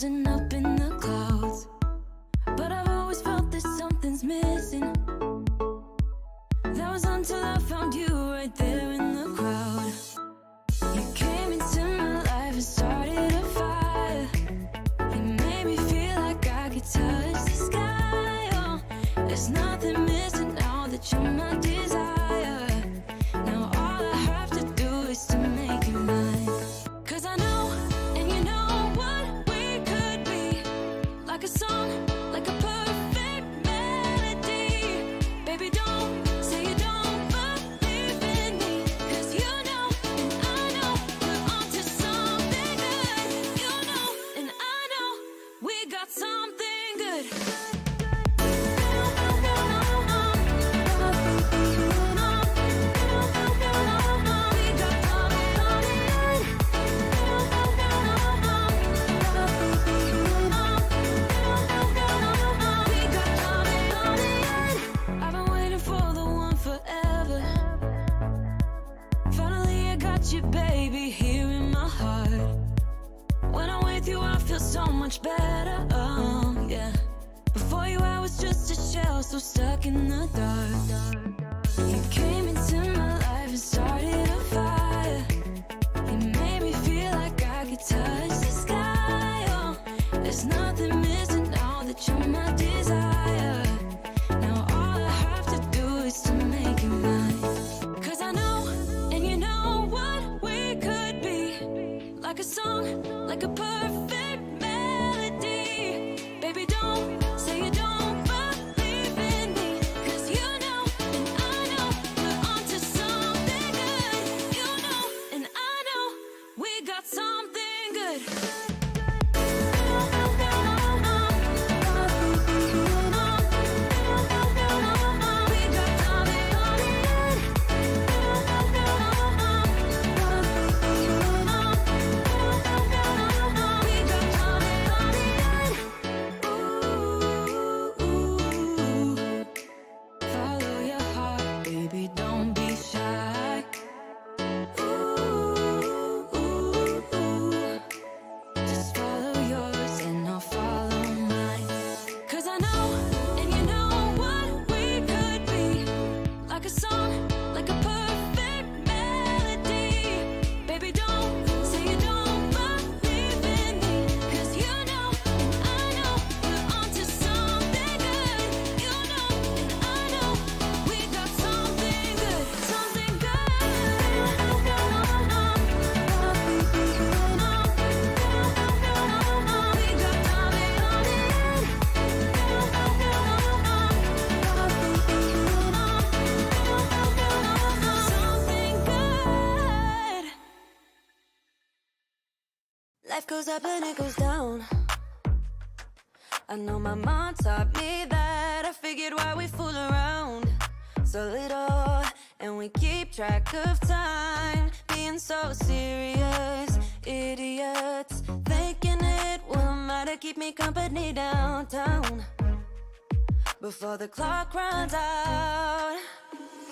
frozen up in the clouds, but I've always felt that something's missing. That was until I found you right there in the crowd. You came into my life and started a fire. You made me feel like I could touch the sky. Oh, there's nothing missing now that you're my desire. Now all I have to do is to make you mine. 'Cause I know, and you know what we could be. Like a song, like a perfect melody. Baby, don't say you don't believe in me. 'Cause you know, and I know, we're onto something good. You know, and I know, we got something good. I've been waiting for the one forever. Finally I got you, baby, here in my heart. When I'm with you I feel so much better, oh yeah. Before you I was just a shell, so stuck in the dark. You came into my life and started a fire. You made me feel like I could touch the sky, oh. There's nothing missing now that you're my desire. Now all I have to do is to make you mine. 'Cause I know, and you know what we could be. Like a song, like a perfect melody. Baby, don't say you don't believe in me. 'Cause you know, and I know, we're onto something good. You know, and I know, we got something good. Follow your heart, baby, don't be shy. Just follow yours and I'll follow mine. 'Cause I know, and you know what we could be. Like a song, like a perfect melody. Baby, don't say you don't believe in me. 'Cause you know, and I know, we're onto something good. You know, and I know, we got something good. Something good. Something good. Life goes up and it goes down. I know my mom taught me that. I figured why we fool around so little, and we keep track of time, being so serious. Idiots thinking it will matter, keep me company downtown before the clock runs out.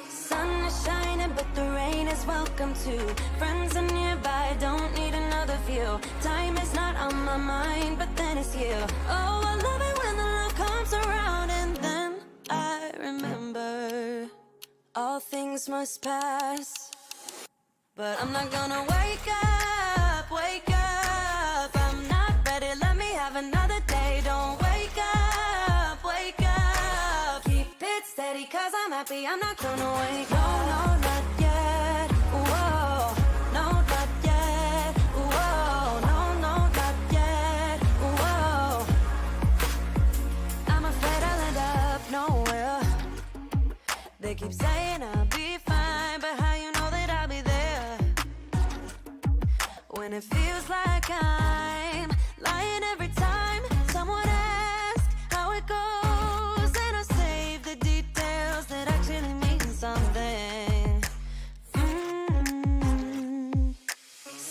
Sun is shining, but the rain is welcome too. Friends are nearby, don't need another view. Time is not on my mind, but then it's you. Oh, I love it when the love comes around, and then I remember all things must pass. But I'm not gonna wake up, wake up. I'm not ready, let me have another day. Don't wake up, wake up. Keep it steady, 'cause I'm happy, I'm not gonna wake up. No, not yet, whoa. No, not yet, whoa. No, not yet, whoa. I'm afraid I'll end up nowhere. They keep saying I'll be fine, but how you know that I'll be there when it feels like I'm lying every time someone asks how it goes, and I save the details that actually mean something.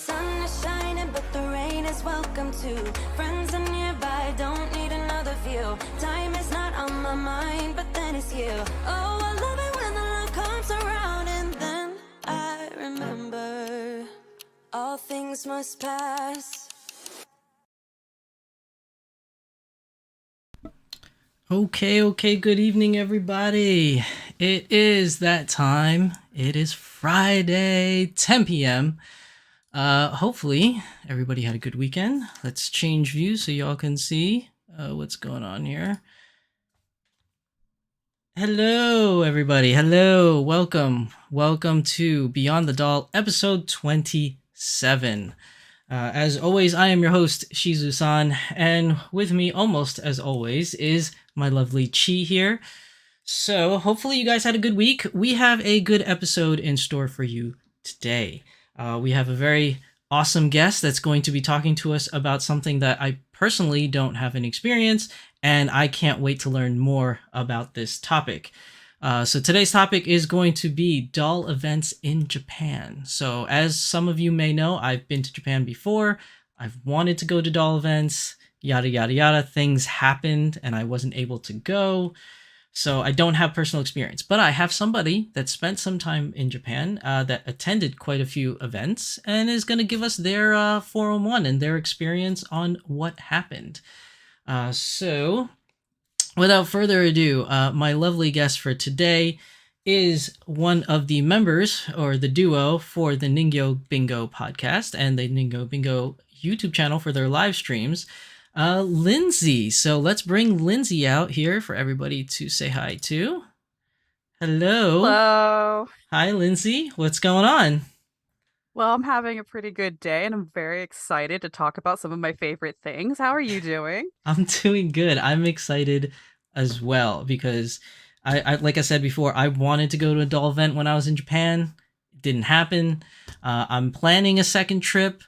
Sun is shining, but the rain is welcome too. Friends are nearby, don't need another view. Time is not on my mind, but then it's you. Oh, I love it when the love comes around, and then I remember all things must pass. Okay, good evening, everybody. It is that time. It is Friday, 10 p.m. Hopefully, everybody had a good weekend. Let's change views so y'all can see what's going on here. Hello, everybody. Hello, welcome to Beyond the Doll, episode 27. As always, I am your host, Shizu-san, and with me, almost as always, is my lovely Chi here. So, hopefully, you guys had a good week. We have a good episode in store for you today. We have a very awesome guest that's going to be talking to us about something that I personally don't have any experience, and I can't wait to learn more about this topic. So, today's topic is going to be doll events in Japan. So, as some of you may know, I've been to Japan before. I've wanted to go to doll events, yada, yada, yada. Things happened, and I wasn't able to go. So I don't have personal experience, but I have somebody that spent some time in Japan that attended quite a few events and is going to give us their 401 and their experience on what happened. So without further ado, my lovely guest for today is one of the members or the duo for the Ningyo Bingo podcast and the Ningyo Bingo YouTube channel for their live streams. Lindsay. So let's bring Lindsay out here for everybody to say hi to. Hello. Hello. Hi, Lindsay. What's going on? Well, I'm having a pretty good day and I'm very excited to talk about some of my favorite things. How are you doing? I'm doing good. I'm excited as well because like I said before, I wanted to go to a doll event when I was in Japan. It didn't happen. I'm planning a second trip.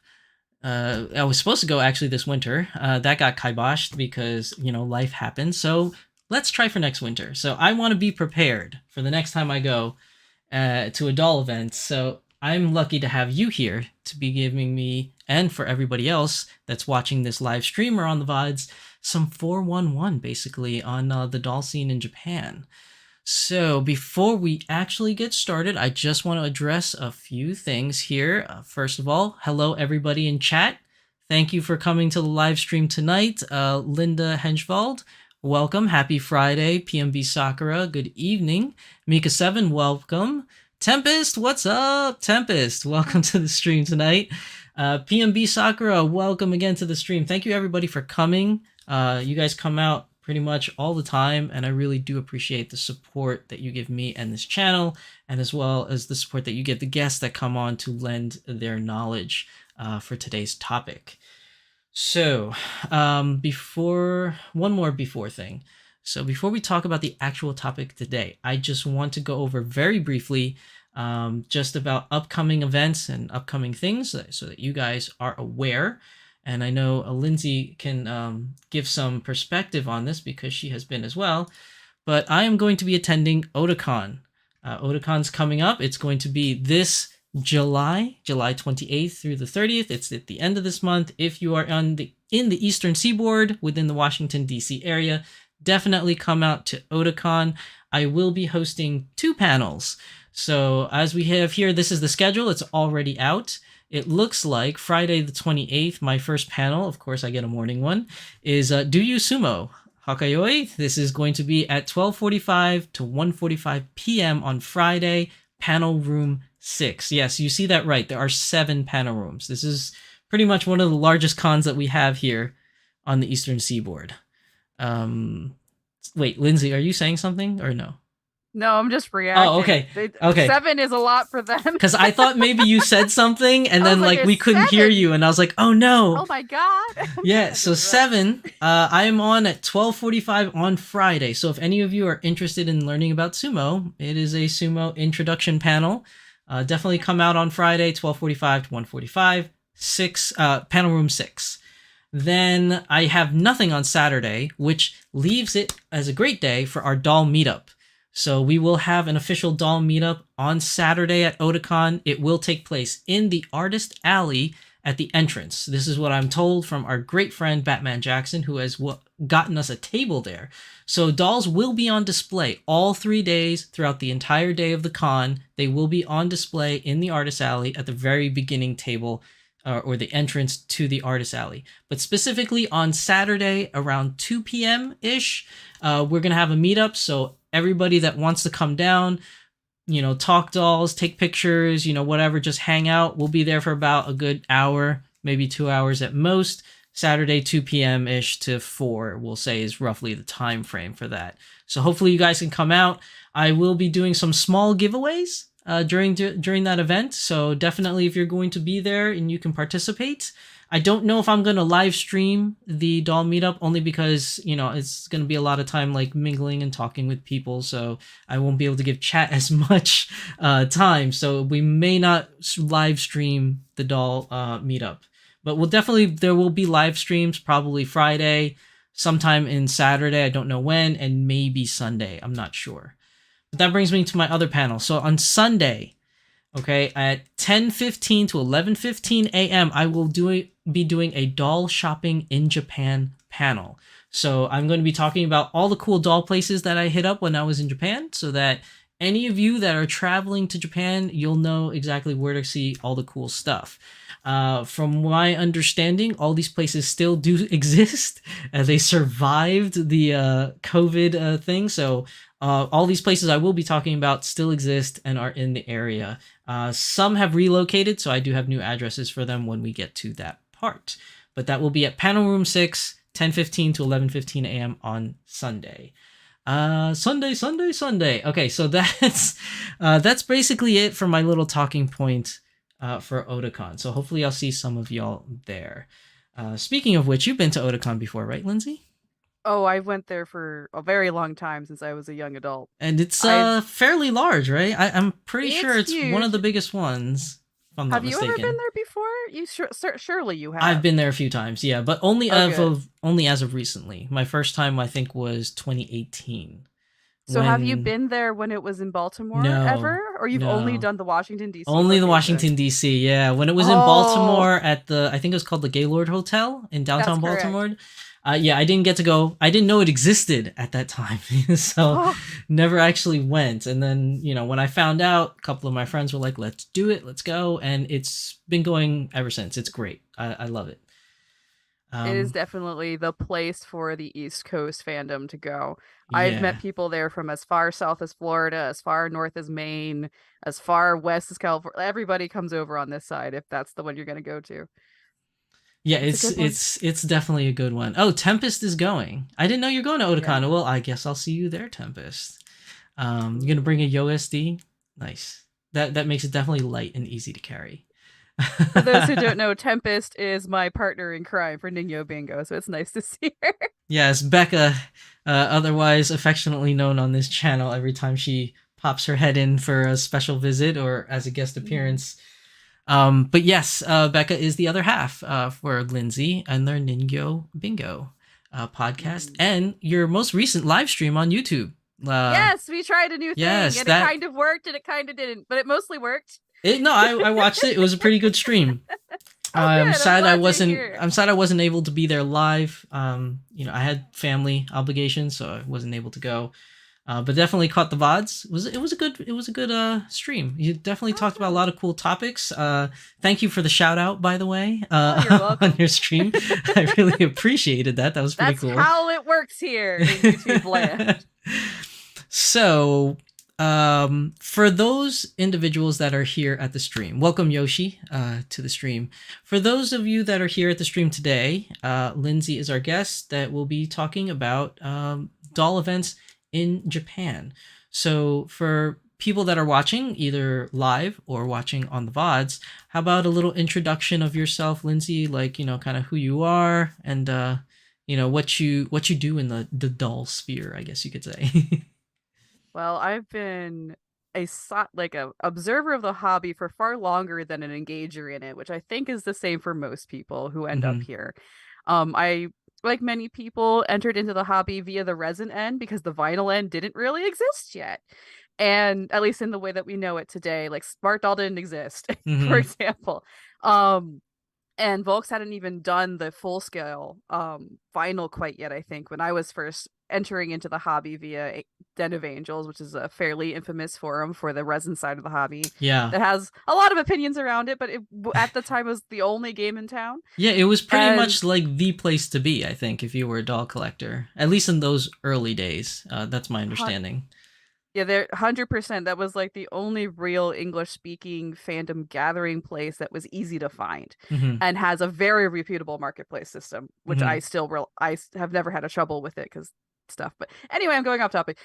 I was supposed to go actually this winter. That got kiboshed because, life happened. So let's try for next winter. So I want to be prepared for the next time I go to a doll event. So I'm lucky to have you here to be giving me, and for everybody else that's watching this live stream or on the VODs, some 411 basically on the doll scene in Japan. So, before we actually get started, I just want to address a few things here. First of all, hello everybody in chat. Thank you for coming to the live stream tonight. Linda Henschwald, welcome. Happy Friday. PMB Sakura, good evening. Mika7, welcome. Tempest, what's up? Tempest, welcome to the stream tonight. PMB Sakura, welcome again to the stream. Thank you everybody for coming. You guys come out pretty much all the time, and I really do appreciate the support that you give me and this channel, and as well as the support that you give the guests that come on to lend their knowledge for today's topic. So, before thing. So before we talk about the actual topic today, I just want to go over very briefly just about upcoming events and upcoming things so that you guys are aware. And I know Lindsay can give some perspective on this because she has been as well. But I am going to be attending Otakon. Otakon's coming up. It's going to be this July 28th through the 30th. It's at the end of this month. If you are in the Eastern Seaboard within the Washington, D.C. area, definitely come out to Otakon. I will be hosting 2 panels. So as we have here, this is the schedule. It's already out. It looks like Friday the 28th, my first panel, of course I get a morning one, is Do You Sumo? Hakayoi. This is going to be at 12:45 to 1:45 p.m. on Friday, panel room 6. Yes, you see that right. There are 7 panel rooms. This is pretty much one of the largest cons that we have here on the Eastern Seaboard. Wait, Lindsay, are you saying something or no? No, I'm just Oh, reacting. okay. Okay. 7 is a lot for them. Because I thought maybe you said something and then like, we couldn't hear 7. you, and I was like, oh no. Oh my god. Yeah, so 7, I am on at 12:45 on Friday. So if any of you are interested in learning about sumo, it is a sumo introduction panel. Definitely come out on Friday, 12:45 to 1:45, 6, panel room 6. Then I have nothing on Saturday, which leaves it as a great day for our doll meetup. So we will have an official doll meetup on Saturday at Otakon. It will take place in the Artist Alley at the entrance. This is what I'm told from our great friend Batman Jackson, who has gotten us a table there. So dolls will be on display all 3 days throughout the entire day of the con. They will be on display in the Artist Alley at the very beginning table or the entrance to the artist alley. But specifically on Saturday around 2 p.m. ish, we're gonna have a meetup. So everybody that wants to come down, talk dolls, take pictures, whatever, just hang out. We'll be there for about a good hour, maybe 2 hours at most. Saturday, 2 p.m. ish to 4, we'll say, is roughly the time frame for that. So hopefully you guys can come out. I will be doing some small giveaways during that event. So definitely, if you're going to be there and you can participate. I don't know if I'm going to live stream the doll meetup, only because, it's going to be a lot of time like mingling and talking with people. So I won't be able to give chat as much time. So we may not live stream the doll meetup, but there will be live streams probably Friday, sometime in Saturday. I don't know when, and maybe Sunday. I'm not sure. But that brings me to my other panel. So on Sunday, okay, at 10:15 to 11:15 a.m., I will be doing a doll shopping in Japan panel. So I'm going to be talking about all the cool doll places that I hit up when I was in Japan, so that any of you that are traveling to Japan, you'll know exactly where to see all the cool stuff. From my understanding, all these places still do exist. They survived the COVID thing, so all these places I will be talking about still exist and are in the area. Some have relocated, so I do have new addresses for them when we get to that part. But that will be at Panel Room 6, 10:15 to 11:15 a.m. on Sunday. Sunday. Okay, so that's basically it for my little talking point for Otakon. So hopefully I'll see some of y'all there. Speaking of which, you've been to Otakon before, right, Lindsay? Oh, I went there for a very long time since I was a young adult. And it's fairly large, right? I'm pretty sure it's one of the biggest ones, if I'm not Have mistaken. you ever been there before? You surely you have. I've been there a few times, yeah, but only as of recently. My first time, I think, was 2018. So have you been there when it was in Baltimore ever? Or you've only done the Washington, D.C. Only the location? Washington, D.C., yeah. When it was in Baltimore at I think it was called the Gaylord Hotel in downtown Baltimore. Yeah, I didn't get to go. I didn't know it existed at that time, so never actually went. And then, when I found out, a couple of my friends were like, let's do it, let's go. And it's been going ever since. It's great. I love it. It is definitely the place for the East Coast fandom to go. I've met people there from as far south as Florida, as far north as Maine, as far west as California. Everybody comes over on this side if that's the one you're going to go to. Yeah, it's definitely a good one. Oh, Tempest is going. I didn't know you're going to Otakon. Yeah. Well, I guess I'll see you there, Tempest. You're gonna bring a YoSD? Nice. That makes it definitely light and easy to carry. For those who don't know, Tempest is my partner in crime for Ningyo Bingo, so it's nice to see her. Yes, Becca, otherwise affectionately known on this channel every time she pops her head in for a special visit or as a guest appearance. But yes, Becca is the other half for Lindsay and their Ningyo Bingo podcast and your most recent live stream on YouTube. Yes, we tried a new thing and it kind of worked and it kind of didn't, but it mostly worked. I watched it. It was a pretty good stream. I'm sad I wasn't able to be there live. I had family obligations, so I wasn't able to go. But definitely caught the VODs. It was a good stream. You definitely talked about a lot of cool topics. Thank you for the shout out, by the way, you're welcome. on your stream. I really appreciated that. That was pretty cool. That's how it works here in YouTube land. So, for those individuals that are here at the stream, welcome Yoshi to the stream. For those of you that are here at the stream today, Lindsay is our guest that will be talking about doll events in Japan. So for people that are watching either live or watching on the VODs, how about a little introduction of yourself, Lindsay, like, kind of who you are and what you do in the doll sphere, I guess you could say. Well, I've been a observer of the hobby for far longer than an engager in it, which I think is the same for most people who end up here. I, like many people, entered into the hobby via the resin end because the vinyl end didn't really exist yet. And at least in the way that we know it today, like Smart Doll didn't exist, for example. And Volks hadn't even done the full scale vinyl quite yet, I think, when I was first entering into the hobby via Den of Angels, which is a fairly infamous forum for the resin side of the hobby Yeah. that has a lot of opinions around it, but at the time was the only game in town. Yeah, it was pretty And much like the place to be, I think, if you were a doll collector. At least in those early days. That's my understanding. yeah, there 100%. That was like the only real English speaking fandom gathering place that was easy to find, Hmm. and has a very reputable marketplace system, which Hmm. I have never had a trouble with it because stuff. But anyway, I'm going off topic.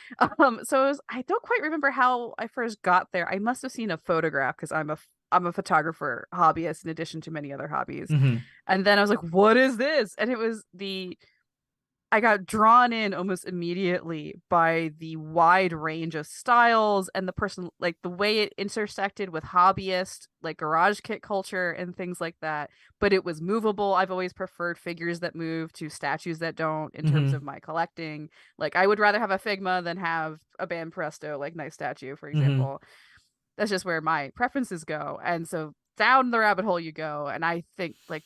So I don't quite remember how I first got there. I must have seen a photograph because I'm a photographer hobbyist in addition to many other hobbies. Hmm. And then I was like, "What is this?" And it was I got drawn in almost immediately by the wide range of styles and the person, like the way it intersected with hobbyist, like garage kit culture and things like that. But it was movable. I've always preferred figures that move to statues that don't in terms Hmm. of my collecting. Like I would rather have a Figma than have a Bam Presto, like nice statue, for Hmm. example. That's just where my preferences go. And so down the rabbit hole you go. And I think like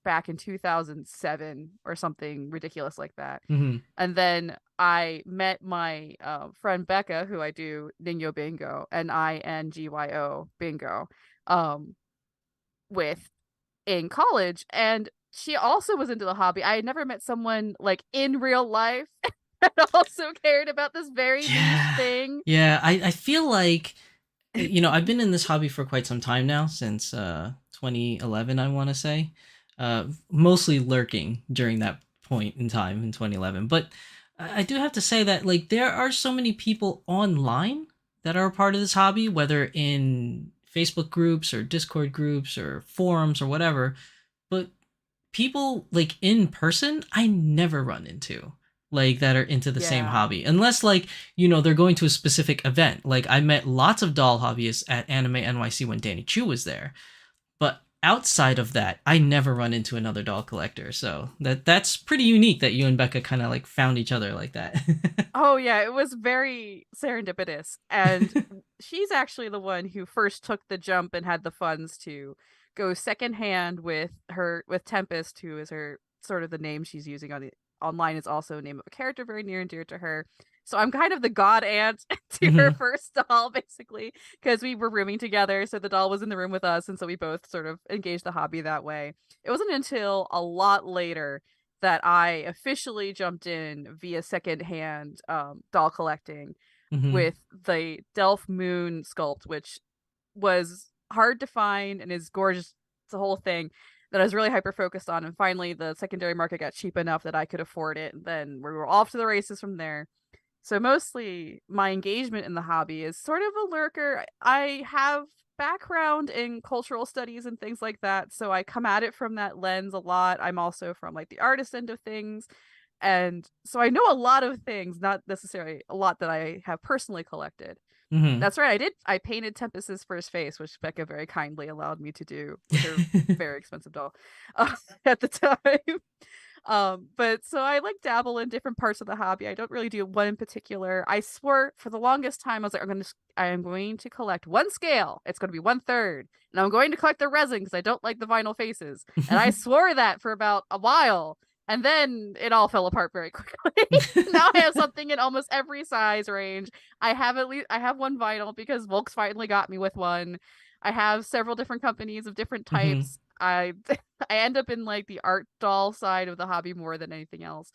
back in 2007 or something ridiculous like that. Hmm. And then I met my friend Becca, who I do Ningyo Bingo and INGYO Bingo um, with in college. And she also was into the hobby. I had never met someone like in real life that also cared about this very niche Yeah. thing. Yeah, I feel like I've been in this hobby for quite some time now, since 2011, I want to say. Mostly lurking during that point in time in 2011. But I do have to say that like there are so many people online that are a part of this hobby, whether in Facebook groups or Discord groups or forums or whatever. But people like in person I never run into, like, that are into the same Yeah. hobby, unless like they're going to a specific event. Like I met lots of doll hobbyists at Anime NYC when Danny Chu was there, but outside of that I never run into another doll collector. So that's pretty unique that you and Becca kind of like found each other like that. Oh yeah, it was very serendipitous. And she's actually the one who first took the jump and had the funds to go secondhand with Tempest, who is her sort of the name she's using on the online is also a name of a character very near and dear to her. So I'm kind of the god aunt to her Hmm. first doll, basically, because we were rooming together. So the doll was in the room with us, and so we both sort of engaged the hobby that way. It wasn't until a lot later that I officially jumped in via secondhand doll collecting Hmm. with the Delph Moon sculpt, which was hard to find and is gorgeous. It's a whole thing that I was really hyper focused on. And finally, the secondary market got cheap enough that I could afford it. And then we were off to the races from there. So mostly my engagement in the hobby is sort of a lurker. I have background in cultural studies and things like that, so I come at it from that lens a lot. I'm also from like the artist end of things, and so I know a lot of things, not necessarily a lot that I have personally collected. Hmm. That's right, I painted Tempest's first face, which Becca very kindly allowed me to do with her very expensive doll at the time. But so I like dabble in different parts of the hobby. I don't really do one in particular. I swore for the longest time I was like, I am going to collect one scale. It's going to be 1/3, and I'm going to collect the resin because I don't like the vinyl faces. And I swore that for about a while, and then it all fell apart very quickly. Now I have something in almost every size range. I have one vinyl because Volks finally got me with one. I have several different companies of different Hmm. types. I I end up in like the art doll side of the hobby more than anything else.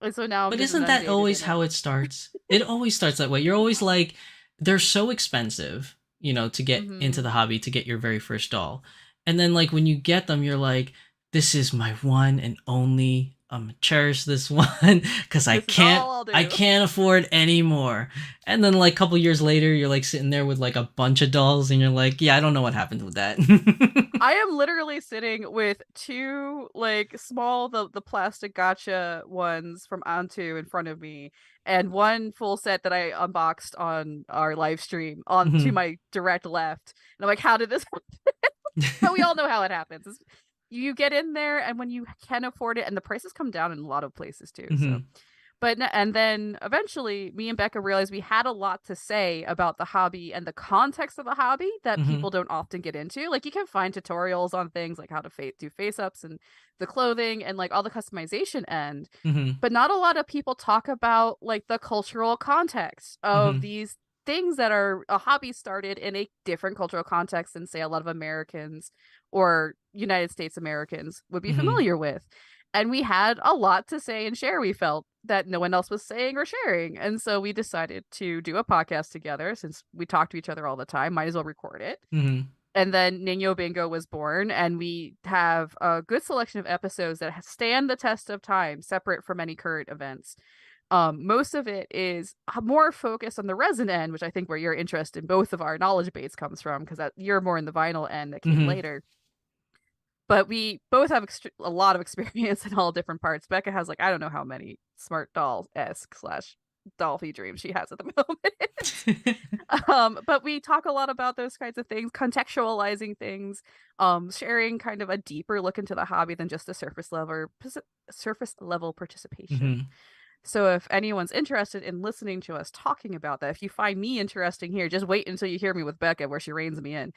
And so now I'm But just isn't that inundated always in it. how it starts? It always starts that way. You're always like, they're so expensive, to get into Hmm. the hobby, to get your very first doll. And then, like, when you get them, you're like, this is my one and only. I'm gonna cherish this one because I This is can't. all I'll I do. can't afford any more. And then, like, a couple years later, you're like sitting there with like a bunch of dolls, and you're like, yeah, I don't know what happened with that. I am literally sitting with two like small the plastic gotcha ones from Antu in front of me, and one full set that I unboxed on our live stream on to Mhm. my direct left. And I'm like, how did this but we all know how it happens. You get in there, and when you can afford it, and the prices come down in a lot of places too. So Mhm. And then eventually me and Becca realized we had a lot to say about the hobby and the context of the hobby that Mm-hmm. people don't often get into. Like you can find tutorials on things like how to do face ups and the clothing and like all the customization end, Mm-hmm. but not a lot of people talk about like the cultural context of Mm-hmm. these things that are a hobby started in a different cultural context than say a lot of Americans or United States Americans would be Mm-hmm. familiar with. And we had a lot to say and share, we felt, that no one else was saying or sharing. And so we decided to do a podcast together since we talk to each other all the time, might as well record it. Mm-hmm. And then Nino Bingo was born, and we have a good selection of episodes that stand the test of time, separate from any current events. Most of it is more focused on the resin end, which I think where your interest in both of our knowledge base comes from, because you're more in the vinyl end that came Mm-hmm. later. But we both have a lot of experience in all different parts. Becca has like I don't know how many smart doll-esque / Dolphy dreams she has at the moment. But we talk a lot about those kinds of things, contextualizing things, sharing kind of a deeper look into the hobby than just a surface level participation. Mm-hmm. So if anyone's interested in listening to us talking about that, if you find me interesting here, just wait until you hear me with Becca where she reins me in.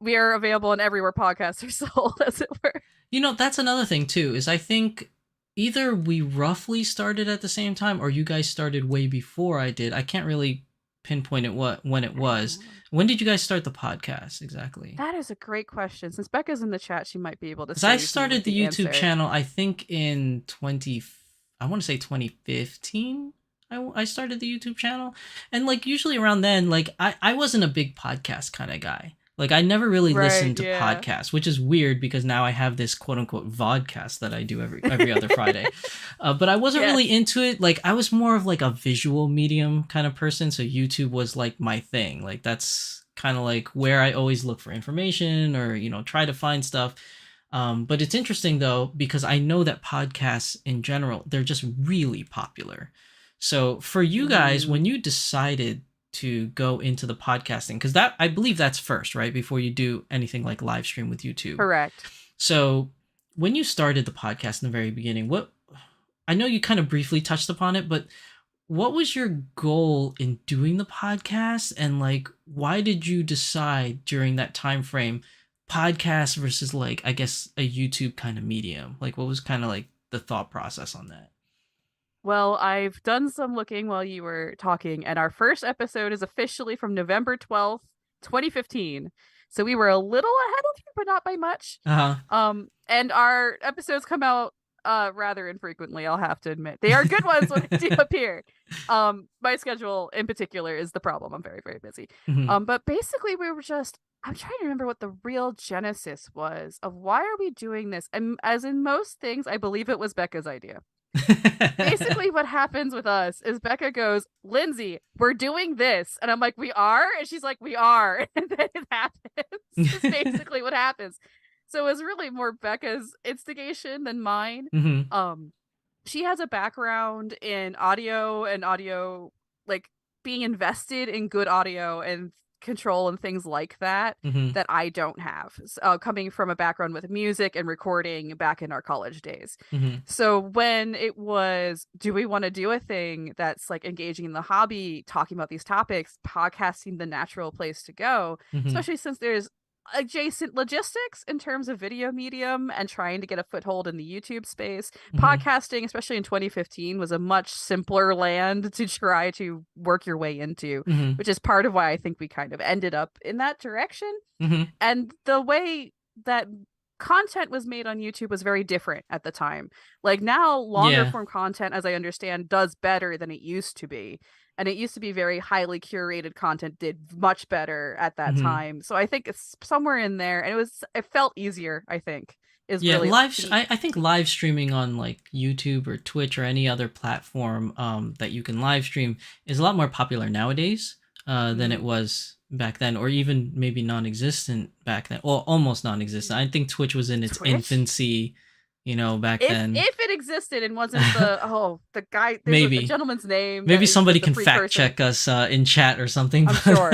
We are available on everywhere podcasts are sold, as it were. You know, that's another thing too, is I think either we roughly started at the same time or you guys started way before I did. I can't really pinpoint when it was. When did you guys start the podcast exactly? That is a great question. Since Becca's in the chat, she might be able to. Because I started the YouTube channel, I think in 2015. I started the YouTube channel, and like usually around then, like I wasn't a big podcast kind of guy. Like I never really listened to podcasts, which is weird because now I have this quote unquote vodcast that I do every other Friday. But I wasn't really into it. Like I was more of like a visual medium kind of person. So YouTube was like my thing. Like that's kind of like where I always look for information or, try to find stuff. But it's interesting though, because I know that podcasts in general, they're just really popular. So for you guys, when you decided to go into the podcasting, because that I believe that's first, right? Before you do anything like live stream with YouTube. Correct. So when you started the podcast in the very beginning, I know you kind of briefly touched upon it, but what was your goal in doing the podcast? And like, why did you decide during that time frame, podcast versus like, I guess a YouTube kind of medium? Like what was kind of like the thought process on that? Well, I've done some looking while you were talking, and our first episode is officially from November 12th, 2015. So we were a little ahead of you, but not by much. And our episodes come out rather infrequently, I'll have to admit. They are good ones when they do appear. My schedule in particular is the problem. I'm very, very busy. But basically I'm trying to remember what the real genesis was of why are we doing this? And as in most things, I believe it was Becca's idea. Basically what happens with us is Becca goes, Lindsay, we're doing this, and I'm like, we are? And she's like, we are. And then it happens. It's basically what happens. So it was really more Becca's instigation than mine. She has a background in audio and audio, like being invested in good audio and control and things like that that I don't have, coming from a background with music and recording back in our college days. So when it was, do we want to do a thing that's like engaging in the hobby, talking about these topics, podcasting the natural place to go, especially since there's adjacent logistics in terms of video medium and trying to get a foothold in the YouTube space. Podcasting, especially in 2015, was a much simpler land to try to work your way into, which is part of why I think we kind of ended up in that direction. And the way that content was made on YouTube was very different at the time. Like now, longer form content, as I understand, does better than it used to be. And it used to be very highly curated content, did much better at that time. So I think it's somewhere in there, and it felt easier, I think. Really I think live streaming on like YouTube or Twitch or any other platform that you can live stream is a lot more popular nowadays than it was back then, or even maybe non-existent back then, or almost non-existent. I think Twitch was in its infancy, back then. If it existed and wasn't the guy, maybe the gentleman's name. Maybe somebody can fact check us in chat or something. I'm sure.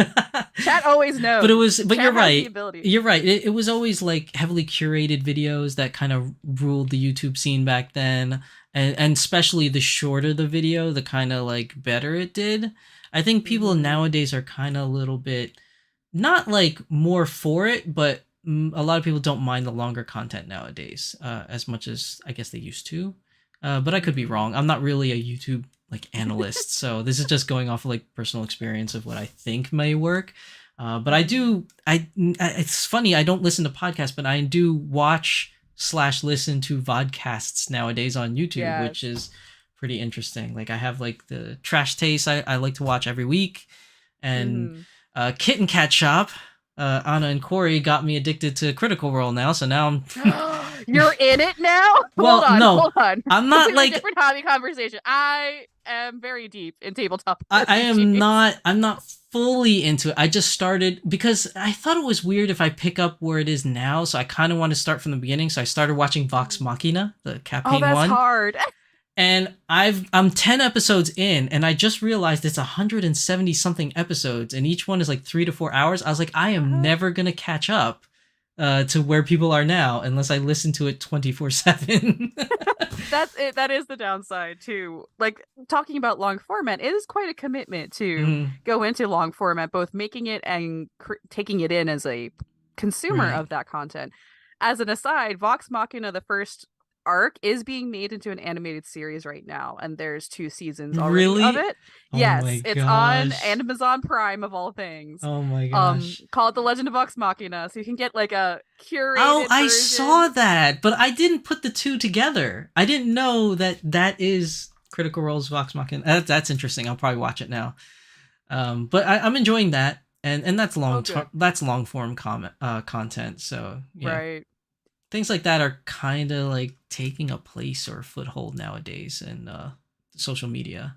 Chat always knows. But Chat you're right. You're right. It was always like heavily curated videos that kind of ruled the YouTube scene back then. and especially the shorter the video, the kind of like better it did. I think people nowadays are kind of a little bit not like more for it, but a lot of people don't mind the longer content nowadays as much as I guess they used to. But I could be wrong. I'm not really a YouTube like analyst, so this is just going off of like personal experience of what I think may work. But I do. It's funny. I don't listen to podcasts, but I do watch / listen to vodcasts nowadays on YouTube, which is pretty interesting. Like I have like the Trash Taste I like to watch every week, and Kitten Cat Shop. Anna and Corey got me addicted to Critical Role now, so now I'm. You're in it now? Well, hold on. I'm not like a different hobby conversation. I am very deep in tabletop. I am not. I'm not fully into it. I just started because I thought it was weird if I pick up where it is now, so I kind of want to start from the beginning. So I started watching Vox Machina, the campaign one. Oh, that's hard. And I'm 10 episodes in, and I just realized it's 170 something episodes, and each one is like 3 to 4 hours. I was like, I am never gonna catch up to where people are now unless I listen to it 24/7. That's it. That is the downside too. Like talking about long format, it is quite a commitment to go into long format, both making it and taking it in as a consumer of that content. As an aside, Vox Machina, the first arc, is being made into an animated series right now, and there's 2 seasons already of it. Yes, it's on Amazon Prime of all things. Oh my gosh. Called The Legend of Vox Machina, so you can get like a curated I version. saw that, but I didn't put the two together. I didn't know that is Critical Role's Vox Machina. That's interesting. I'll probably watch it now. But I'm enjoying that, and that's that's long form content. So yeah. Right. Things like that are kind of like taking a place or a foothold nowadays in social media.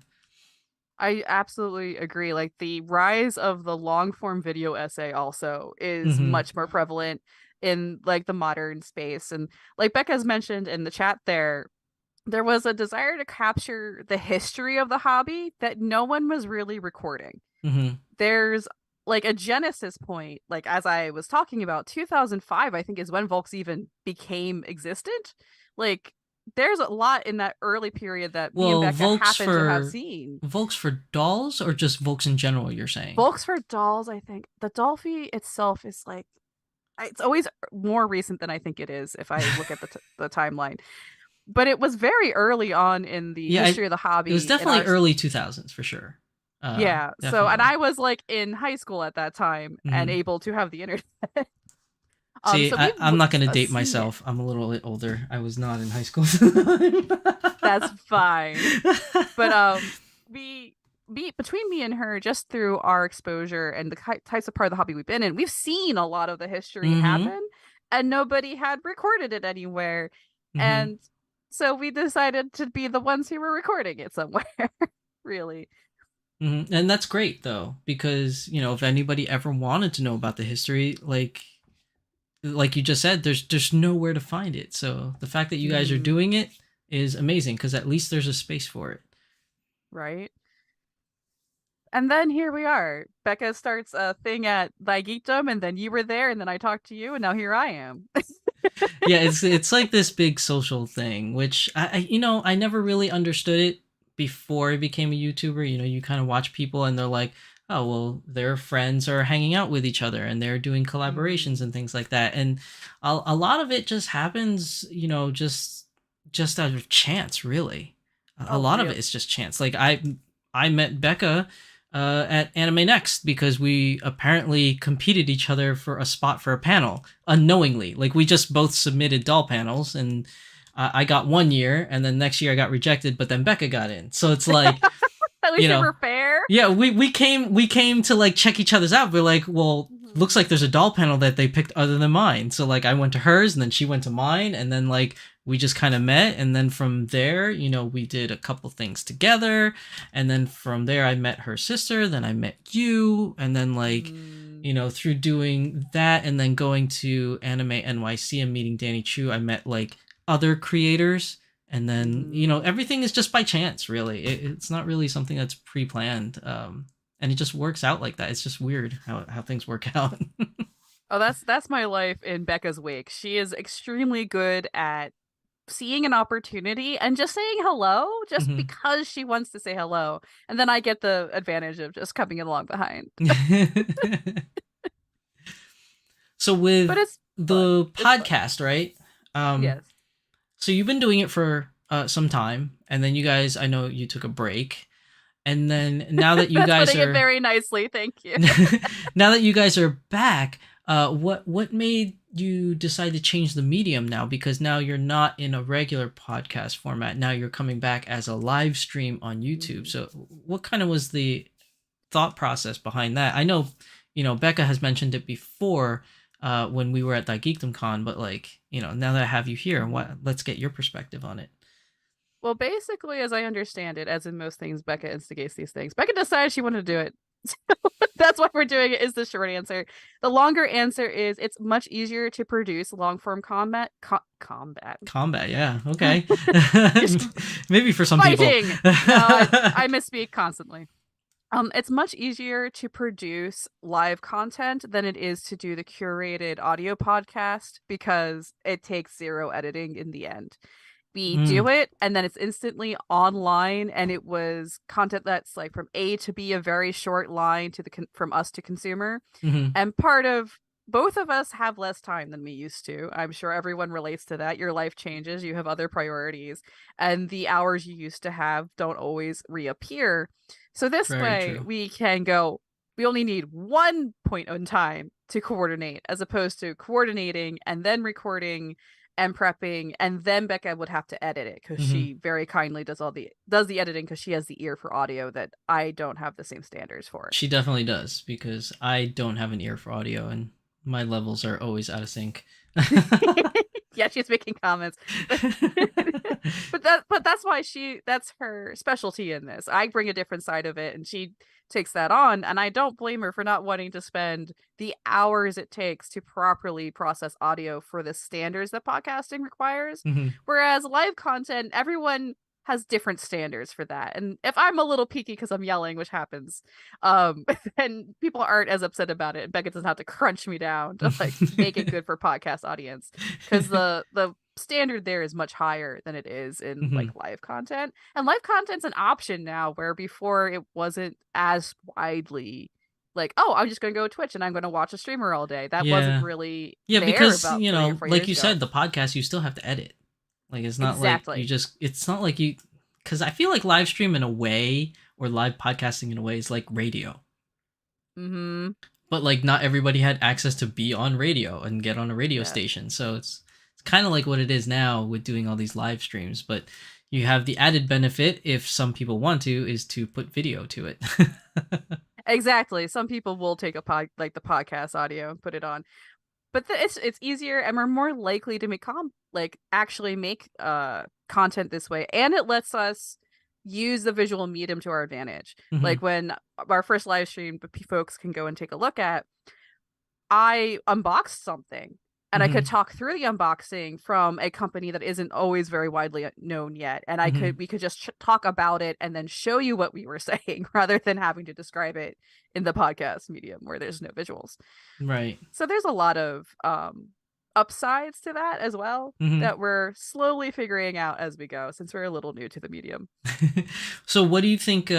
I absolutely agree. Like the rise of the long form video essay also is much more prevalent in like the modern space. And like Becca's mentioned in the chat there was a desire to capture the history of the hobby that no one was really recording. There's like a genesis point, like as I was talking about, 2005 I think is when Volks even became existent. Like there's a lot in that early period that me and Becca happen to have seen. Volks for dolls or just Volks in general, you're saying? Volks for dolls, I think. The Dolphy itself is like, it's always more recent than I think it is if I look at the timeline. But it was very early on in the history of the hobby. It was definitely early 2000s for sure. Yeah. Definitely. So, and I was like in high school at that time and able to have the internet. See, I'm not going to date myself. I'm a little bit older. I was not in high school. That's fine. But between me and her, just through our exposure and the types of part of the hobby we've been in, we've seen a lot of the history happen, and nobody had recorded it anywhere. And so we decided to be the ones who were recording it somewhere. Really. And that's great though, because you know, if anybody ever wanted to know about the history, like you just said, there's nowhere to find it. So the fact that you guys are doing it is amazing, because at least there's a space for it. Right. And then here we are. Becca starts a thing at Thy and then you were there, and then I talked to you, and now here I am. Yeah, it's like this big social thing, which I never really understood it before I became a YouTuber. You know, you kind of watch people and they're like, oh, well, their friends are hanging out with each other and they're doing collaborations and things like that. And a lot of it just happens, you know, just out of chance, really. A lot of it is just chance. Like I met Becca at Anext because we apparently competed each other for a spot for a panel unknowingly. Like we just both submitted doll panels, and I got 1 year, and then next year I got rejected, but then Becca got in. So it's like, at least they were fair. Yeah, we came to like check each other's out. We're like, well, looks like there's a doll panel that they picked other than mine. So like I went to hers, and then she went to mine, and then like we just kind of met, and then from there, you know, we did a couple things together, and then from there I met her sister, then I met you, and then like you know, through doing that and then going to Anime NYC and meeting Danny Chu, I met like other creators, and then you know, everything is just by chance, really. It's not really something that's pre-planned, and it just works out like that. It's just weird how things work out. Oh, that's my life in Becca's wake. She is extremely good at seeing an opportunity and just saying hello just Mhm. because she wants to say hello. And then I get the advantage of just coming along behind. So But with it's fun. the It's fun. podcast, right? Um, Yes. so you've been doing it for some time, and then you guys, I know you took a break, and then now that you That's guys putting it are very nicely. Thank you. now that you guys are back, what made you decide to change the medium now? Because now you're not in a regular podcast format. Now you're coming back as a live stream on YouTube. Mhm. So what kind of was the thought process behind that? I know, Becca has mentioned it before when we were at that Geekdom Con, but like, now that I have you here, let's get your perspective on it. Well, basically, as I understand it, as in most things, Becca instigates these things. Becca decided she wanted to do it. So that's why we're doing it, is the short answer. The longer answer is it's much easier to produce long form combat. Combat, yeah, okay. Maybe for some people. Fighting. No, I misspeak constantly. It's much easier to produce live content than it is to do the curated audio podcast because it takes zero editing in the end. We Mm, do it and then it's instantly online, and it was content that's like from A to B, a very short line to from us to consumer. hmm. And part of both of us have less time than we used to. I'm sure everyone relates to that. Your life changes, you have other priorities, and the hours you used to have don't always reappear. So this Very way true. we can go, we only need one point in time to coordinate, as opposed to coordinating and then recording and prepping, and then Becca would have to edit it because Hmm. she very kindly does the editing because she has the ear for audio that I don't have the same standards for. She definitely does, because I don't have an ear for audio and my levels are always out of sync. Yeah, she's making comments, but that's why that's her specialty in this. I bring a different side of it, and she takes that on, and I don't blame her for not wanting to spend the hours it takes to properly process audio for the standards that podcasting requires. Hmm. Whereas live content, everyone has different standards for that. And if I'm a little peaky because I'm yelling, which happens, um, then people aren't as upset about it. And Becca doesn't have to crunch me down to like make it good for podcast audience, because the standard there is much higher than it is in like Hmm. live content. And live content's an option now, where before it wasn't as widely like, oh, I'm just going to go to Twitch and I'm going to watch a streamer all day. That wasn't Yeah. really Yeah, there because, about 3 or 4 like years you ago. said, the podcast, you still have to edit. Like, it's not like Exactly. it's not like you, because I feel like live stream in a way, or live podcasting in a way, is like radio. Mm-hmm. But like not everybody had access to be on radio and get on a radio Yeah. station. So it's kind of like what it is now with doing all these live streams, but you have the added benefit, if some people want to, is to put video to it. Exactly. Some people will take like the podcast audio and put it on, but it's easier, and we're more likely to make actually make content this way, and it lets us use the visual medium to our advantage. Hmm. Like when our first live stream, folks can go and take a look at, I unboxed something, and I could Hmm. talk through the unboxing from a company that isn't always very widely known yet, and Hmm. we could just talk about it and then show you what we were saying rather than having to describe it in the podcast medium where there's no visuals. Right. So there's a lot of upsides to that as well Hmm. that we're slowly figuring out as we go, since we're a little new to the medium. So what do you think,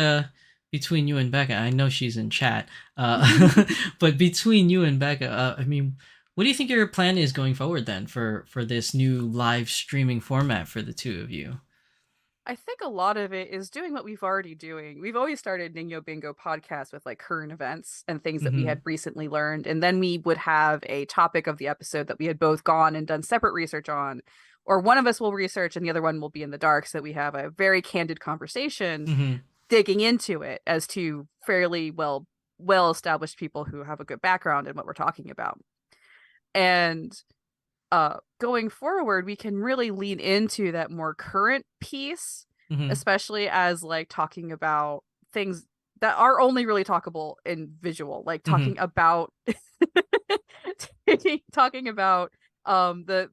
between you and Becca? I know she's in chat, uh, but between you and Becca, I mean, what do you think your plan is going forward then for this new live streaming format for the two of you? I think a lot of it is doing what we've already doing. We've always started Nino Bingo podcasts with like current events and things that we Hmm. had recently learned. And then we would have a topic of the episode that we had both gone and done separate research on. Or one of us will research and the other one will be in the dark. So that we have a very candid conversation Hmm. digging into it as two fairly well established people who have a good background in what we're talking about. And going forward, we can really lean into that more current piece, Hmm. especially as like talking about things that are only really talkable in visual, like Hmm. talking about talking about the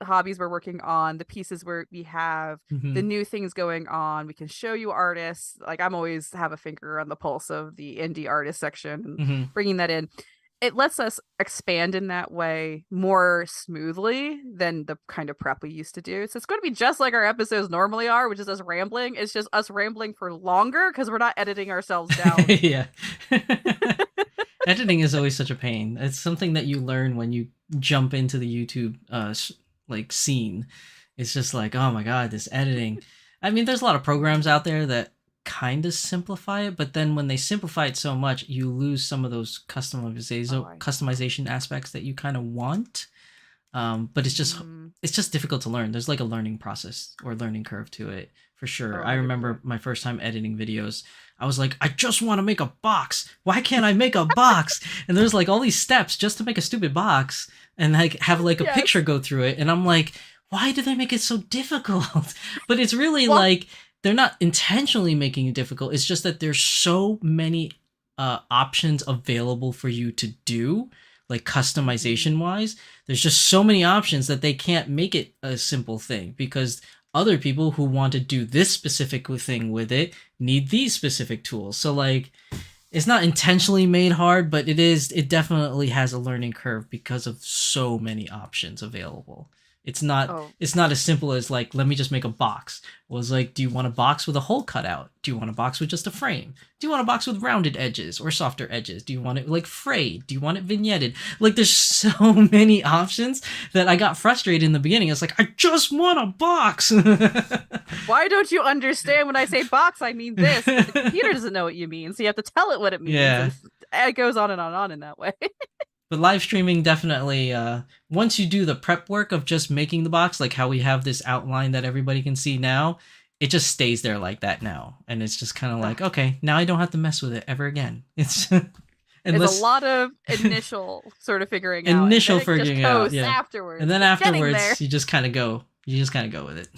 hobbies we're working on, the pieces where we have the Hmm. new things going on. We can show you artists. Like I'm always have a finger on the pulse of the indie artist section and Hmm. bringing that in. it lets us expand in that way more smoothly than the kind of prep we used to do. So it's going to be just like our episodes normally are, which is us rambling. It's just us rambling for longer because we're not editing ourselves down. Yeah. Editing is always such a pain. It's something that you learn when you jump into the YouTube like scene. It's just like, oh my god, this editing. I mean, there's a lot of programs out there that kind of simplify it, but then when they simplify it so much, you lose some of those customization aspects that you kind of want. But it's just difficult to learn. There's like a learning process or learning curve to it for sure. I remember my first time editing videos. I was like, I just want to make a box. Why can't I make a box? And there's like all these steps just to make a stupid box and like have like a picture go through it. And I'm like, why do they make it so difficult? But it's really like they're not intentionally making it difficult. It's just that there's so many options available for you to do, like customization wise. There's just so many options that they can't make it a simple thing because other people who want to do this specific thing with it need these specific tools. So like it's not intentionally made hard, but it definitely has a learning curve because of so many options available. It's not as simple as like, let me just make a box. It was like, do you want a box with a hole cut out? Do you want a box with just a frame? Do you want a box with rounded edges or softer edges? Do you want it like frayed? Do you want it vignetted? Like there's so many options that I got frustrated in the beginning. It's like, I just want a box. Why don't you understand when I say box, I mean this? But the computer doesn't know what you mean, so you have to tell it what it means. Yeah. And it goes on and on and on in that way. But live streaming definitely, once you do the prep work of just making the box, like how we have this outline that everybody can see now, it just stays there like that now. And it's just kind of like, okay, now I don't have to mess with it ever again. It's a lot of initial sort of figuring out. Initial figuring out, yeah. Afterwards. And then afterwards, you just kind of go with it.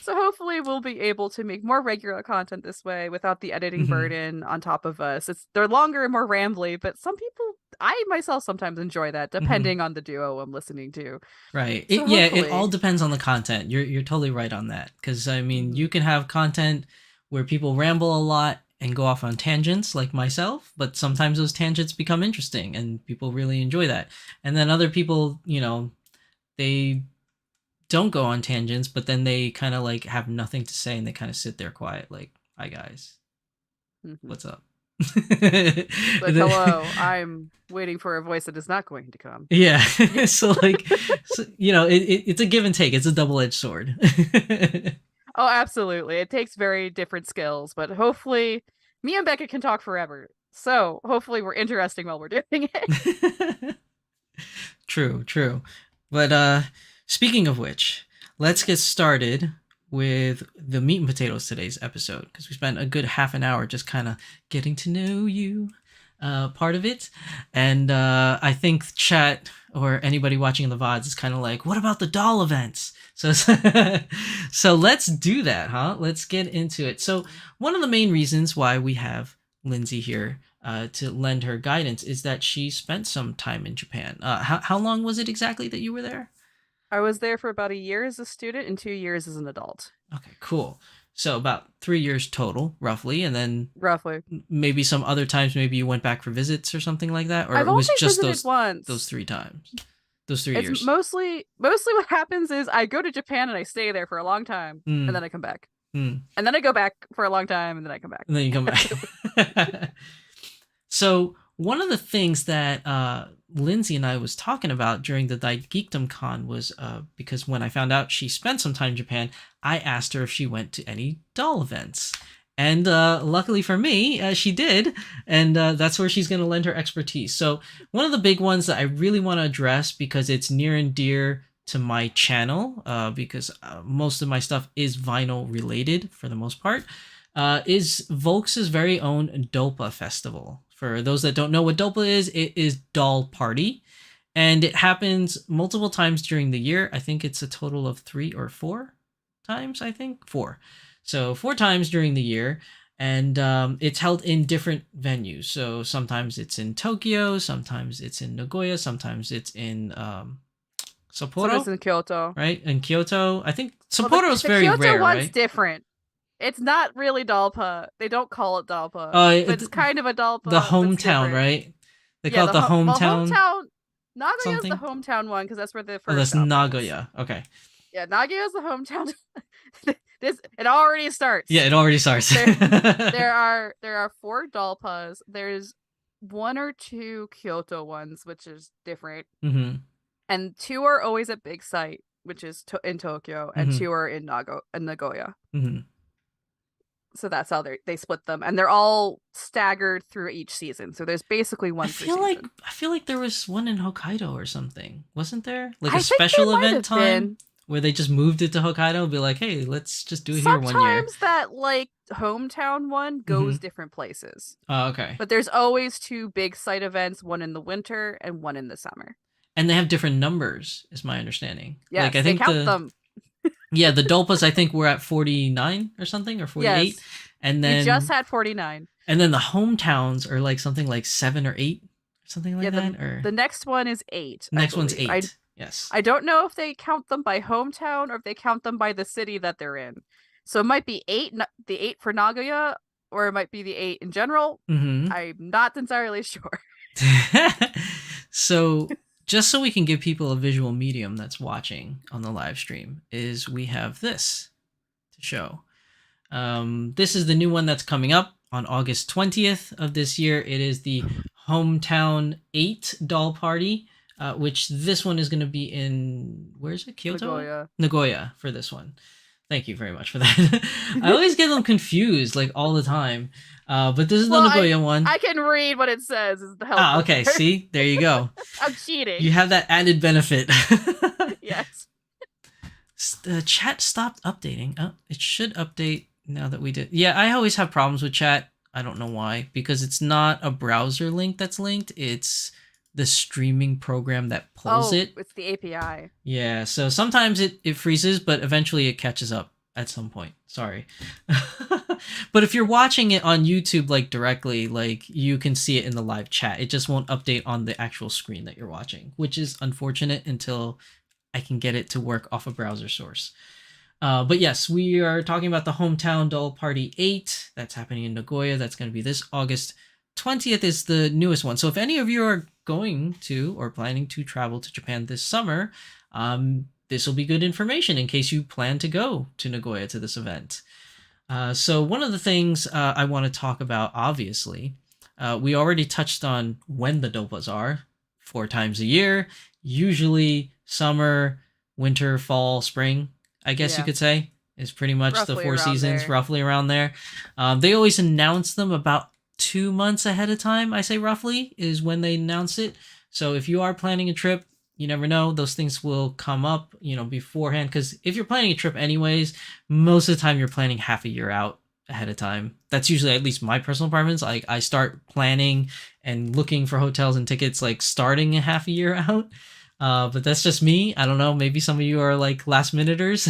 So hopefully we'll be able to make more regular content this way without the editing burden on top of us. They're longer and more rambly, but some people, I myself sometimes enjoy that, depending on the duo I'm listening to. Right. So it all depends on the content. You're totally right on that. Because I mean, you can have content where people ramble a lot and go off on tangents like myself, but sometimes those tangents become interesting and people really enjoy that. And then other people, they don't go on tangents, but then they kind of like have nothing to say and they kind of sit there quiet like, hi guys, what's up? Like, hello, I'm waiting for a voice that is not going to come. Yeah. So like, it's a give and take. It's a double-edged sword. Oh, absolutely. It takes very different skills, but hopefully me and Becca can talk forever. So hopefully we're interesting while we're doing it. True. But speaking of which, let's get started with the meat and potatoes today's episode, because we spent a good half an hour just kind of getting to know you part of it. And I think chat or anybody watching the VODs is kind of like, what about the doll events? So let's do that, huh? Let's get into it. So one of the main reasons why we have Lindsay here to lend her guidance is that she spent some time in Japan. How long was it exactly that you were there? I was there for about a year as a student and 2 years as an adult. Okay, cool. So about 3 years total, roughly, and then maybe some other times, maybe you went back for visits or something like that, or I've it was only just visited once. those 3 times, those 3 years. Mostly what happens is I go to Japan and I stay there for a long time, and then I come back, and then I go back for a long time, and then I come back, and then you come back. So one of the things that Lindsay and I was talking about during the Geekdom Con was because when I found out she spent some time in Japan, I asked her if she went to any doll events. And luckily for me, she did. And that's where she's going to lend her expertise. So one of the big ones that I really want to address, because it's near and dear to my channel, because most of my stuff is vinyl related for the most part, is Volks' very own Dolpa Festival. For those that don't know what Dolpa is, it is Doll Party. And it happens multiple times during the year. I think it's a total of 3 or 4 times, I think. 4. So 4 times during the year. And it's held in different venues. So sometimes it's in Tokyo, sometimes it's in Nagoya, sometimes it's in Sapporo. Sometimes in Kyoto. Right? In Kyoto. I think Sapporo is very Kyoto rare, one's right? different. It's not really Dalpa. They don't call it Dalpa, Oh, but it's kind of a the Dalpa that's hometown, different. right? They Yeah, call it the well, hometown hometown. Nagoya's the something. hometown one because that's where the Oh, first that's stop is. Nagoya. Okay. Yeah, Nagoya's the hometown. It already starts. Yeah, it already starts. There are 4 Dalpas. There's 1 or 2 Kyoto ones, which is different, and 2 are always at Big Sight, which is in Tokyo, and 2 are in Nagoya. So that's how they split them, and they're all staggered through each season. So there's basically one per season. I feel like there was one in Hokkaido or something, wasn't there? Like I a think special there might event have time been. where they just moved it to Hokkaido and be like, hey, let's just do it here 1 year. Sometimes that like hometown one goes different places. Oh, okay. But there's always 2 Big Sight events, one in the winter and one in the summer. And they have different numbers, is my understanding. Yes, like, I think they count them. Yeah, the Dolpas I think were at 49 or something, or 48. Yes. And then we just had 49. And then the hometowns are like something like 7 or 8 or something like that. Or the next one is 8. Next one's 8. Yes. I don't know if they count them by hometown or if they count them by the city that they're in. So it might be 8, the 8 for Nagoya, or it might be the 8 in general. I'm not entirely sure. So just so we can give people a visual medium that's watching on the live stream, is we have this to show. This is the new one that's coming up on August 20th of this year. It is the Hometown 8 Doll Party, which this one is going to be in, where is it? Kyoto? Nagoya for this one. Thank you very much for that. I always get them confused like all the time. But this is the Nagoya one. I can read what it says. Is the help. Okay. See, there you go. I'm cheating. You have that added benefit. Yes. The chat stopped updating. Oh, it should update now that we did. Yeah, I always have problems with chat. I don't know why. Because it's not a browser link that's linked. It's the streaming program that pulls it. It's the API. Yeah, so sometimes it freezes, but eventually it catches up at some point. Sorry. But if you're watching it on YouTube like directly, like you can see it in the live chat. It just won't update on the actual screen that you're watching, which is unfortunate until I can get it to work off a browser source. But yes, we are talking about the Hometown Doll Party 8. That's happening in Nagoya. That's going to be this August 20th is the newest one. So if any of you are going to or planning to travel to Japan this summer, this will be good information in case you plan to go to Nagoya to this event. So one of the things I want to talk about, obviously, we already touched on when the Dolpas are, 4 times a year, usually summer, winter, fall, spring, I guess you could say, is pretty much roughly the 4 seasons, there. Roughly around there. They always announce them about 2 months ahead of time, I say roughly, is when they announce it. So if you are planning a trip, you never know, those things will come up, beforehand. Because if you're planning a trip anyways, most of the time you're planning half a year out ahead of time. That's usually at least my personal preference. Like I start planning and looking for hotels and tickets like starting a half a year out. But that's just me. I don't know. Maybe some of you are like last minuters.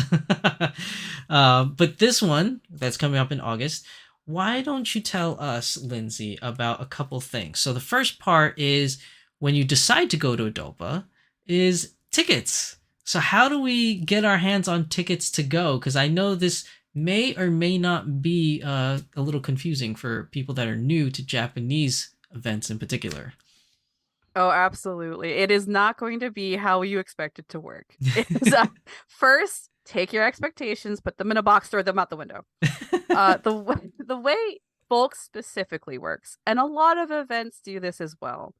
But this one that's coming up in August, why don't you tell us, Lindsay, about a couple things? So the first part is when you decide to go to a Dolpa is tickets. So how do we get our hands on tickets to go? Because I know this may or may not be a little confusing for people that are new to Japanese events in particular. Oh, absolutely. It is not going to be how you expect it to work. First, take your expectations, put them in a box, throw them out the window. The way Volks specifically works, and a lot of events do this as well.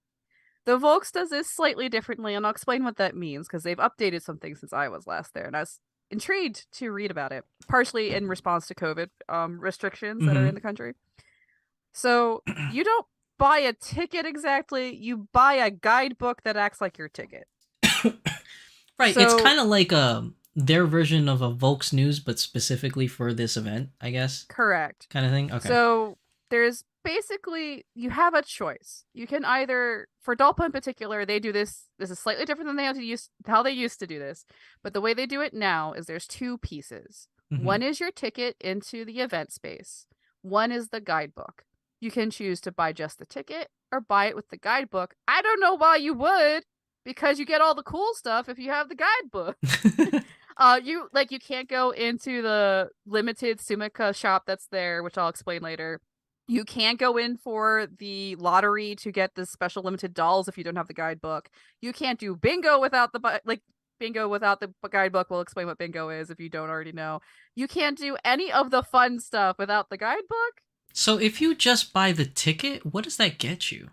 The Volks does this slightly differently, and I'll explain what that means, because they've updated some things since I was last there, and I was intrigued to read about it, partially in response to COVID restrictions that are in the country. So you don't buy a ticket exactly, you buy a guidebook that acts like your ticket. Right, so, it's kind of like their version of a Volks News, but specifically for this event, I guess. Correct. Kind of thing? Okay. So there's basically, you have a choice. You can either, for Dolpa in particular, they do this is slightly different than how they used to do this, but the way they do it now is there's 2 pieces. One is your ticket into the event space. One is the guidebook. You can choose to buy just the ticket or buy it with the guidebook. I don't know why you would, because you get all the cool stuff if you have the guidebook. You can't go into the limited Sumika shop that's there, which I'll explain later. You can't go in for the lottery to get the special limited dolls if you don't have the guidebook. You can't do bingo without bingo without the guidebook. We'll explain what bingo is if you don't already know. You can't do any of the fun stuff without the guidebook. So if you just buy the ticket, what does that get you?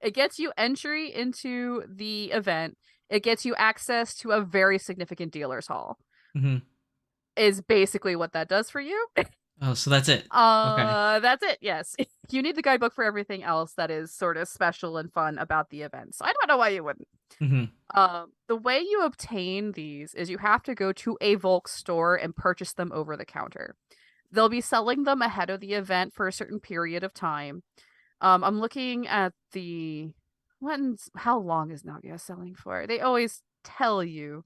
It gets you entry into the event. It gets you access to a very significant dealer's hall. Mm-hmm. Is basically what that does for you. Oh, so that's it. Okay. That's it. Yes, you need the guidebook for everything else that is sort of special and fun about the event. So I don't know why you wouldn't. Mm-hmm. The way you obtain these is you have to go to a Volks store and purchase them over the counter. They'll be selling them ahead of the event for a certain period of time. I'm looking at how long is Nagoya selling for? They always tell you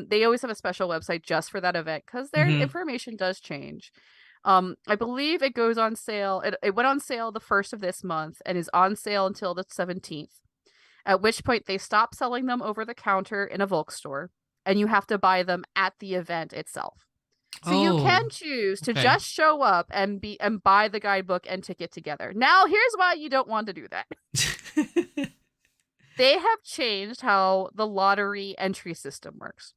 they always have a special website just for that event because their information does change. I believe it goes on sale. It went on sale the 1st of this month and is on sale until the 17th, at which point they stop selling them over the counter in a Volk store and you have to buy them at the event itself. So you can choose to just show up and buy the guidebook and ticket together. Now, here's why you don't want to do that. They have changed how the lottery entry system works,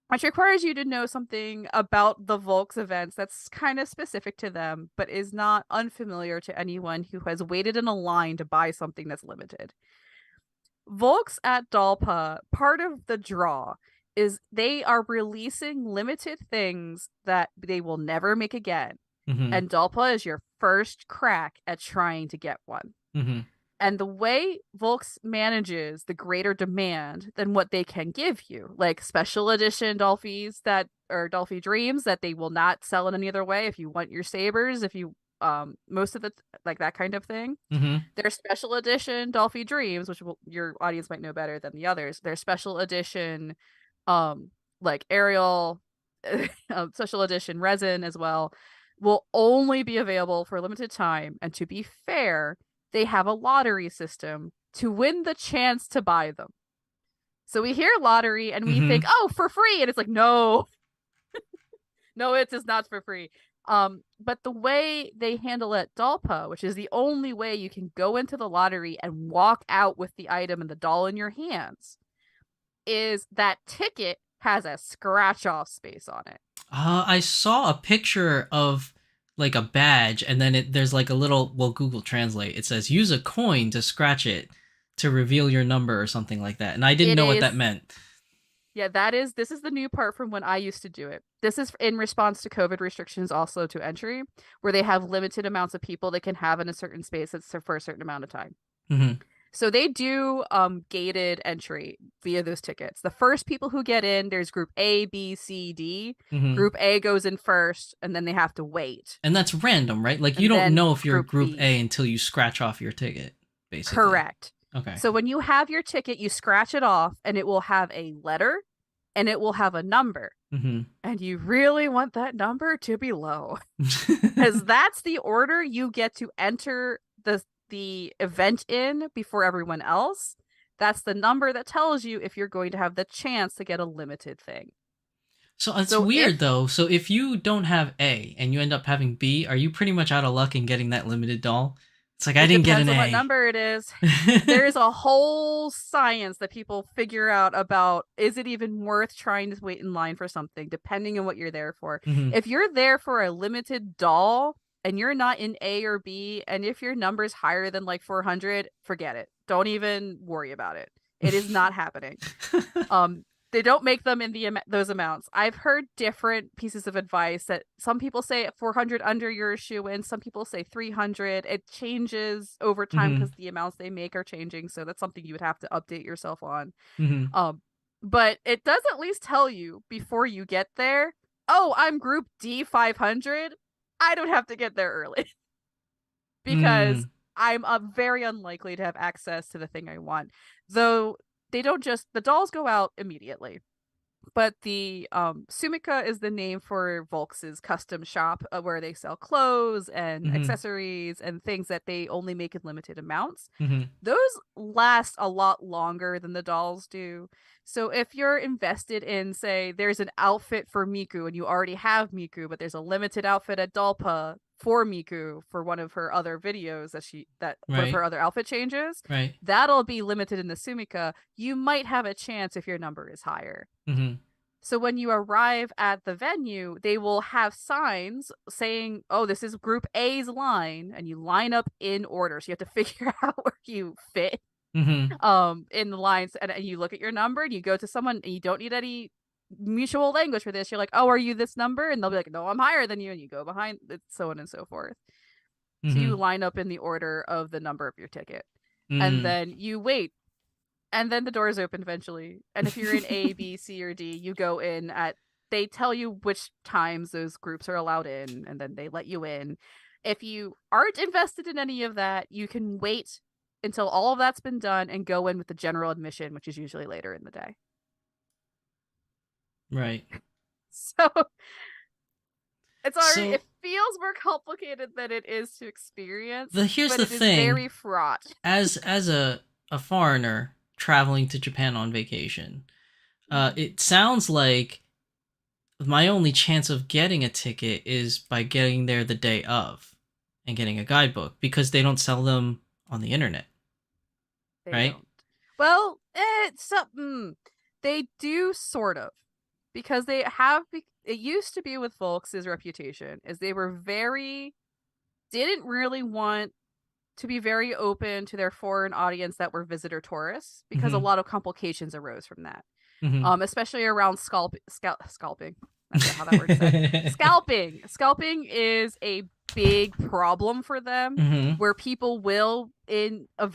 which requires you to know something about the Volks events that's kind of specific to them, but is not unfamiliar to anyone who has waited in a line to buy something that's limited. Volks at Dalpa, part of the draw is they are releasing limited things that they will never make again. And Dalpa is your first crack at trying to get one. And the way Volks manages the greater demand than what they can give you, like special edition Dolphies Dolphy Dreams that they will not sell in any other way. If you want your sabers, if you most of the like that kind of thing. Their special edition Dolphy Dreams, which your audience might know better than the others. Their special edition like Ariel special edition resin as well will only be available for a limited time. And to be fair, they have a lottery system to win the chance to buy them. So we hear lottery and we think, oh, for free. And it's like, no, no, it is not for free. But the way they handle it, Dalpa, which is the only way you can go into the lottery and walk out with the item and the doll in your hands, is that ticket has a scratch off space on it. I saw a picture of like a badge, and then there's like a little, well, Google Translate, it says use a coin to scratch it to reveal your number or something like that. And I didn't know what that meant. Yeah, this is the new part from when I used to do it. This is in response to COVID restrictions also to entry, where they have limited amounts of people they can have in a certain space that's for a certain amount of time. So they do gated entry via those tickets. The first people who get in, there's group A, B, C, D. Group A goes in first, and then they have to wait. And that's random, right? Like, you don't know if you're group A until you scratch off your ticket, basically. Correct. Okay. So when you have your ticket, you scratch it off, and it will have a letter, and it will have a number. And you really want that number to be low. Because that's the order you get to enter the event in before everyone else. That's the number that tells you if you're going to have the chance to get a limited thing. So it's weird though. So if you don't have A and you end up having B, are you pretty much out of luck in getting that limited doll? It's like, I didn't get an A. Depends on what number it is. There's a whole science that people figure out about, is it even worth trying to wait in line for something, depending on what you're there for. If you're there for a limited doll and you're not in A or B, and if your number's higher than like 400, forget it. Don't even worry about it. It is not happening. They don't make them in those amounts. I've heard different pieces of advice that some people say 400 under your shoe in, some people say 300. It changes over time because the amounts they make are changing. So that's something you would have to update yourself on. But it does at least tell you before you get there, oh, I'm group D 500. I don't have to get there early because I'm very unlikely to have access to the thing I want. Though they don't the dolls go out immediately. But the Sumika is the name for Volks's custom shop, where they sell clothes and Mm-hmm. accessories and things that they only make in limited amounts. Mm-hmm. Those last a lot longer than the dolls do. So if you're invested in, say, there's an outfit for Miku and you already have Miku, but there's a limited outfit at Dolpa for Miku for one of her other videos that one of Right. her other outfit changes, Right. that'll be limited in the Sumika. You might have a chance if your number is higher. Mm-hmm. So when you arrive at the venue, they will have signs saying, "Oh, this is Group A's line," and you line up in order. So you have to figure out where you fit Mm-hmm. in the lines, and you look at your number and you go to someone, and you don't need any mutual language for this. You're like, "Oh, are you this number?" And they'll be like, "No, I'm higher than you," and you go behind, so on and so forth. So Mm-hmm. you line up in the order of the number of your ticket, and Mm. then you wait, and then the doors open eventually. And if you're in A, B, C, or D, you go in at, they tell you which times those groups are allowed in, and then they let you in. If you aren't invested in any of that, you can wait until all of that's been done and go in with the general admission, which is usually later in the day. Right. So it's already, So it feels more complicated than it is to experience, here's but the it is thing. very fraught. As a foreigner traveling to Japan on vacation, it sounds like my only chance of getting a ticket is by getting there the day of and getting a guidebook, because they don't sell them on the internet, They right? don't. Well, they do sort of, because they have. It used to be with Volks' reputation is they were didn't really want to be very open to their foreign audience that were visitor tourists, because a Mm-hmm. lot of complications arose from that. Mm-hmm. Especially around scalping. That's not how that word's said. Scalping. Scalping is a big problem for them, Mm-hmm. where people will, in a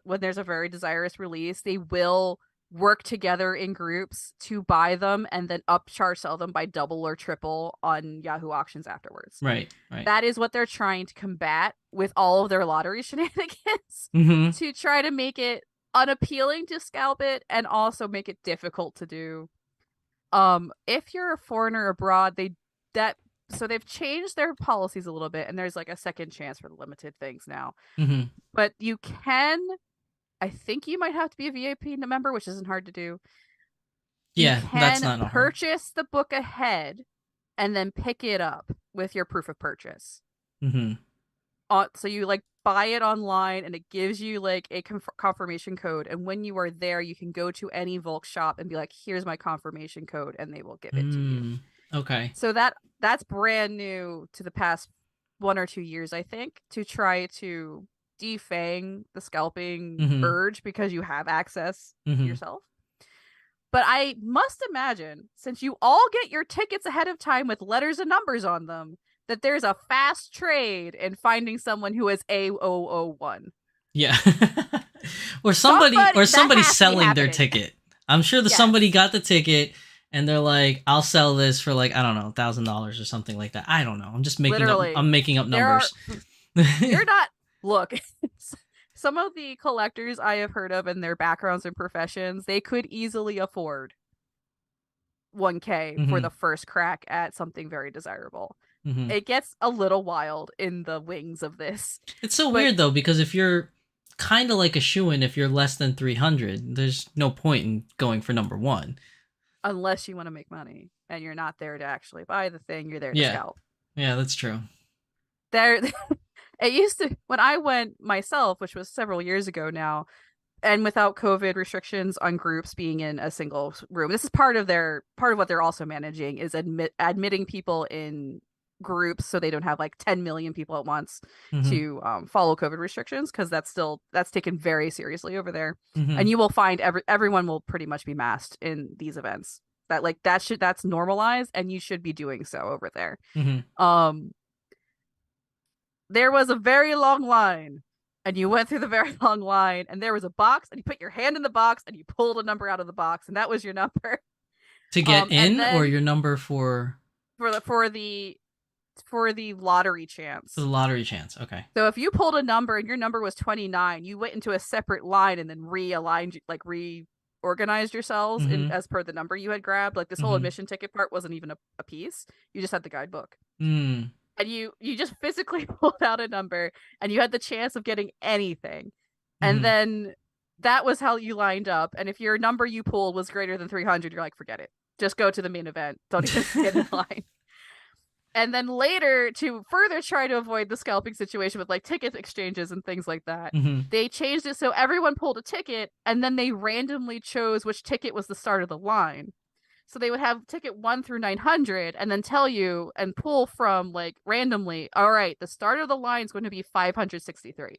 when there's a very desirous release, they will work together in groups to buy them and then upcharge sell them by double or triple on Yahoo auctions afterwards. Right. Right. That is what they're trying to combat with all of their lottery shenanigans, Mm-hmm. to try to make it unappealing to scalp it and also make it difficult to do. If you're a foreigner abroad, so they've changed their policies a little bit, and there's like a second chance for the limited things now. Mm-hmm. But I think you might have to be a VIP member, which isn't hard to do. Yeah, you that's can not hard. purchase the book ahead and then pick it up with your proof of purchase. Mm-hmm. So you like buy it online, and it gives you like a confirmation code, and when you are there, you can go to any Volk shop and be like, "Here's my confirmation code," and they will give it to you. Okay. So that's brand new to the past 1 or 2 years, I think, to try to defang the scalping urge, because you have access yourself. But I must imagine, since you all get your tickets ahead of time with letters and numbers on them, that there's a fast trade in finding someone who is A001. Yeah. or somebody selling their happening. ticket. I'm sure that somebody got the ticket and they're like, "I'll sell this for like, I don't know, $1,000 or something like that." I don't know. I'm just making up numbers. You're not. Look, some of the collectors I have heard of and their backgrounds and professions, they could easily afford 1K for the first crack at something very desirable. It gets a little wild in the wings of this. It's so weird though, because if you're kind of like a shoo-in, if you're less than 300, there's no point in going for number 1. Unless you want to make money and you're not there to actually buy the thing, you're there to scalp. Yeah, that's true. It used to, when I went myself, which was several years ago now, and without COVID restrictions on groups being in a single room. This is part of what they're also managing, is admitting people in groups so they don't have like 10 million people at once to follow COVID restrictions, because that's taken very seriously over there. And you will find everyone will pretty much be masked in these events. That's normalized, and you should be doing so over there. There was a very long line, and you went through the very long line, and there was a box, and you put your hand in the box and you pulled a number out of the box, and that was your number to get in, or your number for the lottery chance. For the lottery chance, okay. So if you pulled a number and your number was 29, you went into a separate line and then realigned, reorganized organized yourselves Mhm. as per the number you had grabbed. Like this whole Mhm. admission ticket part wasn't even a piece. You just had the guidebook. Mm. And you just physically pulled out a number and you had the chance of getting anything. And Mhm. then that was how you lined up. And if your number you pulled was greater than 300, you're like, forget it. Just go to the main event. Don't even get in line. And then later, to further try to avoid the scalping situation with like ticket exchanges and things like that, Mhm. they changed it so everyone pulled a ticket and then they randomly chose which ticket was the start of the line. So they would have ticket 1 through 900 and then tell you and pull from like randomly, all right, the start of the line is going to be 563.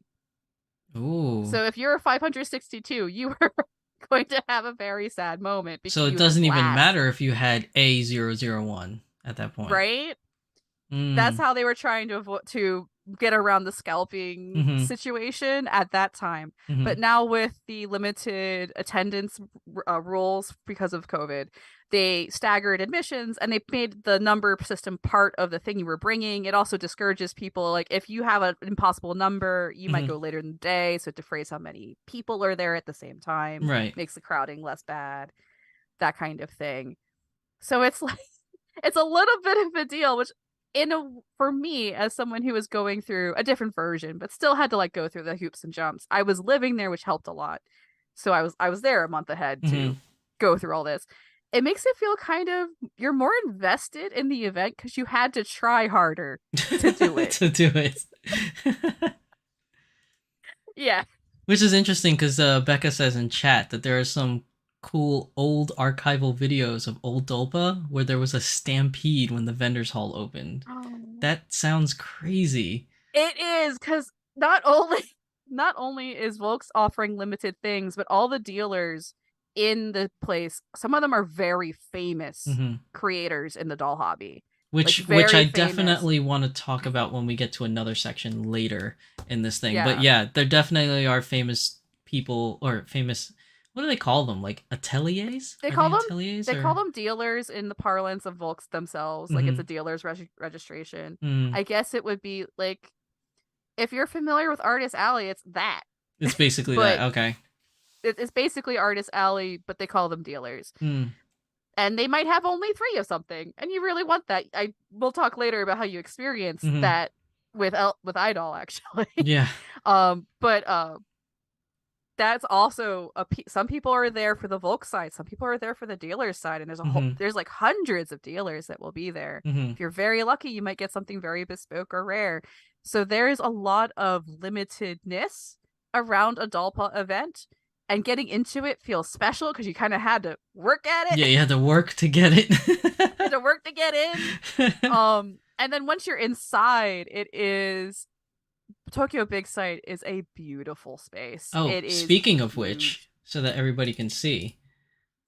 Ooh. So if you're 562, you were going to have a very sad moment So because it you were just doesn't even last, matter if you had A001 at that point. right? That's Mm. how they were trying to get around the scalping Mhm. situation at that time. But Mhm. now with the limited attendance rules because of COVID, they staggered admissions and they made the number system part of the thing you were bringing. It also discourages people. Like if you have an impossible number, you might Mhm. go later in the day, so it defrays how many people are there at the same time, Right. makes the crowding less bad, that kind of thing. So it's like it's a little bit of a deal, which for me as someone who was going through a different version, but still had to like go through the hoops and jumps. I was living there, which helped a lot. So I was there a month ahead Mhm. to go through all this. It makes it feel kind of you're more invested in the event because you had to try harder to do it. To do it. Yeah. Which is interesting because Becca says in chat that there are some cool old archival videos of old Dolpa where there was a stampede when the vendors hall opened. Oh. That sounds crazy. It is because not only is Volks offering limited things, but all the dealers in the place, some of them are very famous Hmm. creators in the doll hobby. Like Which I very famous. definitely want to talk about when we get to another section later in this thing. But Yeah. yeah, there definitely are famous people or famous. What do they call them? Like ateliers? They Are call they them ateliers they call or? them dealers in the parlance of Volks themselves. Like it's a Mm-hmm. dealer's registration. Mm. I guess it would be like if you're familiar with Artist Alley, it's that. It's basically that. But Okay. it's basically Artist Alley, but they call them dealers. Mm. And they might have only 3 of something, and you really want that. I will talk later about how you experience Mm-hmm. that with Idol actually. Yeah. But that's also some people are there for the Volk side, some people are there for the dealer's side, and Mm-hmm. there's like hundreds of dealers that will be there. Mm-hmm. If you're very lucky, you might get something very bespoke or rare. So there's a lot of limitedness around a Dalpa event, and getting into it feels special because you kind of had to work at Yeah, it. you had to work to get it. You had to work to get in. And then once you're inside, it is Tokyo Big Sight is a beautiful space. Oh, It is speaking of which, huge. so that everybody can see,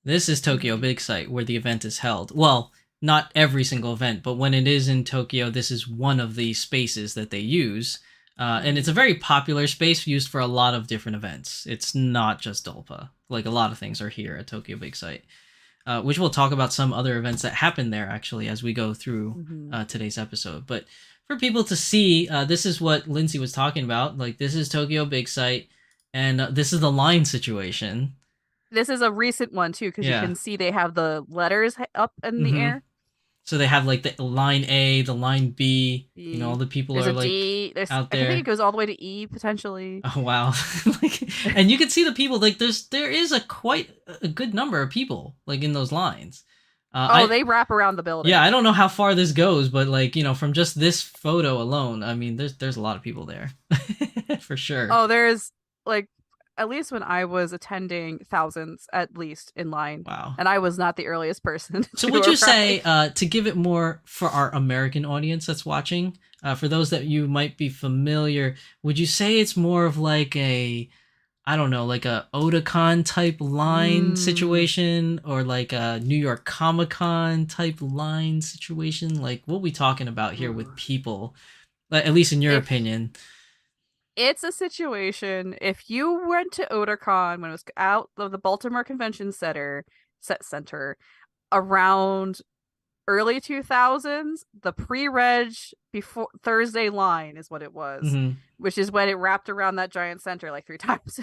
this is Tokyo Mhm. Big Sight where the event is held. Well, not every single event, but when it is in Tokyo, this is one of the spaces that they use. And it's a very popular space used for a lot of different events. It's not just Dolpa. Like a lot of things are here at Tokyo Big Sight, which we'll talk about some other events that happen there actually as we go through Mhm. today's episode. But for people to see, this is what Lindsay was talking about. Like this is Tokyo Big Sight, and this is the line situation. This is a recent one too, because you Yeah. can see they have the letters up in the Mm-hmm. air. So they have like the line A, the line B. You know, all the people There's are a like D. out I think it there. goes all the way to E potentially. Oh wow! Like, and you can see the people. Like, there is a quite a good number of people like in those lines. Oh, I they wrap around the Yeah, building. I don't know how far this goes, but like from just this photo alone, I mean, there's a lot of people there, for sure. Oh, there's like at least when I was attending, thousands at least in line, Wow. and I was not the earliest person So to would you say, arrive. to give it more for our American audience that's watching, for those that you might be familiar, would you say it's more of like a, I don't know, like a Otakon type line Mm, situation, or like a New York Comic Con type line situation? Like, what are we talking about here with people? At least in your if opinion. it's a situation, if you went to Otakon when it was out of the Baltimore Convention Center around early 2000s, the pre-reg before Thursday line is what it was, Hmm. which is when it wrapped around that giant center like 3 times.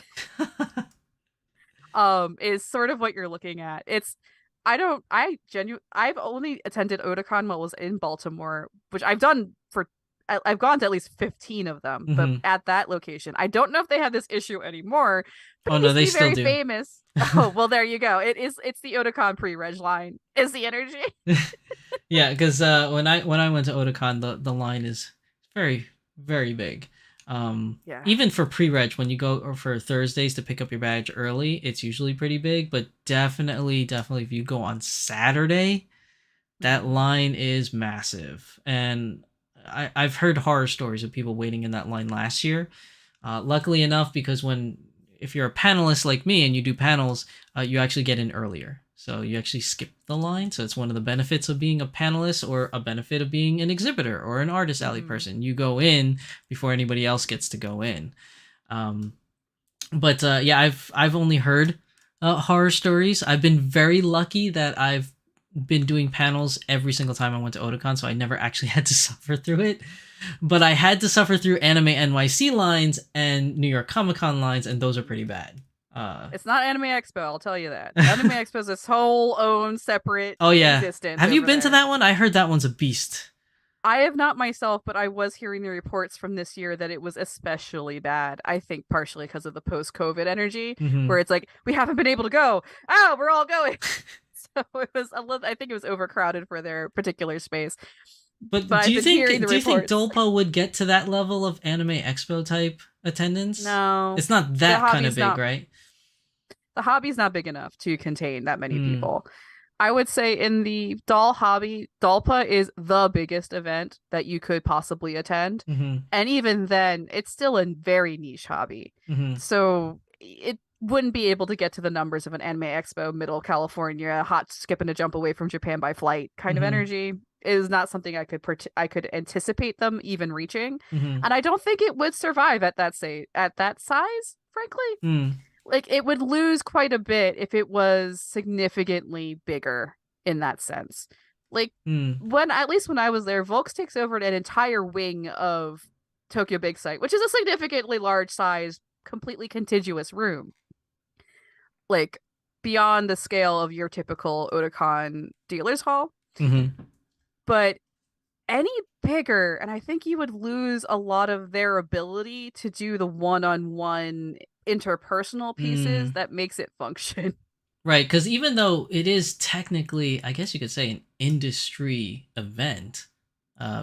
is sort of what you're looking at. I've only attended Otakon while I was in Baltimore, which I've gone to at least 15 of them, but Hmm. at that location. I don't know if they have this issue anymore, but Oh it no, used to they be still very do. famous. Oh, well, there you go. It's the Otakon pre-reg line is the energy. Yeah, because when I went to Otakon, the line is very very big. Yeah. Even for pre-reg, when you go or for Thursdays to pick up your badge early, it's usually pretty big. But definitely, if you go on Saturday, that Mhm. line is massive. And I've heard horror stories of people waiting in that line last year. Luckily enough, because if you're a panelist like me and you do panels, you actually get in earlier. So you actually skip the line. So it's one of the benefits of being a panelist or a benefit of being an exhibitor or an artist alley Mhm. person. You go in before anybody else gets to go in. Um, but yeah, I've only heard horror stories. I've been very lucky that I've been doing panels every single time I went to Otakon, so I never actually had to suffer through it. But I had to suffer through Anime NYC lines and New York Comic Con lines, and those are pretty bad. Uh, It's not Anime Expo, I'll tell you that. Anime Expo is its whole own separate oh yeah, existence have you over been to there. that one? I heard that one's a beast. I have not myself, but I was hearing the reports from this year that it was especially bad. I think partially because of the post-COVID energy, Hmm. where it's like we haven't been able to go. Oh, we're all going. So it was a little. I think it was overcrowded for their particular space. But But I've been hearing the do you think reports. Dolpa would get to that level of Anime Expo type attendance? No, It's not the that kind of hobby's big, not right? the hobby's not big enough to contain that many Mm, people. I would say in the doll hobby, Dolpa is the biggest event that you could possibly attend. mm-hmm, And even then, it's still a very niche hobby. mm-hmm, So it wouldn't be able to get to the numbers of an Anime Expo, Middle California, hot skip and a jump away from Japan by flight kind of mm-hmm, energy. Is not something I could anticipate them even reaching, mm-hmm, and I don't think it would survive at at that size. Frankly, mm, like it would lose quite a bit if it was significantly bigger in that sense. Like mm, when at least when I was there, Volks takes over an entire wing of Tokyo Big Sight, which is a significantly large size, completely contiguous room. Like beyond the scale of your typical Otakon dealer's hall. mm-hmm, But any bigger, and I think you would lose a lot of their ability to do the one-on-one interpersonal pieces mm. that makes it function. Right, because even though it is technically, I guess you could say, an industry event,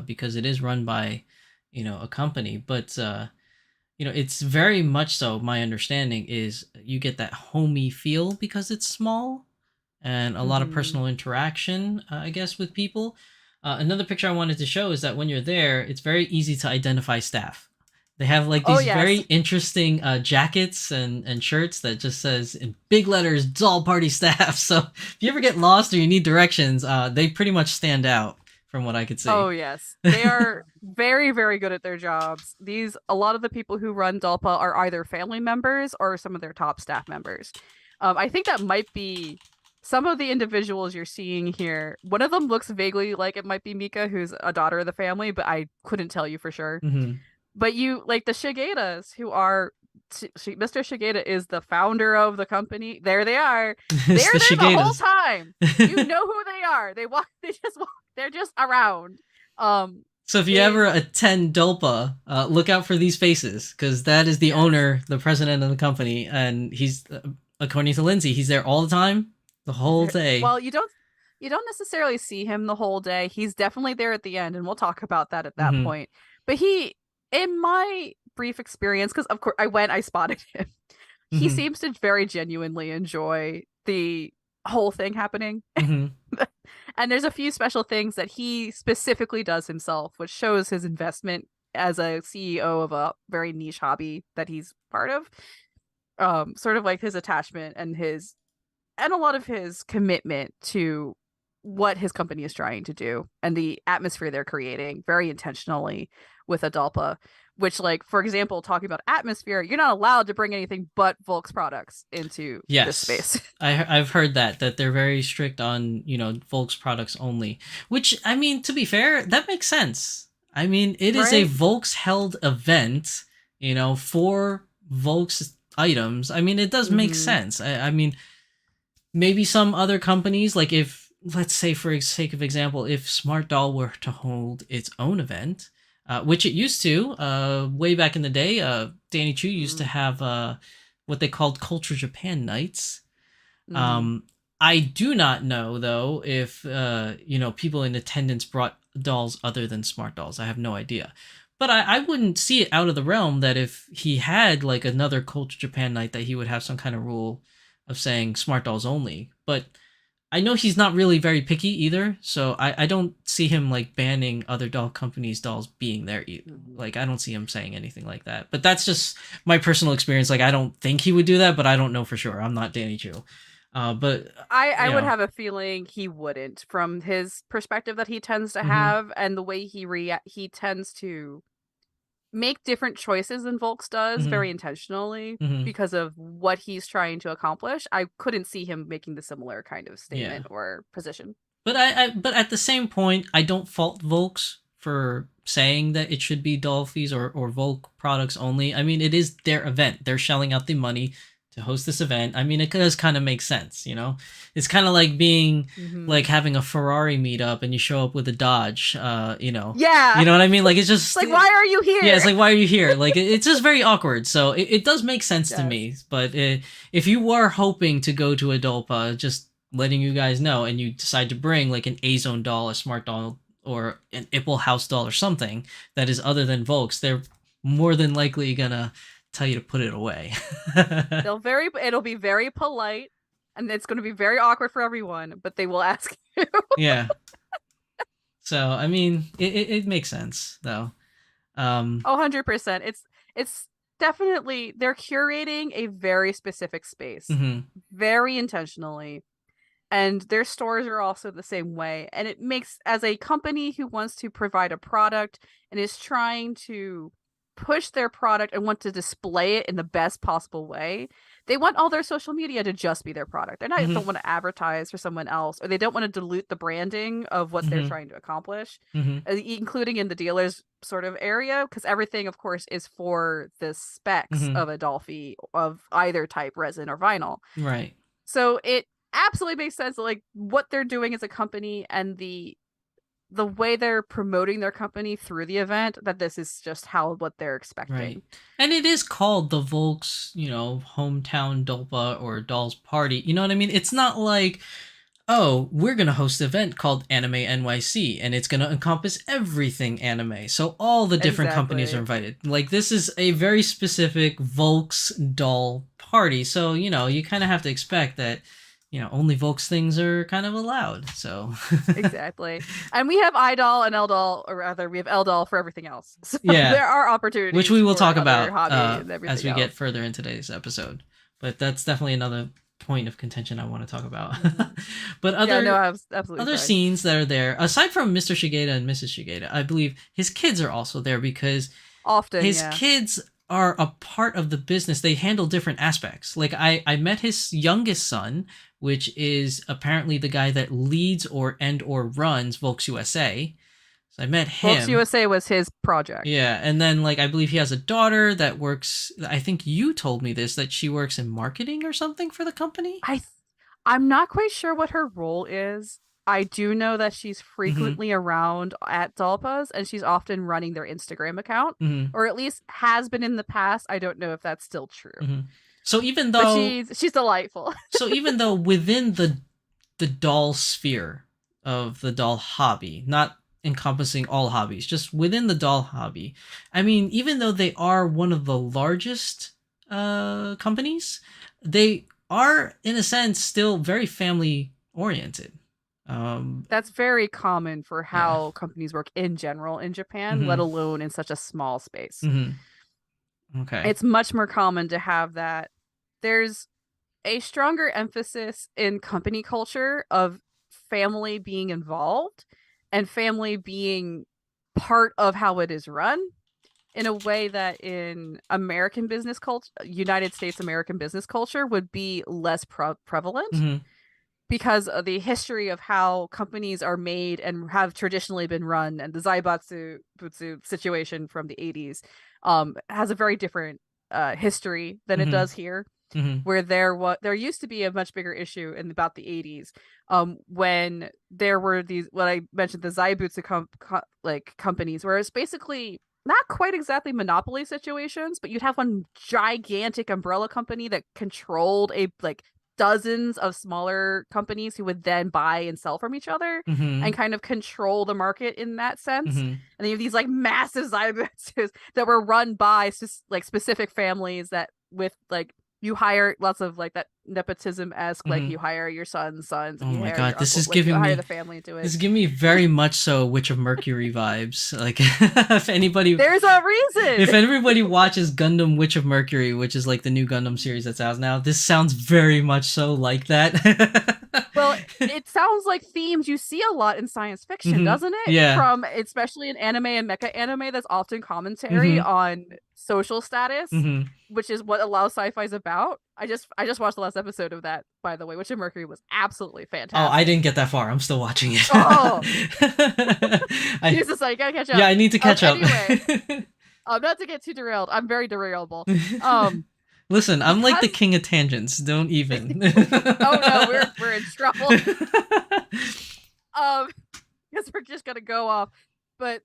because it is run by, a company, but it's very much so. My understanding is you get that homey feel because it's small and a lot of Hmm. personal interaction, I guess, with people. Another picture I wanted to show is that when you're there, it's very easy to identify staff. They have like Oh these very yes. interesting jackets and shirts that just says in big letters "Doll Party Staff." So if you ever get lost or you need directions, they pretty much stand out from what I could Oh see. yes. They are very, very good at their jobs. A lot of the people who run Dalpa are either family members or some of their top staff members. I think that might be some of the individuals you're seeing here. One of them looks vaguely like it might be Mika, who's a daughter of the family, but I couldn't tell you for sure. Hmm. But you like the Shigetas, who are Mr. Shigeta is the founder of the company. There they are. It's They're the there the whole Shigetas. time. You know who they are. They walk. They just walk. They're just around. Um, So if you it ever attend Dolpa, look out for these faces because that is the yes. owner, the president of the company, and he's according to Lindsay, he's there all the time, the whole day. Well, you don't necessarily see him the whole day. He's definitely there at the end, and we'll talk about that at that Hmm. point. But he, in my brief experience, because of course I spotted him. He Hmm. seems to very genuinely enjoy the whole thing happening. Hmm. And there's a few special things that he specifically does himself, which shows his investment as a CEO of a very niche hobby that he's part of. Sort of like his attachment and a lot of his commitment to what his company is trying to do and the atmosphere they're creating very intentionally with Adalpa, which, like, for example, talking about atmosphere, you're not allowed to bring anything but Volks products into this Yes, space. I've heard that they're very strict on Volks products only. Which I mean, to be fair, that makes sense. I mean, it is a Right? Volks held event, for Volks items, I mean, it does make sense. I mean, maybe some other companies, like if, let's say for sake of example, if Smart Doll were to hold its own event, which it used to, way back in the day, Danny Chu used to have what they called Culture Japan Nights. I do not know though if people in attendance brought dolls other than Smart Dolls. I have no idea. But I wouldn't see it out of the realm that if he had like another Culture Japan night that he would have some kind of rule of saying Smart Dolls only. But I know he's not really very picky either, so I don't see him like banning other doll companies' dolls being there. Like I don't see him saying anything like that. But that's just my personal experience. Like I don't think he would do that, but I don't know for sure. I'm not Danny Chu. But I would have a feeling he wouldn't, from his perspective that he tends to have, and the way he tends to make different choices than Volks does very intentionally because of what he's trying to accomplish. I couldn't see him making the similar kind of statement or position. But but at the same point, I don't fault Volks for saying that it should be Dolphies or Volk products only. I mean, it is their event. They're shelling out the money to host this event. I mean, it does kind of make sense, you know? It's kind of like being like having a Ferrari meetup and you show up with a Dodge, you know? Yeah. You know what I mean? Like, it's just like, why are you here? Yeah, it's like, why are you here? Like, it's just very awkward. So it does make sense to me. But if you were hoping to go to a Dolpa, just letting you guys know, and you decide to bring like an A-Zone doll, a Smart Doll, or an Ipple House doll or something that is other than Volks, they're more than likely gonna tell you to put it away. It'll be very polite, and it's going to be very awkward for everyone, but they will ask you. Yeah. So I mean, it makes sense though. 100%. It's definitely, they're curating a very specific space, very intentionally, and their stores are also the same way. And it makes, as a company who wants to provide a product and is trying to push their product and want to display it in the best possible way, they want all their social media to just be their product. They're not don't want to advertise for someone else, or they don't want to dilute the branding of what they're trying to accomplish, including in the dealers sort of area, because everything of course is for the specs of a Dolphy of either type, resin or vinyl. Right. So it absolutely makes sense that, like, what they're doing as a company and the way they're promoting their company through the event, that this is just what they're expecting. Right. And it is called the Volks, hometown Dolpa or Dolls Party. You know what I mean? It's not like, oh, we're going to host an event called Anime NYC and it's going to encompass everything anime. So all the different companies are invited. Like, this is a very specific Volks doll party. So, you kind of have to expect that only Volks things are kind of allowed. So exactly. And we have iDoll and LDoll, or rather we have LDoll for everything else. So yeah, there are opportunities, which we will talk about as we get further in today's episode. But that's definitely another point of contention I want to talk about. But other scenes that are there, aside from Mr. Shigeta and Mrs. Shigeta, I believe his kids are also there, because often his kids are a part of the business. They handle different aspects. Like I met his youngest son, which is apparently the guy that leads or runs Volks USA. So I met him. Volks USA was his project. Yeah, and then I believe he has a daughter that works. I think you told me this, that she works in marketing or something for the company. I'm not quite sure what her role is. I do know that she's frequently around at Dolpas, and she's often running their Instagram account, or at least has been in the past. I don't know if that's still true. So even though she's delightful. So even though within the doll sphere of the doll hobby, not encompassing all hobbies, just within the doll hobby, I mean, even though they are one of the largest companies, they are in a sense still very family oriented. That's very common for how companies work in general in Japan, let alone in such a small space. Okay. It's much more common to have that. There's a stronger emphasis in company culture of family being involved and family being part of how it is run, in a way that in American business culture, United States American business culture, would be less prevalent. Because of the history of how companies are made and have traditionally been run, and the Zaibatsu Butsu situation from the 80s has a very different history than it Mm-hmm. does here, Mm-hmm. where there used to be a much bigger issue in about the 80s, when there were these, what I mentioned, the Zaibutsu like companies, where it's basically not quite exactly monopoly situations, but you'd have one gigantic umbrella company that controlled a like dozens of smaller companies who would then buy and sell from each other Mm-hmm. and kind of control the market in that sense. Mm-hmm. And then you have these like massive Zaibutsus that were run by like specific families that with like you hire lots of like that nepotism-esque, like Mm-hmm. you hire your son's sons and Oh you my hire god, your this uncle, is like you giving hire me the family to this it. is giving me very much so Witch of Mercury vibes. Like if anybody There's a reason. if anybody watches Gundam Witch of Mercury, which is like the new Gundam series that's out now, this sounds very much so like that. Well, it sounds like themes you see a lot in science fiction, Mm-hmm. doesn't it? Yeah. From especially in anime and mecha anime, that's often commentary Mm-hmm. on social status, Mm-hmm. which is what a lot of sci-fi is about. I just watched the last episode of that, by the way, which in Mercury was absolutely Oh, I fantastic. didn't get that far. I'm still watching it. Oh, I Jesus, I gotta catch yeah, up. I need to catch up. Anyway, not to get too derailed. I'm very derailable. Um, Listen, I'm like the because king of tangents. Don't even. oh no, we're in trouble. Um, because we're just gonna go off. But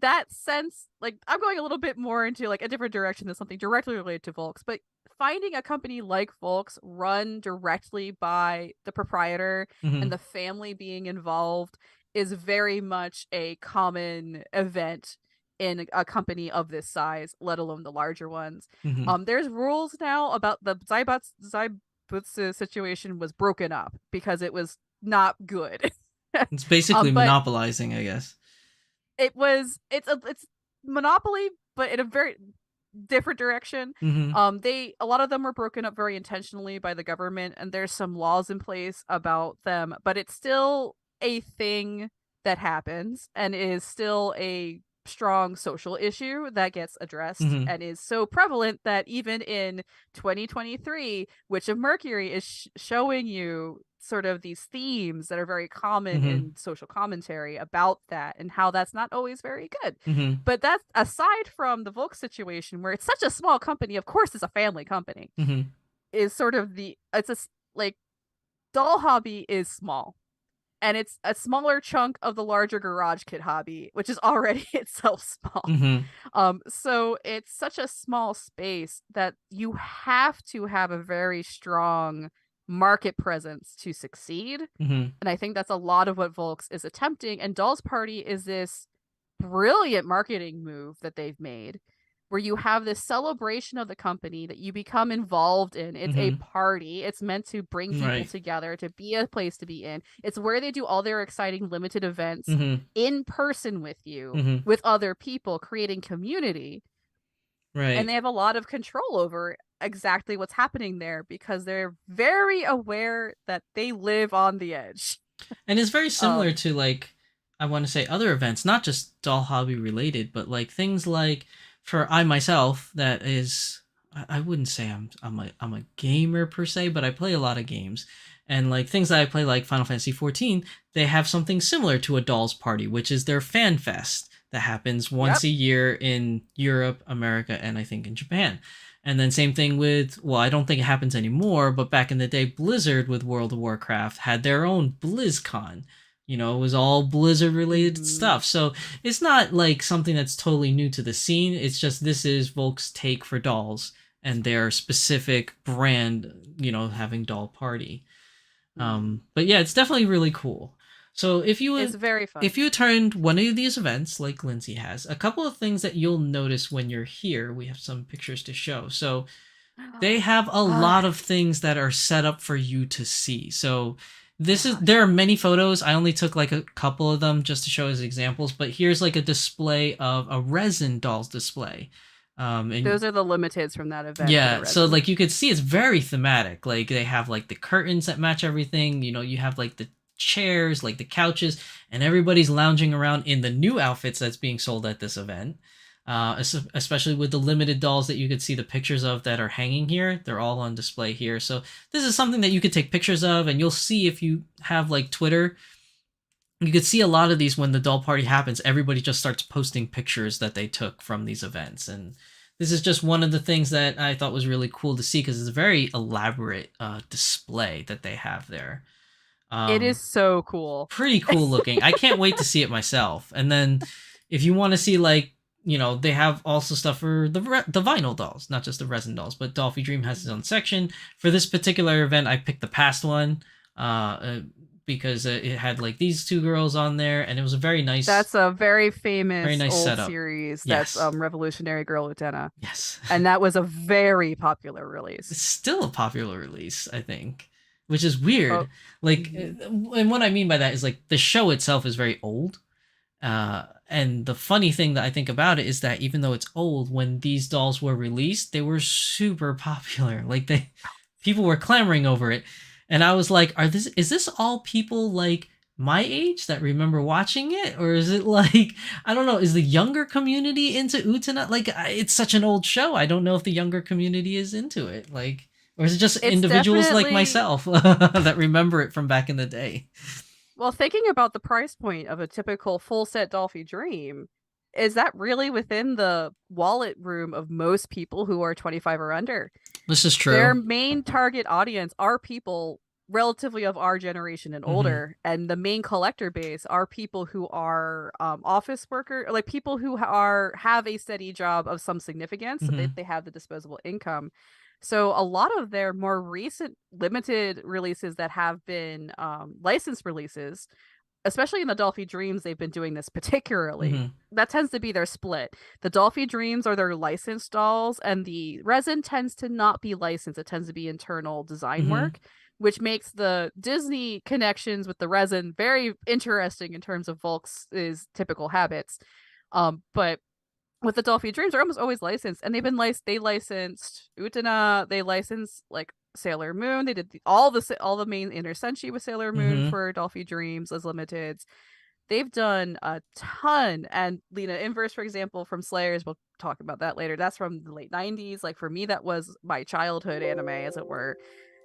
that sense, like I'm going a little bit more into like a different direction than something directly related to Volks, but finding a company like Volks run directly by the proprietor and Mhm, the family being involved is very much a common event in a company of this size, let alone the larger ones. mhm. There's rules now about the Zaibutsu situation was broken up because it was not good. It's basically But monopolizing, I guess. it's monopoly, but in a very different direction. Mhm, A lot of them were broken up very intentionally by the government, and there's some laws in place about them, but it's still a thing that happens and is still a strong social issue that gets addressed mhm, and is so prevalent that even in 2023, Witch of Mercury is showing you sort of these themes that are very common mhm, in social commentary about that and how that's not always very good. mhm, But that's aside from the Volk situation where it's such a small company, of course it's a family company, mhm, is sort of like doll hobby is small. And it's a smaller chunk of the larger garage kit hobby, which is already itself small. mhm, So it's such a small space that you have to have a very strong market presence to succeed. mhm, And I think that's a lot of what Volks is attempting. And Doll's Party is this brilliant marketing move that they've made where you have this celebration of the company that you become involved in. It's a mhm. party. It's meant to bring people Right. together, to be a place to be in. It's where they do all their exciting limited events Mhm, in person with you, mhm. with other people, creating community. And Right. they have a lot of control over exactly what's happening there because they're very aware that they live on the edge. And it's very similar Um, to like I want to say other events, not just doll hobby related, but like things like for I myself that is I wouldn't say I'm a gamer per se, but I play a lot of games. And like things that I play like Final Fantasy 14, they have something similar to a Dolls Party, which is their fan fest that happens once yep. a year in Europe, America, and I think in Japan. And then same thing with, well, I don't think it happens anymore, but back in the day, Blizzard with World of Warcraft had their own BlizzCon. You know, it was all Blizzard related Mhm. stuff. So it's not like something that's totally new to the scene. It's just this is Volk's take for dolls and their specific brand, you know, having doll party. But yeah, it's definitely really cool. So It's very if fun. you attend one of these events like Lindsay has, a couple of things that you'll notice when you're here, we have some pictures to show. So they have a lot Ah, of things that are set up for you to see. So gosh. there are many photos. I only took like a couple of them just to show as examples, but here's like a display of a resin dolls display. And Those are the limiteds from that event for the yeah, so resin. like you could see it's very thematic. Like they have like the curtains that match everything, you know, you have like the chairs, like the couches, and everybody's lounging around in the new outfits that's being sold at this event. Especially with the limited dolls that you could see the pictures of that are hanging here. They're all on display here. So this is something that you could take pictures of, and you'll see if you have like Twitter. You could see a lot of these when the doll party happens. Everybody just starts posting pictures that they took from these events, and this is just one of the things that I thought was really cool to see because it's a very elaborate display that they have there. It is so cool. Pretty cool looking. I can't wait to see it myself. And then if you want to see like, they have also stuff for the vinyl dolls, not just the resin dolls, but Dolphy Dream has its own section. For this particular event, I picked the past one because it had like these two girls on there, and it was a very nice. That's a very famous old setup. series. Yes. That's Revolutionary Girl Utena. Yes. And that was a very popular release. It's still a popular release, I think, which is weird. Oh. Like, and what I mean by that is like the show itself is very old. And the funny thing that I think about it is that even though it's old, when these dolls were released, they were super popular. Like people were clamoring over it. And I was like, is this all people like my age that remember watching it? Or is it like, I don't know, is the younger community into Utena? Like, it's such an old show. I don't know if the younger community is into it. Like, or is it just individuals like myself that remember it from back in the day? Well, thinking about the price point of a typical full set Dolphy Dream, is that really within the wallet room of most people who are 25 or under? This is true. Their main target audience are people relatively of our generation and older, and the main collector base are people who are office worker, like people who have a steady job of some significance, so they have the disposable income. So a lot of their more recent limited releases that have been licensed releases, especially in the Dolphy Dreams, they've been doing this particularly. That tends to be their split. The Dolphy Dreams are their licensed dolls, and the resin tends to not be licensed. It tends to be internal design work, which makes the Disney connections with the resin very interesting in terms of Volks' typical habits. But with the Dolphy Dreams, they're almost always licensed, and they licensed Utena, they licensed like Sailor Moon. They did all the main inner senshi with Sailor Moon for Dolphy Dreams as limiteds. They've done a ton, and Lena Inverse, for example, from Slayers, we'll talk about that later. That's from the late 90s. Like for me, that was my childhood anime, as it were.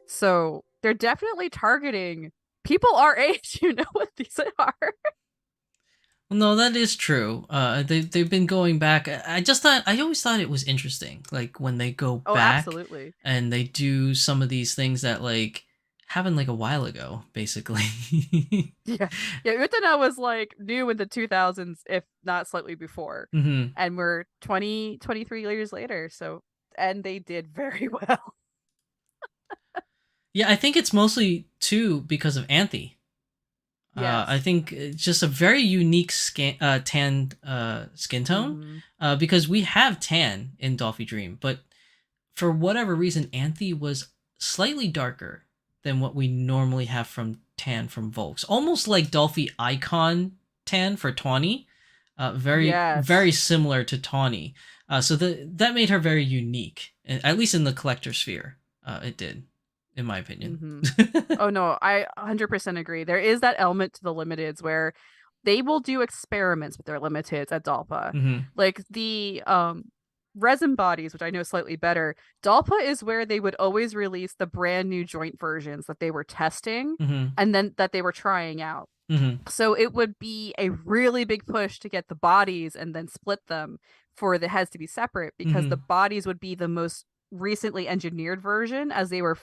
So they're definitely targeting people our age who know what these are. No, that is true. They've been going back. I always thought it was interesting, like when they go back, absolutely, and they do some of these things that like happened like a while ago, basically. yeah. Utena was like new in the 2000s, if not slightly before, and we're 23 years later. So, and they did very well. Yeah, I think it's mostly too because of Anthe. Yes. I think it's just a very unique tanned skin tone because we have tan in Dolphy Dream, but for whatever reason, Anthe was slightly darker than what we normally have from tan from Volks. Almost like Dolphy Icon tan for Tawny. Very similar to Tawny. So that made her very unique, at least in the collector sphere. It did. In my opinion. Oh no, I 100% agree. There is that element to the limiteds where they will do experiments with their limiteds at Dalpa. Like the resin bodies, which I know slightly better. Dalpa is where they would always release the brand new joint versions that they were testing and then that they were trying out. So it would be a really big push to get the bodies and then split them for the heads to be separate, because the bodies would be the most recently engineered version, as they were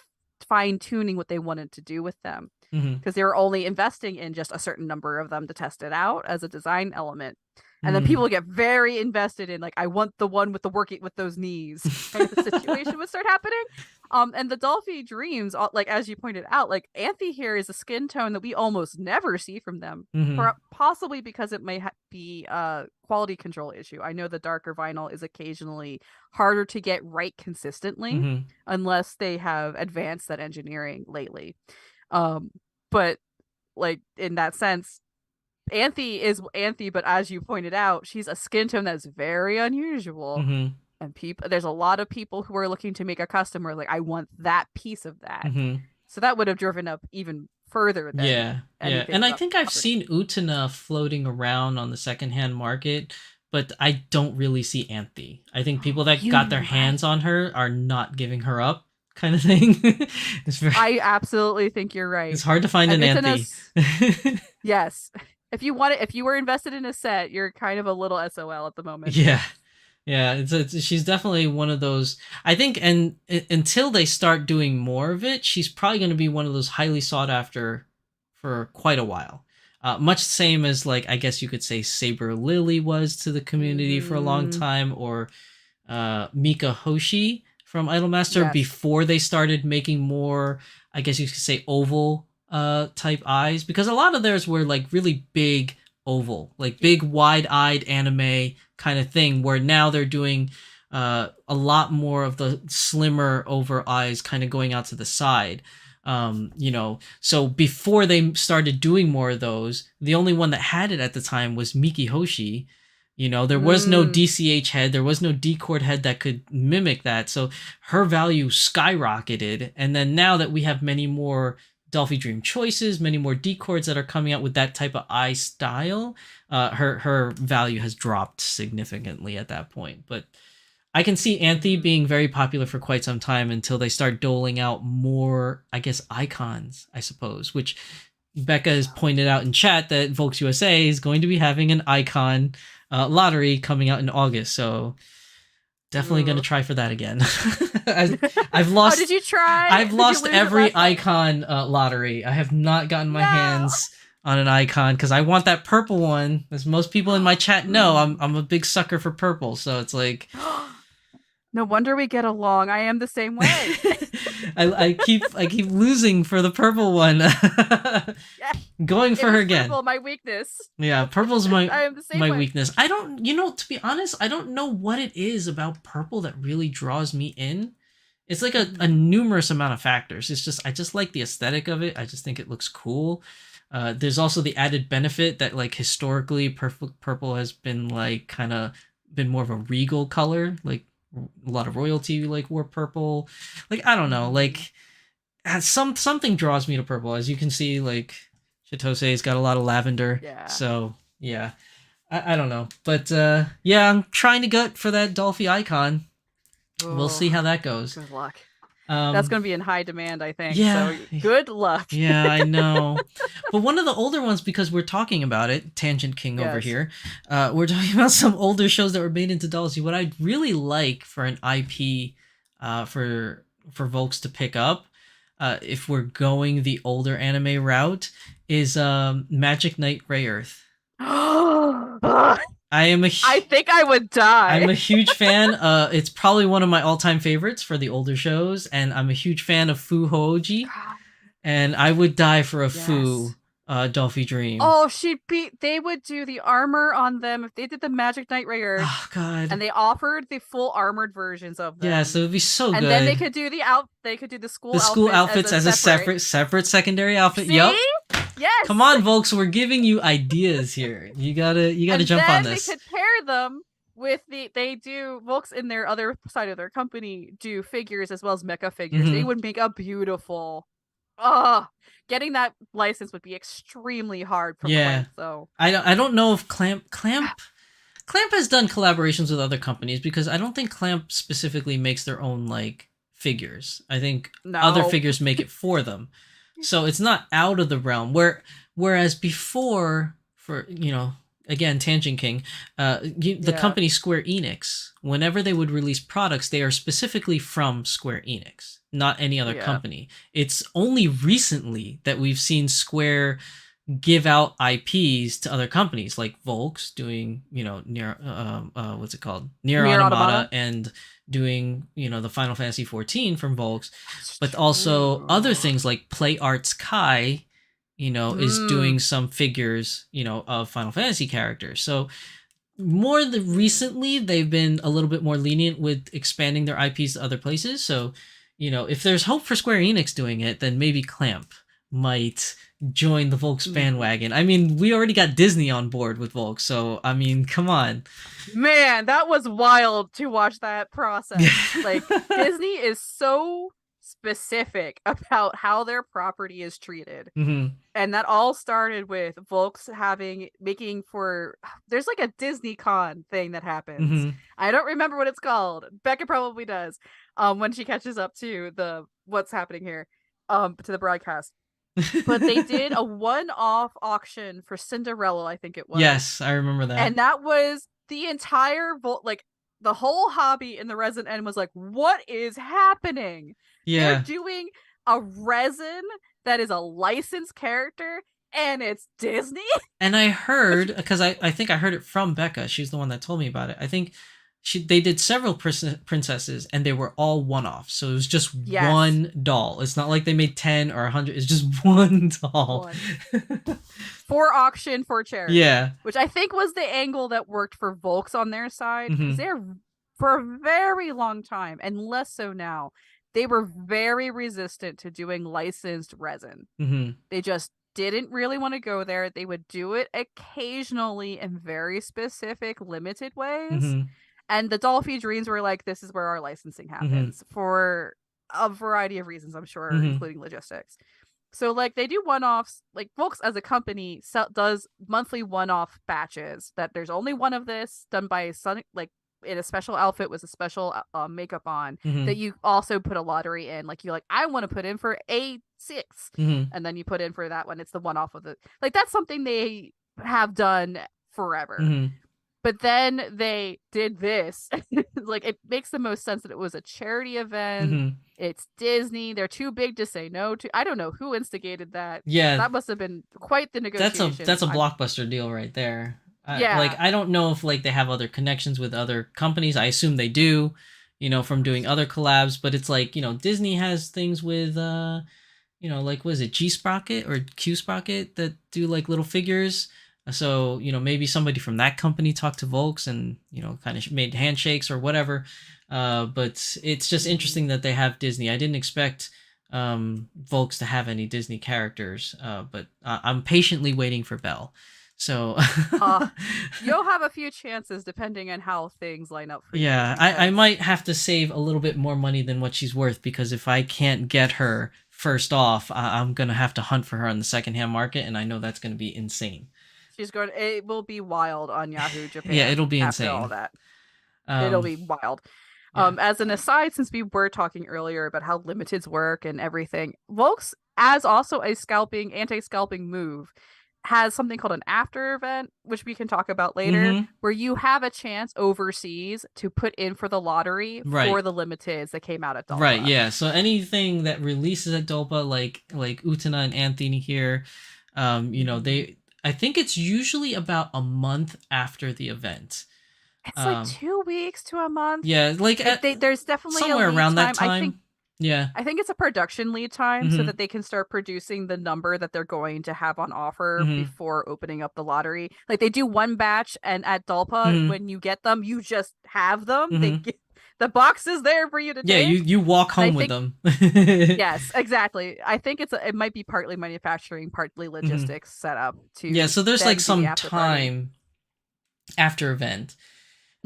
fine-tuning what they wanted to do with them, because they were only investing in just a certain number of them to test it out as a design element. And then people get very invested in, like, I want the one with with those knees kind of situation would start happening. And the Dolphy Dreams, like as you pointed out, like Anthe here is a skin tone that we almost never see from them, possibly because it may be a quality control issue. I know the darker vinyl is occasionally harder to get right consistently unless they have advanced that engineering lately. But like in that sense, Anthe is Anthe, but as you pointed out, she's a skin tone that's very unusual. And there's a lot of people who are looking to make a custom where like, I want that piece of that. So that would have driven up even further than And I think I've seen Utena floating around on the secondhand market, but I don't really see Anthe. I think people that got their hands on her are not giving her up, kind of thing. I absolutely think you're right. It's hard to find an Anthe. Yes. If you were invested in a set, you're kind of a little SOL at the moment. Yeah. Yeah, she's definitely one of those. I think, and until they start doing more of it, she's probably going to be one of those highly sought after for quite a while. Much the same as, like, I guess you could say Saber Lily was to the community for a long Mm-hmm. time, or Mika Hoshi from Idolmaster Yes. before they started making more, I guess you could say, oval type eyes, because a lot of theirs were like really big oval, like big wide-eyed anime kind of thing, where now they're doing a lot more of the slimmer over eyes kind of going out to the side. So before they started doing more of those, the only one that had it at the time was Miki Hoshi. There was no Mm. DCH head, there was no D-Chord head that could mimic that. So her value skyrocketed. And then now that we have many more Dolphy Dream choices, many more D-Chords that are coming out with that type of eye style, her value has dropped significantly at that point. But I can see Anthe being very popular for quite some time until they start doling out more, I guess, icons, I suppose, which Becca has pointed out in chat that Volks USA is going to be having an icon lottery coming out in August. So definitely going to try for that again. I've lost. Oh, did you try? I've lost did you lose it every last time? icon lottery. I have not gotten my No. hands on an icon because I want that purple one. As most people in my chat know, I'm a big sucker for purple. So it's like, No wonder we get along. I am the same way. I keep losing for the purple one. Yeah, Going for it her is again. purple, my weakness. Yeah, purple's I am the same my way. weakness. I don't, to be honest, I don't know what it is about purple that really draws me in. It's like a numerous amount of factors. It's just, I just like the aesthetic of it. I just think it looks cool. There's also the added benefit that, like, historically purple has been like kind of been more of a regal color. Like a lot of royalty like wore purple. Like, I don't know, like something draws me to purple. As you can see, like Chitose's got a lot of lavender. Yeah. So yeah, I don't know, but yeah, I'm trying to gut for that Dolphy icon. We'll see how that goes. Good luck. That's going to be in high demand, I think. Yeah. So good luck. Yeah, I know. But one of the older ones, because we're talking about it, Tangent King over Yes. here, we're talking about some older shows that were made into dolls. What I'd really like for an IP for Volks to pick up, if we're going the older anime route, is Magic Knight Rayearth. I think I would die. I'm a huge fan. It's probably one of my all-time favorites for the older shows, and I'm a huge fan of Fu Hooji, and I would die for a Fu Dolphy Dream. Oh, they would do the armor on them if they did the Magic Knight Rayearth. Oh god. And they offered the full armored versions of them. Yeah, so it'd be so good. And then they could do the school outfits as a separate secondary outfit. See? Yep. Yes. Come on, Volks, we're giving you ideas here. You gotta jump on this. They could pair them with they do Volks in their other side of their company do figures as well as mecha figures. They would make a beautiful. Getting that license would be extremely hard for Clamp, so I don't know if Clamp has done collaborations with other companies, because I don't think Clamp specifically makes their own like figures. I think other figures make it for them. So it's not out of the realm. Whereas before, for again, Tangent King, the company Square Enix, whenever they would release products, they are specifically from Square Enix, not any other company. It's only recently that we've seen Square give out IPs to other companies, like Volks doing, Nier Automata, and doing, the Final Fantasy 14 from Volks, but also other things like Play Arts Kai, is doing some figures, of Final Fantasy characters. So recently, they've been a little bit more lenient with expanding their IPs to other places. So, if there's hope for Square Enix doing it, then maybe Clamp might join the Volks bandwagon. I mean, we already got Disney on board with Volks, so I mean, come on. Man, that was wild to watch that process. Like, Disney is so specific about how their property is treated. And that all started with Volks there's like a Disney Con thing that happens. I don't remember what it's called. Becca probably does. When she catches up to what's happening here, to the broadcast. But they did a one-off auction for Cinderella, I think it was. Yes, I remember that. And that was the entire the whole hobby in the resin end was like, what is happening? They're Yeah. doing a resin that is a licensed character and it's Disney. And I Which, heard, because I think I heard it from Becca. She's the one that told me about it. I think they did several princesses, and they were all one offs. So it was just yes, one doll. It's not like they made 10 or 100. It's just one doll. one for auction for charity. Yeah. Which I think was the angle that worked for Volks on their side, because Mm-hmm. they're, for a very long time, and less so now, they were very resistant to doing licensed resin. Mm-hmm. They just didn't really want to go there. They would do it occasionally in very specific, limited ways. Mm-hmm. And the Dolphy Dreams were like, this is where our licensing happens for a variety of reasons, I'm sure, Mm-hmm. including logistics. So like they do one-offs, like Volks as a company does monthly one-off batches that there's only one of this done by Sun, like in a special outfit with a special makeup on, Mm-hmm. that you also put a lottery in. Like you're like, I want to put in for A6, Mm-hmm. and then you put in for that one. It's the one-off of it. Like that's something they have done forever. Mm-hmm. But then they did this. Like it makes the most sense that it was a charity event. Mm-hmm. It's Disney. They're too big to say no to. I don't know who instigated that. Yeah. That must have been quite the negotiation. That's a blockbuster deal right there. Yeah. Like I don't know if like they have other connections with other companies. I assume they do, from doing other collabs. But it's like Disney has things with like was it G Sprocket or Q Sprocket that do like little figures. So maybe somebody from that company talked to Volks and kind of made handshakes or whatever. But it's just interesting that they have Disney. I didn't expect Volks to have any Disney characters, but I'm patiently waiting for Belle. So you'll have a few chances depending on how things line up for you. Yeah, I might have to save a little bit more money than what she's worth, because if I can't get her first off, I'm gonna have to hunt for her on the secondhand market, and I know that's gonna be insane. It will be wild on Yahoo Japan. Yeah, it'll be after insane. all that. It'll be wild. Yeah. As an aside, since we were talking earlier about how limiteds work and everything, Volks, as also a anti-scalping move, has something called an after event, which we can talk about later, where you have a chance overseas to put in for the lottery for the limiteds that came out at Dolpa. Right, yeah. So anything that releases at Dolpa, like Utena and Anthony here, I think it's usually about a month after the event. It's like 2 weeks to a month. Yeah, like there's definitely somewhere a lead around time. that time. I think it's a production lead time so that they can start producing the number that they're going to have on offer before opening up the lottery. Like they do one batch, and at Dolpa, when you get them, you just have them. The box is there for you to take. Yeah, you walk home with them. Yes, exactly. I think it might be partly manufacturing, partly logistics set up to. Yeah, so there's like some time after event.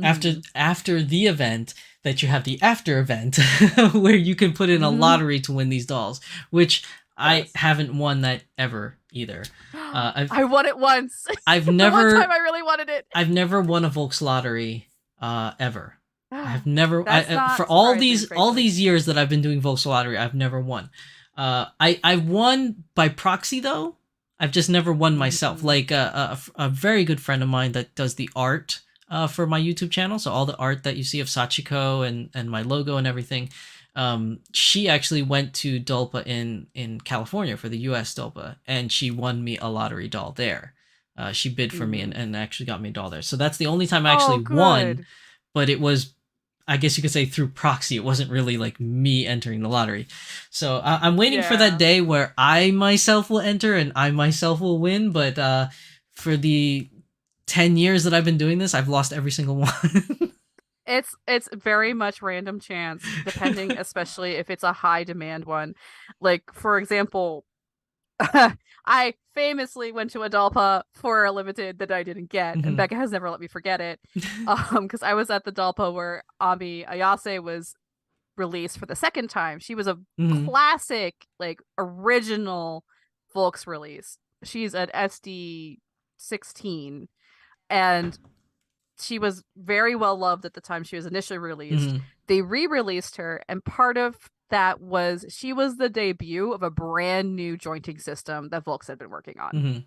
After the event that you have the after event where you can put in a lottery to win these dolls, which I haven't won that ever either. I won it once. I've never. One time I really wanted it. I've never won a Volks lottery ever. I've never for all these years that I've been doing Volks lottery, I've never won. I won by proxy though. I've just never won myself. Like a very good friend of mine that does the art for my YouTube channel. So all the art that you see of Sachiko and my logo and everything. She actually went to Dolpa in California for the US Dolpa, and she won me a lottery doll there. She bid for me and actually got me a doll there. So that's the only time I actually won, but it was, I guess you could say, through proxy. It wasn't really like me entering the lottery. So I'm waiting for that day where I myself will enter and I myself will win. But for the 10 years that I've been doing this, I've lost every single one. It's very much random chance, depending, especially if it's a high demand one. Like, for example, I famously went to Adalpa for a limited that I didn't get, and Becca has never let me forget it. Because I was at the Dalpa where Ami Ayase was released for the second time. She was a classic, like original Volks release. She's an SD 16, and she was very well loved at the time she was initially released. They re-released her, and part of that was she was the debut of a brand new jointing system that Volks had been working on.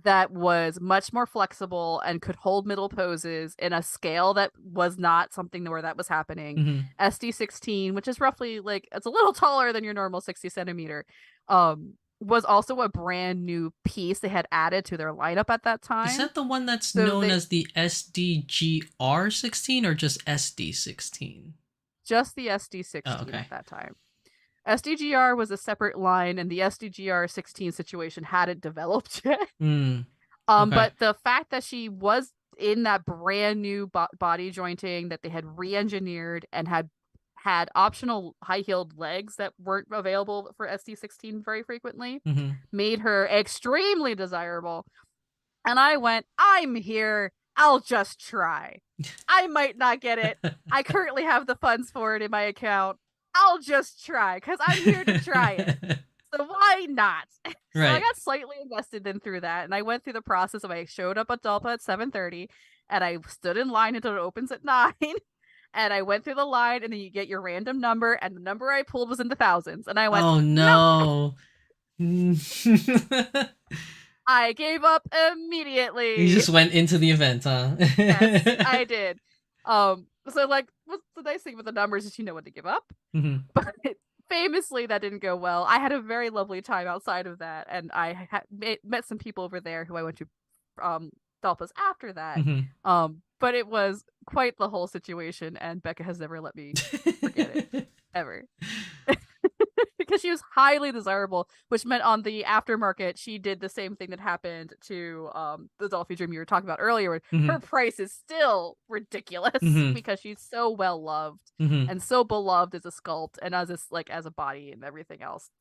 that was much more flexible and could hold middle poses in a scale that was not something where that was happening. Mm-hmm. SD16, which is roughly like, it's a little taller than your normal 60 centimeter, was also a brand new piece they had added to their lineup at that Is time. that the one that's So known they as the SDGR16 or just SD16? just the SD16 Oh, okay. at that time. SDGR was a separate line, and the SDGR 16 situation hadn't developed yet. Okay. But the fact that she was in that brand new body jointing that they had re-engineered and had optional high-heeled legs that weren't available for SD16 very frequently Mm-hmm. made her extremely desirable. And I went, I'm here. I'll just try. I might not get it. I currently have the funds for it in my account. I'll just try because I'm here to try it. So why not? So I Right. got slightly invested in through that, and I went through the process of I showed up at Dalpa at 7:30, and I stood in line until it opens at 9. And I went through the line, and then you get your random number, and the number I pulled was in the thousands. And I went, Oh nope. no. I gave up immediately. You just went into the event, huh? Yes, I did. So like, what's the nice thing with the numbers is you know when to give up. Mm-hmm. But famously, that didn't go well. I had a very lovely time outside of that, and I met some people over there who I went to Dalpas after that. Mm-hmm. But it was quite the whole situation, and Becca has never let me forget it ever. Because she was highly desirable, which meant on the aftermarket, she did the same thing that happened to the Dolphy Dream you were talking about earlier. Mm-hmm. Her price is still ridiculous because she's so well loved and so beloved as a sculpt and as a body and everything else.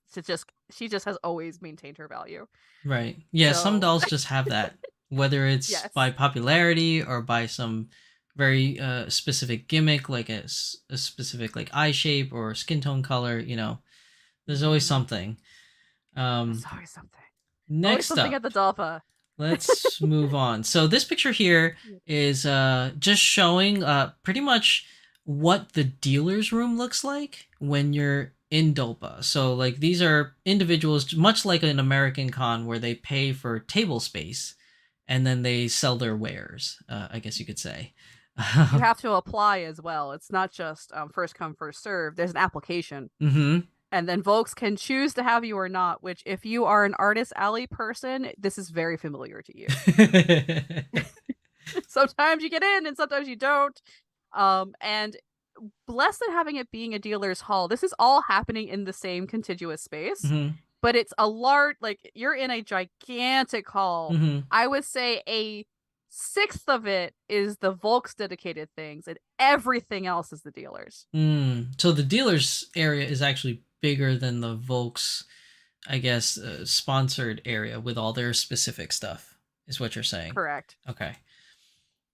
She just has always maintained her value. Right. Yeah, So... some dolls just have that, whether it's yes. by popularity or by some very specific gimmick, like a specific like eye shape or skin tone color. There's always something. There's always something. Next always something up, at the Dalpa. let's move on. So this picture here is just showing pretty much what the dealer's room looks like when you're in Dolpa. So like these are individuals, much like an American con, where they pay for table space and then they sell their wares, I guess you could say. You have to apply as well. It's not just first come, first serve. There's an application. Mm-hmm. And then Volks can choose to have you or not, which if you are an Artist Alley person, this is very familiar to you. Sometimes you get in and sometimes you don't. And less than having it being a dealer's hall, this is all happening in the same contiguous space. Mm-hmm. But it's a large, like you're in a gigantic hall. Mm-hmm. I would say a sixth of it is the Volks dedicated things, and everything else is the dealers. So the dealers area is actually bigger than the Volks, I guess, sponsored area with all their specific stuff, is what you're saying. Correct. Okay.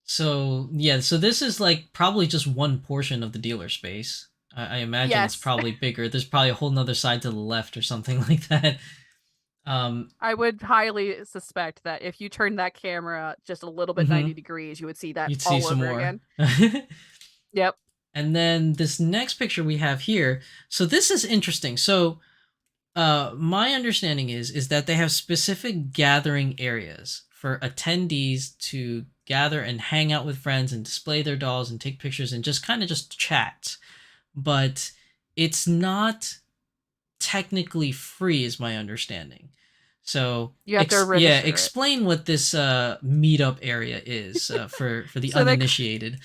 So yeah, so this is like probably just one portion of the dealer space. I imagine it's probably bigger. There's probably a whole nother side to the left or something like that. I would highly suspect that if you turn that camera just a little bit 90 degrees, you would see that you'd all see some over more. Again. Yep. And then this next picture we have here. So this is interesting. So my understanding is that they have specific gathering areas for attendees to gather and hang out with friends and display their dolls and take pictures and just kind of just chat. But it's not technically free, is my understanding. So you have to register explain what this meetup area is for the uninitiated.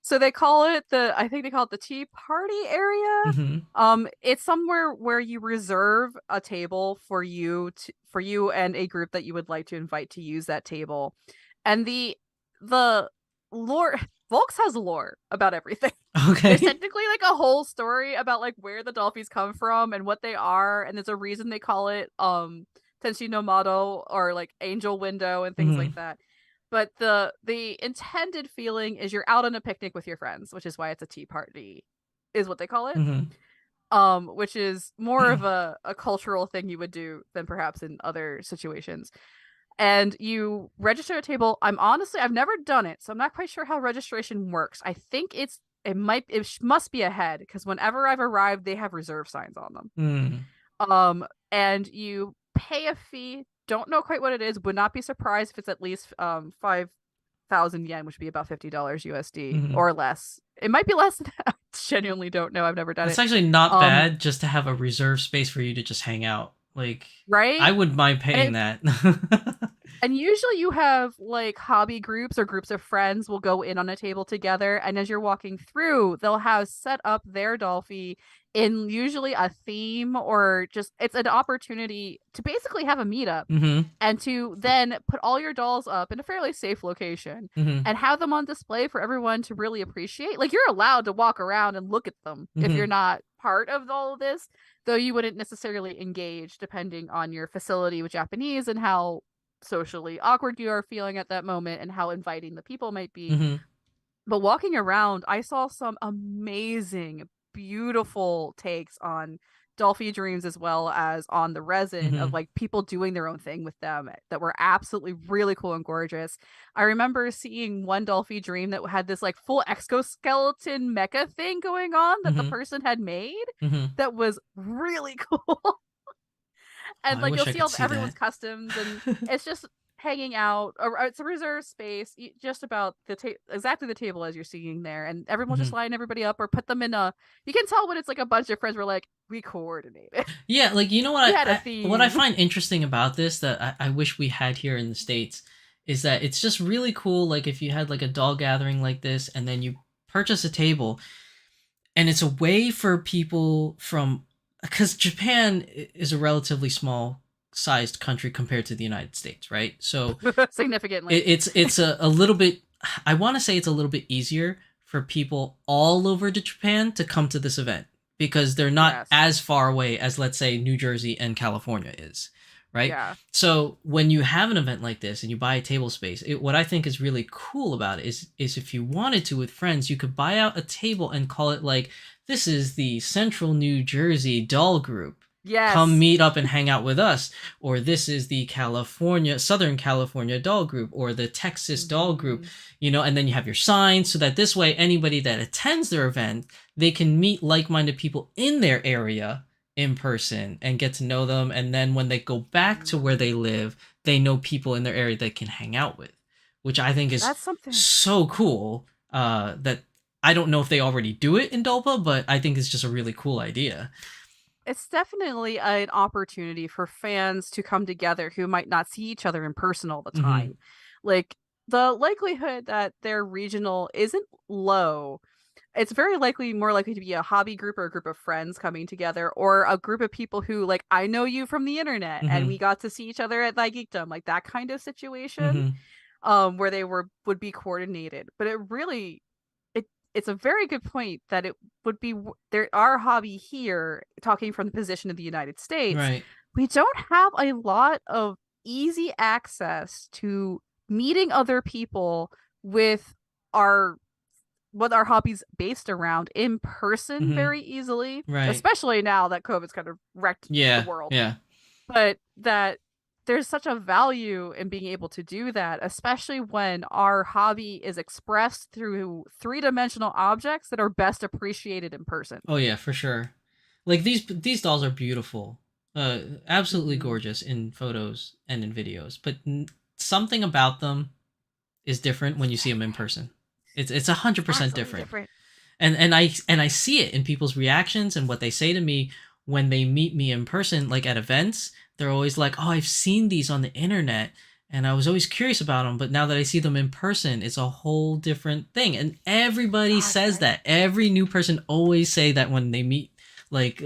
So they call it I think they call it the tea party area. Mm-hmm. It's somewhere where you reserve a table for you and a group that you would like to invite to use that table. And the lore, Volks has lore about everything. Okay. There's technically like a whole story about like where the Dolphies come from and what they are, and there's a reason they call it Tenshi no Mado or like Angel Window and things like that. But the intended feeling is you're out on a picnic with your friends, which is why it's a tea party, is what they call it. Which is more of a cultural thing you would do than perhaps in other situations. And you register a table. I've never done it, so I'm not quite sure how registration works. I think it must be ahead, because whenever I've arrived, they have reserve signs on them. And you pay a fee don't know quite what it is. Would not be surprised if it's at least 5,000 yen, which would be about $50 USD or less. It might be less than that. I genuinely don't know. I've never done it. It's actually not bad just to have a reserved space for you to just hang out. Like, right? I wouldn't mind paying that. And usually you have like hobby groups or groups of friends will go in on a table together. And as you're walking through, they'll have set up their Dolphy in usually a theme, or just it's an opportunity to basically have a meetup and to then put all your dolls up in a fairly safe location and have them on display for everyone to really appreciate. Like, you're allowed to walk around and look at them if you're not part of all of this, though you wouldn't necessarily engage depending on your facility with Japanese and how socially awkward you are feeling at that moment and how inviting the people might be. But walking around, I saw some amazing, beautiful takes on Dolphy dreams as well as on the resin of like people doing their own thing with them that were absolutely really cool and gorgeous. I remember seeing one Dolphy dream that had this like full exoskeleton mecha thing going on that the person had made that was really cool. And like you'll see all everyone's customs, and it's just hanging out, or it's a reserved space, just about exactly the table as you're seeing there, and everyone will just line everybody up or put them in a. You can tell when it's like a bunch of friends were like, we coordinated. Yeah, like, you know what what I find interesting about this that I wish we had here in the States is that it's just really cool. Like, if you had like a doll gathering like this, and then you purchase a table, and it's a way for people from. Because Japan is a relatively small sized country compared to the United States, right? So significantly, it's a little bit. I want to say it's a little bit easier for people all over to Japan to come to this event because they're not as far away as, let's say, New Jersey and California is, right? Yeah. So when you have an event like this and you buy a table space, what I think is really cool about it is if you wanted to with friends, you could buy out a table and call it like, this is the Central New Jersey doll group. Yes. Come meet up and hang out with us. Or this is the Southern California doll group, or the Texas doll group, and then you have your signs so that this way anybody that attends their event, they can meet like-minded people in their area in person and get to know them. And then when they go back to where they live, they know people in their area they can hang out with, which I think is so cool that I don't know if they already do it in Dolpa, but I think it's just a really cool idea. It's definitely an opportunity for fans to come together who might not see each other in person all the time. Like, the likelihood that their regional isn't low. It's very more likely to be a hobby group or a group of friends coming together, or a group of people who, like, I know you from the internet and we got to see each other at Thy Geekdom, like that kind of situation, where they would be coordinated. But it's a very good point that it would be our hobby here, talking from the position of the United States. Right. We don't have a lot of easy access to meeting other people with what our hobbies based around in person very easily. Right. Especially now that COVID's kind of wrecked the world. Yeah. But that there's such a value in being able to do that, especially when our hobby is expressed through three-dimensional objects that are best appreciated in person. Oh yeah, for sure. Like, these dolls are beautiful, absolutely gorgeous in photos and in videos, but something about them is different when you see them in person. It's 100% different. And I see it in people's reactions and what they say to me when they meet me in person, like at events. They're always like, oh, I've seen these on the internet and I was always curious about them, but now that I see them in person, it's a whole different thing. And everybody says that. Every new person always say that when they meet like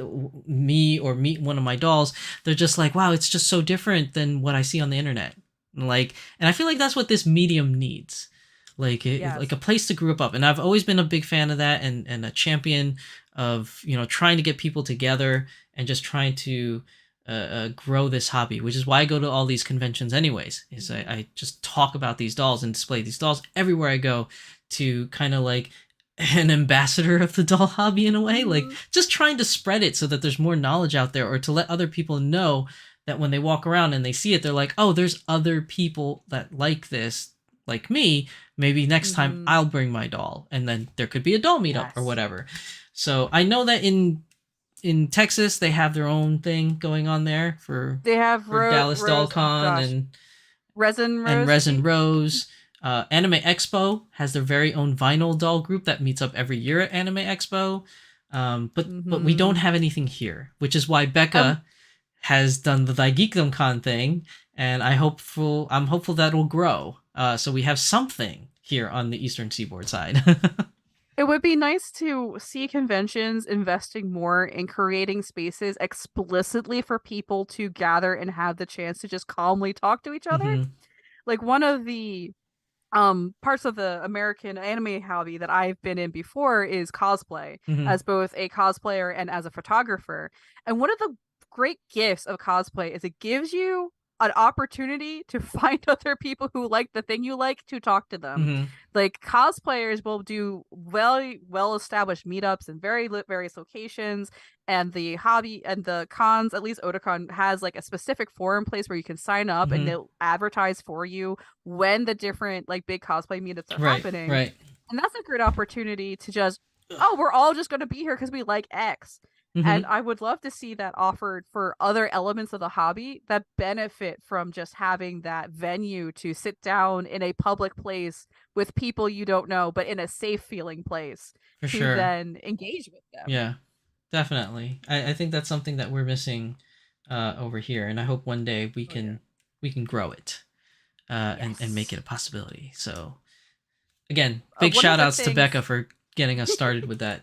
me or meet one of my dolls, they're just like, wow, it's just so different than what I see on the internet. And I feel like that's what this medium needs. Like like a place to group up. And I've always been a big fan of that and a champion of, trying to get people together and just trying to grow this hobby, which is why I go to all these conventions anyways. Is I just talk about these dolls and display these dolls everywhere I go, to kind of like an ambassador of the doll hobby in a way, like just trying to spread it so that there's more knowledge out there, or to let other people know that when they walk around and they see it, they're like, oh, there's other people that like this, like me. Maybe next time I'll bring my doll, and then there could be a doll meetup or whatever. So I know that in in Texas, they have their own thing going on there They have for Dallas Rose. Oh DollCon gosh, Resin and Rose. Resin Rose. Anime Expo has their very own vinyl doll group that meets up every year at Anime Expo. But we don't have anything here, which is why Becca has done the Geekdom Con thing, and I'm hopeful that'll grow. So we have something here on the Eastern Seaboard side. It would be nice to see conventions investing more in creating spaces explicitly for people to gather and have the chance to just calmly talk to each other. Mhm. Like one of the parts of the American anime hobby that I've been in before is cosplay, Mhm. as both a cosplayer and as a photographer. And one of the great gifts of cosplay is it gives you an opportunity to find other people who like the thing you like to talk to them. Mhm. Like cosplayers will do well established meetups in various locations, and the hobby and the cons, at least Otakon has like a specific forum place where you can sign up and Mhm. they'll advertise for you when the different like big cosplay meetups are Right. happening. Right. And that's a great opportunity to just, oh, we're all just going to be here because we like X. And Mhm. I would love to see that offered for other elements of the hobby that benefit from just having that venue to sit down in a public place with people you don't know, but in a safe feeling place For to sure. then engage with them. Yeah. Definitely. I think that's something that we're missing over here, and I hope one day we can grow it and make it Yes. a possibility. So again, big One of shout the outs to Becca things for getting us started with that.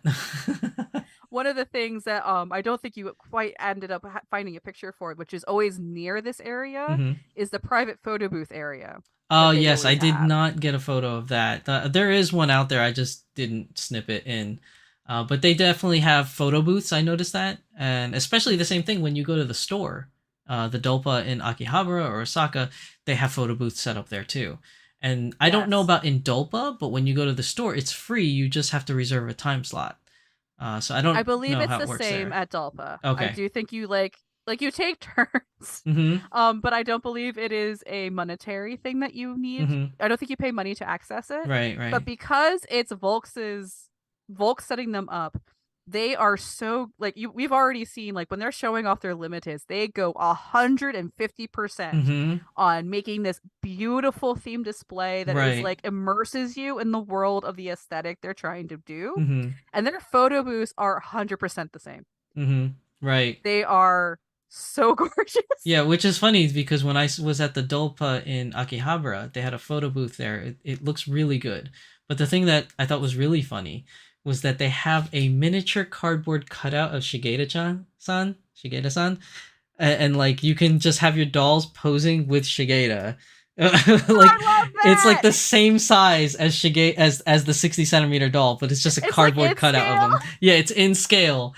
one of the things that I don't think you quite ended up finding a picture for, which is always near this area, Hmm. is the private photo booth area Oh that they yes, I always did have. not get a photo of that. There is one out there. I just didn't snip it in. But they definitely have photo booths. I noticed that, and especially the same thing when you go to the store, the Dolpa in Akihabara or Osaka, they have photo booths set up there too. And I don't know Yes. about in Dolpa, but when you go to the store, it's free. You just have to reserve a time slot. So I I don't believe know it's how it the works same there. at Dalpa. I Okay. do think you like you take turns. Mm-hmm. But I don't believe it is a monetary thing that you need. Mm-hmm. I don't think you pay money to access it. Right. But Right. because it's Volks setting them up, they are so like we've already seen like when they're showing off their limiteds, they go 150% Mm-hmm. on making this beautiful theme display that is Right. like immerses you in the world of the aesthetic they're trying to do. Mm-hmm. And their photo booths are 100% the same. Mm-hmm. Right. They are so gorgeous. Yeah, which is funny because when I was at the Dolpa in Akihabara, they had a photo booth there. It looks really good. But the thing that I thought was really funny was that they have a miniature cardboard cutout of Shigeta-san, and like you can just have your dolls posing with Shigeta. Like I love it's like that. the same size as Shige as the 60 centimeter doll, but it's just a It's like cardboard in cutout of scale. them. Yeah, it's in scale.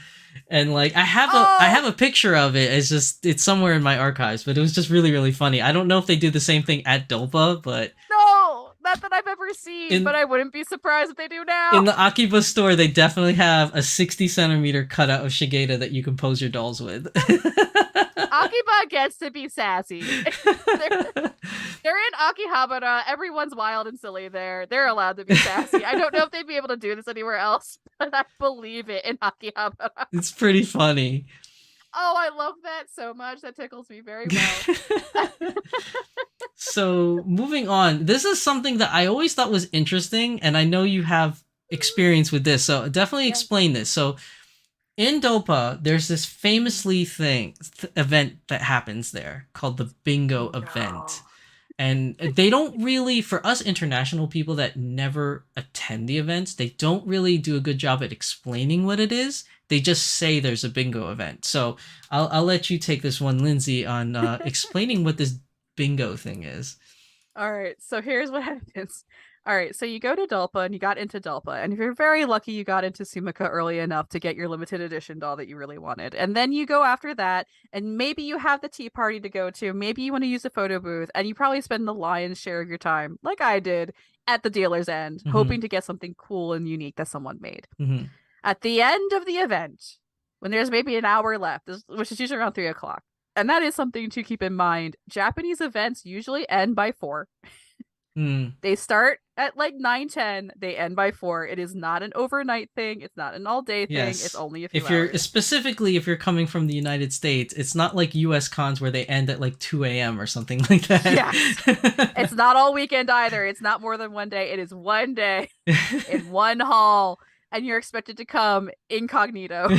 And like I Oh have a picture of it. It's somewhere in my archives, but it was just really funny. I don't know if they do the same thing at Dolpa, but no, not that I've ever seen, in but I wouldn't be surprised if they do in now. the Akiba store they definitely have a 60 centimeter cutout of Shigeta that you can pose your dolls with. Akiba gets to be sassy. They're in Akihabara. Everyone's wild and silly there. They're allowed to be sassy. I don't know if they'd be able to do this anywhere else, but I believe it in Akihabara. It's pretty funny. Oh, I love that so much. That tickles me very well. So moving on, this is something that I always thought was interesting, and I know you have experience with this, so definitely Yes. explain this. So in Dopa, there's this famously event that happens there called the bingo event. And they don't really, for us international people that never attend the events, they don't really do a good job at explaining what it is. They just say there's a bingo event. So I'll let you take this one, Lindsay, on explaining what this bingo thing is. All right, so here's what happens. All right, so you go to Dalpa and you got into Dalpa, and if you're very lucky, you got into Sumika early enough to get your limited edition doll that you really wanted. And then you go after that, and maybe you have the tea party to go to, maybe you want to use a photo booth, and you probably spend the lion's share of your time, like I did, at the dealer's end, Mm-hmm. hoping to get something cool and unique that someone made. Mm-hmm. At the end of the event, when there's maybe an hour left, which is usually around 3 o'clock, and that is something to keep in mind. Japanese events usually end by 4. Mm. They start at like 9:10, they end by 4. It is not an overnight thing. It's not an all-day thing. It's Yes. only a few If you're hours. specifically if you're coming from the United States, it's not like US cons where they end at like 2 a.m. or something like Yes. It's that. not all weekend either. It's not more than one day. It is one day in one hall, and you're expected to come incognito.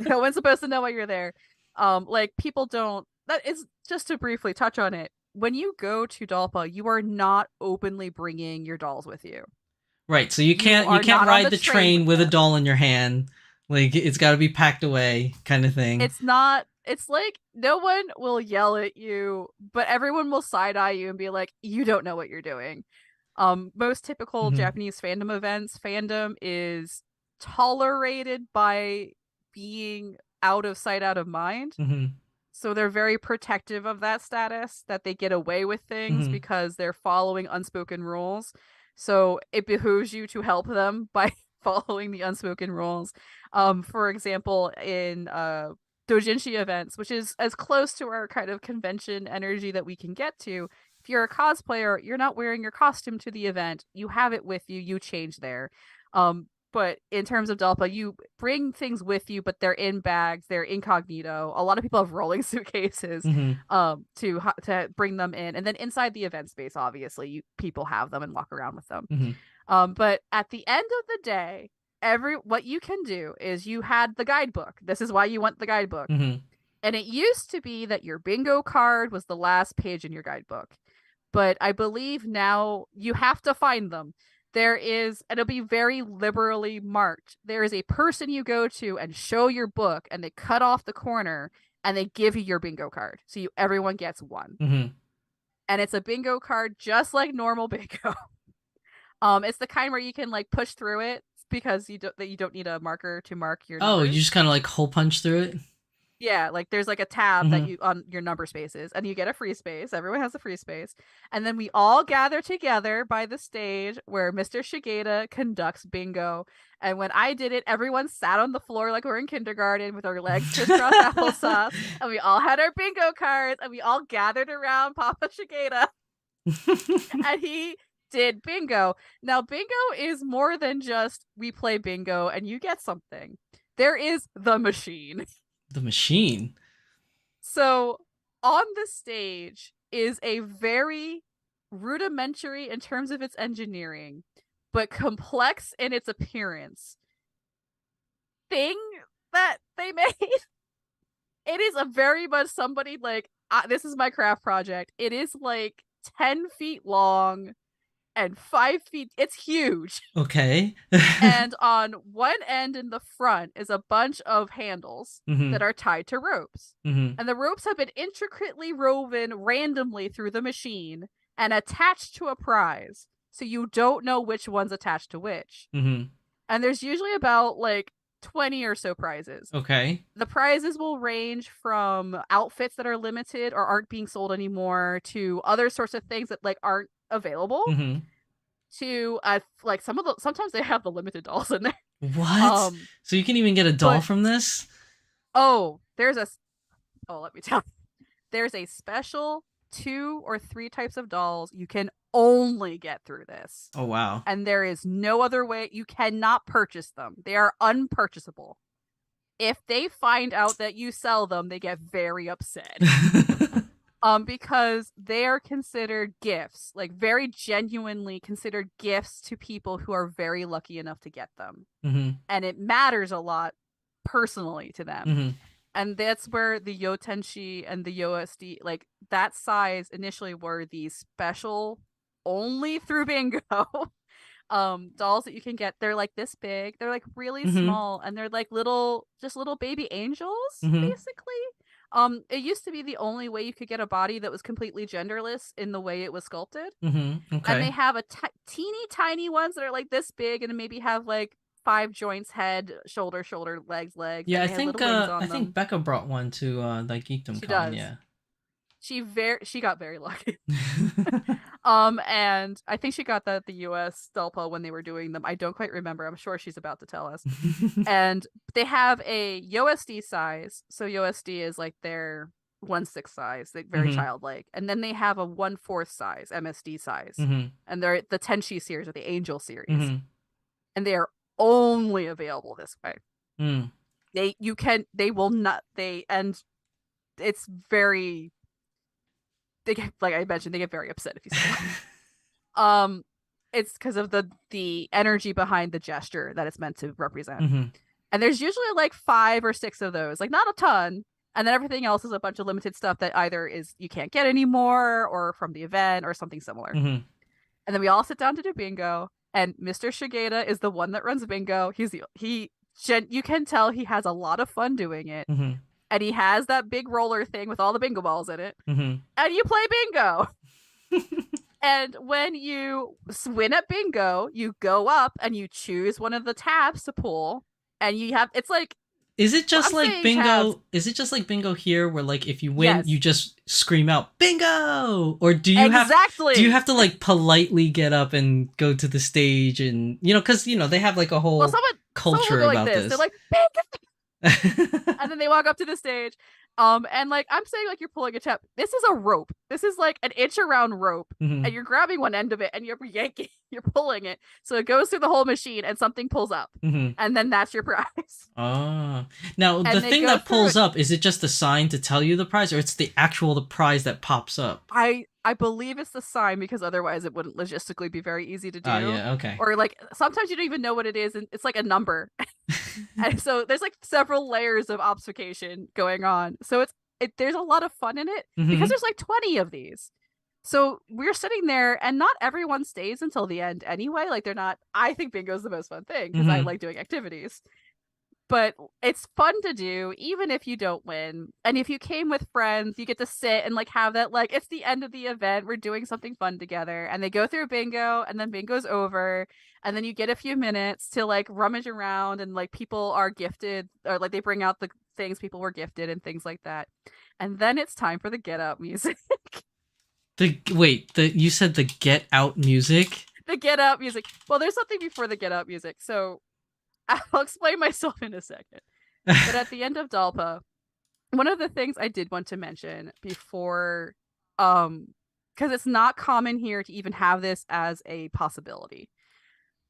No one's supposed to know why you're there. Like people don't. That is just to briefly touch on it. When you go to Dalpa, you are not openly bringing your dolls with you. Right, so You you are can't not on ride the the train train with with a them. doll in your hand. Like it's got to be packed away, kind of thing. It's not. It's like no one will yell at you, but everyone will side eye you and be like, "You don't know what you're doing." Most typical Hmm. Japanese fandom events, fandom is tolerated by being out of sight, out of mind. Hmm. So they're very protective of that status, that they get away with things Hmm. because they're following unspoken rules. So it behooves you to help them by following the unspoken rules. For example, in doujinshi events, which is as close to our kind of convention energy that we can get to. If you're a cosplayer, you're not wearing your costume to the event. You have it with you. You change there. But in terms of Delpa, you bring things with you, but they're in bags, they're incognito. A lot of people have rolling suitcases Hmm. to bring them in. And then inside the event space, obviously, people have them and walk around with them. Hmm. But at the end of the day, what you can do is you had the guidebook. This is why you want the guidebook. Hmm. And it used to be that your bingo card was the last page in your guidebook. But I believe now you have to find them. There is, and it'll be very liberally marked. There is a person you go to and show your book, and they cut off the corner and they give you your bingo card. So everyone gets one. Hmm. And it's a bingo card just like normal bingo. It's the kind where you can like push through it because you don't need a marker to mark your Oh, you numbers. just kind of like hole punch through it. Yeah, like there's like a tab that Hmm. you on your number spaces and you get a free space. Everyone has a free space. And then we all gather together by the stage where Mr. Shigeta conducts bingo. And when I did it, everyone sat on the floor like we're in kindergarten with our legs crisscross applesauce. And we all had our bingo cards and we all gathered around Papa Shigeta and he did bingo. Now, bingo is more than just we play bingo and you get something. There is the machine. The machine. So on the stage is a very rudimentary in terms of its engineering, but complex in its appearance thing that they made. It is a very much somebody like, this is my craft project. It is like 10 feet long and 5 feet. It's huge. Okay. And on one end in the front is a bunch of handles Hmm. that are tied to ropes. Hmm. And the ropes have been intricately woven randomly through the machine and attached to a prize. So you don't know which one's attached to which. Hmm. And there's usually about like 20 or so prizes. Okay. The prizes will range from outfits that are limited or aren't being sold anymore to other sorts of things that like aren't available Hmm. to like sometimes they have the limited dolls in there. What? So you can even get a doll But from this? oh, let me tell you. There's a special 2 or 3 types of dolls you can only get through this. Oh wow. And there is no other way. You cannot purchase them. They are unpurchasable. If they find out that you sell them, they get very upset. Because they are considered gifts, like very genuinely considered gifts to people who are very lucky enough to get them. Hmm. And it matters a lot personally to them. Hmm. And that's where the Yotenshi and the USD, like that size initially were these special only through bingo dolls that you can get. They're like this big. They're like really Hmm. small and they're like just little baby angels, Hmm. basically. It used to be the only way you could get a body that was completely genderless in the way it was sculpted. Hmm. And they Okay. have a teeny tiny ones that are like this big and maybe have like 5 joints, head, shoulder, legs, Yeah, and they have little wings I on think them. Becca brought one to like Geekdom She Con, does. yeah. She got very lucky. And I think she got that at the US Delpa when they were doing them. I don't quite remember. I'm sure she's about to tell us. And they have a USD size. So USD is like their 1/6 size, like very Mhm. childlike. And then they have a 1/4 size, MSD size. Mhm. And they're the Tenchi series or the Angel series. Mhm. And they are only available this way. Mm. They will not, and it's very, they get, like I mentioned, they get very upset if you say that. It's because of the energy behind the gesture that it's meant to represent. Mhm. And there's usually like 5 or 6 of those, like not a ton. And then everything else is a bunch of limited stuff that either is you can't get anymore or from the event or something similar. Mhm. And then we all sit down to do bingo. And Mr. Shigeta is the one that runs bingo. You can tell he has a lot of fun doing it. Mhm. And he has that big roller thing with all the bingo balls in it. Mhm. And you play bingo. And when you win at bingo, you go up and you choose one of the tabs to pull. And you have, it's like, Is it just I'm like saying bingo? tabs. Is it just like bingo here, where like if you win, Yes. you just scream out bingo, or do you Exactly. have to like politely get up and go to the stage, and because they have like a whole Well, someone culture will go like about this. this. They're like, bingo! And then they walk up to the stage. And like I'm saying, like you're pulling a tab. This is a rope. This is like an inch around rope, Mhm. and you're grabbing one end of it and you're yanking, you're pulling it, so it goes through the whole machine and something pulls up, Mhm. and then that's your prize. Oh, now And the they thing go that pulls through it. up, is it just a sign to tell you the prize, or it's the prize that pops up? I believe it's the sign, because otherwise it wouldn't logistically be very easy to do. Oh yeah, okay. Or like sometimes you don't even know what it is, and it's like a number. And so there's like several layers of obfuscation going on. So there's a lot of fun in it, because Mhm. there's like 20 of these. So we're sitting there, and not everyone stays until the end anyway. Like they're not. I think bingo's the most fun thing because I Mhm. like doing activities. But it's fun to do even if you don't win. And if you came with friends, you get to sit and like have that, like it's the end of the event, we're doing something fun together. And they go through bingo, and then bingo's over, and then you get a few minutes to like rummage around, and like people are gifted, or like they bring out the things people were gifted and things like that. And then it's time for the get out music. You said the get out music? The get out music. Well, there's something before the get out music. So I'll explain myself in a second. But at the end of Dalpa, one of the things I did want to mention before, because it's not common here to even have this as a possibility.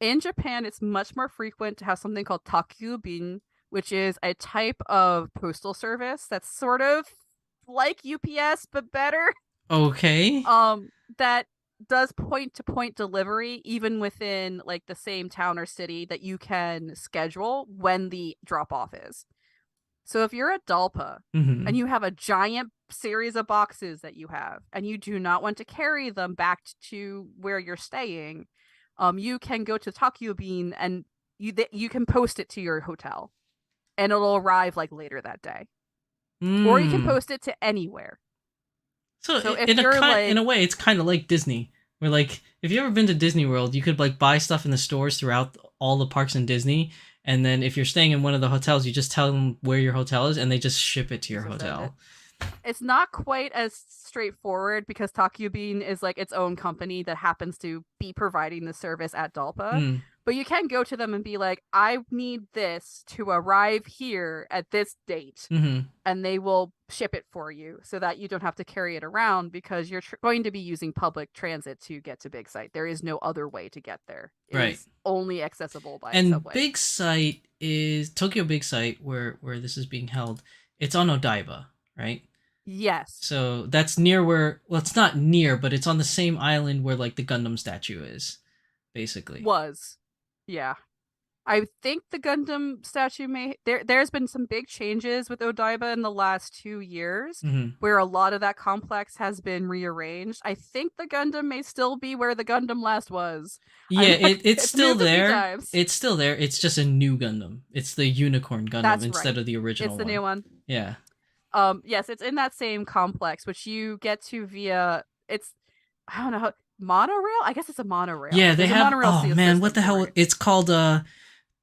In Japan, it's much more frequent to have something called takyubin, which is a type of postal service that's sort of like UPS but better. Okay. That does point to point delivery even within like the same town or city that you can schedule when the drop off is. So if you're at Dalpa Mhm. and you have a giant series of boxes that you have, and you do not want to carry them back to where you're staying, you can go to Takyubin and you can post it to your hotel, and it'll arrive like later that day. Or you can post it to anywhere. So if you're like, in a way, it's kind of like Disney, where like if you ever been to Disney World, you could like buy stuff in the stores throughout all the parks in Disney, and then if you're staying in one of the hotels, you just tell them where your hotel is, and they just ship it to your hotel. It's not quite as straightforward, because Takyubin is like its own company that happens to be providing the service at Dalpa. Mm. But you can go to them and be like, I need this to arrive here at this date. Mm-hmm. And they will ship it for you, so that you don't have to carry it around, because you're going to be using public transit to get to Big Sight. There is no other way to get there. It's only accessible by subway. Big Sight is Tokyo Big Sight, where this is being held. It's on Odaiba, right? Yes. So that's near where, well, it's not near, but it's on the same island where like the Gundam statue is, basically. Yeah. I think the Gundam statue there's been some big changes with Odaiba in the last 2 years, mm-hmm. where a lot of that complex has been rearranged. I think the Gundam may still be where the Gundam last was. Yeah, it's still there. It's still there. It's just a new Gundam. It's the Unicorn Gundam instead of the original one. It's the new one. Yeah. Yes, it's in that same complex, which you get to via, I don't know, monorail? I guess it's a monorail. Yeah, they have, oh man, what the hell? It's called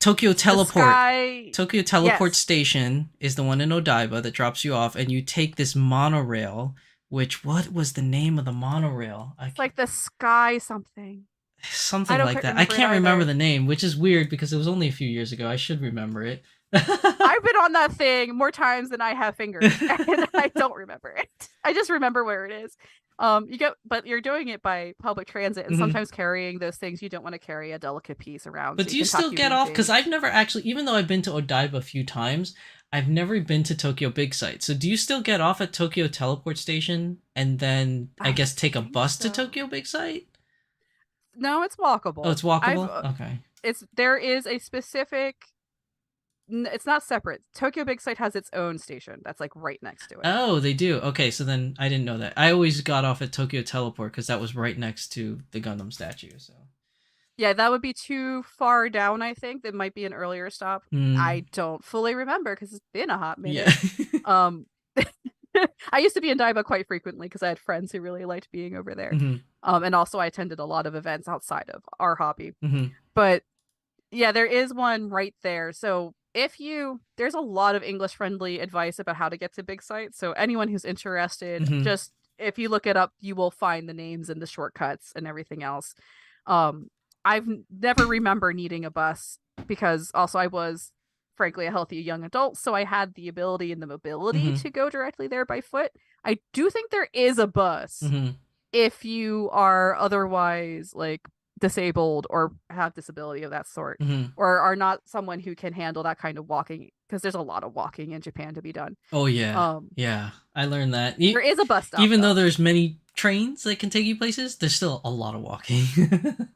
Tokyo Teleport. Tokyo Teleport Station is the one in Odaiba that drops you off, and you take this monorail, what was the name of the monorail? It's like the Sky something. Something like that. I can't remember the name, which is weird because it was only a few years ago. I should remember it. I've been on that thing more times than I have fingers, and I don't remember it. I just remember where it is. But you're doing it by public transit, and Mhm. sometimes carrying those things, you don't want to carry a delicate piece around, But so do you you can tuck still you get off? Because anything. I've never actually, even though I've been to Odaiba a few times, I've never been to Tokyo Big Sight. So do you still get off at Tokyo Teleport Station and then I I guess take a think bus to so. Tokyo Big Sight? No, it's Oh, walkable. it's walkable. Okay. It's there is a specific. It's not separate. Tokyo Big Sight has its own station that's like right next to it. Oh, they do. Okay, so then I didn't know that. I always got off at Tokyo Teleport because that was right next to the Gundam statue. So. Yeah, that would be too far down, I think. That might be an earlier stop. Mm, I don't fully remember because it's been a hot yeah. minute. Um, I used to be in Daiba quite frequently because I had friends who really liked being over there. Hmm. And also I attended a lot of events outside of our hobby. Hmm. But yeah, there is one right there. So there's a lot of English friendly advice about how to get to big sites. So anyone who's interested, Hmm. just if you look it up, you will find the names and the shortcuts and everything else. Um, I've never remember needing a bus because also I was frankly a healthy young adult, so I had the ability and the mobility Hmm. to go directly there by foot. I do think there is a bus Hmm. if you are otherwise like disabled or have disability of that sort Hmm. or are not someone who can handle that kind of walking because there's a lot of walking in Japan to be done. Oh yeah, Um, yeah. I learned that. there is a bus stop Even though though. there's many trains that can take you places, there's still a lot of walking.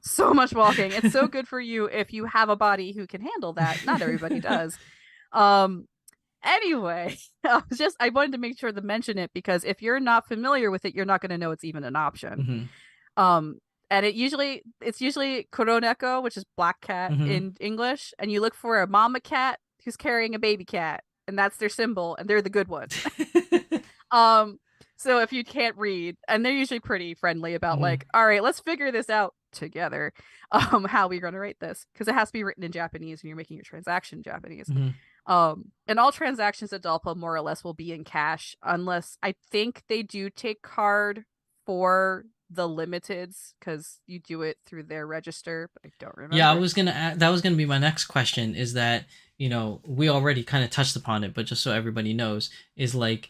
So much walking. It's so good for you if you have a body who can handle that. Not everybody does. Um, anyway, I wanted to make sure to mention it because if you're not familiar with it, you're not going to know it's even an option. Hmm. Um, and it's usually Koroneko, which is black cat Hmm. in English, and you look for a mama cat who's carrying a baby cat, and that's their symbol, and they're the good ones. um, so if you can't read, and they're usually pretty friendly about Hmm. like, all right, let's figure this out together, how we're gonna write this because it has to be written in Japanese and you're making your transaction in Japanese. Hmm. And all transactions at Delpa more or less will be in cash, unless I think they do take card for the limiteds because you do it through their register, but I don't Yeah, I remember. was gonna. That was gonna be my next question. Is that we already kind of touched upon it, but just so everybody knows, is like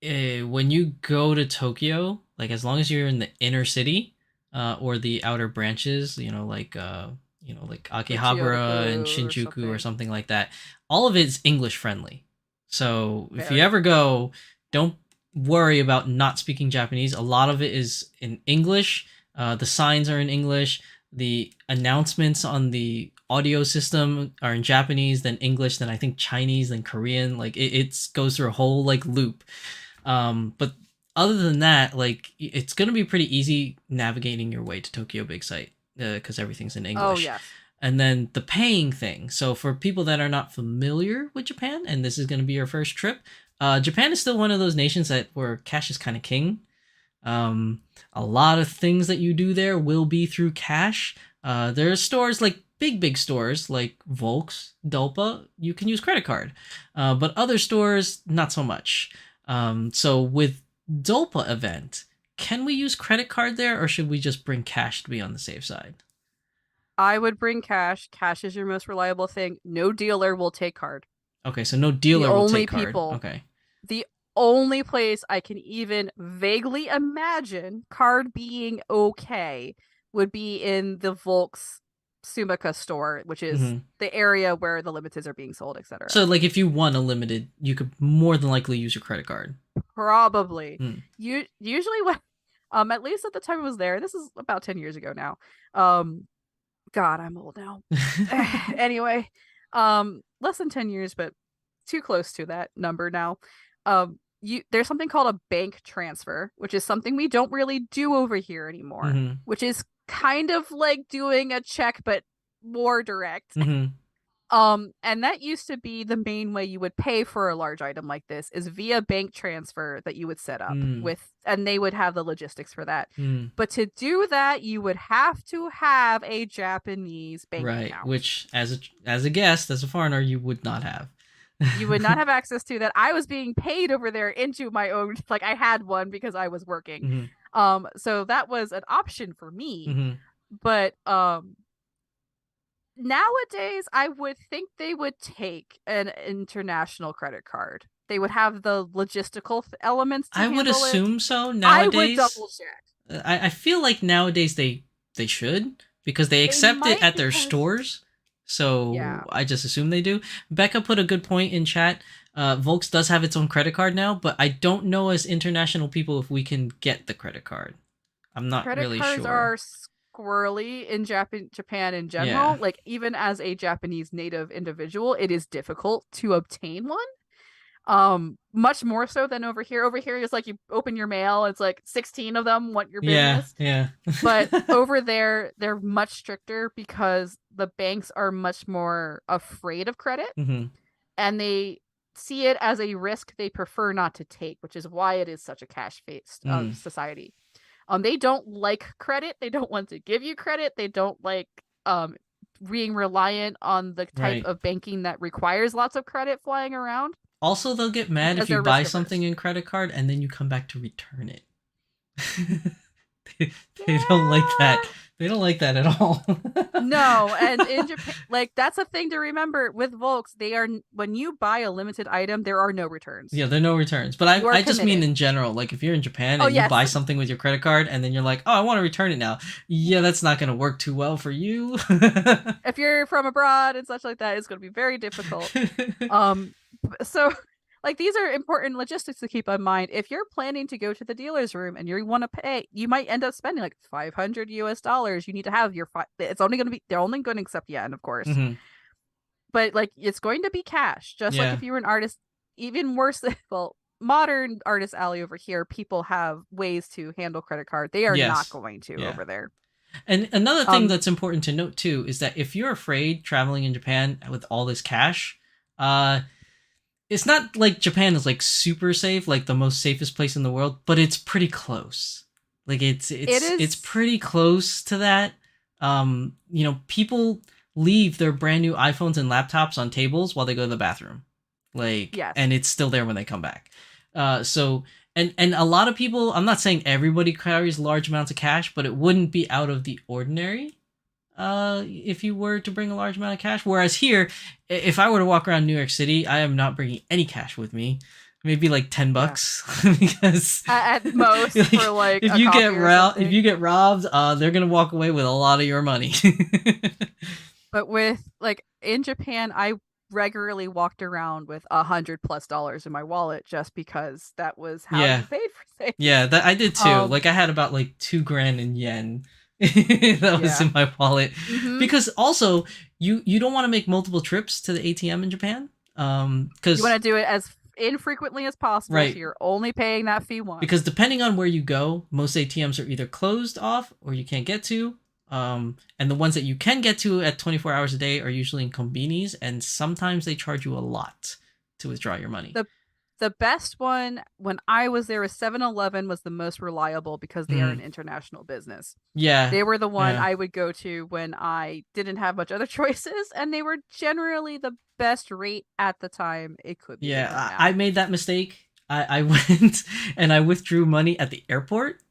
when you go to Tokyo, like as long as you're in the inner city, or the outer branches, like Like Akihabara and Chiodoku or Shinjuku or something. something like that, all of it's English friendly. So if you Very. ever go, don't worry about not speaking Japanese. A lot of it is in English. The signs are in English. The announcements on the audio system are in Japanese, then English, then I think Chinese, then Korean. Like it goes through a whole like loop. But other than that, like it's gonna be pretty easy navigating your way to Tokyo Big Sight because everything's in Oh English. yes. And then the paying thing. So for people that are not familiar with Japan, and this is gonna be your first trip, Japan is still one of those nations where cash is kind of king. Um, a lot of things that you do there will be through cash. There are stores like big stores like Volks, Dolpa, you can use credit card. But other stores, not so much. So with Dolpa event, can we use credit card there or should we just bring cash to be on the safe side? I would bring cash. Cash is your most reliable thing. No dealer will take card. Okay, so no The dealer will take only card. people, Okay. the only place I can even vaguely imagine card being okay would be in the Volks Sumika store, which is Hmm. the area where the limiteds are being sold, etc. So like if you won a limited, you could more than likely use your credit card. Probably. Mm. You usually when at least at the time I was there, this is about 10 years ago now. Um God, I'm old now. Anyway, less than 10 years, but too close to that number now. There's something called a bank transfer, which is something we don't really do over here anymore, Hmm. which is kind of like doing a check but more direct. Hmm. And that used to be the main way you would pay for a large item like this is via bank transfer that you would set up Mm. with, and they would have the logistics for that. Mm. But to do that, you would have to have a Japanese bank Right, account. which as a guest, as a foreigner, you would not have. You would not have access to that. I was being paid over there into my own, like I had one because I was working. Hmm. So that was an option for me. Hmm. But Nowadays, I would think they would take an international credit card. They would have the logistical elements to I would handle it. assume so I would nowadays. double check. I feel like nowadays they should because they They accept it might at their because stores. So yeah, I just assume they do. Becca put a good point in chat. Volks does have its own credit card now, but I don't know as international people if we can get the credit card. I'm not credit really cards sure. are squirrely in Japan in Yeah. general. Like even as a Japanese native individual, it is difficult to obtain one. Much more so than over here. Over here it's like you open your mail, it's like 16 of them want your Yeah. business. Yeah. But over there they're much stricter because the banks are much more afraid of credit, hmm and they see it as a risk they prefer not to take, which is why it is such a cash-based Mm. society. They don't like credit. They don't want to give you credit. They don't like being reliant on the type Right. of banking that requires lots of credit flying around Also, they'll get mad because if you they're buy risk something averse. in credit card and then you come back to return it. they, they don't like that. Yeah. They don't like that at all. No, and in Japan, like that's a thing to remember with Volks. They are when you buy a limited item, there are no returns. Yeah, there are no returns. But You are I just mean committed. in general. Like if you're in Japan Oh and you yes, buy something with your credit card and then you're like, oh, I want to return it now. Yeah, that's not going to work too well for you. if you're from abroad and such like that, it's going to be very difficult. Um, so like these are important logistics to keep in mind. If you're planning to go to the dealer's room and you want to pay, you might end up spending like 500 US dollars. You need to have your it's only going to be they're only going to accept yen, of course. hmm But like it's going to be cash, just like Yeah. if you were an artist. Even worse, well, modern artist alley over here, people have ways to handle credit card. They are not Yes. going to Yeah. over there. And another thing Um, that's important to note too is that if you're afraid traveling in Japan with all this cash, uh, it's not like Japan is like super safe, like the most safest place in the world, but it's pretty close. Like it it's is pretty close to that. People leave their brand new iPhones and laptops on tables while they go to the bathroom. Like, yes, and it's still there when they come back. So and a lot of people, I'm not saying everybody carries large amounts of cash, but it wouldn't be out of the ordinary if you were to bring a large amount of cash. Whereas here, if I were to walk around New York City, I am not bringing any cash with me. Maybe like 10 yeah. bucks because At most like, for like if a you coffee get or if something. you get robbed, they're gonna walk away with a lot of your money. But with like in Japan, I regularly walked around with $100+ in my wallet just because that was how Yeah, you paid for things. yeah, that I did too. Like I had about like 2 grand in yen that was Yeah. in my wallet Mm-hmm. because also you don't want to make multiple trips to the ATM in Japan. You want Because to do it as infrequently as possible, so right, you're only paying that fee because once. depending on where you go, most ATMs are either closed off or you can't get to. And the ones that you can get to at 24 hours a day are usually in convenies, and sometimes they charge you a lot to withdraw your money. The the best one when I was there was 7-Eleven was the most reliable because they are an Mm, international business. yeah, They were the one yeah, I would go to when I didn't have much other choices, and they were generally the best rate at the time. It could be different yeah. I now. made that mistake. I went and I withdrew money at the airport,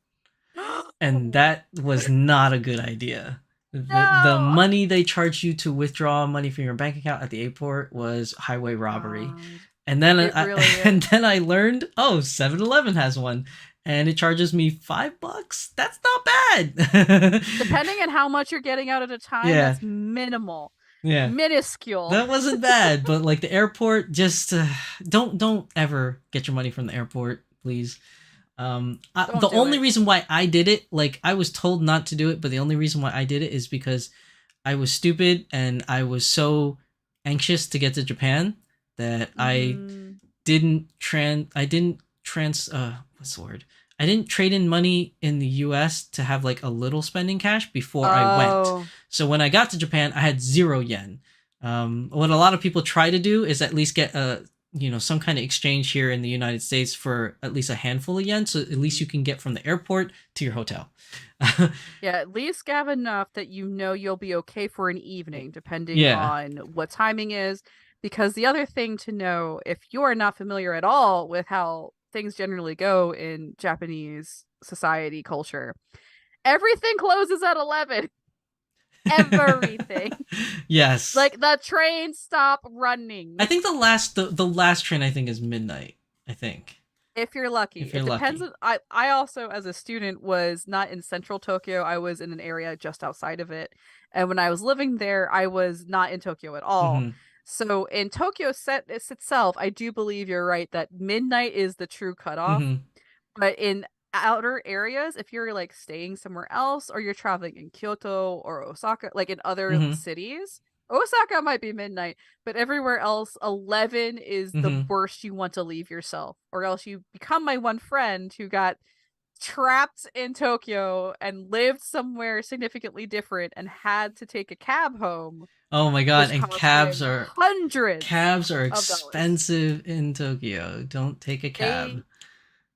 and that was not a good idea. The No. money they charged you to withdraw money from your bank account at the airport was highway robbery. God, And then it I really and is. then I learned, oh, 7-Eleven has one and it charges me $5. That's not bad. Depending on how much you're getting out at a time, Yeah. that's minimal, Yeah. minuscule. That wasn't bad, but like the airport, just don't ever get your money from the airport, please. Don't The do only it. reason why I did it, like I was told not to do it, but the only reason why I did it is because I was stupid and I was so anxious to get to Japan that Mm. I didn't what's the word? I didn't trade in money in the US to have like a little spending cash before I went. Oh, So when I got to Japan, I had 0 yen. What a lot of people try to do is at least get some kind of exchange here in the United States for at least a handful of yen, so at least you can get from the airport to your hotel. yeah, at least have enough that you know you'll be okay for an evening, depending Yeah. on what timing is. Because the other thing to know, if you're not familiar at all with how things generally go in Japanese society culture, everything closes at 11. everything. Yes. Like the trains stop running. I think the last train I think is midnight. I think. If you're lucky. If you're It depends lucky. I also, as a student, was not in central Tokyo. I was in an area just outside of it. And when I was living there, I was not in Tokyo at all. Mm-hmm. So in Tokyo itself, I do believe you're right that midnight is the true cutoff. Mm-hmm. But in outer areas, if you're like staying somewhere else or you're traveling in Kyoto or Osaka, like in other Mm-hmm. cities, Osaka might be midnight, but everywhere else, 11 is the Mm-hmm. worst you want to leave yourself, or else you become my one friend who got trapped in Tokyo and lived somewhere significantly different and had to take a cab home, Oh my god! which And cost him hundreds cabs are of dollars. expensive in Tokyo. Don't take a cab.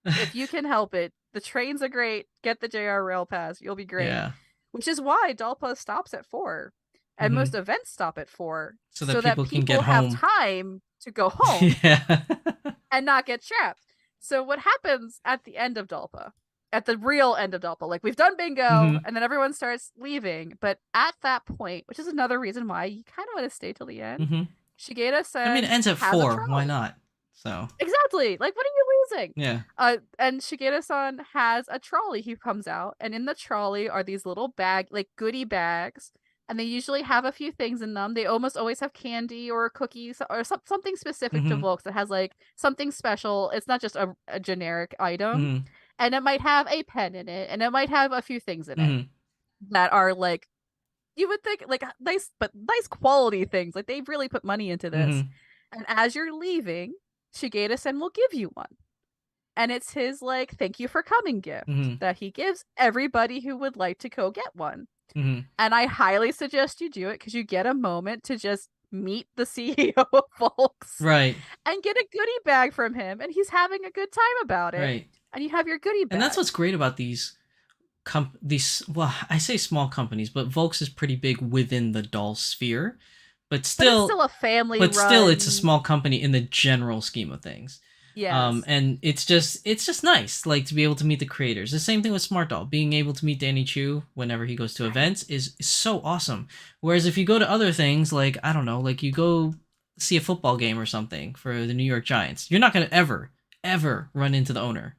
They, if you can help it, the trains are great. Get the JR Rail Pass. You'll be great. Yeah. Which is why Dalpa stops at 4. And Mm-hmm. most events stop at 4. So that So that people can get people have home. time to go home Yeah. and not get trapped. So what happens at the end of Dalpa? At the real end of Dalpa, like we've done bingo, Mm-hmm. and then everyone starts leaving. But at that point, which is another reason why you kind of want to stay till the end, Mm-hmm. Shigeta-san I mean, it ends at has a 4. Why trolley. not? So. Exactly. Like, what are you losing? Yeah. And Shigeta-san has a trolley. He comes out, and in the trolley are these little goodie bags, and they usually have a few things in them. They almost always have candy or cookies or something specific to Mm-hmm. Volks that has like something special. It's not just a generic item, Mm-hmm. and it might have a pen in it, and it might have a few things in it Mm-hmm. that are like you would think like nice, but nice quality things. Like they've really put money into this. Mm-hmm. And as you're leaving, Shigeta-san will give you one. And it's his like thank you for coming gift Mm-hmm. that he gives everybody who would like to go get one. Mm-hmm. And I highly suggest you do it because you get a moment to just meet the CEO of Volks Right. and get a goodie bag from him, and he's having a good time about it. Right. And you have your goodie bag. And that's what's great about these well, I say small companies, but Volks is pretty big within the doll sphere. But it's still still a family but run. still it's a small company in the general scheme of things. Yes. And it's just nice, like to be able to meet the creators. The same thing with Smart Doll. Being able to meet Danny Chu whenever he goes to events is so awesome. Whereas if you go to other things, like I don't know, like you go see a football game or something for the New York Giants, you're not gonna ever run into the owner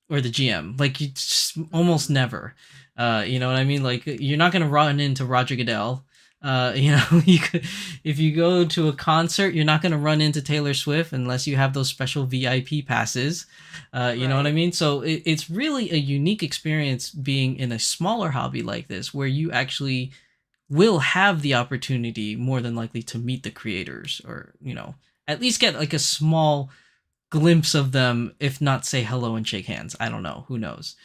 or the GM. Like you just almost never. You know what I mean? Like you're not gonna run into Roger Goodell. You know, if you go to a concert, you're not going to run into Taylor Swift unless you have those special VIP passes. You know what I mean? So it's really a unique experience being in a smaller hobby like this, where you actually will have the opportunity more than likely to meet the creators, or, you know, at least get like a small glimpse of them, if not say hello and shake hands. I don't know. Who knows?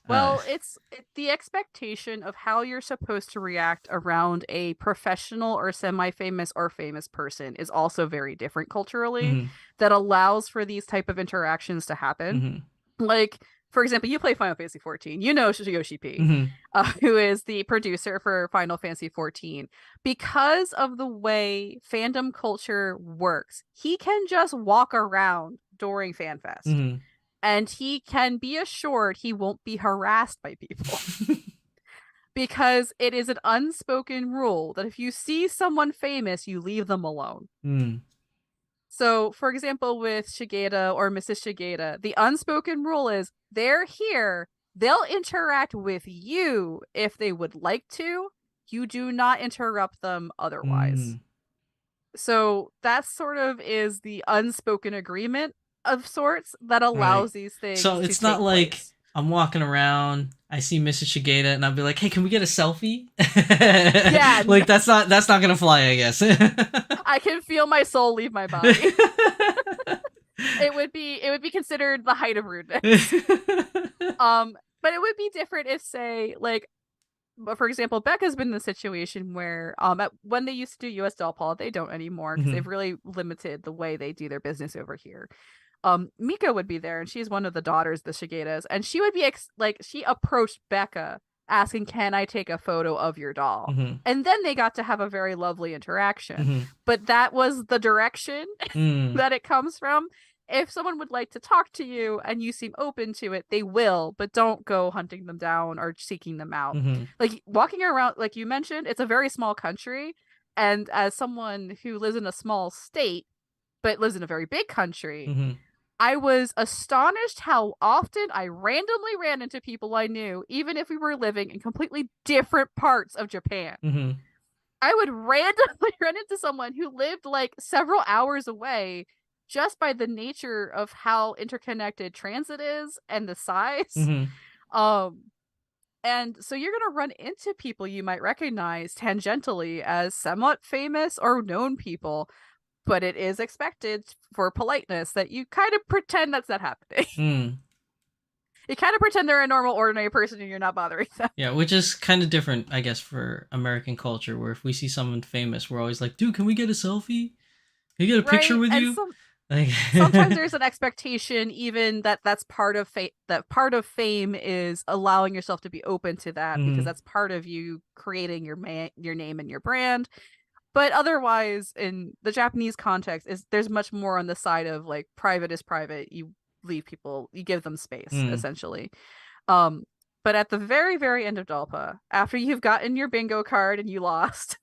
Well, it's the expectation of how you're supposed to react around a professional or semi-famous or famous person is also very different culturally. Mm-hmm. That allows for these type of interactions to happen. Mm-hmm. Like, for example, you play Final Fantasy 14. You know Yoshi P, Mm-hmm. who is the producer for Final Fantasy 14. Because of the way fandom culture works, he can just walk around during FanFest. Mm-hmm. And he can be assured he won't be harassed by people. Because it is an unspoken rule that if you see someone famous, you leave them alone. Mm. So, for example, with Shigeta or Mrs. Shigeta, the unspoken rule is they're here. They'll interact with you if they would like to. You do not interrupt them otherwise. So that sort of is the unspoken agreement of sorts that allows these things so to it's take not like place. I'm walking around, I see Mrs. Shigeta, and I'll be like, "Hey, can we get a selfie?" Yeah, like that's not gonna fly, I guess. I can feel my soul leave my body. It would be considered the height of rudeness. But it would be different if, say, like, but for example, Becca's been in the situation where when they used to do US Doll Paw, they don't anymore because they've really limited the way they do their business over here. Mika would be there, and she's one of the daughters, the Shigetas, and she would be she approached Becca asking, "Can I take a photo of your doll?" And then they got to have a very lovely interaction. But that was the direction that it comes from. if someone would like to talk to you and you seem open to it, they will, but don't go hunting them down or seeking them out. Mm-hmm. Like walking around, like you mentioned, it's a very small country. And as someone who lives in a small state, but lives in a very big country, Mm-hmm. I was astonished how often I randomly ran into people I knew, even if we were living in completely different parts of Japan. Mm-hmm. I would randomly run into someone who lived like several hours away just by the nature of how interconnected transit is and the size. Mm-hmm. Um, and so you're going to run into people you might recognize tangentially as somewhat famous or known people, but it is expected for politeness that you kind of pretend that's not happening. Mm. You kind of pretend they're a normal, ordinary person and you're not bothering them. Yeah, which is kind of different, I guess, for American culture, where if we see someone famous, we're always like, dude, can we get a selfie? Can we get a picture Right? with And you? Like, sometimes there's an expectation even that's part of that part of fame is allowing yourself to be open to that because Mhm. that's part of you creating your name and your brand. But otherwise, in the Japanese context, is there's much more on the side of like private is private. You leave people, you give them space, Mm. essentially. Um, but at the very, very end of Dalpa, after you've gotten your bingo card and you lost,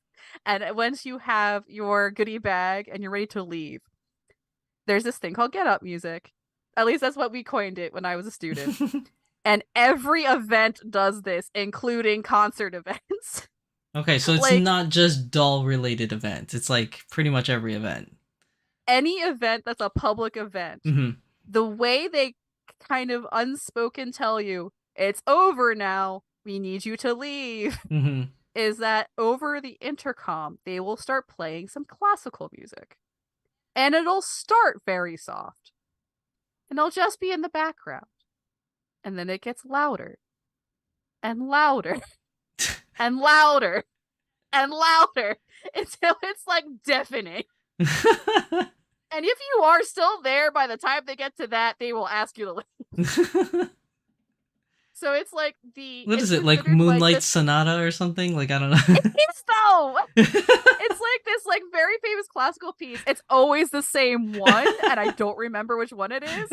and once you have your goodie bag and you're ready to leave, there's this thing called get up music. At least that's what we coined it when I was a student. And every event does this, including concert events. Okay, so it's Like not just doll related events. It's like pretty much every event. any event that's a public event, Mm-hmm. the way they kind of unspoken tell you it's over now, we need you to leave, Mm-hmm. is that over the intercom, they will start playing some classical music. And it'll start very soft. And it'll just be in the background. And then it gets louder and louder and louder and louder until it's like deafening. And if you are still there by the time they get to that, they will ask you to leave. So it's like What is it's it, like considered like Moonlight this. Sonata or something? Like, I don't know. It is though. It's like this like very famous classical piece. It's always the same one, and I don't remember which one it is.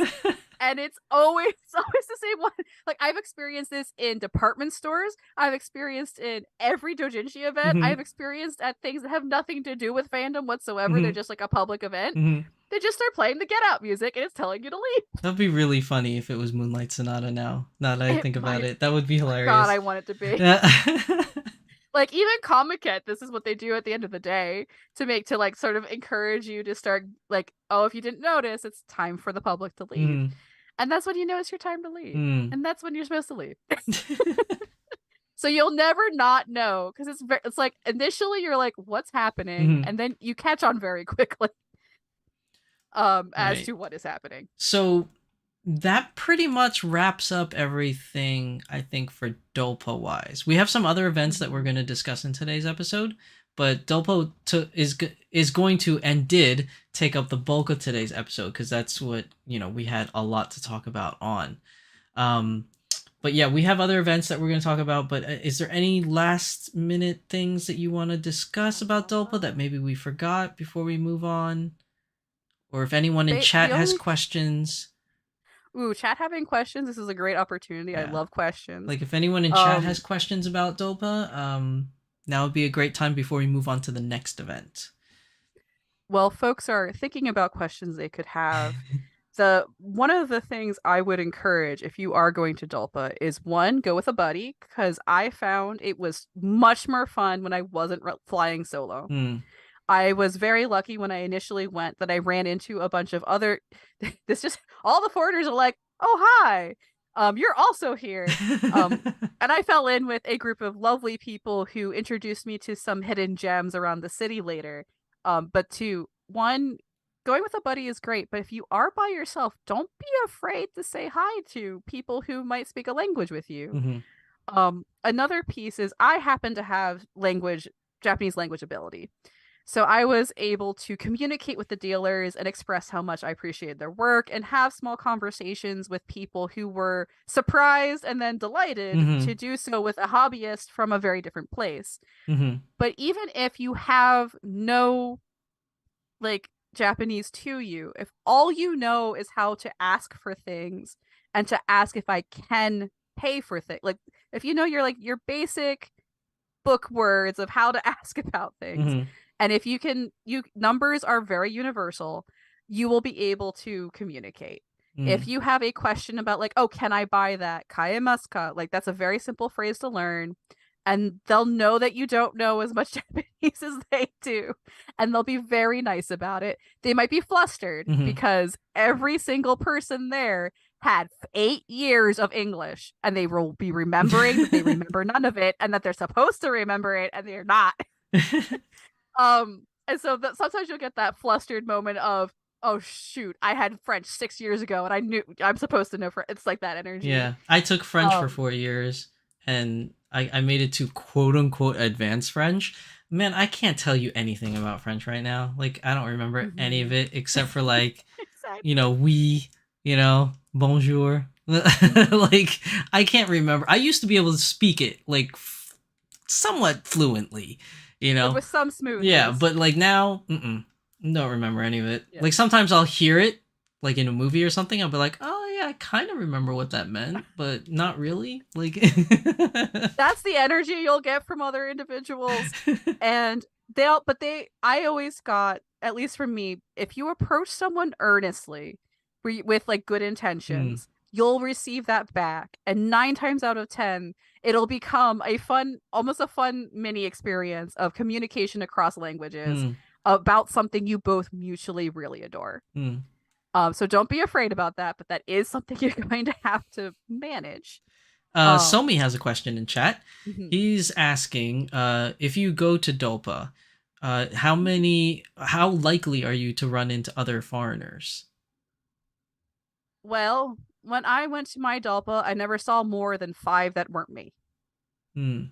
And it's always the same one. Like I've experienced this in department stores. I've experienced in every doujinshi event. Mhm. I've experienced at things that have nothing to do with fandom whatsoever. They're Mhm. just like a public event. Mhm. They just start playing the Get Out music, and it's telling you to leave. That'd be really funny if it was Moonlight Sonata now. Now that I It think about might. it, that would be hilarious. God, I want it to be. Yeah. Like even Comiket, this is what they do at the end of the day to like sort of encourage you to start like, oh, if you didn't notice, it's time for the public to leave. Mm. And that's when you know it's your time to leave. Mm. And that's when you're supposed to leave. So you'll never not know because it's like initially you're like, what's happening? Mhm. And then you catch on very quickly as Right. to what is happening. So that pretty much wraps up everything, I think, for Dolpo wise. We have some other events that we're going to discuss in today's episode, but Dolpo is going to and did take up the bulk of today's episode because that's what, we had a lot to talk about on. But yeah, we have other events that we're going to talk about, but is there any last minute things that you want to discuss about Dolpo that maybe we forgot before we move on? Or if anyone in chat has questions. Ooh, chat having questions. This is a great opportunity. Yeah. I love questions. Like if anyone in chat has questions about Dolpa, now would be a great time before we move on to the next event. Well, folks are thinking about questions they could have. One of the things I would encourage if you are going to Dolpa is one, go with a buddy, because I found it was much more fun when I wasn't flying solo. I was very lucky when I initially went that I ran into a bunch of other. This just all the foreigners are like, "Oh hi, you're also here," and I fell in with a group of lovely people who introduced me to some hidden gems around the city later. But one, going with a buddy is great, but if you are by yourself, don't be afraid to say hi to people who might speak a language with you. Mm-hmm. Another piece is I happen to have Japanese language ability. So I was able to communicate with the dealers and express how much I appreciated their work and have small conversations with people who were surprised and then delighted to do so with a hobbyist from a very different place. But even if you have no like Japanese to you, if all you know is how to ask for things and to ask if I can pay for things, like if you know your basic book words of how to ask about things, Mm-hmm. and if you can, you numbers are very universal, you will be able to communicate. If Mm. you have a question about like, oh, can I buy that? Kaemasu ka? Like that's a very simple phrase to learn. And they'll know that you don't know as much Japanese as they do. And they'll be very nice about it. They might be flustered Mm-hmm. because every single person there had 8 years of English and they will be remembering that they remember none of it and that they're supposed to remember it and they're not. And so that sometimes you'll get that flustered moment of, oh shoot, I had French 6 years ago and I knew I'm supposed to know French. It's like that energy. Yeah, I took French for Um 4 years, and I made it to quote unquote advanced French. Man, I can't tell you anything about French right now. Like, I don't remember any of mhm. it except for like, Exactly. oui, bonjour. Like, I can't remember. I used to be able to speak it like somewhat fluently, you know. With some Yeah, smoothness. but like now, don't remember any of it. Yeah. Like sometimes I'll hear it, like in a movie or something. I'll be like, oh yeah, I kind of remember what that meant, but not really. Like, That's the energy you'll get from other individuals. And I always got, at least for me, if you approach someone earnestly with like good mm, intentions, you'll receive that back. And 9 times out of 10, it'll become a fun, almost a fun mini experience of communication across languages mm, about something you both mutually really adore. mm. So don't be afraid about that, but that is something you're going to have to manage. Somi has a question in chat. Mhm. He's asking, if you go to Dolpa, how likely are you to run into other foreigners? Well, when I went to my Dalpa, I never saw more than 5 that weren't me. Hmm.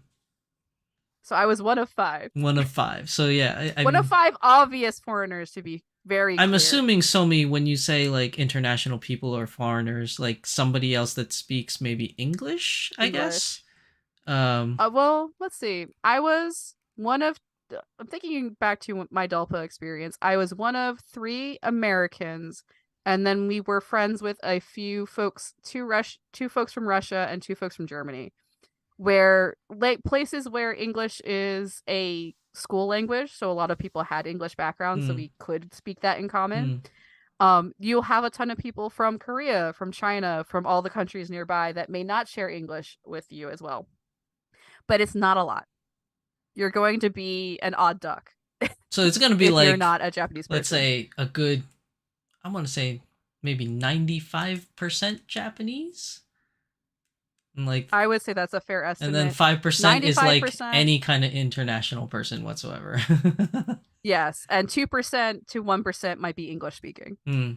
So I was one of 5. One of five. So yeah, One of 5 obvious foreigners, to be very I'm clear. assuming, Somi, when you say like international people or foreigners, like somebody else that speaks maybe English, I guess. English. Um. Well, let's see. I was one of. I'm thinking back to my Dalpa experience. I was one of 3 Americans, and then we were friends with a few folks, 2 folks from Russia and 2 folks from Germany, where like places where English is a school language, so a lot of people had English backgrounds, so Hmm, we could speak that in common. hmm. You'll have a ton of people from Korea, from China, from all the countries nearby that may not share English with you as well. But it's not a lot. You're going to be an odd duck So it's gonna be if you're like, not a Japanese let's person. say a good, I want to say maybe 95% Japanese, and like, I would say that's a fair and then estimate. 5% is like 95%, any kind of international person whatsoever. yes, and 2% to 1% might be English speaking. Hmm.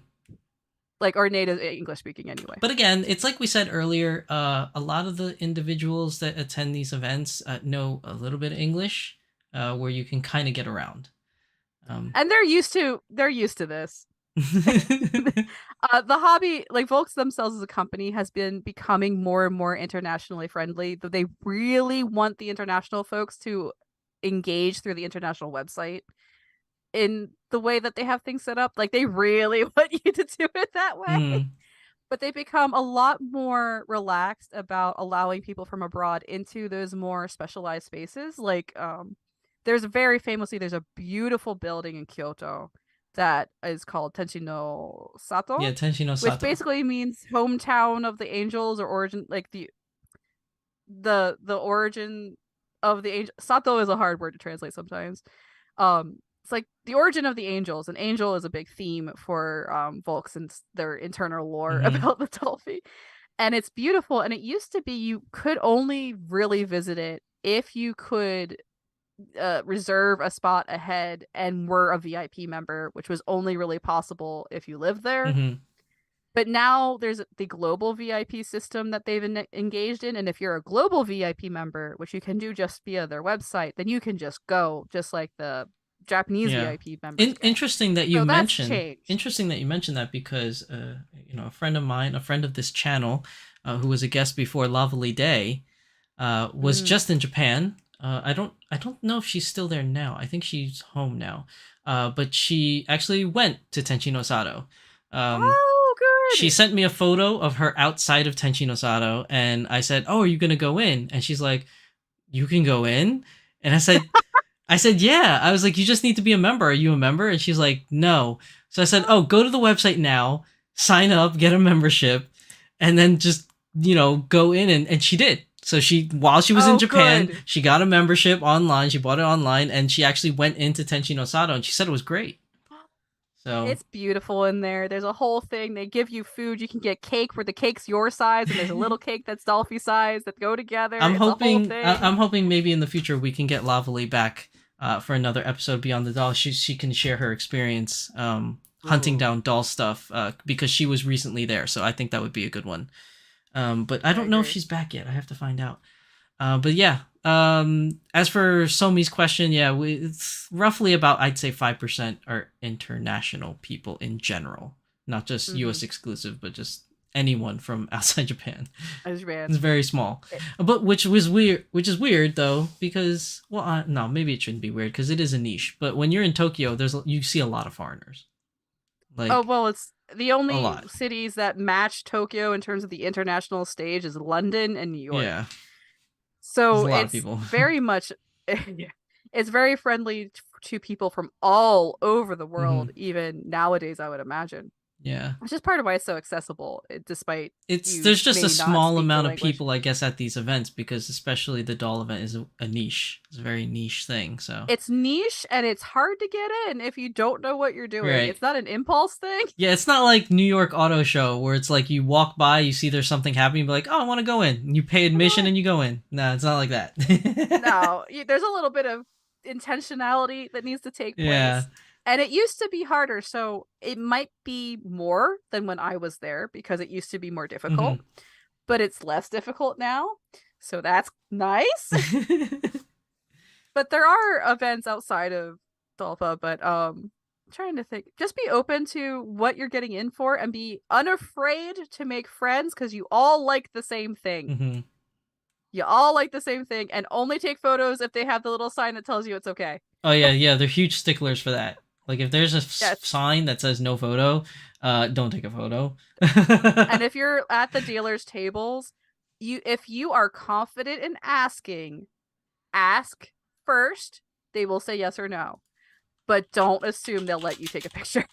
Like, or native English speaking anyway. But again, it's like we said earlier. A lot of the individuals that attend these events know a little bit of English, where you can kind of get around. Um, And they're used to this. The hobby, like Volks themselves as a company, has been becoming more and more internationally friendly. Though they really want the international folks to engage through the international website in the way that they have things set up. Like they really want you to do it that way. mm, But they become a lot more relaxed about allowing people from abroad into those more specialized spaces. Like there's there's a beautiful building in Kyoto that is called Tenshino yeah, Sato, Tenshino which Sato. basically means hometown of the angels, or origin, like the origin of the angel. Sato is a hard word to translate sometimes. It's like the origin of the angels. An angel is a big theme for Volks and their internal lore Hmm. about the Dolphy. And it's beautiful. And it used to be you could only really visit it if you could reserve a spot ahead and were a VIP member, which was only really possible if you lived there. Hmm. But now there's the global VIP system that they've engaged in. And if you're a global VIP member, which you can do just via their website, then you can just go just like the Japanese Yeah. VIP members can. Interesting that you So that's mentioned. changed. Interesting that you mentioned that because a friend of mine, a friend of this channel, who was a guest before Lovely Day, was Mm. just in Japan I don't know if she's still there now. I think she's home now. But she actually went to Tenchi Sato. Um, Oh, she good. sent me a photo of her outside of Tenchi Sato, and I said, "Oh, are you gonna go in?" And she's like, "You can go in." And I said, "Yeah." I was like, "You just need to be a member. Are you a member?" And she's like, "No." So I said, "Oh, go to the website now, sign up, get a membership, and then just go in." And she did. So while she was in Oh, Japan, good. she got a membership online. She bought it online, and she actually went into Tenchi no Sato, and she said it was great. So It's beautiful in there. There's a whole thing. They give you food. You can get cake where the cake's your size, and there's a little cake that's Dolphy size that go together. I'm It's a whole hoping thing. I'm hoping maybe in the future we can get Lavely back for another episode Beyond the Doll. She can share her experience hunting Ooh, down doll stuff because she was recently there, so I think that would be a good one. But I I don't know if agree. she's back yet. I have to find out. But yeah, as for Somi's question, yeah, it's roughly about I'd say 5% are international people in general, not just Mm-hmm. U.S. exclusive, but just anyone from outside Japan. As It's man. very small, It, but which was weird. Which is weird though, because well, no, maybe it shouldn't be weird because it is a niche. But when you're in Tokyo, you see a lot of foreigners, oh like well, it's the a only lot. cities that match Tokyo in terms of the international stage is London and New York. Yeah, there's So a lot of it's people. very much yeah, it's very friendly to people from all over the Hmm. world, even nowadays, I would imagine. Yeah, Which is part of why it's so accessible, despite you there's just a may not small speak the amount of language. people, I guess, at these events because especially the doll event is a niche. It's a very niche thing. So It's niche and it's hard to get in if you don't know what you're doing. right. It's not an impulse thing. Yeah, it's not like New York Auto Show where it's like you walk by, you see there's something happening, you be like, oh, I want to go in. And you pay I'll go admission in. and you go in. No, it's not like that. No, there's a little bit of intentionality that needs to take Yeah. place. And it used to be harder, so it might be more than when I was there because it used to be more difficult, Hmm. but it's less difficult now. So that's nice. But there are events outside of Dolpha, but I'm trying to think. Just be open to what you're getting in for and be unafraid to make friends because you all like the same thing. Hmm. You all like the same thing and only take photos if they have the little sign that tells you it's okay. Oh yeah, yeah, they're huge sticklers for that. Like if there's a Yes. sign that says no photo, don't take a photo. And if you're at the dealer's tables, if you are confident in asking, ask first. They will say yes or no. But don't assume they'll let you take a picture.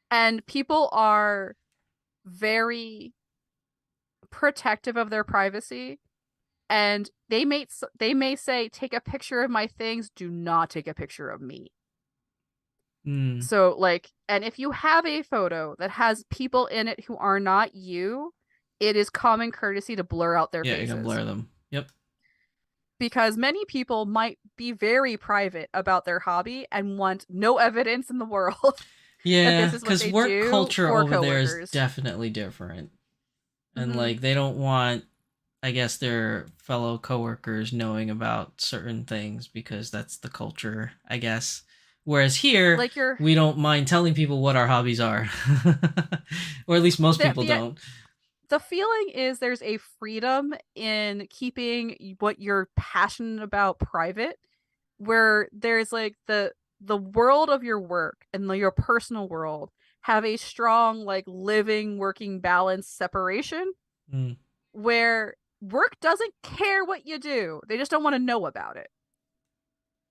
And people are very protective of their privacy, and they may say take a picture of my things, do not take a picture of me. Mm. So like, and if you have a photo that has people in it who are not you, it is common courtesy to blur out their Yeah, you can faces, blur them. Yep. because many people might be very private about their hobby and want no evidence in the world that Yeah, this is what because they work do culture for over there is coworkers. definitely different. And Mm-hmm. like they don't want I guess their fellow coworkers knowing about certain things because that's the culture, I guess. Whereas here, Like you're we don't mind telling people what our hobbies are. Or at least most the people the don't. the feeling is there's a freedom in keeping what you're passionate about private, where there's like the world of your work and your personal world have a strong like living working balance separation, Mm, where work doesn't care what you do, they just don't want to know about it,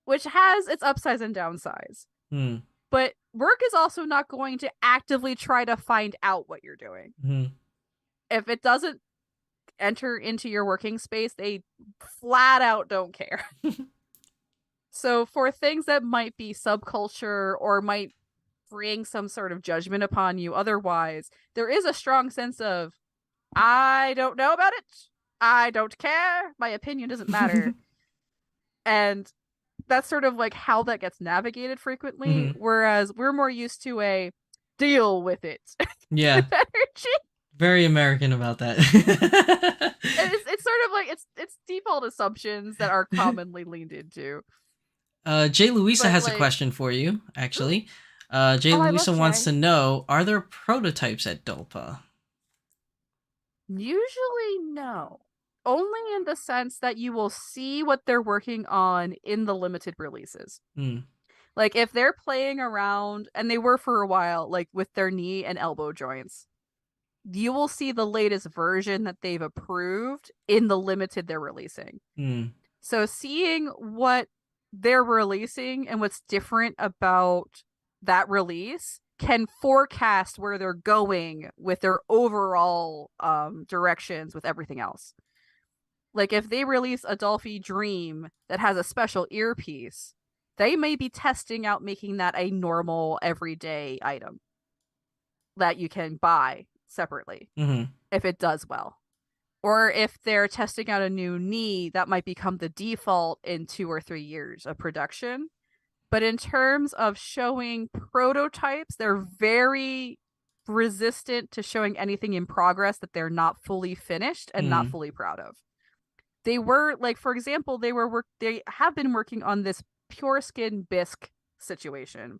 which has its upsides and downsides. mm, But work is also not going to actively try to find out what you're doing. mm. If it doesn't enter into your working space, they flat out don't care. So for things that might be subculture or might bring some sort of judgment upon you otherwise, there is a strong sense of I don't know about it. I don't care. My opinion doesn't matter. And that's sort of like how that gets navigated frequently, Hmm. whereas we're more used to a deal with it Yeah, type energy. very American about that. And it's sort of like it's default assumptions that are commonly leaned into. Jay Louisa But has a like, question for you, ooh, actually. Jay oh, I love Louisa wants Jay. to know, are there prototypes at Dolpa? Usually, no. only in the sense that you will see what they're working on in the limited releases. Like if they're playing around, and they were for a while, like with their knee and elbow joints, you will see the latest version that they've approved in the limited they're releasing. So seeing what they're releasing and what's different about that release can forecast where they're going with their overall directions with everything else. Like if they release a Dolphy Dream that has a special earpiece, they may be testing out making that a normal everyday item that you can buy separately if it does well. Or if they're testing out a new knee, that might become the default in 2 or 3 years of production. But in terms of showing prototypes, they're very resistant to showing anything in progress that they're not fully finished and not fully proud of. They were, like, for example, they have been working on this Pure Skin bisque situation,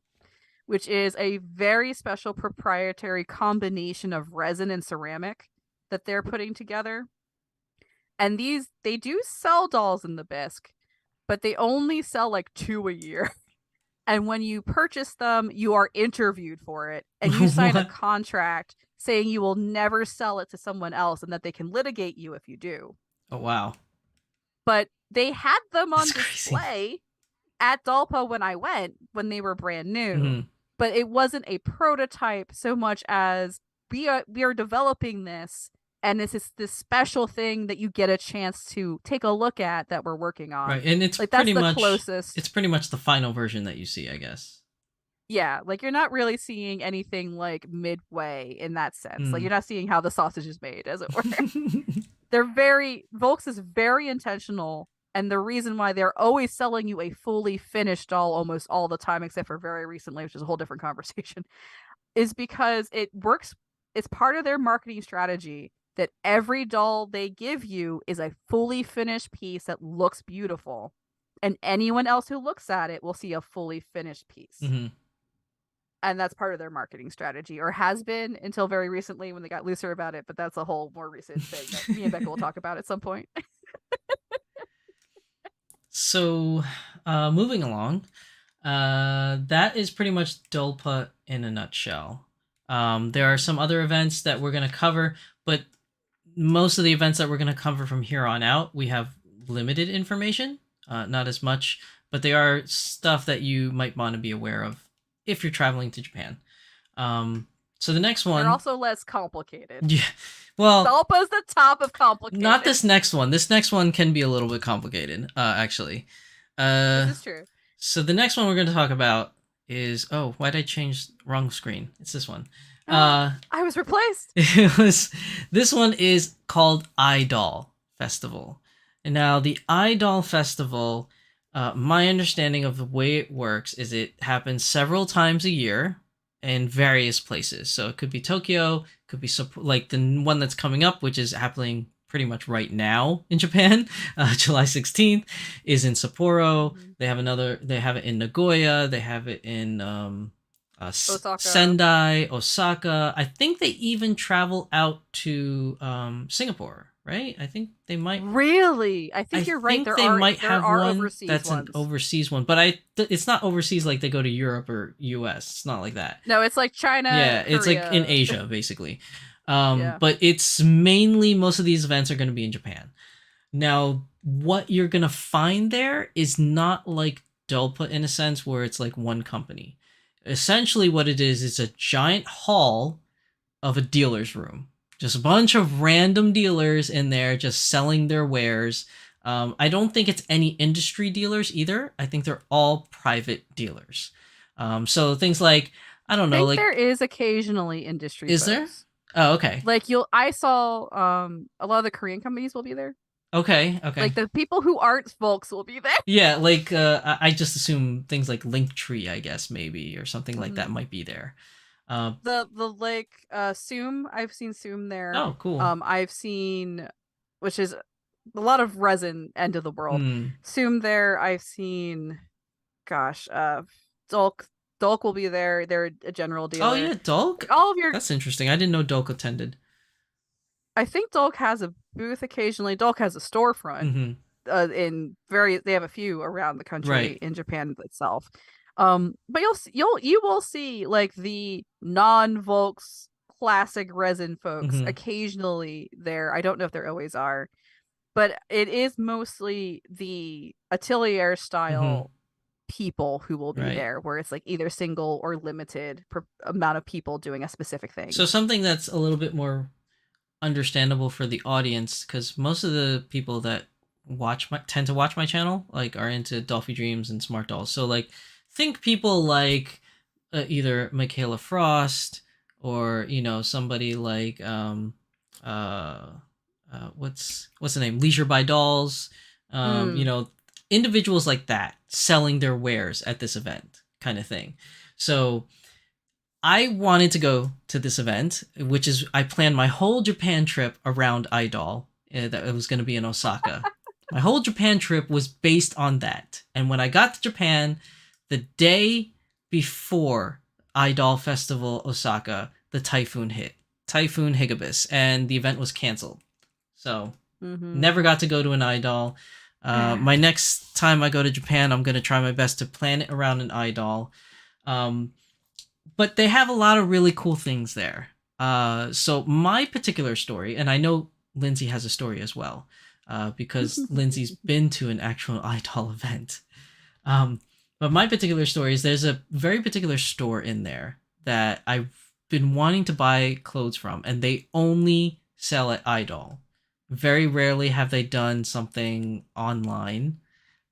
which is a very special proprietary combination of resin and ceramic that they're putting together. And they do sell dolls in the bisque, but they only sell like 2 a year. And when you purchase them, you are interviewed for it, and you sign a contract saying you will never sell it to someone else and that they can litigate you if you do. Oh, wow. But they had them on That's display crazy. at Dalpa when they were brand new. But it wasn't a prototype so much as we are developing this, and this is this special thing that you get a chance to take a look at that we're working on. Right, and it's like pretty that's the much closest. It's pretty much the final version that you see, I guess. Yeah, like you're not really seeing anything like midway in that sense. Like you're not seeing how the sausage is made, as it were. Volks is very intentional, and the reason why they're always selling you a fully finished doll almost all the time, except for very recently, which is a whole different conversation, is because it works. It's part of their marketing strategy that every doll they give you is a fully finished piece that looks beautiful, and anyone else who looks at it will see a fully finished piece. And that's part of their marketing strategy, or has been until very recently when they got looser about it. But that's a whole more recent thing that me and Becca will talk about at some point. So, moving along, that is pretty much Dolpa in a nutshell. There are some other events that we're going to cover, but most of the events that we're going to cover from here on out, we have limited information, not as much, but they are stuff that you might want to be aware of if you're traveling to Japan. So the next one... They're also less complicated. Yeah. Well... Dolpa's the top of complicated. Not this next one. This next one can be a little bit complicated, actually. This is true. So the next one we're going to talk about is... Oh, why'd I change wrong screen? It's this one. I was replaced. This one is called iDoll Festival. And now the iDoll Festival... my understanding of the way it works is it happens several times a year in various places. So it could be Tokyo, could be like the one that's coming up, which is happening pretty much right now in Japan. July 16th is in Sapporo. They have it in Nagoya. They have it in Osaka. Sendai, Osaka. I think they even travel out to Singapore. Right? I think they might. Really? I think you're right. They might have one that's an overseas one, but it's not overseas like they go to Europe or US. It's not like that. No, it's like China. Yeah, Korea. It's like in Asia, basically. But it's mainly, most of these events are going to be in Japan. Now, what you're going to find there is not like Dolpa in a sense where it's like one company. Essentially what it is a giant hall of a dealer's room. Just a bunch of random dealers in there just selling their wares. I don't think it's any industry dealers either. I think they're all private dealers. So things like, I don't know, like there is occasionally industry. Is there? Oh, okay. Like I saw a lot of the Korean companies will be there. Okay. Like the people who aren't Volks will be there. Yeah, like I just assume things like Linktree, I guess, maybe, or something like that might be there. The Soom, I've seen Soom there. Oh, cool. I've seen, which is a lot of resin end of the world. Soom there. I've seen, Dolk will be there. They're a general dealer. Oh yeah, Dolk. All of your. That's interesting. I didn't know Dolk attended. I think Dolk has a booth occasionally. Dolk has a storefront Mm-hmm. they have a few around the country Right. in Japan itself. But you will see like the non-Volks classic resin folks Mm-hmm. occasionally there. I don't know if there always are, but it is mostly the atelier Mm-hmm. style people who will be Right. there, where it's like either single or limited amount of people doing a specific So thing. something that's a little bit more understandable for the audience, because most of the people that tend to watch my channel like are into Dolphy Dreams and Smart Dolls. So like think people like either Michaela Frost or somebody like uh, what's the name, Leisure by Dolls, Mm. individuals like that selling their wares at this event kind of thing. So I wanted to go to this event, which is I planned my whole Japan trip around Idol. That it was going to be in Osaka. My whole Japan trip was based on that. And when I got to Japan, the day before Idol Festival Osaka, the typhoon hit, Typhoon Higibis, and the event was canceled. So Mm-hmm. never got to go to an Idol. My next time I go to Japan, I'm going to try my best to plan it around an Idol. Um, but they have a lot of really cool things there. So my particular story, and I know Lindsay has a story as well, because Lindsay's been to an actual Idol event. Um, but my particular story is there's a very particular store in there that I've been wanting to buy clothes from, and they only sell at Idol. Very rarely have they done something online,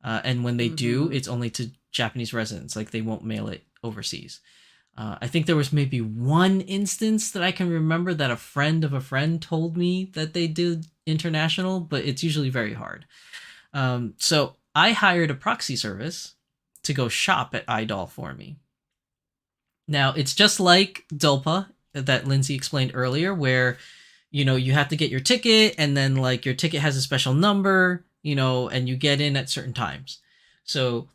and when they do, Mm-hmm. it's only to Japanese residents. Like they won't mail it overseas. I think there was maybe one instance that I can remember that a friend of a friend told me that they did international, but it's usually very hard. So I hired a proxy service to go shop at iDoll for me. Now it's just like Dolpa that Lindsay explained earlier, where you have to get your ticket, and then like your ticket has a special number, and you get in at certain times. So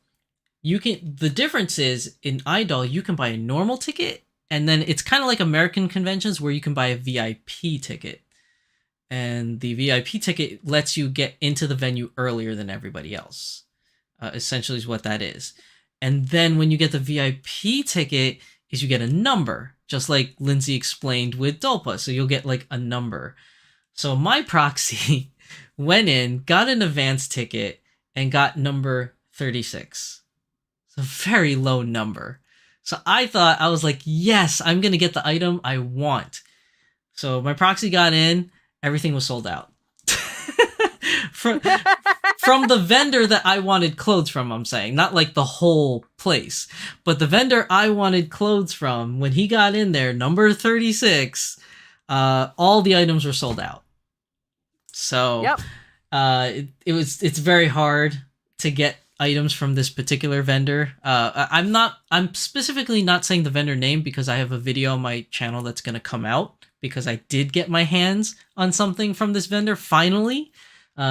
the difference is in Idol you can buy a normal ticket, and then it's kind of like American conventions where you can buy a VIP ticket, and the VIP ticket lets you get into the venue earlier than everybody else. Essentially is what that is. And then when you get the VIP ticket is you get a number, just like Lindsay explained with Dolpa, so you'll get like a number. So my proxy went in, got an advance ticket, and got number 36. It's a very low number. So I was like, yes, I'm going to get the item I want. So my proxy got in, everything was sold out. from, from the vendor that I wanted clothes from, I'm saying, not like the whole place, but the vendor I wanted clothes from, when he got in there, number 36, all the items were sold out. So Yep. it's very hard to get items from this particular vendor. I'm specifically not saying the vendor name because I have a video on my channel that's going to come out because I did get my hands on something from this vendor finally.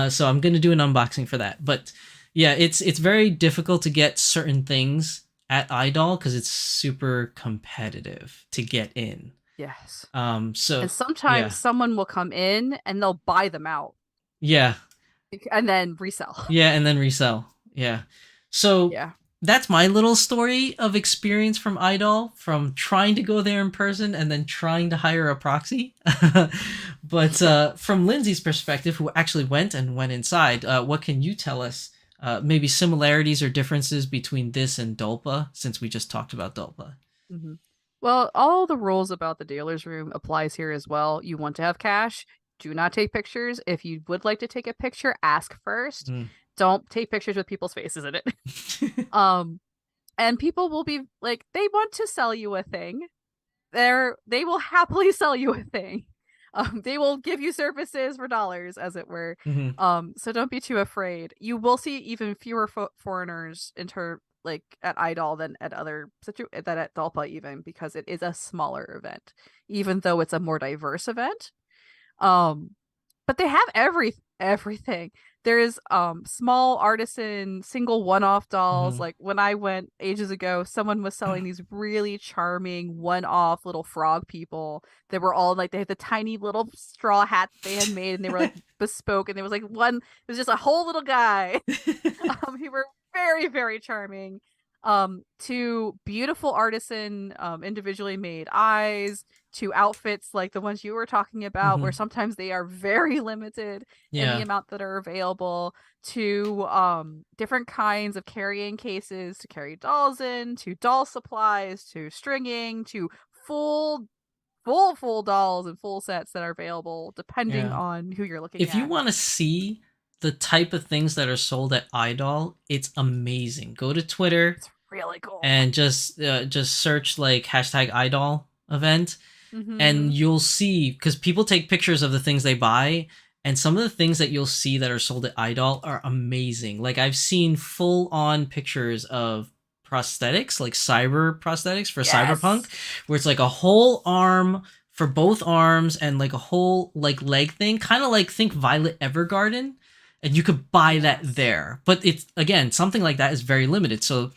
So I'm going to do an unboxing for that. But yeah, it's very difficult to get certain things at Idol because it's super competitive to get in. Yes. So And yeah, sometimes someone will come in and they'll buy them out yeah, and then resell. yeah, and then resell. Yeah. So Yeah. that's my little story of experience from Idol, from trying to go there in person and then trying to hire a proxy. But from Lindsay's perspective, who actually went inside, what can you tell us? Maybe similarities or differences between this and Dolpa, since we just talked about Dolpa. Mm-hmm. Well, all the rules about the dealer's room applies here as well. You want to have cash. Do not take pictures. If you would like to take a picture, ask first. Mm. Don't take pictures with people's faces in it. um, and people will be like, they want to sell you a thing. They will happily sell you a thing. They will give you services for dollars, as it were. Mm-hmm. So don't be too afraid. You will see even fewer foreigners enter like at Idol than at than at Dalpa, even because it is a smaller event, even though it's a more diverse event. But they have everything. There's small artisan single one-off dolls. Hmm. Like when I went ages ago, someone was selling these really charming one-off little frog people that were all like they had the tiny little straw hat that they had made and they were like bespoke and there was like one it was just a whole little guy. He were very, very charming. To beautiful artisan, individually made eyes, to outfits like the ones you were talking about, Hmm. where sometimes they are very limited in the Yeah. amount that are available, to different kinds of carrying cases to carry dolls in, to doll supplies, to stringing, to full full dolls and full sets that are available depending Yeah. on who you're looking If you at. want to see the type of things that are sold at Idol, it's amazing. Go to Twitter It's really cool. and just search like hashtag Idol event, and Mm-hmm. you'll see because people take pictures of the things they buy, and some of the things that you'll see that are sold at Idol are amazing. Like I've seen full on pictures of prosthetics, like cyber prosthetics for Cyberpunk, Yes. where it's like a whole arm for both arms and like a whole like leg thing, kind of like think Violet Evergarden, and you could buy that Yes. there. But it's again something like that is very limited, so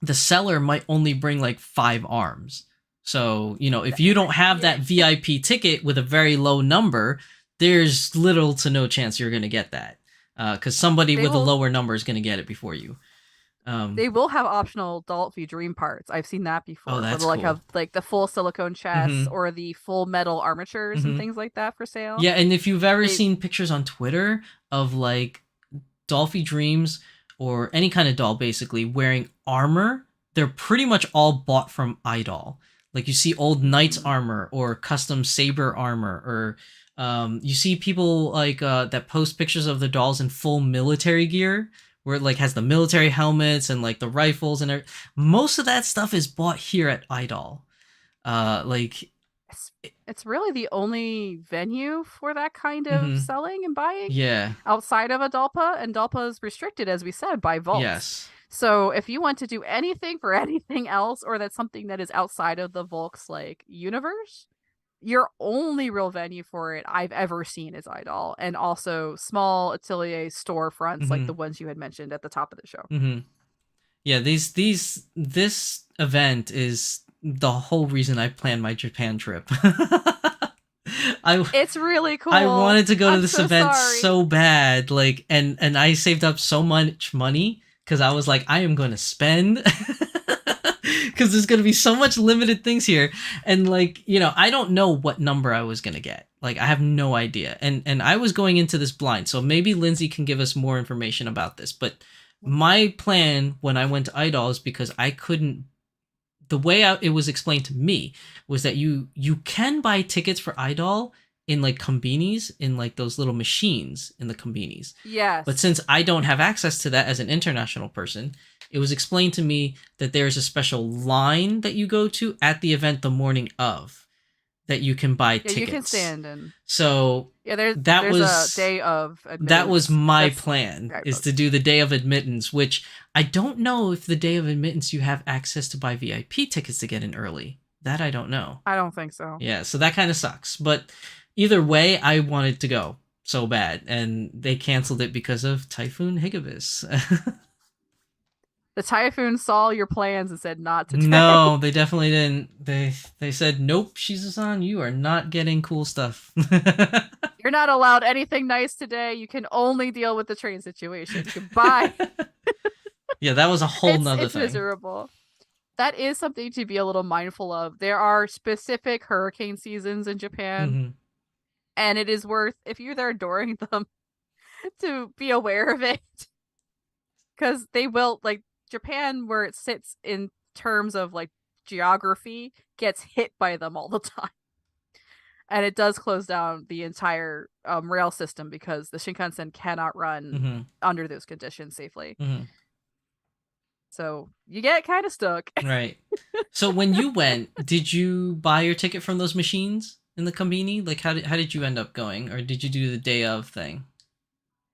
the seller might only bring like 5 arms. So, if you don't have that VIP ticket with a very low number, there's little to no chance you're going to get that. Because somebody They with a will lower number is going to get it before you. they will have optional Dolphy Dream parts. I've seen that Oh, before, where that's they'll like cool. have like the full silicone chests Mm-hmm. or the full metal armatures and Mm-hmm. things like that for sale. Yeah, and if you've ever They seen pictures on Twitter of like Dolphy Dreams or any kind of doll basically wearing armor, they're pretty much all bought from Idol. Like you see old knight's Mhm. armor or custom saber armor, or you see people like that post pictures of the dolls in full military gear where it like has the military helmets and like the rifles and most of that stuff is bought here at Idol. Like it's, it's really the only venue for that kind of mhm, selling and buying yeah, outside of Adalpa, and Adalpa is restricted, as we said, by Volks. yes. So if you want to do anything for anything else, or that's something that is outside of the Volks like universe, your only real venue for it I've ever seen is Idol, and also small atelier storefronts like the Mhm. ones you had mentioned at the top of the show. Mhm. Yeah, this event is the whole reason I planned my Japan trip. I It's really I cool. wanted to go to I'm this so event sorry. so bad, like, and I saved up so much money because I was like, I am going to spend because there's going to be so much limited things here, and like, I don't know what number I was going to get. Like, I have no idea, and I was going into this blind, so maybe Lindsay can give us more information about this. But my plan when I went to Idol is because I couldn't. The way it was explained to me was that you can buy tickets for Idol in like combinis, in like those little machines in the combinis. But Yes. since I don't have access to that as an international person, it was explained to me that there's a special line that you go to at the event the morning of that you can buy Yeah, you can tickets. stand and So yeah, there's that there's a was day of that was admittance. my That's plan, very is to close. do the day of admittance, which I don't know if the day of admittance you have access to buy VIP tickets to get in early. That I don't know. I don't think so. Yeah, so that kind of sucks. But either way, I wanted to go so bad, and they canceled it because of Typhoon Higibis. The Typhoon saw your plans and said not today. No, they definitely didn't. They said, "Nope, Shizusan, you are not getting cool stuff." You're not allowed anything nice today. You can only deal with the train situation. Goodbye. Yeah, that was a whole it's nother it's thing. miserable. That is something to be a little mindful of. There are specific hurricane seasons in Japan, Hmm. and it is worth, if you're there during them, to be aware of it. Because they will, like, Japan, where it sits in terms of like geography, gets hit by them all the time. And it does close down the entire rail system because the Shinkansen cannot run Hmm. under those conditions safely. Hmm. So you get kind of stuck. Right. So when you went, did you buy your ticket from those machines in the Combini? Like, how did you end up going, or did you do the day of thing?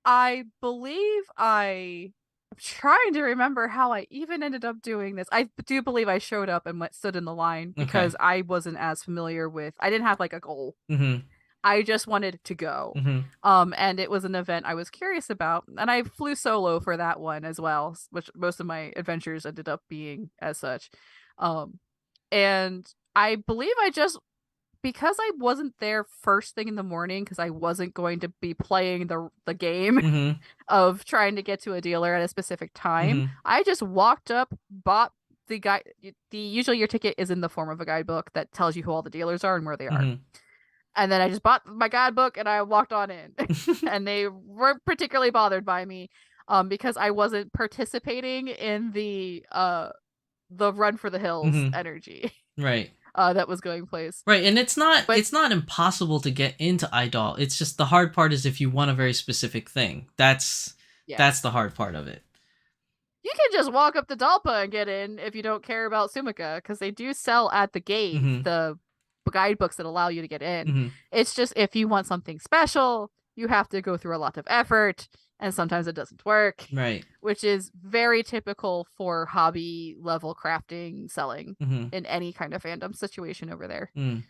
I believe I'm trying to remember how I even ended up doing this. I do believe I showed up and stood in the line Okay. because I wasn't as familiar with. I didn't have like a goal. Hmm. I just wanted to go. Mm-hmm. And it was an event I was curious about, and I flew solo for that one as well, which most of my adventures ended up being as such. Um, and I believe I just because I wasn't there first thing in the morning because I wasn't going to be playing the game Mm-hmm. of trying to get to a dealer at a specific time. Mm-hmm. I just walked up, bought the guide. Usually your ticket is in the form of a guidebook that tells you who all the dealers are and where they are. Mm-hmm. And then I just bought my guidebook and I walked on in. And they weren't particularly bothered by me because I wasn't participating in the run for the hills Mm-hmm. energy Right. that was going place. Right, and it's But not impossible to get into Idol. It's just the hard part is if you want a very specific thing. That's yeah, the hard part of it. you can just walk up to Dalpa and get in if you don't care about Sumika, because they do sell at the gate Mm-hmm. the guidebooks that allow you to get in. Mm-hmm. It's just if you want something special, you have to go through a lot of effort, and sometimes it doesn't work, Right. which is very typical for hobby level crafting selling Mm-hmm. in any kind of fandom situation over there. Mm.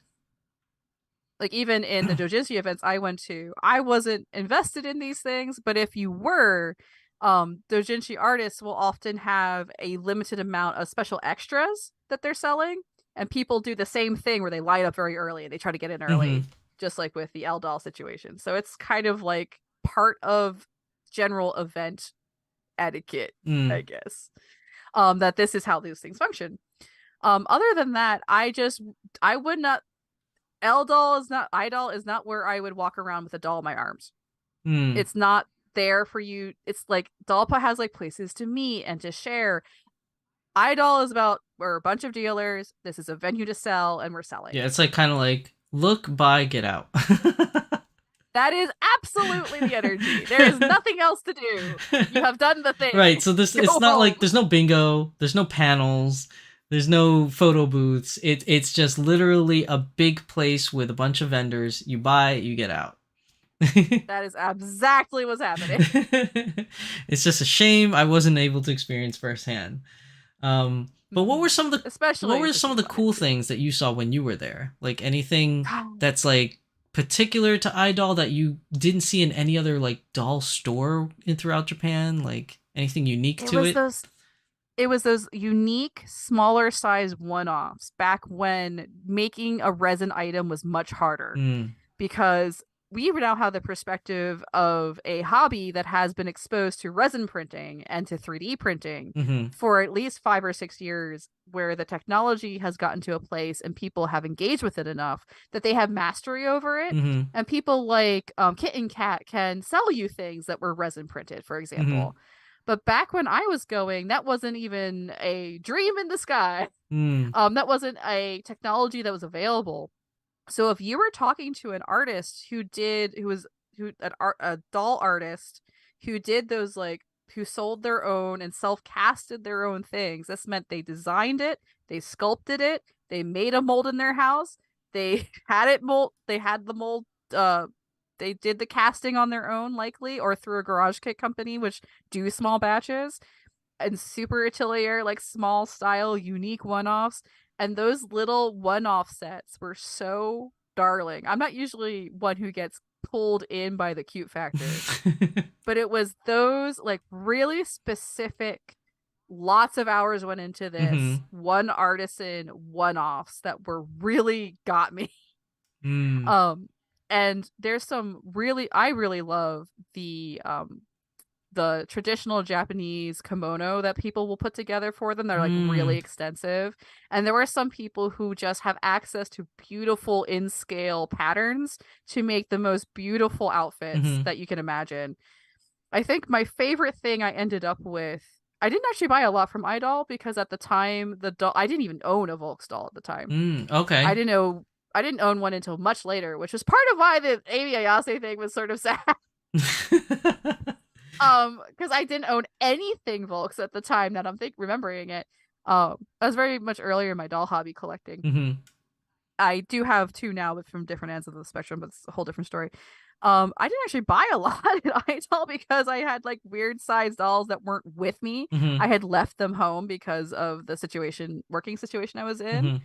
Like even in the doujinshi events I went to, I wasn't invested in these things, but if you were, doujinshi artists will often have a limited amount of special extras that they're selling, and people do the same thing where they light up very early and they try to get in early, Mm-hmm. just like with the Eldol situation. So it's kind of like part of general event etiquette, Mm. I guess. That this is how these things function. Other than that, I would not Idol is not where I would walk around with a doll in my arms. Mm. It's not there for you. It's like Dalpa has like places to meet and to share. Idol is about we're a bunch of dealers. This is a venue to sell, and we're selling. Yeah, it's like kind of like look, buy, get out. That is absolutely the energy. There is nothing else to do. You have done the thing. Right, so this Go it's not home. like there's no bingo, there's no panels, there's no photo booths. It's just literally a big place with a bunch of vendors. You buy, you get out. That is exactly what's happening. It's just a shame I wasn't able to experience firsthand. But what were some of the Especially what were since some of you the wanted cool to. things that you saw when you were there? Like anything that's like particular to iDoll that you didn't see in any other like doll store in throughout Japan? Like anything unique to it? It was those unique smaller size one-offs back when making a resin item was much harder, Mm. because we now have the perspective of a hobby that has been exposed to resin printing and to 3D printing Mm-hmm. for at least 5 or 6 years, where the technology has gotten to a place and people have engaged with it enough that they have mastery over it. Mm-hmm. And people like Kitten Cat can sell you things that were resin printed, for example. But back when I was going, that wasn't even a dream in the sky. Mm. That wasn't a technology that was available. So if you were talking to an artist a doll artist who did those like who sold their own and self-casted their own things, this meant they designed it, they sculpted it, they made a mold in their house, they had the mold, they did the casting on their own likely or through a garage kit company which do small batches, and super atelier, like small style unique one-offs. And those little one-off sets were so darling. I'm not usually one who gets pulled in by the cute factor, but it was those like really specific, lots of hours went into this one artisan one-offs that were really got me. Mm. And there's I really love the traditional Japanese kimono that people will put together for them. They're like really extensive. And there are some people who just have access to beautiful in scale patterns to make the most beautiful outfits that you can imagine. I think my favorite thing I ended up with, I didn't actually buy a lot from iDoll because at the time the doll, I didn't even own a Volks doll at the time. Okay. I didn't own one until much later, which was part of why the Amy Ayase thing was sort of sad. Because I didn't own anything Volks at the time that I'm remembering it. I was very much earlier in my doll hobby collecting. I do have two now, but from different ends of the spectrum, but it's a whole different story. I didn't actually buy a lot at iDoll because I had like weird sized dolls that weren't with me. I had left them home because of the working situation I was in.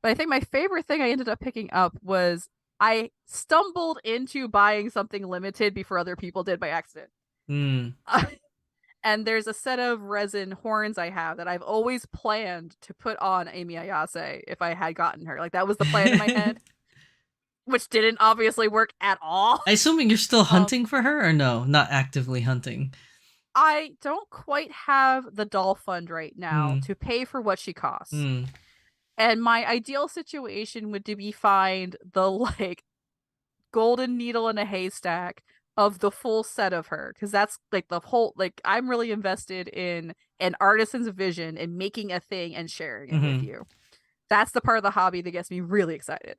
But I think my favorite thing I ended up picking up was I stumbled into buying something limited before other people did by accident. And there's a set of resin horns I have that I've always planned to put on Amy Ayase if I had gotten her. Like, that was the plan in my head, which didn't obviously work at all. Assuming you're still hunting for her, or no, not actively hunting? I don't quite have the doll fund right now to pay for what she costs. And my ideal situation would be find the like golden needle in a haystack of the full set of her, because that's like the whole, like, I'm really invested in an artisan's vision and making a thing and sharing it with you. That's the part of the hobby that gets me really excited.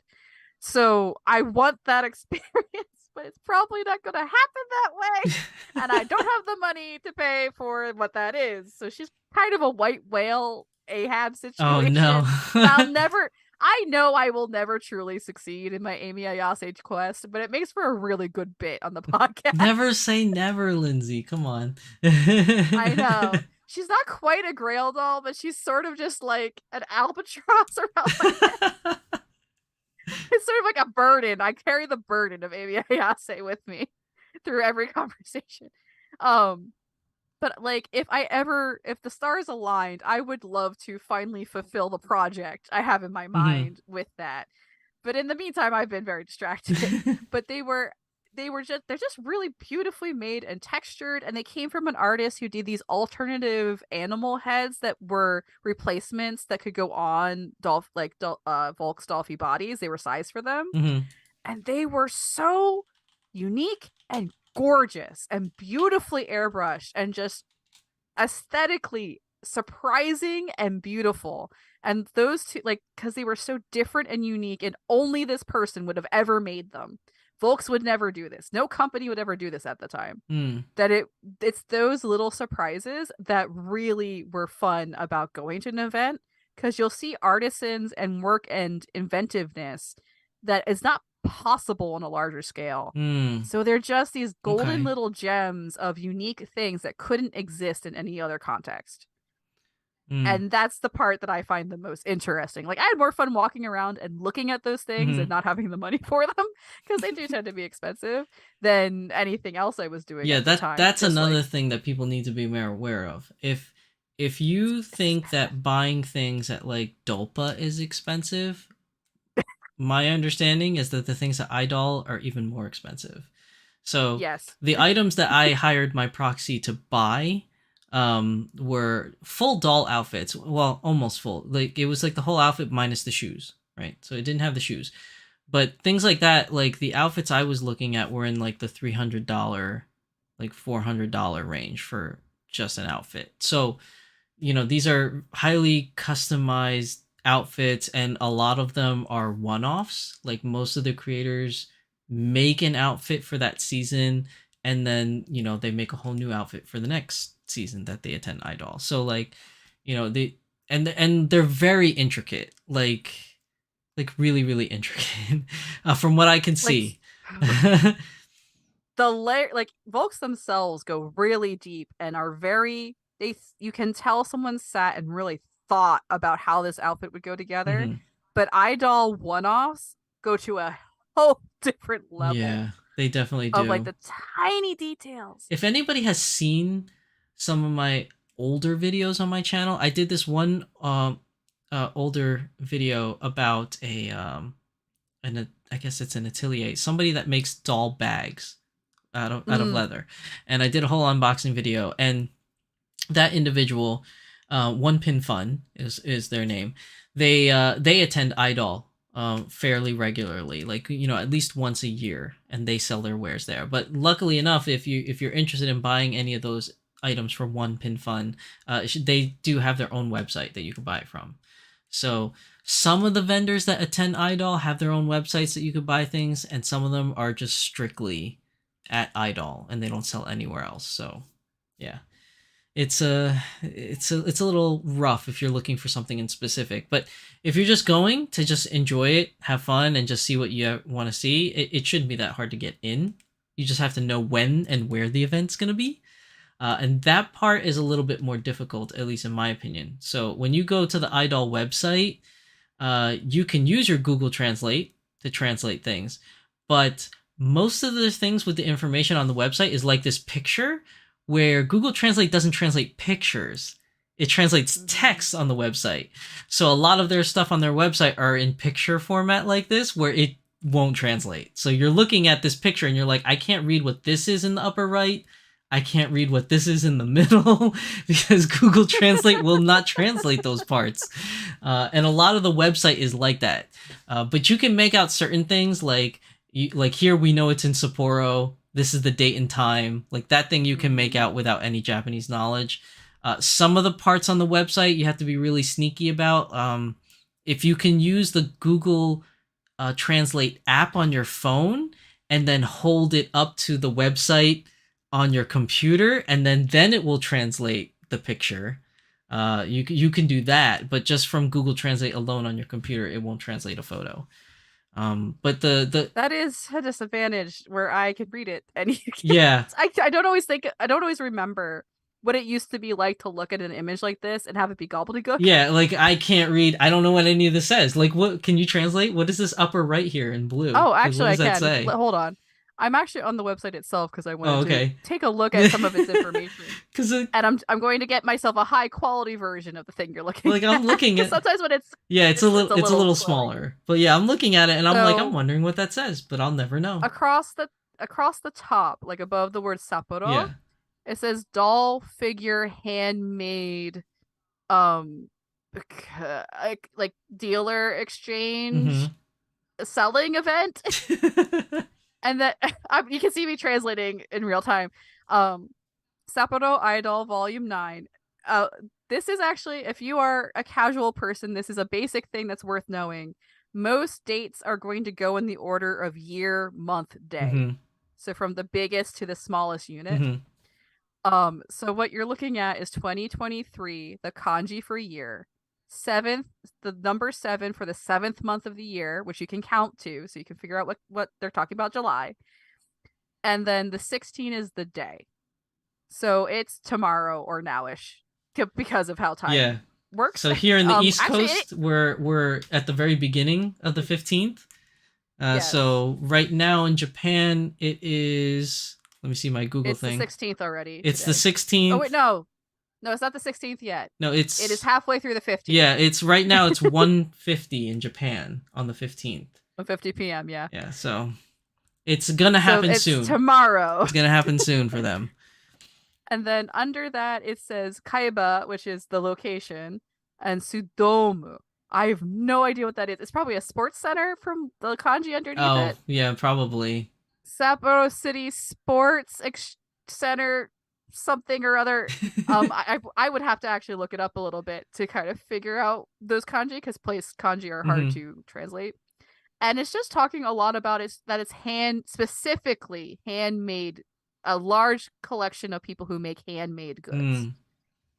So I want that experience, but it's probably not going to happen that way. And I don't have the money to pay for what that is. So she's kind of a white whale Ahab situation. Oh no. I know I will never truly succeed in my Amy Ayase quest, but it makes for a really good bit on the podcast. Never say never, Lindsay. Come on. I know. She's not quite a Grail doll, but she's sort of just like an albatross around my head. It's sort of like a burden. I carry the burden of Amy Ayase with me through every conversation. But like, if the stars aligned, I would love to finally fulfill the project I have in my mind with that. But in the meantime, I've been very distracted. But they're just really beautifully made and textured, and they came from an artist who did these alternative animal heads that were replacements that could go on Volks Dolphy bodies. They were sized for them, and they were so unique and gorgeous and beautifully airbrushed and just aesthetically surprising and beautiful. And those two, like, because they were so different and unique, and only this person would have ever made them. Volks would never do this. No company would ever do this at the time. That it's those little surprises that really were fun about going to an event, because you'll see artisans and work and inventiveness that is not possible on a larger scale. So they're just these golden little gems of unique things that couldn't exist in any other context. And that's the part that I find the most interesting. Like, I had more fun walking around and looking at those things and not having the money for them, because they do tend to be expensive, than anything else I was doing. Yeah, at the time. That's another thing that people need to be more aware of. If you think that buying things at like Dolpa is expensive, my understanding is that the things at Idol are even more expensive. So yes, the items that I hired my proxy to buy were full doll outfits. Well, almost full. Like, it was like the whole outfit minus the shoes, right? So it didn't have the shoes. But things like that, like the outfits I was looking at were in like the $300, like $400 range for just an outfit. So, you know, these are highly customized outfits, and a lot of them are one-offs. Like, most of the creators make an outfit for that season, and then, you know, they make a whole new outfit for the next season that they attend Idol. So, like, you know, they're very intricate, like really, really intricate, from what I can see. The layer, like, Volks themselves go really deep and are very, you can tell someone sat and really thought about how this outfit would go together. But Idol one-offs go to a whole different level. Yeah, they definitely do. Of like the tiny details. If anybody has seen some of my older videos on my channel, I did this one older video about I guess it's an atelier, somebody that makes doll bags out of leather, and I did a whole unboxing video. And that individual, One Pin Fun is their name. They attend Idol fairly regularly, like, you know, at least once a year, and they sell their wares there. But luckily enough, if you're interested in buying any of those items from One Pin Fun, they do have their own website that you can buy it from. So some of the vendors that attend Idol have their own websites that you could buy things, and some of them are just strictly at Idol and they don't sell anywhere else. So yeah, it's a little rough if you're looking for something in specific. But if you're just going to just enjoy it, have fun, and just see what you want to see, it shouldn't be that hard to get in. You just have to know when and where the event's going to be. And that part is a little bit more difficult, at least in my opinion. So when you go to the Idol website, you can use your Google Translate to translate things. But most of the things with the information on the website is like this picture, where Google Translate doesn't translate pictures. It translates text on the website. So a lot of their stuff on their website are in picture format like this, where it won't translate. So you're looking at this picture and you're like, I can't read what this is in the upper right. I can't read what this is in the middle because Google Translate will not translate those parts. And a lot of the website is like that. But you can make out certain things like here we know it's in Sapporo. This is the date and time. Like that thing you can make out without any Japanese knowledge. Some of the parts on the website you have to be really sneaky about. If you can use the Google Translate app on your phone and then hold it up to the website on your computer, and then it will translate the picture. You can do that, but just from Google Translate alone on your computer, it won't translate a photo. But the that is a disadvantage where I could read it and you can't. Yeah, I don't always remember what it used to be like to look at an image like this and have it be gobbledygook. yeah, like I can't read. I don't know what any of this says. Like, what can you translate? What is this upper right here in blue? Oh, 'Cause actually, what I does that can. say? Hold on. I'm actually on the website itself because I wanted okay. to take a look at some of its information. Because And I'm going to get myself a high quality version of the thing you're looking like at. I'm looking at. Sometimes when it's Yeah, it's a little blurry. smaller. But yeah, I'm looking at it and I'm like, I'm So wondering what that says, but I'll never know. across the top, like above the word Sapporo, Yeah. it says doll figure handmade like dealer exchange selling event. And that you can see me translating in real time. Sapporo Idol Volume 9. This is actually, if you are a casual person, this is a basic thing that's worth knowing. Most dates are going to go in the order of year, month, day. So from the biggest to the smallest unit. So what you're looking at is 2023, the kanji for year. 7th, the number 7 for the 7th month of the year, which you can count to, so you can figure out what they're talking about July. And then the 16 is the day. So it's tomorrow or nowish because of how time works. So here in the East actually, Coast, we're at the very beginning of the 15th. Yes. So right now in Japan, it is. Let me see my Google thing. It's the 16th already. It's today. the 16th. Oh wait, no, it's not the 16th yet. No, it is halfway through the 15th. Yeah, it's right now. It's 1:50 in Japan on the 15th. 1:50 p.m. Yeah. Yeah, so it's gonna happen soon. Tomorrow. It's gonna happen soon for them. And then under that it says Kaiba, which is the location, and Sudomu. I have no idea what that is. It's probably a sports center from the kanji underneath it. Oh, yeah, probably. Sapporo City Sports Center, something or other. I would have to actually look it up a little bit to kind of figure out those kanji, because place kanji are hard to translate. And it's just talking a lot about that it's specifically handmade. A large collection of people who make handmade goods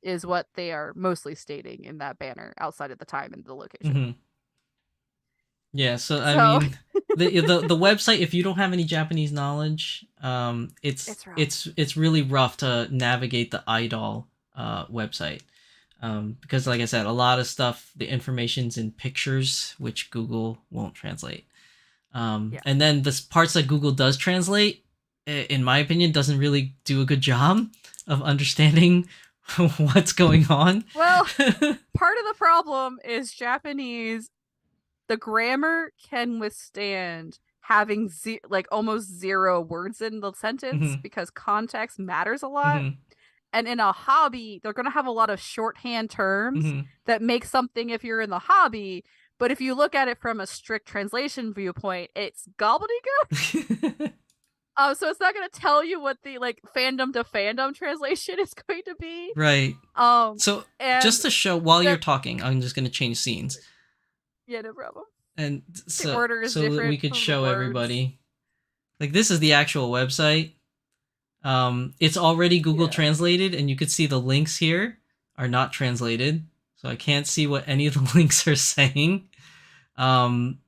is what they are mostly stating in that banner outside of the time and the location. Yeah, so I mean, the website, if you don't have any Japanese knowledge, it's really rough to navigate the Idol website, because like I said, a lot of stuff, the information's in pictures, which Google won't translate. And then the parts that Google does translate, in my opinion, doesn't really do a good job of understanding what's going on. Well, part of the problem is Japanese. The grammar can withstand having almost zero words in the sentence because context matters a lot. And in a hobby, they're going to have a lot of shorthand terms that make something if you're in the hobby. But if you look at it from a strict translation viewpoint, it's gobbledygook. So it's not going to tell you what the fandom to fandom translation is going to be. Right. So just to show while you're talking, I'm just going to change scenes. Yeah, no problem. And the order is so that we could show everybody. Like, this is the actual website. It's already Google translated, and you could see the links here are not translated. So I can't see what any of the links are saying. None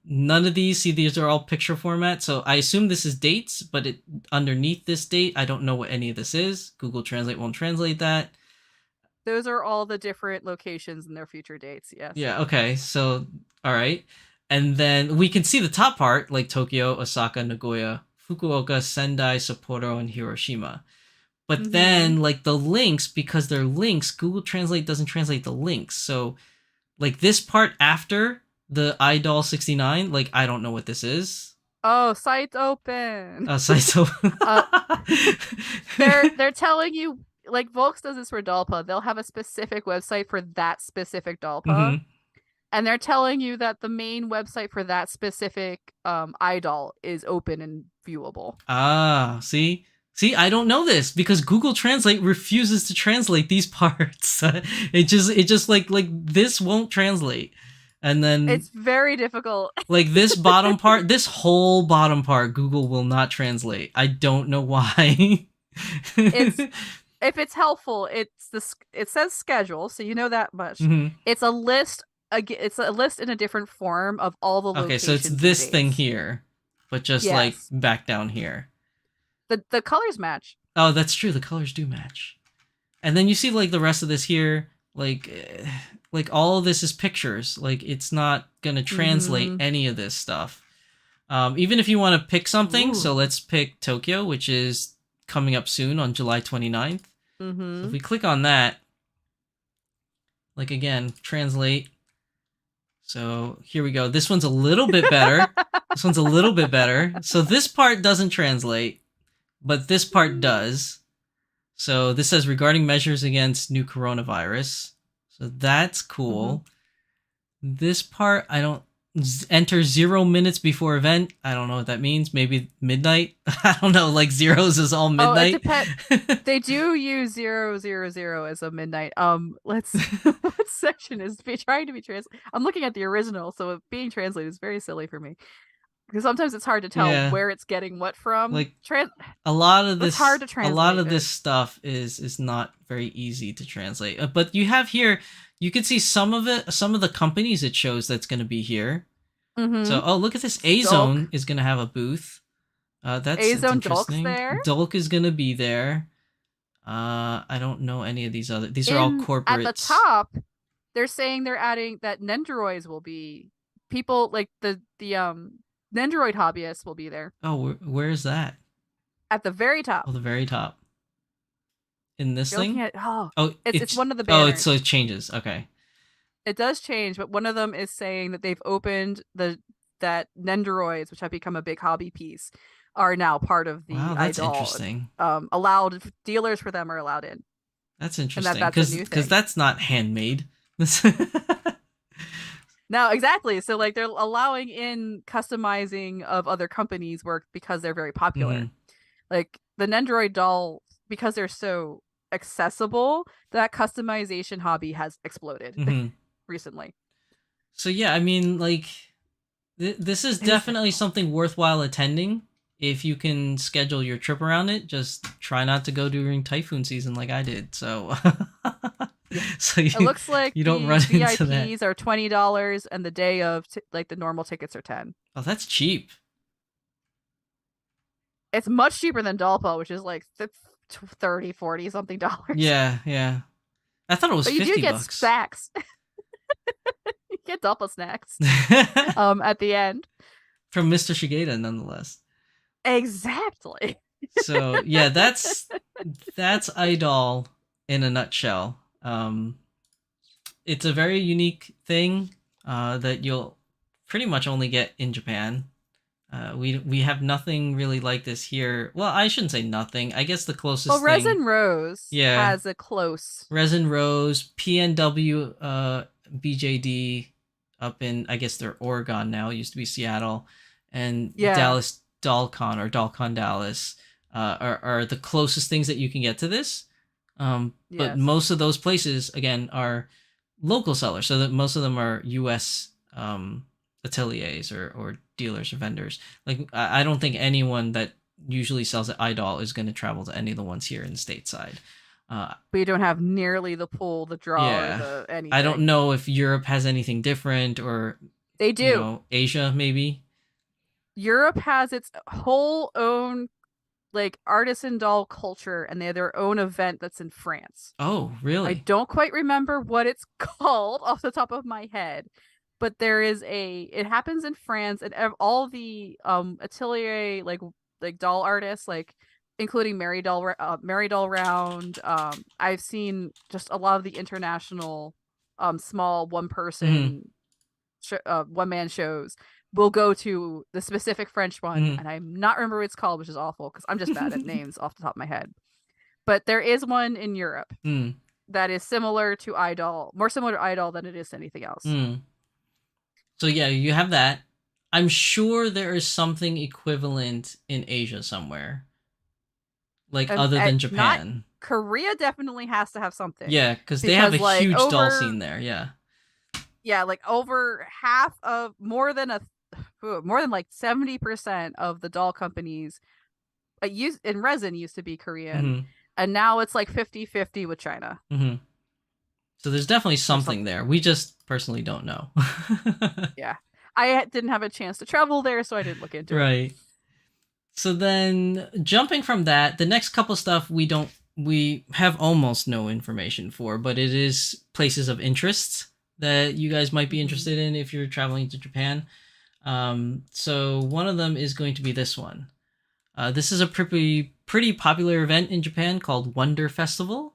of these are all picture format, so I assume this is dates, but underneath this date, I don't know what any of this is. Google Translate won't translate that. Those are all the different locations and their future dates. Yes. Yeah. Okay. So, all right, And then we can see the top part, like Tokyo, Osaka, Nagoya, Fukuoka, Sendai, Sapporo, and Hiroshima. But then, like, the links, because they're links, Google Translate doesn't translate the links. So, like, this part after the iDoll 69, like, I don't know what this is. Oh, site open. So They're telling you, like, Volks does this for Dalpa. They'll have a specific website for that specific Dalpa. And they're telling you that the main website for that specific iDoll is open and viewable. See, I don't know this because Google Translate refuses to translate these parts. It just like this won't translate, and then it's very difficult. Like this bottom part, this whole bottom part, Google will not translate. I don't know why. If it's helpful, it says schedule, so you know that much. It's a list. It's a list in a different form of all the locations. Okay, so it's this thing here, but just like back down here. The colors match. Oh, that's true. The colors do match. And then you see like the rest of this here, like all of this is pictures. Like it's not gonna translate any of this stuff. Even if you want to pick something, so let's pick Tokyo, which is coming up soon on July 29th. So if we click on that, like again, translate. So here we go. This one's a little bit better. This one's a little bit better. So this part doesn't translate, but this part does. So this says regarding measures against new coronavirus. So that's cool. This part, I don't enter 0 minutes before event. I don't know what that means. Maybe midnight. I don't know. Like zeros is all midnight. Oh, it depends. They do use 000 as a midnight. What section is trying to be translated? I'm looking at the original, so being translated is very silly for me because sometimes it's hard to tell where it's getting what from. Like a lot of this, hard to translate. A lot of this stuff is not very easy to translate. But you have here. You can see some of it, some of the companies it shows that's going to be here. So, oh, look at this. A-Zone is going to have a booth. That's A-Zone interesting. Dolk's there. Dolk is going to be there. I don't know any of these other. These are all corporates. At the top, they're saying they're adding that Nendoroids will be people like the Nendoroid hobbyists will be there. Oh, where is that? At the very top. Oh, the very top. In this thing? It's one of the banners. So it changes. Okay. It does change, but one of them is saying that they've opened that Nendoroids, which have become a big hobby piece, are now part of the that's iDoll. Interesting. Allowed dealers for them are allowed in. That's interesting because that's not handmade. No, exactly. So like they're allowing in customizing of other companies' work because they're very popular. Like the Nendoroid doll, because they're so accessible, that customization hobby has exploded recently. So yeah, I mean, like this is definitely something worthwhile attending if you can schedule your trip around it. Just try not to go during typhoon season like I did. So so it looks like you don't run VIPs into that. Are $20 and the day of like the normal tickets are $10. Oh, that's cheap. It's much cheaper than Dalpa, which is like 30, 40 something dollars. Yeah. I thought it was $50. You do get snacks. You get Dalpa snacks at the end. From Mr. Shigeta, nonetheless. Exactly. So yeah, that's iDoll in a nutshell. It's a very unique thing that you'll pretty much only get in Japan. We have nothing really like this here. Well, I shouldn't say nothing. I guess the closest thing... Resin Rose has a close. Resin Rose, PNW, BJD up in, I guess they're Oregon now. It used to be Seattle. And Dallas Dollcon or Dollcon Dallas are the closest things that you can get to this. But most of those places, again, are local sellers. So that most of them are U.S. ateliers or dealers or vendors. Like I don't think anyone that usually sells at iDoll is going to travel to any of the ones here in the stateside. But you don't have nearly the pull, the draw, or the anything. I don't know if Europe has anything different or they do. You know, Asia maybe. Europe has its whole own like artisan doll culture, and they have their own event that's in France. Oh, really? I don't quite remember what it's called off the top of my head. but there is it happens in France, and all the atelier like doll artists, like including Mary Doll Round. I've seen just a lot of the international small one Mm-hmm. person one man shows will go to the specific French one, Mm-hmm. and I'm not remember what it's called, which is awful because I'm just bad at names off the top of my head. But there is one in Europe Mm. that is similar to Idol, more similar to Idol than it is to anything else. Mm. So yeah, you have that. I'm sure there is something equivalent in Asia somewhere, like other than Not Japan. Korea definitely has to have something Yeah, because they have a because huge doll scene there. Yeah. like over half of more than like 70% of the doll companies in resin used to be Korean, Mm-hmm. and now it's like 50-50 with China Mm-hmm. So there's definitely or something something. there. We just personally don't know. Yeah. I didn't have a chance to travel there, so I didn't look into it. Right. So then jumping from that, the next couple stuff we have almost no information for, but it is places of interest that you guys might be Mhm. interested in if you're traveling to Japan. So one of them is going to be this one. This is a pretty popular event in Japan called Wonder Festival,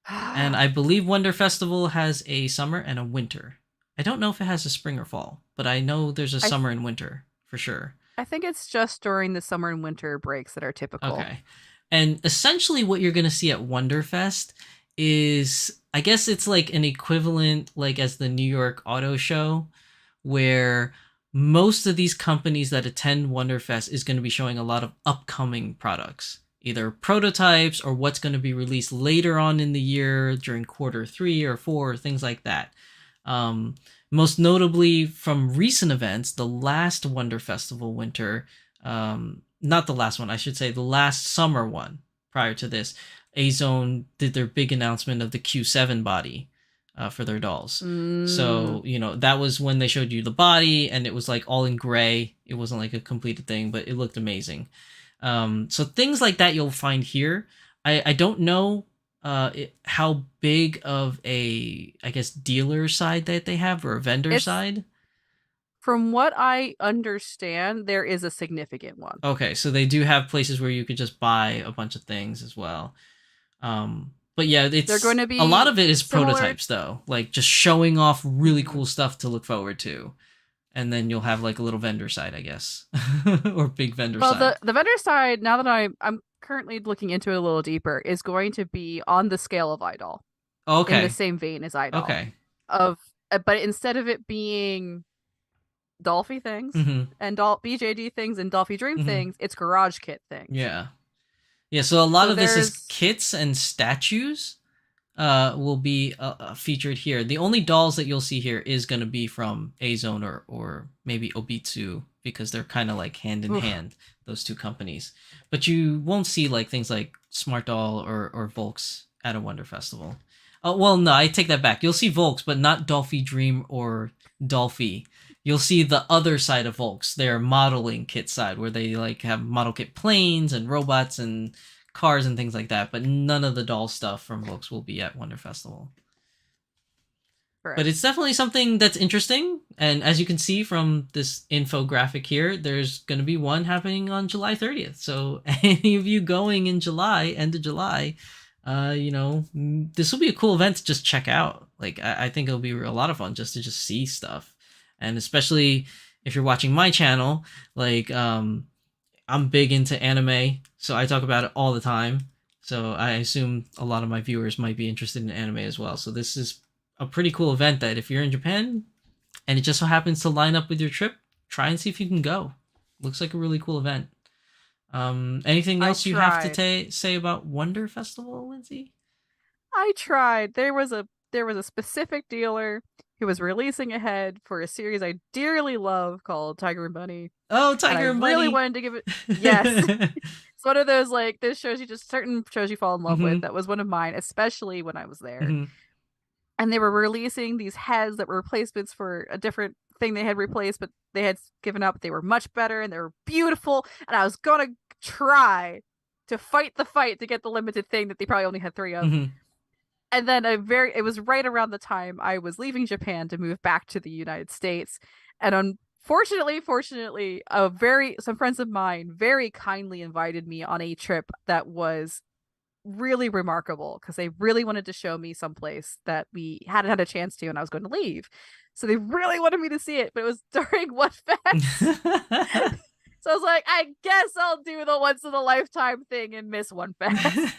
and I believe Wonder Festival has a summer and a winter. I don't know if it has a spring or fall, but I know there's a I summer and winter for sure. I think it's just during the summer and winter breaks that are typical. Okay. And essentially what you're going to see at Wonderfest is I guess it's like an equivalent like as the New York Auto Show where most of these companies that attend Wonderfest is going to be showing a lot of upcoming products, either prototypes or what's going to be released later on in the year during quarter 3 or 4, things like that. Um, Most notably from recent events, the last Wonder Festival winter, not the last one, I should say, the last summer one prior to this, A Zone did their big announcement of the Q7 body for their dolls. Mm. So, that was when they showed you the body and it was like all in gray. It wasn't like a completed thing, but it looked amazing. So things like that you'll find here. I don't know how big of a I guess dealer side that they have or a vendor It's side. From what I understand, there is a significant one. Okay, so they do have places where you could just buy a bunch of things as well. But yeah, They're it's going to a lot be of it is similar. prototypes though, like just showing off really Mhm. cool stuff to look forward to, and then you'll have like a little vendor side, I guess, or big vendor Well, side. the vendor side, now that I'm currently looking into it a little deeper, is going to be on the scale of Idol, in the Okay, same vein as Idol, okay, of but instead of it being Dolphy things mm-hmm, and BJD things and Dolphy Dream mm-hmm, things, it's Garage Kit things. yeah, yeah. So a lot So of this is there's kits and statues will be featured here. The only dolls that you'll see here is going to be from A Zone or maybe Obitsu because they're kind of like hand in oof, hand, those two companies. But you won't see like things like Smart Doll or Volks at a Wonder Festival. Oh well, no, I take that back. You'll see Volks, but not Dolphy Dream or Dolphy. You'll see the other side of Volks, their modeling kit side, where they like have model kit planes and robots and cars and things like that, but none of the doll stuff from Volks will be at Wonder Festival. But correct. it's definitely something that's interesting. And as you can see from this infographic here, there's going to be one happening on July 30th. So any of you going in July, end of July, this will be a cool event to just check out. Like, I think it'll be a lot of fun just to just see stuff. And especially if you're watching my channel, like, I'm big into anime, so I talk about it all the time. So I assume a lot of my viewers might be interested in anime as well. So this is a pretty cool event that if you're in Japan and it just so happens to line up with your trip, try and see if you can go. Looks like a really cool event. Anything I else you have to tried. say about Wonder Festival, Lindsay? I tried. There was a specific dealer who was releasing ahead for a series I dearly love called Tiger and Bunny, Oh, and I Tiger and really Bunny. wanted to give it. Yes, it's one of those like this shows you just certain shows you fall in love with. Mhm. That was one of mine, especially when I was there. Mhm. And they were releasing these heads that were replacements for a different thing they had replaced, but they had given up. They were much better and they were beautiful. And I was gonna try to fight the fight to get the limited thing that they probably only had three of. Mhm. And then it was right around the time I was leaving Japan to move back to the United States. And fortunately, some friends of mine very kindly invited me on a trip that was really remarkable because they really wanted to show me someplace that we hadn't had a chance to, and I was going to leave. So they really wanted me to see it, but it was during One Fest. So I was like, I guess I'll do the once in a lifetime thing and miss One Fest.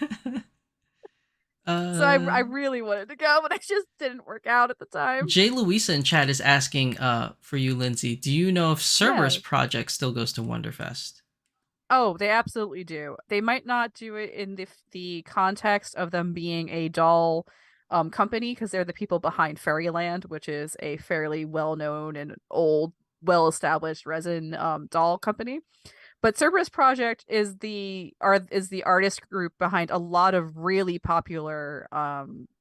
So I really wanted to go, but it just didn't work out at the time. Jay Louisa in chat is asking for you, Lindsay. Do you know if Cerberus Yeah. Project still goes to Wonderfest? Oh, they absolutely do. They might not do it in the context of them being a doll company because they're the people behind Fairyland, which is a fairly well-known and old, well-established resin doll company. But Cerberus Project is the artist group behind a lot of really popular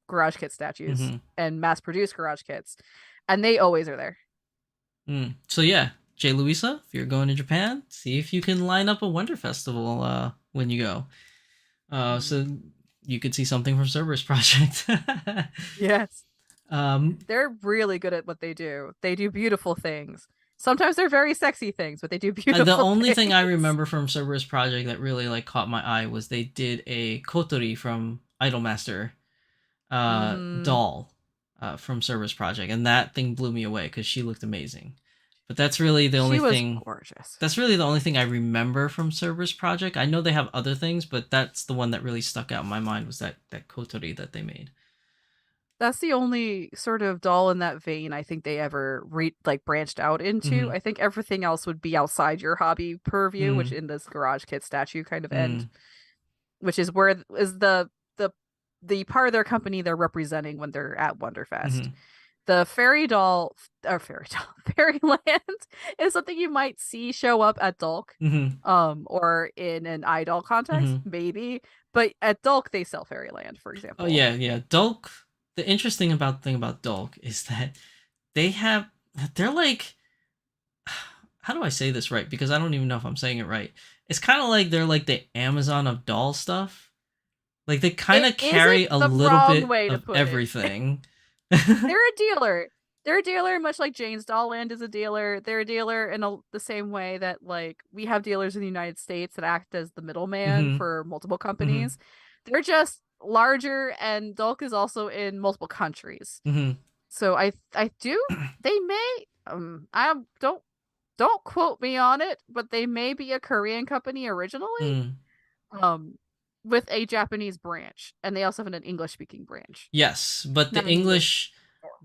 garage kit statues Mm-hmm. and mass-produced garage kits, and they always are there. So yeah, Jay Louisa, if you're going to Japan, see if you can line up a Wonder Festival when you go. So you could see something from Cerberus Project. Yes. Um, They're really good at what they do. They do beautiful things. Sometimes they're very sexy things, but they do beautiful the only things. thing I remember from Cerberus Project that really like caught my eye was they did a Kotori from Idolmaster doll from Cerberus Project, and that thing blew me away because she looked amazing. But that's really the only She was thing. gorgeous. That's really the only thing I remember from Cerberus Project. I know they have other things, but that's the one that really stuck out in my mind was that Kotori that they made. That's the only sort of doll in that vein I think they ever branched out into. Mm-hmm. I think everything else would be outside your hobby purview, which Mm-hmm. in this garage kit statue kind of Mm-hmm. end, which is where is the part of their company they're representing when they're at Wonderfest. Mm-hmm. The Fairyland is something you might see show up at Dulk, Mm-hmm. or in an idol context, Mm-hmm. maybe. But at Dulk, they sell Fairyland, for Oh example. yeah. Dulk. The interesting thing about Dulk is that they have they're like, how do I say this right? Because I don't even know if I'm saying it right. It's kind of like they're like the Amazon of doll stuff. Like they kind It of carry isn't a the little wrong bit way to of put it. everything. They're a dealer. They're a dealer, much like Jane's Doll Land is a dealer. They're a dealer in the same way that like we have dealers in the United States that act as the middleman Mm-hmm. for multiple Mm-hmm. companies. They're just larger, and Dulk is also in multiple countries. Mm-hmm. So I do they may I don't quote me on it, but they may be a Korean company originally. Mm. With a Japanese branch, and they also have an English speaking branch. Yes, but Not an English.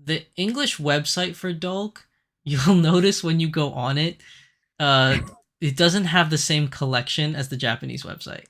the English website for Dulk, you'll notice when you go on it, uh, it doesn't have the same collection as the Japanese website.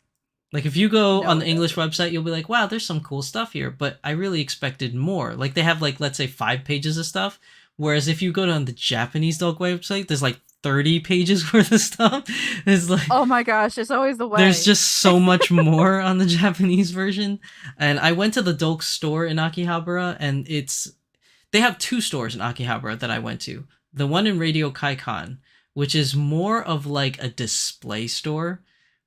Like if you go No, on the it English doesn't. website, you'll be like, "Wow, there's some cool stuff here," but I really expected more. Like they have like let's say 5 pages of stuff, whereas if you go on the Japanese Dulk website, there's like 30 pages worth of stuff. It's like Oh my gosh, it's always the way. there's just so much more on the Japanese version. And I went to the Dulk store in Akihabara, and they have two stores in Akihabara that I went to. The one in Radio Kaikan, which is more of like a display store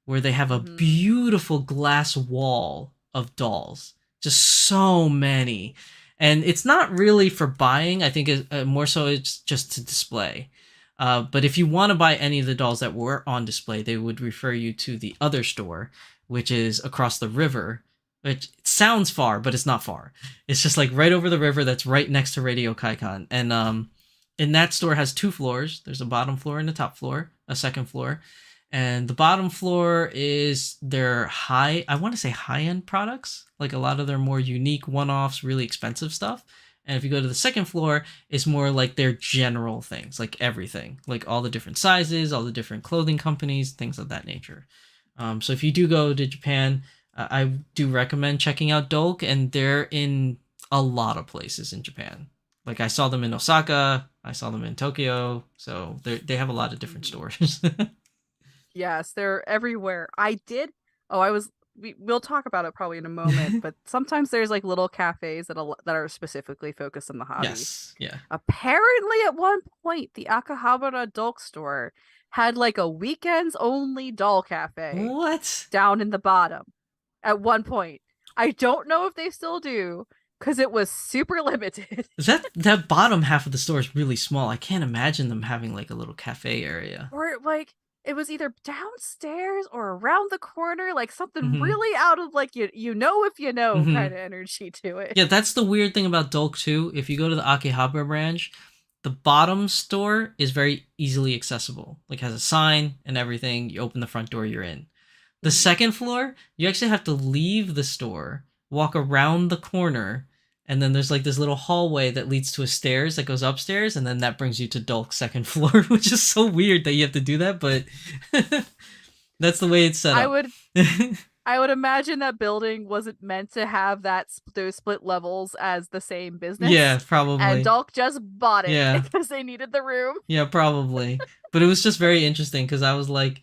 where they have a beautiful glass wall of dolls. Just so many. And it's not really for buying. I think more so it's just to display. But if you want to buy any of the dolls that were on display, they would refer you to the other store, which is across the river. Which sounds far, but it's not far. It's just like right over the river that's right next to Radio Kaikan. And that store has 2 floors. There's a bottom floor and a top floor, a second floor. And the bottom floor is their I want to say high-end products, like a lot of their more unique one-offs, really expensive stuff. And if you go to the second floor, it's more like their general things, like everything, like all the different sizes, all the different clothing companies, things of that nature. So if you do go to Japan, I do recommend checking out Dolk, and they're in a lot of places in Japan. Like I saw them in Osaka, I saw them in Tokyo, so they have a lot of different stores. Yes, they're everywhere. We'll talk about it probably in a moment, but sometimes there's like little cafes that are specifically focused on the hobby. Yes, yeah. Apparently, at one point, the Akihabara Dolk store had like a weekends only doll cafe What? down in the bottom. At one point, I don't know if they still do, because it was super limited. That bottom half of the store is really small. I can't imagine them having like a little cafe area. Or like it was either downstairs or around the corner, like something Mm-hmm. really out of like you know if you know Mm-hmm. kind of energy to it. Yeah, that's the weird thing about Dolk too. If you go to the Akihabara branch, the bottom store is very easily accessible. Like has a sign and everything. You open the front door, you're in. The Mhm. second floor, you actually have to leave the store, walk around the corner, and then there's like this little hallway that leads to a stairs that goes upstairs, and then that brings you to Dolk's second floor, which is so weird that you have to do that, but that's the way it's set I up. would I would imagine that building wasn't meant to have those split levels as the same Yeah, business, and probably. Dalk just bought it Yeah. because they needed the room. Yeah, probably. But it was just very interesting because I was like,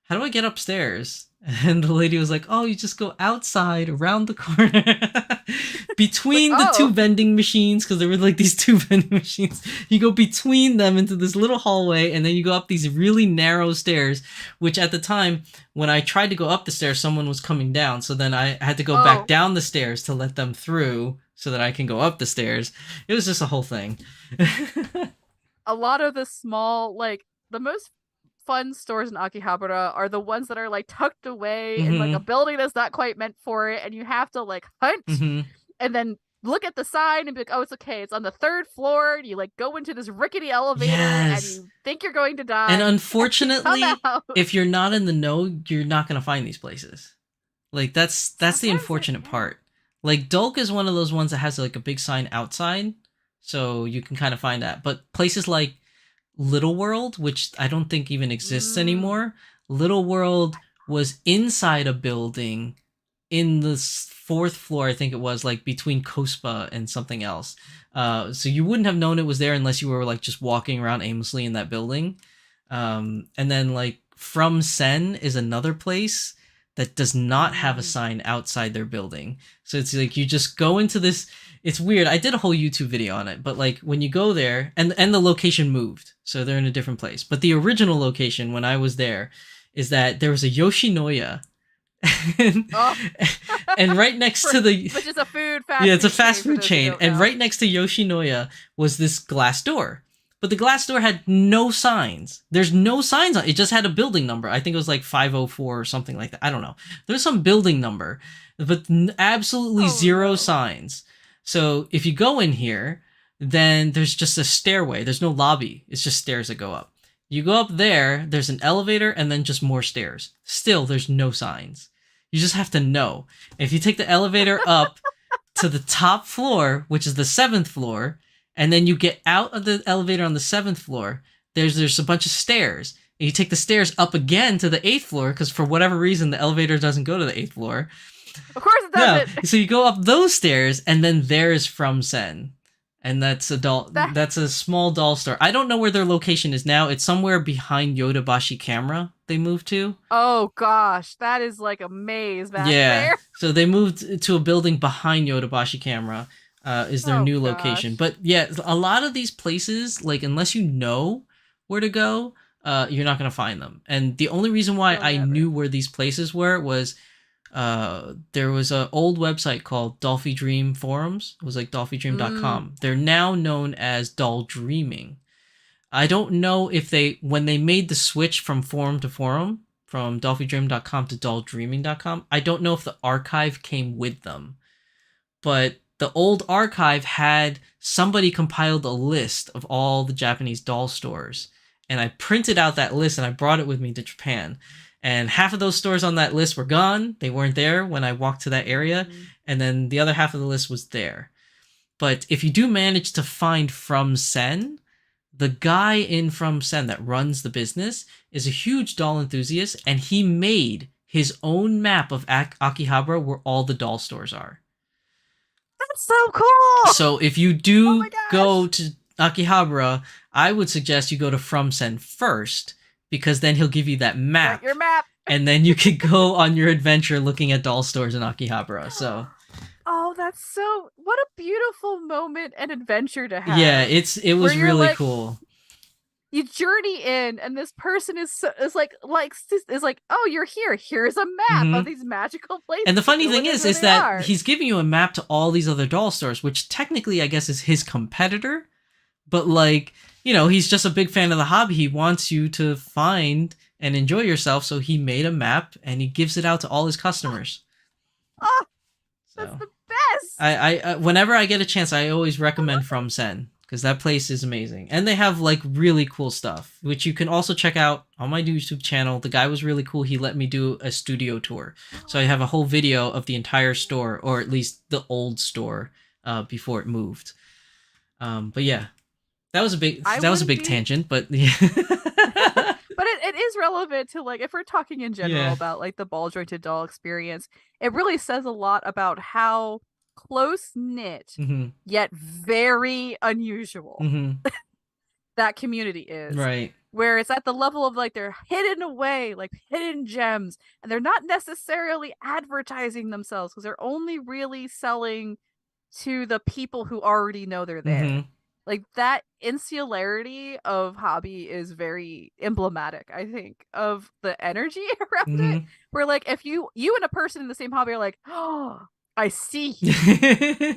how do I get upstairs? And the lady was like, oh, you just go outside around the corner Like, between the two oh, vending machines because there were like these two vending machines. You go between them into this little hallway and then you go up these really narrow stairs, which at the time, when I tried to go up the stairs, someone was coming down. So then I had to go back oh, down the stairs to let them through so that I can go up the stairs. It was just a whole thing. a lot of the small, like the most fun stores in Akihabara are the ones that are like tucked away in like a Mm-hmm. building that's not quite meant for it, and you have to like hunt Mm-hmm. and then look at the sign and be like, oh, it's okay, it's on the third floor. And you like go into this rickety elevator and Yes. you think you're going to And die. And you come unfortunately, out. if you're not in the know, you're not going to find these places. Like that's the Sometimes it, unfortunate yeah. part. Like Dolk is one of those ones that has like a big sign outside, so you can kind of find that. But places like Little World, which I don't think even exists Mm. anymore, Little World was inside a building in the fourth floor, I think it was, like between Kospa and something else. So you wouldn't have known it was there unless you were like just walking around aimlessly in that building. And then like From Sen is another place that does not have a Mm. sign outside their building. So it's like you just go into this. It's weird. I did a whole YouTube video on it, but like when you go there, and the location moved, so they're in a different place. But the original location when I was there is that there was a Yoshinoya, and, Oh, and right next to the which is a fast yeah, it's a food fast chain for food those who chain, don't and know. right next to Yoshinoya was this glass door. But the glass door had no signs. There's no signs on it. It just had a building number. I think it was like 504 or something like that. I don't know. There's some building number, but absolutely Oh zero no. signs. So if you go in here, then there's just a stairway. There's no lobby. It's just stairs that go up. You go up there, there's an elevator, and then just more stairs. Still, there's no signs. You just have to know. If you take the elevator up to the top floor, which is the seventh floor, and then you get out of the elevator on the seventh floor, there's a bunch of stairs. And you take the stairs up again to the eighth floor, because for whatever reason the elevator doesn't go to the eighth floor. Of course it No, doesn't. so you go up those stairs, and then there's From Sen. And That that's a small doll store. I don't know where their location is now. It's somewhere behind Yodobashi Camera they moved to. oh gosh, that is like a maze back Yeah. there. So they moved to a building behind Yodobashi Camera, is their Oh new location. gosh. But yeah, a lot of these places, like unless you know where to go, you're not gonna find them. And the only reason why Oh I never. knew where these places were was there was an old website called Dolphy Dream Forums. It was like Mm. dolphydream.com. They're now known as Doll Dreaming. I don't know if when they made the switch from forum to forum, from dolphydream.com to dolldreaming.com, I don't know if the archive came with them. But the old archive had somebody compiled a list of all the Japanese doll stores. And I printed out that list and I brought it with me to Japan. And half of those stores on that list were gone. They weren't there when I walked to that area. Mm. And then the other half of the list was there. But if you do manage to find From Sen, the guy in From Sen that runs the business is a huge doll enthusiast, and he made his own map of Akihabara where all the doll stores are. That's so cool. So if you Oh do my gosh. go to Akihabara, I would suggest you go to From Sen first, because then he'll give you that Got map, your map. and then you could go on your adventure looking at doll stores in Akihabara. So Oh, that's so what a beautiful moment and adventure to yeah, have. it Where was you're really like cool. you journey in, and this person is like, oh, you're here. Here's a map of these magical places. And the funny thing is that are. he's giving you a map to all these other doll stores, which technically I guess is his competitor. But like, you know, he's just a big fan of the hobby. He wants you to find and enjoy yourself, so he made a map and he gives it out to all his customers. Oh, that's the best. I whenever I get a chance, I always recommend From Sen, because that place is amazing, and they have like really cool stuff, which you can also check out on my YouTube channel. The guy was really cool. He let me do a studio tour, so I have a whole video of the entire store, or at least the old store, before it moved. But yeah, that was a big tangent, but yeah. But it is relevant to, like, if we're talking in general about like the ball jointed doll experience, it really says a lot about how close knit yet very unusual that community is. Right. Where it's at the level of like they're hidden away, like hidden gems, and they're not necessarily advertising themselves because they're only really selling to the people who already know they're there. Like, that insularity of hobby is very emblematic, I think, of the energy around it. Where like if you and a person in the same hobby are like, oh, I see you.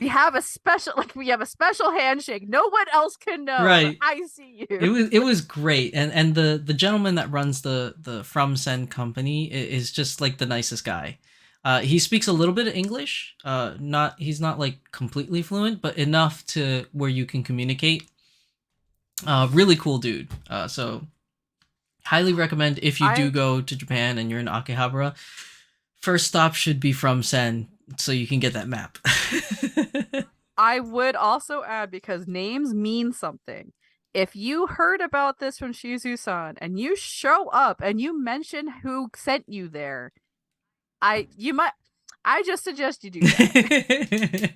we have a special handshake. No one else can know. Right. I see you. It was great, and the gentleman that runs the From Sen company is just like the nicest guy. He speaks a little bit of English. He's not like completely fluent, but enough to where you can communicate. Really cool dude. So highly recommend if you do go to Japan and you're in Akihabara. First stop should be From Sen, so you can get that map. I would also add, because names mean something. If you heard about this from Shizu-san and you show up and you mention who sent you there, I just suggest you do that.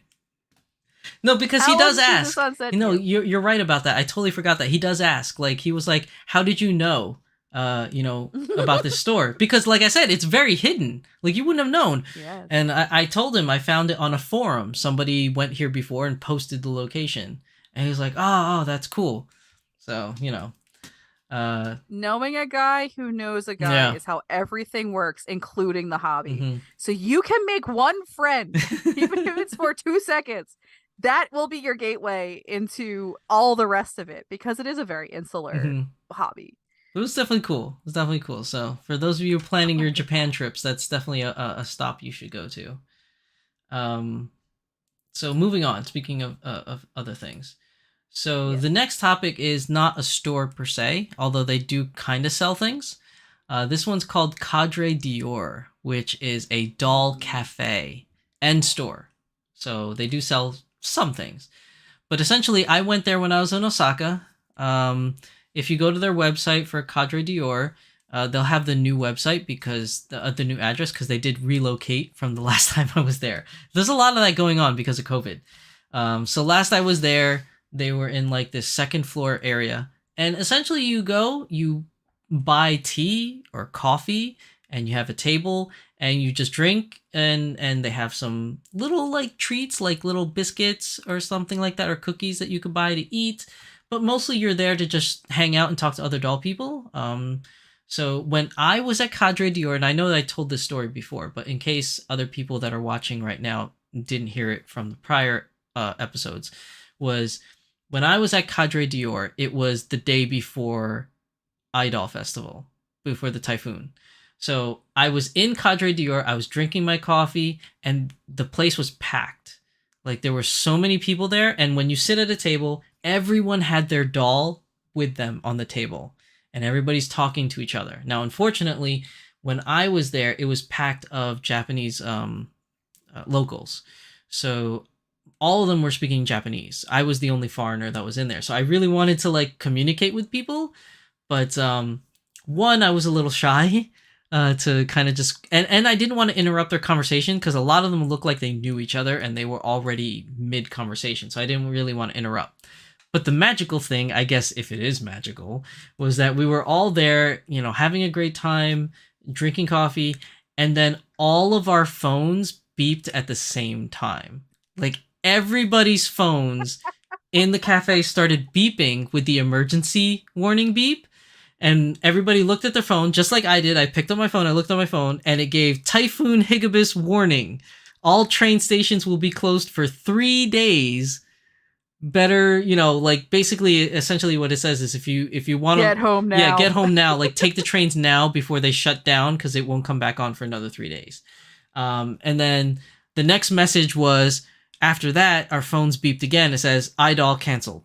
No, because he does ask. You know, you're right about that. I totally forgot that. He does ask. Like, he was like, how did you know, about this store? Because like I said, it's very hidden. Like, you wouldn't have known. Yes. And I told him I found it on a forum. Somebody went here before and posted the location. And he was like, oh, that's cool. So, you know. Knowing a guy who knows a guy is how everything works, including the hobby. So you can make one friend, even if it's for 2 seconds. That will be your gateway into all the rest of it, because it is a very insular hobby. It was definitely cool. So for those of you planning your Japan trips, that's definitely a stop you should go to. So moving on, speaking of other things. So the next topic is not a store per se, although they do kind of sell things. This one's called Cadre Dior, which is a doll cafe and store. So they do sell some things. But essentially, I went there when I was in Osaka. If you go to their website for Cadre Dior, they'll have the new website, because the new address, because they did relocate from the last time I was there. There's a lot of that going on because of COVID. So last I was there, they were in like this second floor area, and essentially you buy tea or coffee, and you have a table and you just drink, and they have some little like treats, like little biscuits or something like that, or cookies that you could buy to eat. But mostly you're there to just hang out and talk to other doll people. So when I was at Cadre Dior, and I know that I told this story before, but in case other people that are watching right now didn't hear it from the prior episodes, was when I was at Cadre Dior, it was the day before Idol Festival, before the typhoon. So I was in Cadre Dior, I was drinking my coffee, and the place was packed. Like, there were so many people there, and when you sit at a table, everyone had their doll with them on the table, and everybody's talking to each other. Now, unfortunately, when I was there, it was packed of Japanese locals. So all of them were speaking Japanese. I was the only foreigner that was in there. So I really wanted to like communicate with people. But one, I was a little shy to kind of just... And I didn't want to interrupt their conversation, because a lot of them looked like they knew each other and they were already mid-conversation. So I didn't really want to interrupt. But the magical thing, I guess if it is magical, was that we were all there, you know, having a great time, drinking coffee, and then all of our phones beeped at the same time. Like, everybody's phones in the cafe started beeping with the emergency warning beep. And everybody looked at their phone, just like I did. I picked up my phone, I looked at my phone, and it gave Typhoon Higibis warning. All train stations will be closed for 3 days. Better, like basically, essentially what it says is if you want to Get home now. Yeah, get home now. Like take the trains now before they shut down because it won't come back on for another 3 days. And then the next message was after that, our phones beeped again. It says Idol canceled.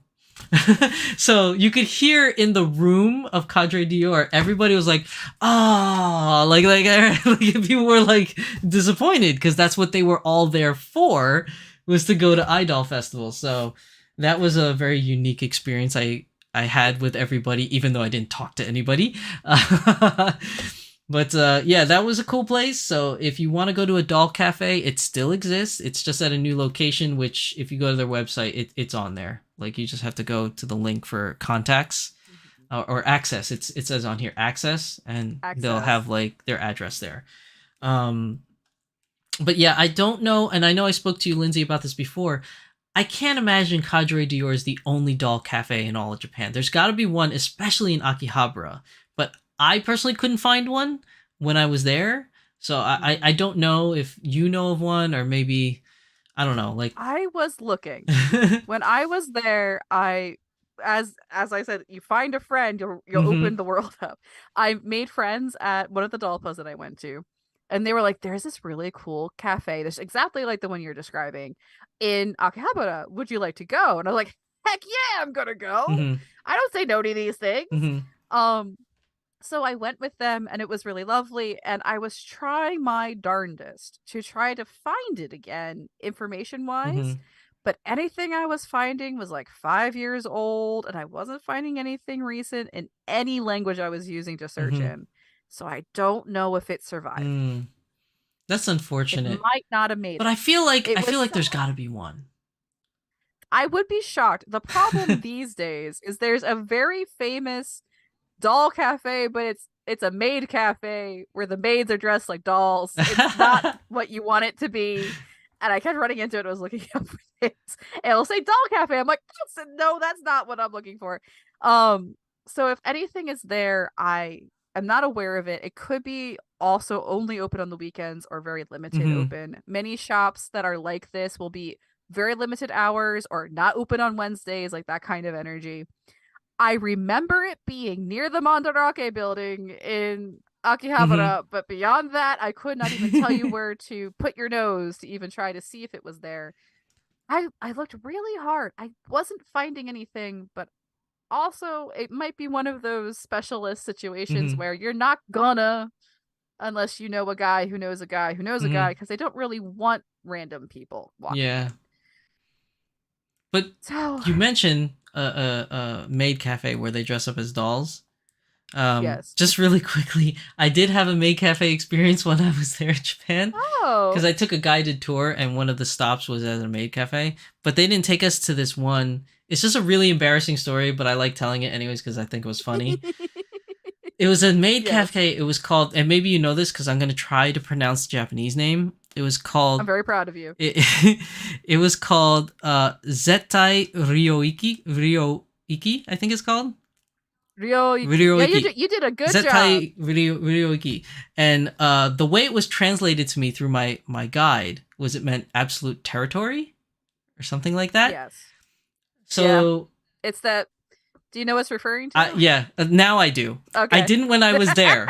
So you could hear in the room of Cadre Dior, everybody was like, "Ah!" Like people were like disappointed because that's what they were all there for, was to go to Idol Festival. So that was a very unique experience I had with everybody, even though I didn't talk to anybody. But yeah, that was a cool place. So if you want to go to a doll cafe, it still exists. It's just at a new location, which if you go to their website, it's on there. Like you just have to go to the link for contacts or access. It says on here access, and they'll have like their address there. But yeah, I don't know, and I know I spoke to you, Lindsay, about this before. I can't imagine Cadre Dior is the only doll cafe in all of Japan. There's got to be one, especially in Akihabara. But I personally couldn't find one when I was there. So I don't know if you know of one, or maybe, I don't know. Like I was looking. When I was there, as I said, you find a friend, you'll open the world up. I made friends at one of the doll plazas that I went to. And they were like, there's this really cool cafe. That's exactly like the one you're describing in Akihabara. Would you like to go? And I was like, heck yeah, I'm going to go. I don't say no to these things. So I went with them and it was really lovely. And I was trying my darndest to try to find it again, information wise. But anything I was finding was like 5 years old. And I wasn't finding anything recent in any language I was using to search in. So I don't know if it survived. That's unfortunate. It might not have made it. But I feel like there's got to be one. I would be shocked. The problem these days is there's a very famous doll cafe, but it's a maid cafe where the maids are dressed like dolls. It's not what you want it to be. And I kept running into it. I was looking up for things. And it'll say doll cafe. I'm like, no, that's not what I'm looking for. So if anything is there, I'm not aware of it. It could be also only open on the weekends or very limited open. Many shops that are like this will be very limited hours or not open on Wednesdays, like that kind of energy. I remember it being near the Mandarake building in Akihabara, but beyond that, I could not even tell you where to put your nose to even try to see if it was there. I looked really hard. I wasn't finding anything, but also, it might be one of those specialist situations where you're not gonna, unless you know a guy who knows a guy who knows a guy, because they don't really want random people walking in. But you mentioned a maid cafe where they dress up as dolls. Yes. Just really quickly, I did have a maid cafe experience when I was there in Japan. Oh. Because I took a guided tour and one of the stops was at a maid cafe. But they didn't take us to this one. It's just a really embarrassing story, but I like telling it anyways because I think it was funny. It was a maid cafe. It was called, and maybe you know this because I'm going to try to pronounce the Japanese name. It was called... I'm very proud of you. It was called Zettai Ryoiki, I think it's called. Ryoiki. Yeah, you did a good Zettai job. Ryoiki. And the way it was translated to me through my guide was it meant absolute territory or something like that. Yes. So it's that. Do you know what it's referring to? Yeah, now I do. Okay. I didn't when I was there.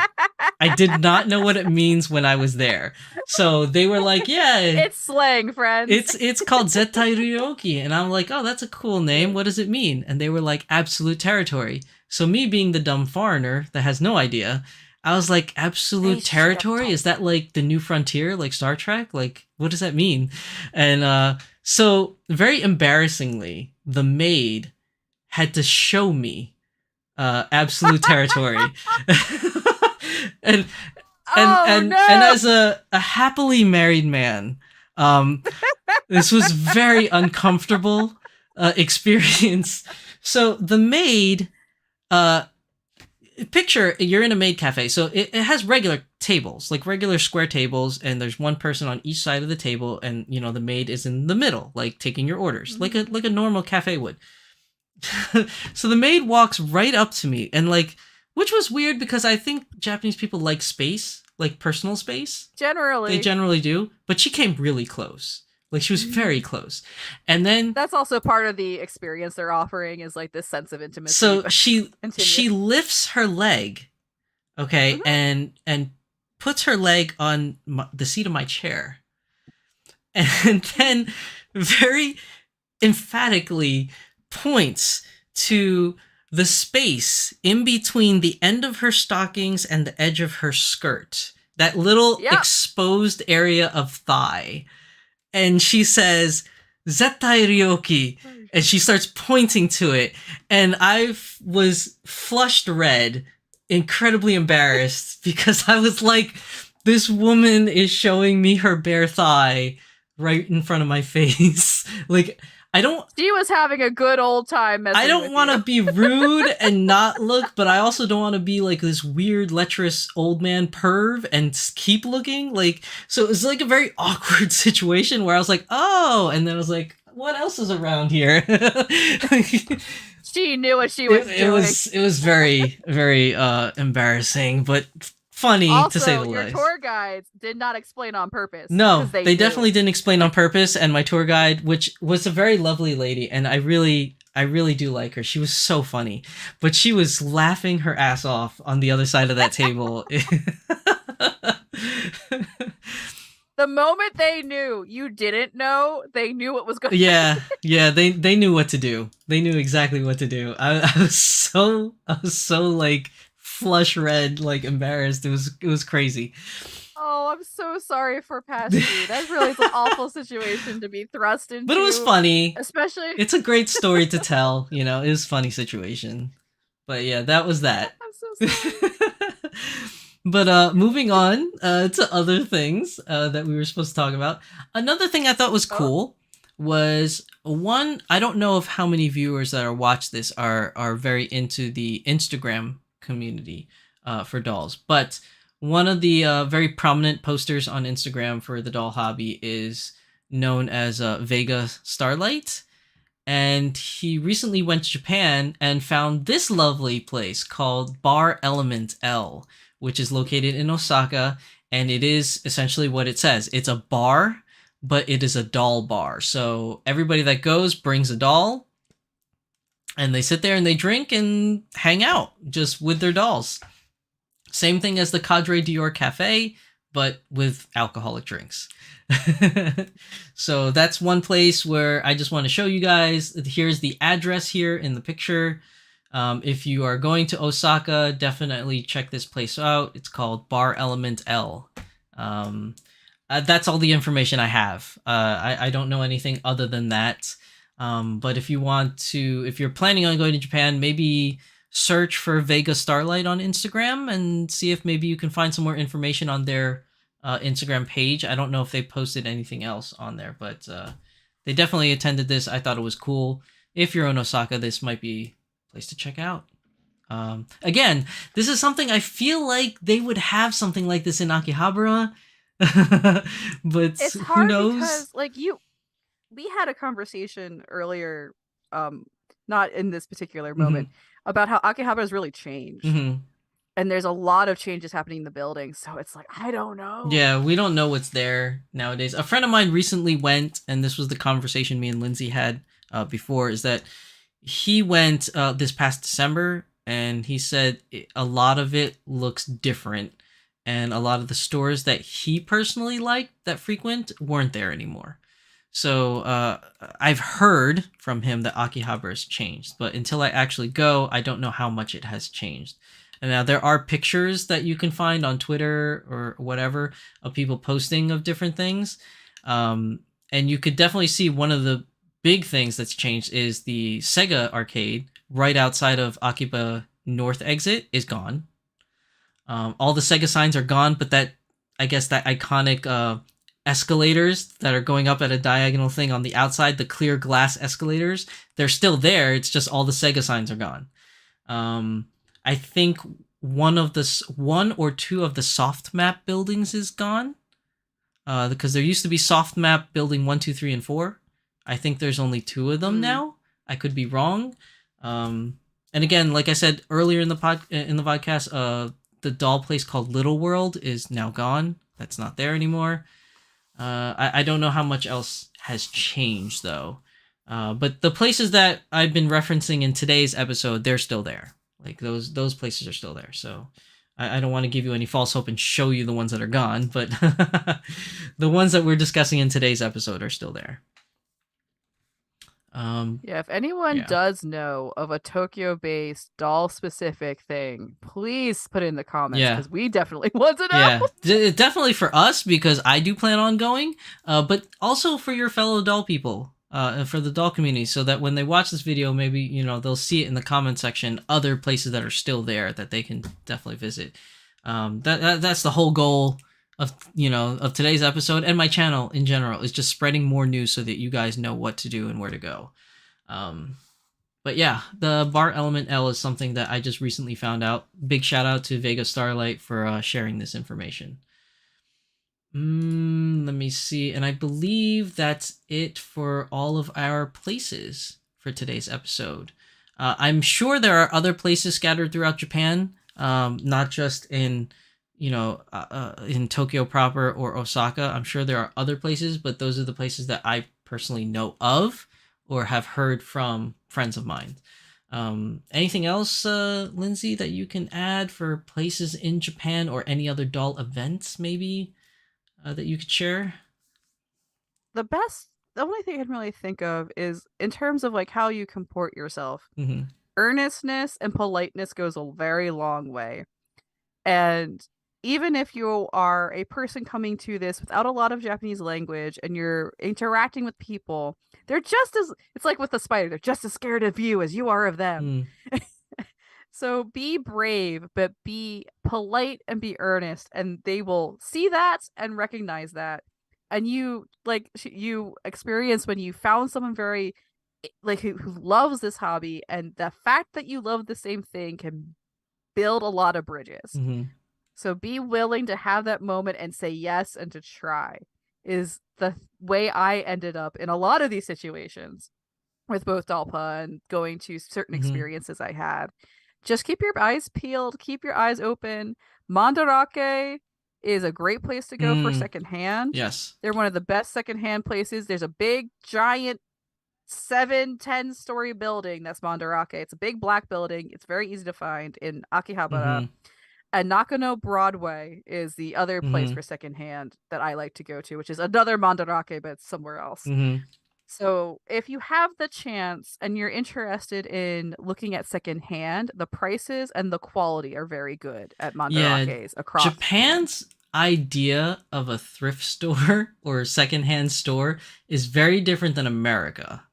I did not know what it means when I was there. So they were like, yeah. It's slang, friends. It's called Zettai Ryoiki. And I'm like, oh, that's a cool name. What does it mean? And they were like, absolute territory. So me being the dumb foreigner that has no idea, I was like, absolute territory? Is that like the new frontier, like Star Trek? Like, what does that mean? And so very embarrassingly, the maid had to show me absolute territory. and as a happily married man, this was very uncomfortable experience. So the maid picture you're in a maid cafe, so it has regular tables, like regular square tables, and there's one person on each side of the table, and the maid is in the middle, like taking your orders, like a normal cafe would. So the maid walks right up to me, and like, which was weird because I think Japanese people like space, like personal space. Generally. They generally do, but she came really close. Like, she was very close. And then that's also part of the experience they're offering, is like this sense of intimacy. So she lifts her leg, okay, and puts her leg on the seat of my chair. And then very emphatically points to the space in between the end of her stockings and the edge of her skirt. That little exposed area of thigh. And she says, "Zettai ryoki," and she starts pointing to it. And I was flushed red, incredibly embarrassed, because I was like, this woman is showing me her bare thigh right in front of my face. Like, She was having a good old time. I don't want to be rude and not look, but I also don't want to be like this weird, lecherous old man perv and keep looking. Like, so it was like a very awkward situation where I was like, oh, and then I was like, what else is around here? She knew what she was doing. It was very, very embarrassing, but funny, also, to say the your least. tour guides did not explain on purpose. No, they definitely didn't explain on purpose. And my tour guide, which was a very lovely lady, and I really do like her. She was so funny, but she was laughing her ass off on the other side of that table. The moment they knew you didn't know, they knew what was going on. Yeah, they knew what to do. They knew exactly what to do. I was so like flush red, like embarrassed. It was crazy. Oh, I'm so sorry for past you. That really is an awful situation to be thrust into. But it was funny. Especially, it's a great story to tell. It was a funny situation. But yeah, that was that. I'm so sorry. But moving on to other things that we were supposed to talk about. Another thing I thought was cool was one. I don't know if how many viewers that are watch this are very into the Instagram community for dolls, but one of the very prominent posters on Instagram for the doll hobby is known as Vega Starlight, and he recently went to Japan and found this lovely place called Bar Element L, which is located in Osaka, and it is essentially what it says. It's a bar, but it is a doll bar. So everybody that goes brings a doll, and they sit there and they drink and hang out just with their dolls. Same thing as the Cadre Dior Cafe, but with alcoholic drinks. So that's one place where I just want to show you guys. Here's the address here in the picture. If you are going to Osaka, definitely check this place out. It's called Bar Element L. That's all the information I have. I don't know anything other than that. But if you're planning on going to Japan, maybe search for Vega Starlight on Instagram and see if maybe you can find some more information on their Instagram page. I don't know if they posted anything else on there, but they definitely attended this. I thought it was cool. If you're in Osaka, this might be a place to check out. Again, this is something I feel like they would have something like this in Akihabara, but it's hard who knows? Because we had a conversation earlier, not in this particular moment, about how Akihabara has really changed. And there's a lot of changes happening in the building, so it's like, I don't know. Yeah, we don't know what's there nowadays. A friend of mine recently went, and this was the conversation me and Lindsay had before, is that he went this past December, and he said a lot of it looks different, and a lot of the stores that he personally liked that frequent weren't there anymore. So I've heard from him that Akihabara has changed, but until I actually go, I don't know how much it has changed. And now there are pictures that you can find on Twitter or whatever of people posting of different things. And you could definitely see one of the big things that's changed is the Sega arcade right outside of Akiba North exit is gone. All the Sega signs are gone, but I guess that iconic escalators that are going up at a diagonal thing on the outside, the clear glass escalators, they're still there. It's just all the Sega signs are gone. I think one or two of the soft map buildings is gone. Because there used to be soft map building 1, 2, 3, and 4. I think there's only 2 of them now. I could be wrong. And again, like I said earlier in the podcast, the doll place called Little World is now gone. That's not there anymore. I don't know how much else has changed though. But the places that I've been referencing in today's episode, they're still there. Like those places are still there. So I don't want to give you any false hope and show you the ones that are gone, but the ones that we're discussing in today's episode are still there. Yeah, if anyone does know of a Tokyo-based doll-specific thing, please put it in the comments because we definitely want to know. Yeah, definitely for us because I do plan on going, but also for your fellow doll people, for the doll community, so that when they watch this video, maybe they'll see it in the comment section. Other places that are still there that they can definitely visit. That's the whole goal of today's episode and my channel in general, is just spreading more news so that you guys know what to do and where to go. But yeah, the bar element L is something that I just recently found out. Big shout out to Vega Starlight for sharing this information. Let me see, and I believe that's it for all of our places for today's episode. I'm sure there are other places scattered throughout Japan, not just in in Tokyo proper or Osaka. I'm sure there are other places, but those are the places that I personally know of or have heard from friends of mine. Anything else, Lindsay, that you can add for places in Japan or any other doll events, maybe, that you could share? The only thing I can really think of is in terms of like how you comport yourself. Mm-hmm. Earnestness and politeness goes a very long way. And even if you are a person coming to this without a lot of Japanese language and you're interacting with people, it's like with the spider, they're just as scared of you as you are of them. So be brave, but be polite and be earnest, and they will see that and recognize that. And you experience when you found someone very who loves this hobby, and the fact that you love the same thing can build a lot of bridges. Mm-hmm. So be willing to have that moment and say yes and to try is the way I ended up in a lot of these situations with both Dalpa and going to certain experiences I had. Just keep your eyes peeled, keep your eyes open. Mandarake is a great place to go for secondhand. Yes. They're one of the best secondhand places. There's a big, giant 7-10 story building that's Mandarake. It's a big black building. It's very easy to find in Akihabara. And Nakano Broadway is the other place for secondhand that I like to go to, which is another Mandarake, but it's somewhere else. So if you have the chance and you're interested in looking at secondhand, the prices and the quality are very good at Mandarakes across Japan's idea of a thrift store or a secondhand store is very different than America.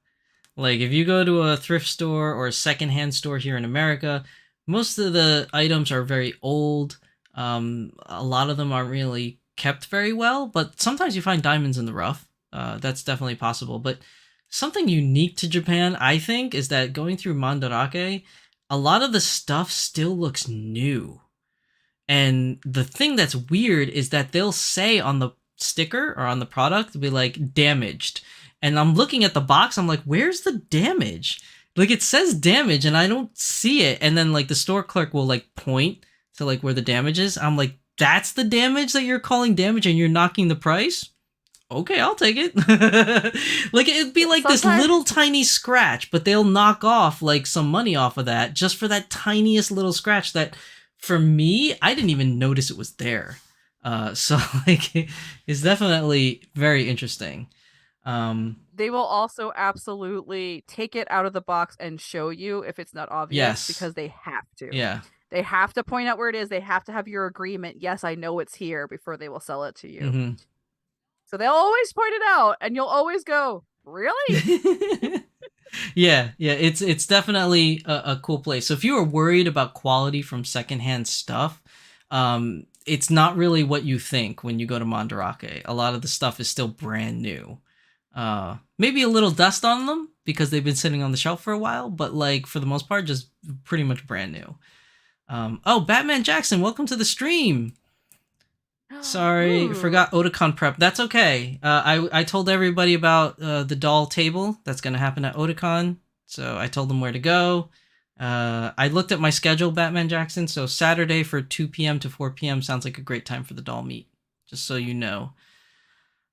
Like if you go to a thrift store or a secondhand store here in America, most of the items are very old. A lot of them aren't really kept very well, but sometimes you find diamonds in the rough. That's definitely possible. But something unique to Japan, I think, is that going through Mandarake, a lot of the stuff still looks new. And the thing that's weird is that they'll say on the sticker or on the product, they'll be like, damaged. And I'm looking at the box, I'm like, where's the damage? Like it says damage and I don't see it. And then like the store clerk will like point to like where the damage is. I'm like, that's the damage that you're calling damage and you're knocking the price? Okay, I'll take it. Like it'd be like this little tiny scratch, but they'll knock off like some money off of that just for that tiniest little scratch that for me, I didn't even notice it was there. So like it's definitely very interesting. They will also absolutely take it out of the box and show you if it's not obvious because they have to. Yeah. They have to point out where it is. They have to have your agreement. Yes, I know it's here before they will sell it to you. So they'll always point it out and you'll always go, really? Yeah, it's definitely a cool place. So if you are worried about quality from secondhand stuff, it's not really what you think when you go to Mandarake. A lot of the stuff is still brand new. Maybe a little dust on them because they've been sitting on the shelf for a while, but like for the most part, just pretty much brand new. Oh, Batman Jackson, welcome to the stream. Sorry, Ooh. forgot Otakon prep. That's okay. I told everybody about the doll table that's gonna happen at Otakon, so I told them where to go. I looked at my schedule, Batman Jackson. So Saturday for 2 p.m. to 4 p.m. sounds like a great time for the doll meet. Just so you know.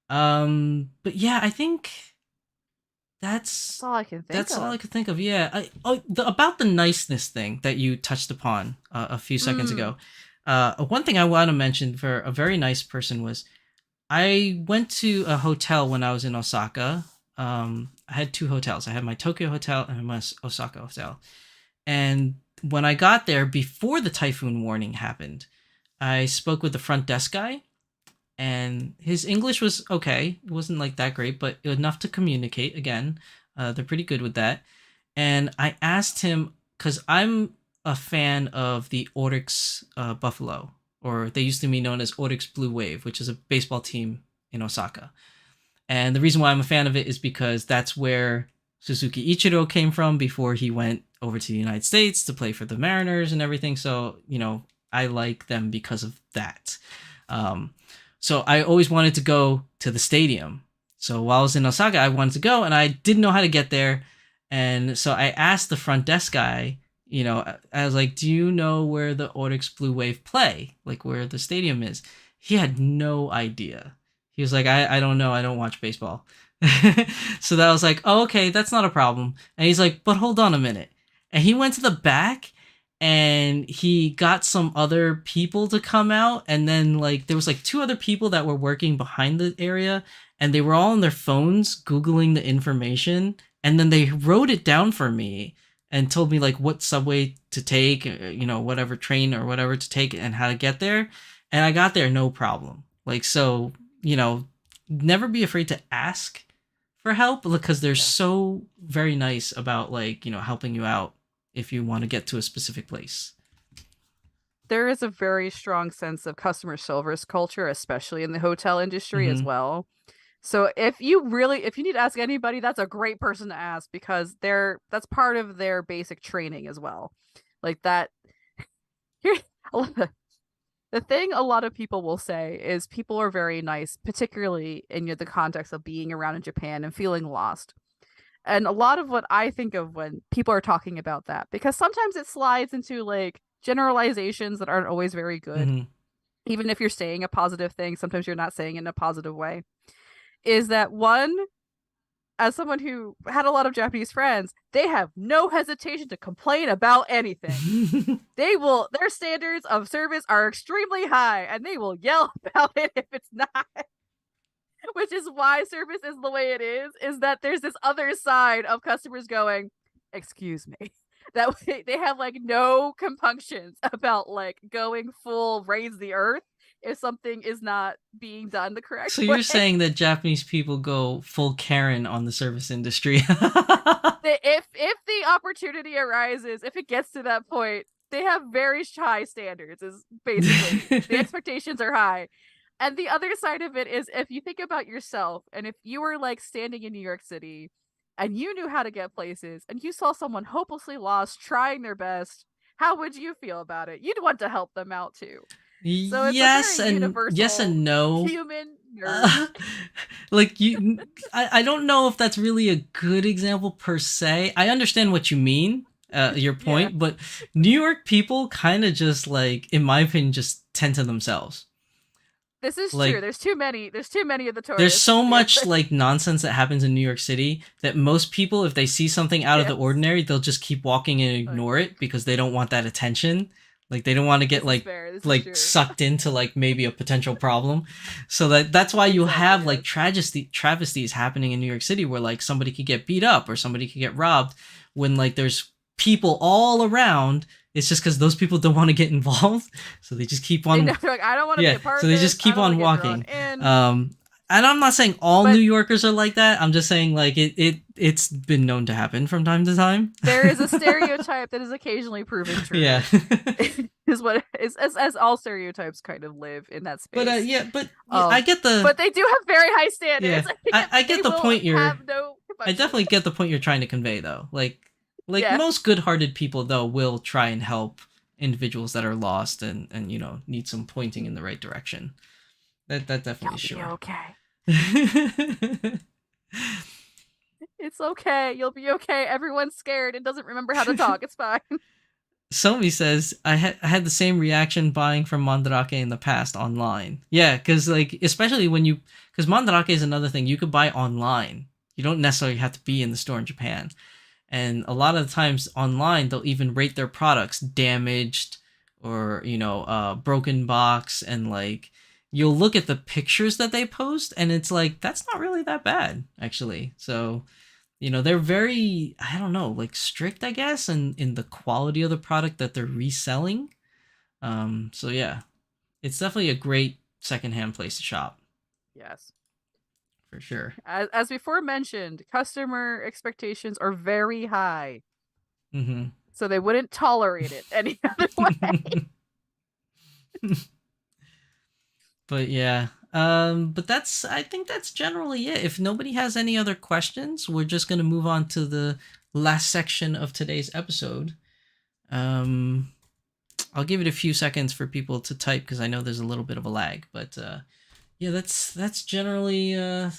But yeah, I think that's all I can think that's of. all I could think of. Yeah, about the niceness thing that you touched upon a few seconds ago. One thing I want to mention for a very nice person was I went to a hotel when I was in Osaka. I had 2 hotels. I had my Tokyo hotel and my Osaka hotel. And when I got there, before the typhoon warning happened, I spoke with the front desk guy, and his English was okay. It wasn't like that great, but enough to communicate. Again, they're pretty good with that. And I asked him, because I'm a fan of the Oryx Buffalo, or they used to be known as Oryx Blue Wave, which is a baseball team in Osaka. And the reason why I'm a fan of it is because that's where Suzuki Ichiro came from before he went over to the United States to play for the Mariners and everything. So, I like them because of that. So I always wanted to go to the stadium. So while I was in Osaka, I wanted to go, and I didn't know how to get there. And so I asked the front desk guy, I was like, do you know where the Oryx Blue Wave play? Like where the stadium is? He had no idea. He was like, I don't know. I don't watch baseball. So that was like, oh, okay, that's not a problem. And he's like, but hold on a minute. And he went to the back and he got some other people to come out. And then there was 2 other people that were working behind the area, and they were all on their phones Googling the information. And then they wrote it down for me and told me what subway to take, whatever train or whatever to take and how to get there. And I got there no problem. So, never be afraid to ask for help, because they're so very nice about helping you out if you want to get to a specific place. There is a very strong sense of customer service culture, especially in the hotel industry as well. So if you need to ask anybody, that's a great person to ask, because that's part of their basic training as well. Like that. Here, the thing a lot of people will say is people are very nice, particularly in the context of being around in Japan and feeling lost. And a lot of what I think of when people are talking about that, because sometimes it slides into generalizations that aren't always very good. Even if you're saying a positive thing, sometimes you're not saying it in a positive way. Is that one, as someone who had a lot of Japanese friends, they have no hesitation to complain about anything. Their standards of service are extremely high, and they will yell about it if it's not. Which is why service is the way it is that there's this other side of customers going, excuse me. That way they have no compunctions about going full raise the earth if something is not being done the correct way. So you're saying that Japanese people go full Karen on the service industry? If the opportunity arises, if it gets to that point, they have very high standards, is basically the expectations are high. And the other side of it is, if you think about yourself, and if you were standing in New York City and you knew how to get places and you saw someone hopelessly lost trying their best, how would you feel about it? You'd want to help them out too. So it's yes, a very universal yes and no. Human nerve. I don't know if that's really a good example per se. I understand what you mean, your point, but New York people kind of just in my opinion, just tend to themselves. This is true. There's too many of the tourists. There's so much nonsense that happens in New York City that most people, if they see something out of the ordinary, they'll just keep walking and ignore it because they don't want that attention. They don't want to get sucked into maybe a potential problem. So that's why you have travesties happening in New York City where somebody could get beat up or somebody could get robbed when there's people all around. It's just because those people don't want to get involved, so they just keep on. I don't want to be a part of so they just keep on walking. And I'm not saying all New Yorkers are like that. I'm just saying it's been known to happen from time to time. There is a stereotype that is occasionally proven true. Yeah, is what is as all stereotypes kind of live in that space. But I get the. But they do have very high standards. Yeah, I get the point I definitely get the point you're trying to convey, though. Most good-hearted people, though, will try and help individuals that are lost and you know need some pointing in the right direction. That definitely You'll be sure. okay. It's okay. You'll be okay. Everyone's scared and doesn't remember how to talk. It's fine. Somi says, I had the same reaction buying from Mandarake in the past online. Yeah, because, like, especially when you... Because Mandarake is another thing. You could buy online. You don't necessarily have to be in the store in Japan. And a lot of the times online, they'll even rate their products damaged or, you know, broken box. And, like, you'll look at the pictures that they post, and it's like, that's not really that bad, actually. So... You know, they're very, I don't know, like strict, I guess, in the quality of the product that they're reselling. So yeah, it's definitely a great secondhand place to shop. Yes. For sure. As before mentioned, customer expectations are very high. Mm-hmm. So they wouldn't tolerate it any other way. But yeah, but I think that's generally it. If nobody has any other questions, we're just gonna move on to the last section of today's episode. I'll give it a few seconds for people to type because I know there's a little bit of a lag. But yeah, that's generally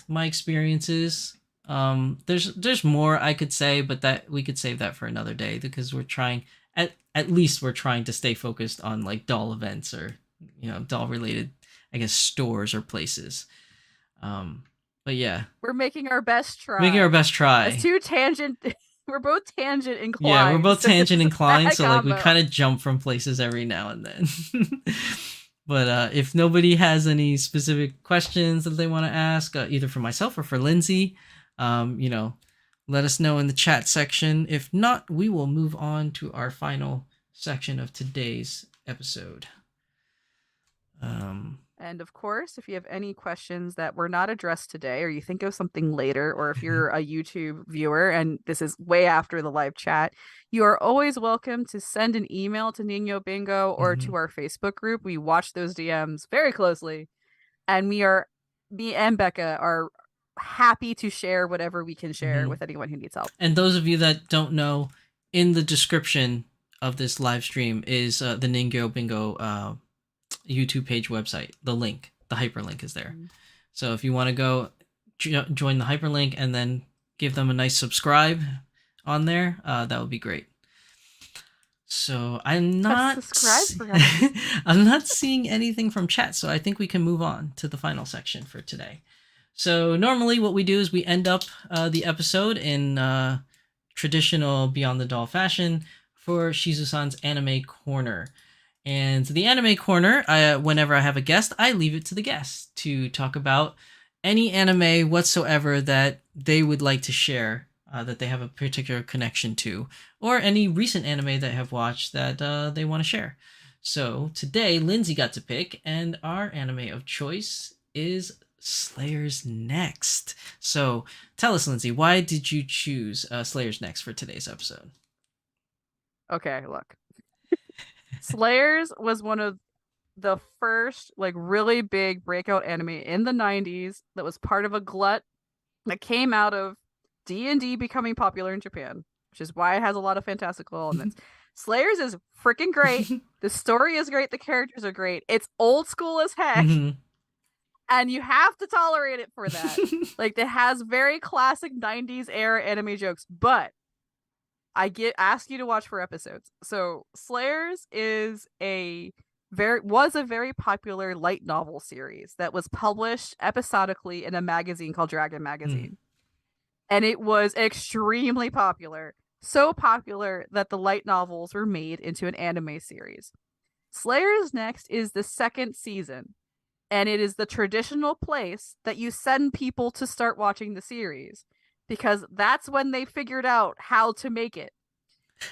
my experiences. There's more I could say, but that we could save that for another day because we're trying at least we're trying to stay focused on like doll events or you know doll related, I guess, stores or places. But yeah, We're making our best try. making our best try. As two tangent, we're both tangent inclined. Yeah, we're both tangent inclined, so like we combo. kind of jump from places every now and then. But if nobody has any specific questions that they want to ask, either for myself or for Lindsay, you know, let us know in the chat section. If not, we will move on to our final section of today's episode. And of course, if you have any questions that were not addressed today, or you think of something later, or if you're a YouTube viewer and this is way after the live chat, you are always welcome to send an email to Nino Bingo or to our Facebook group. We watch those DMs very closely, and me and Becca are happy to share whatever we can share with anyone who needs help. And those of you that don't know, in the description of this live stream is the Ningyo Bingo YouTube page website. The hyperlink is there. So if you want to go join the hyperlink and then give them a nice subscribe on there, that would be great. So I'm not I'm not seeing anything from chat, so I think we can move on to the final section for today. So normally what we do is we end up the episode in traditional Beyond the Doll fashion for Shizu-san's Anime Corner. And the Anime Corner, whenever I have a guest, I leave it to the guest to talk about any anime whatsoever that they would like to share, that they have a particular connection to, or any recent anime they have watched that they want to share. So today, Lindsay got to pick, and our anime of choice is Slayers Next. So tell us, Lindsay, why did you choose Slayers Next for today's episode? Okay, look. Slayers was one of the first like really big breakout anime in the 90s that was part of a glut that came out of D&D becoming popular in Japan, which is why it has a lot of fantastical elements. Slayers is freaking great. The story is great. The characters are great. It's old school as heck. And you have to tolerate it for that. Like, it has very classic 90s era anime jokes, but I ask you to watch 4 episodes. So Slayers was a very popular light novel series that was published episodically in a magazine called Dragon Magazine. And it was extremely popular. So popular that the light novels were made into an anime series. Slayers Next is the 2nd season. And it is the traditional place that you send people to start watching the series, because that's when they figured out how to make it.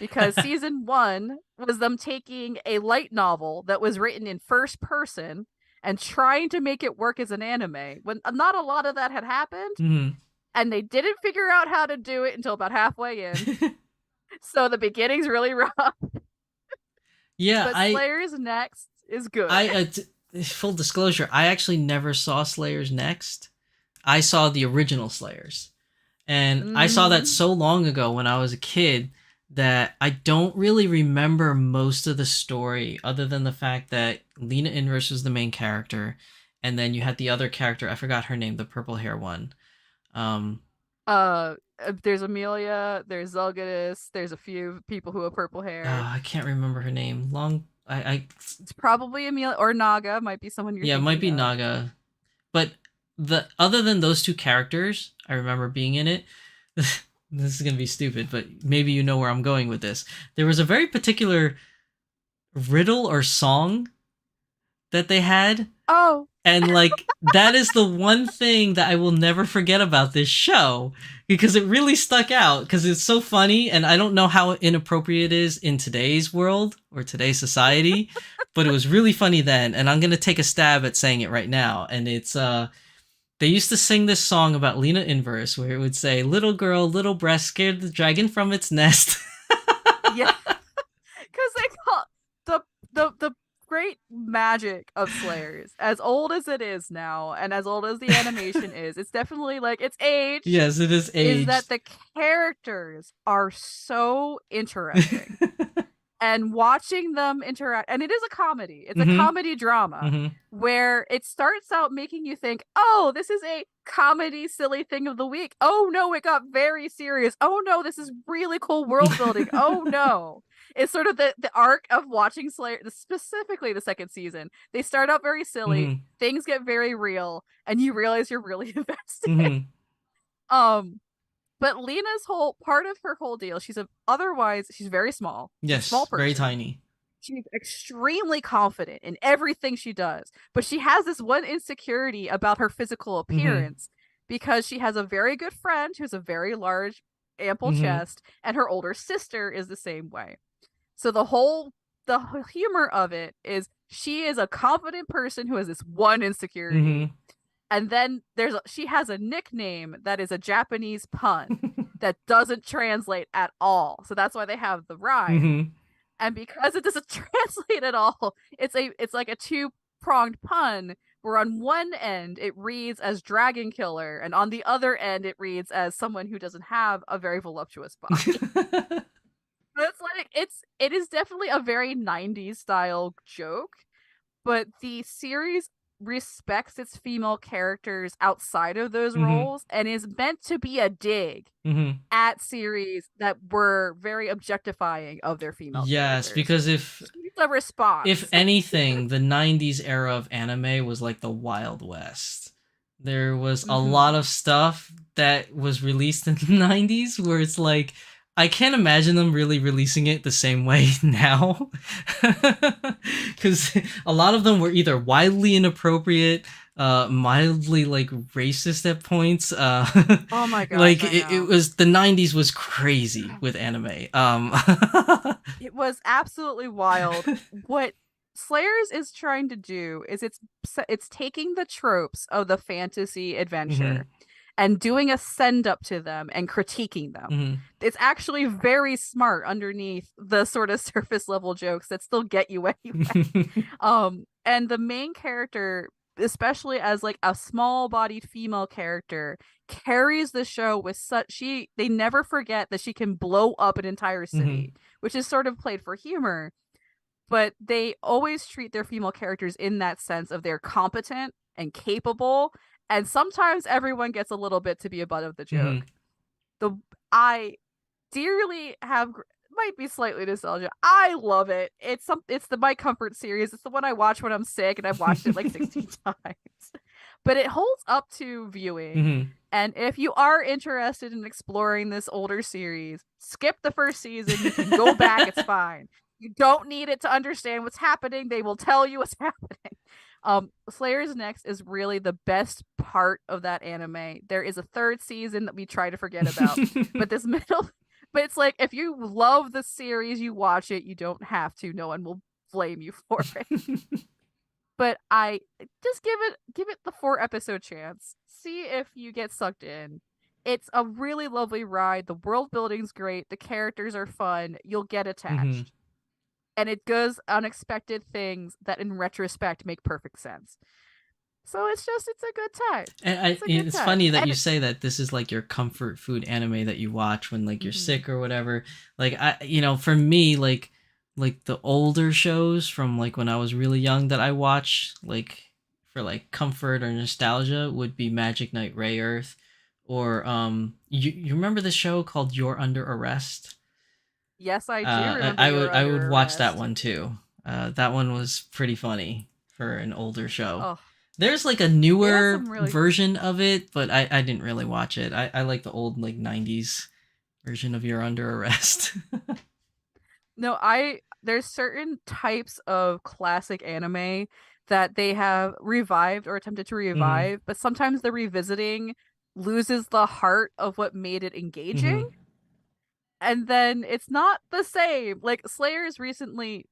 Because season 1 was them taking a light novel that was written in first person and trying to make it work as an anime when not a lot of that had happened. And they didn't figure out how to do it until about halfway in. So the beginning's really rough. Yeah, but Slayers Next is good. Full disclosure, I actually never saw Slayers Next. I saw the original Slayers. And I saw that so long ago when I was a kid that I don't really remember most of the story other than the fact that Lena Inverse was the main character, and then you had the other character, I forgot her name, the purple hair one. Um, There's Amelia, there's Zelgadis, there's a few people who have purple hair. I can't remember her name. It's probably Amelia or Naga, might be someone you're Yeah, it might thinking be of. Naga, but the other than those two characters, I remember being in it. This is gonna be stupid, but maybe you know where I'm going with this. There was a very particular riddle or song that they had, Oh, and like that is the one thing that I will never forget about this show because it really stuck out because it's so funny, and I don't know how inappropriate it is in today's world or today's society, but it was really funny then, and I'm gonna take a stab at saying it right now, and it's they used to sing this song about Lena Inverse where it would say, "Little girl, little breast scared the dragon from its nest." yeah. Because they call the great magic of Slayers, as old as it is now, and as old as the animation is, it's definitely like its age. Yes, it is Is that aged. the characters are so interesting. And watching them interact, and it is a comedy, it's a comedy drama where it starts out making you think, oh, this is a comedy silly thing of the week, oh no, it got very serious, oh no, this is really cool world building, oh no. It's sort of the arc of watching Slayer, specifically the second season. They start out very silly, things get very real, and you realize you're really invested. But Lena's whole part of her whole deal, she's very small. She's a small Yes, person. very tiny. She's extremely confident in everything she does, but she has this one insecurity about her physical appearance because she has a very good friend who's a very large, ample chest, and her older sister is the same way. So the humor of it is she is a confident person who has this one insecurity. And then she has a nickname that is a Japanese pun that doesn't translate at all. So that's why they have the rhyme. And because it doesn't translate at all, it's like a two-pronged pun where on one end it reads as dragon killer, and on the other end it reads as someone who doesn't have a very voluptuous body. But it's like it is definitely a very 90s style joke, but the series respects its female characters outside of those roles and is meant to be a dig at series that were very objectifying of their female Yes, characters. because It's a response. if anything, the 90s era of anime was like the Wild West. There was a lot of stuff that was released in the 90s where it's like I can't imagine them really releasing it the same way now. Because a lot of them were either wildly inappropriate, mildly like racist at points. Oh my god! Like it was the 90s was crazy with anime. It was absolutely wild. What Slayers is trying to do is it's taking the tropes of the fantasy adventure and doing a send up to them and critiquing them. It's actually very smart underneath the sort of surface level jokes that still get you anyway. And the main character, especially as like a small bodied female character, carries the show with they never forget that she can blow up an entire city, which is sort of played for humor. But they always treat their female characters in that sense of they're competent and capable, and sometimes everyone gets a little bit to be a butt of the joke. I dearly have might be slightly nostalgia. I love it. It's my comfort series. It's the one I watch when I'm sick, and I've watched it like 16 times. But it holds up to viewing. And if you are interested in exploring this older series, skip the first season. You can go back. It's fine. You don't need it to understand what's happening. They will tell you what's happening. Slayers Next is really the best part of that anime. There is a third season that we try to forget about, but it's like if you love the series, you watch it. You don't have to. No one will blame you for it. But I just give it the 4-episode chance. See if you get sucked in. It's a really lovely ride. The world building's great. The characters are fun. You'll get attached. And it does unexpected things that in retrospect make perfect sense. So it's a good time. And It's a good it's time. funny that And you say that this is like your comfort food anime that you watch when like you're mhm. sick or whatever. Like for me, like the older shows from like when I was really young that I watch, like for like comfort or nostalgia, would be Magic Knight Ray Earth, or you remember the show called You're Under Arrest? Yes, I do remember You're I would Under watch that Arrest. one too. That one was pretty funny for an older show. Oh, There's like a it has newer some really version of it, but I didn't really watch it. I like the old like '90s version of You're Under Arrest. no, I there's certain types of classic anime that they have revived or attempted to hmm revive, but sometimes the revisiting loses the heart of what made it engaging. hmm And then it's not the same. Like Slayers recently,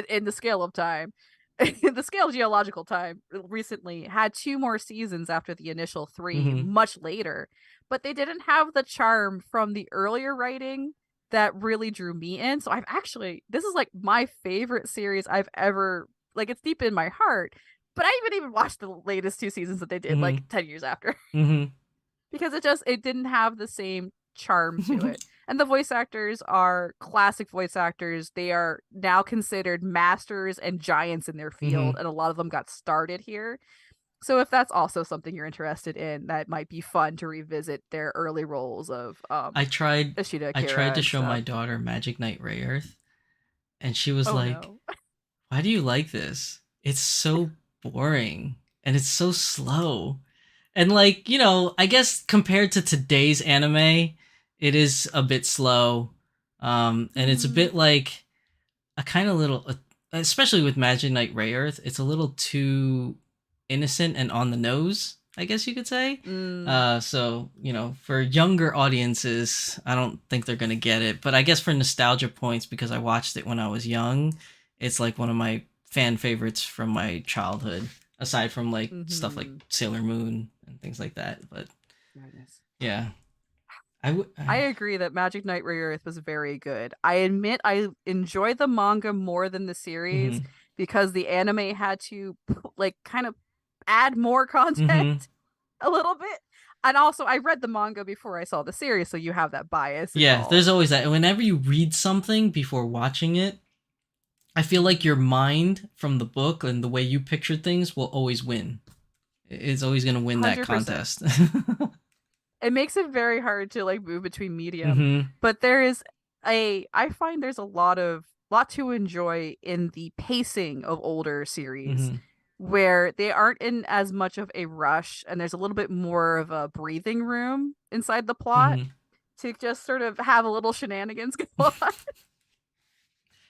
in the scale of time, the scale of geological time, recently had two more seasons after the initial three, hmm much later, but they didn't have the charm from the earlier writing that really drew me in. So I've actually, this is like my favorite series I've ever, like, it's deep in my heart. But I haven't even watched the latest two seasons that they did hmm like 10 years after hmm because it didn't have the same charm to it. And the voice actors are classic voice actors. They are now considered masters and giants in their field, hmm and a lot of them got started here. So if that's also something you're interested in, that might be fun to revisit their early roles of I tried Ishida I tried Akira to and show my stuff. daughter Magic Knight Ray Earth, and she was Oh like, no. "Why do you like this? It's so boring and it's so slow." And like, I guess compared to today's anime, it is a bit slow. And it's a Mm, bit like a kind of little especially with Magic Knight Ray Earth, it's a little too innocent and on the nose, I guess you could say. mm, So, for younger audiences, I don't think they're gonna get it. But I guess for nostalgia points, because I watched it when I was young, it's like one of my fan favorites from my childhood, aside from like stuff like mm-hmm. Sailor Moon and things like that. But Goodness. yeah, I would. I agree that Magic Knight Ray Earth was very good. I admit I enjoyed the manga more than the series hmm because the anime had to like kind of add more content hmm a little bit. And also I read the manga before I saw the series, so you have that bias Yeah, there's involved. always that. Whenever you read something before watching it, I feel like your mind from the book and the way you pictured things will always win. It's always going to win that 100%. contest. It makes it very hard to like move between medium, hmm but I find there's a lot to enjoy in the pacing of older series hmm where they aren't in as much of a rush and there's a little bit more of a breathing room inside the plot hmm to just sort of have a little shenanigans go on.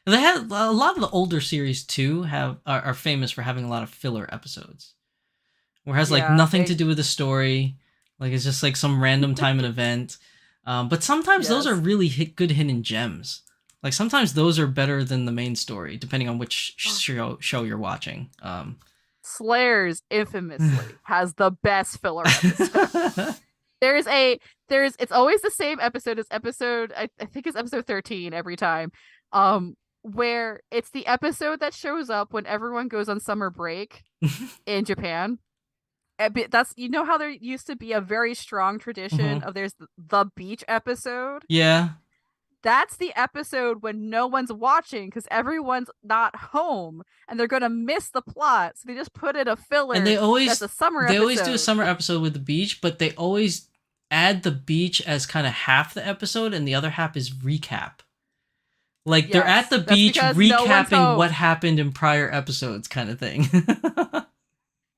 They have a lot of the older series too are famous for having a lot of filler episodes, where it has like Yeah, nothing to do with the story, like it's just like some random time and event. But sometimes those are yes. really good hidden gems. Like sometimes those are better than the main story, depending on which show you're watching. Slayers infamously has the best filler episode. There's a there's it's always the same episode as I think it's episode 13 every time. Where it's the episode that shows up when everyone goes on summer break in Japan. That's how there used to be a very strong tradition hmm of there's the beach episode. Yeah, That's the episode when no one's watching because everyone's not home and they're gonna miss the plot. So they just put in a and filler that's a summer they always do a episode. summer episode with the beach, but they always add the beach as kind of half the episode, and the other half is recap. Like they're at Yes, the that's beach because no one's recapping what home. happened in prior episodes, kind of thing.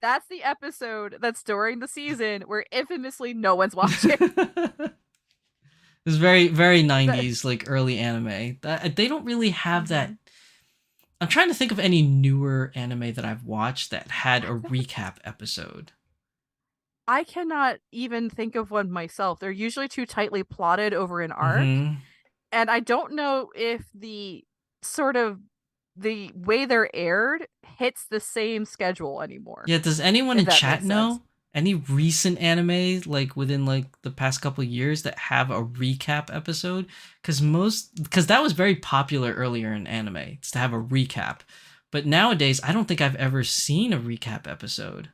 That's the episode that's during the season where infamously no one's watching. It's very very That- 90s like early anime. They don't really have that. Mhm. I'm trying to think of any newer anime that I've watched that had a recap episode. I cannot even think of one myself. They're usually too tightly plotted over an arc. Mhm. And I don't know if sort of the way they're aired hits the same schedule anymore, Yeah, does anyone if in that chat makes sense. know any recent anime like within like the past couple of years that have a recap episode? Because that was very popular earlier in anime, it's to have a recap. But nowadays, I don't think I've ever seen a recap episode.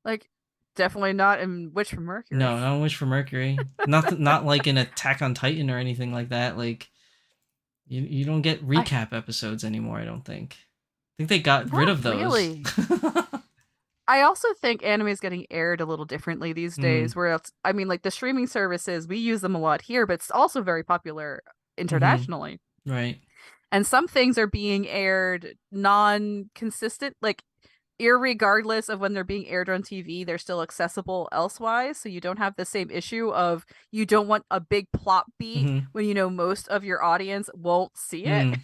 Like, definitely not in Witch from Mercury. No, not Wish for Mercury. Not like an Attack on Titan or anything like that. Like you don't get I recap episodes anymore, I don't think. I think they got rid Not of those. really. I also think anime is getting aired a little differently these Mm, days. Where it's, I mean, like the streaming services, we use them a lot here, but it's also very popular mm-hmm. internationally. Right. And some things are being aired non-consistent, like irregardless of when they're being aired on TV, they're still accessible elsewise. So you don't have the same issue of you don't want a big plot beat Mm-hmm. when you know most of your audience won't see it. Mm.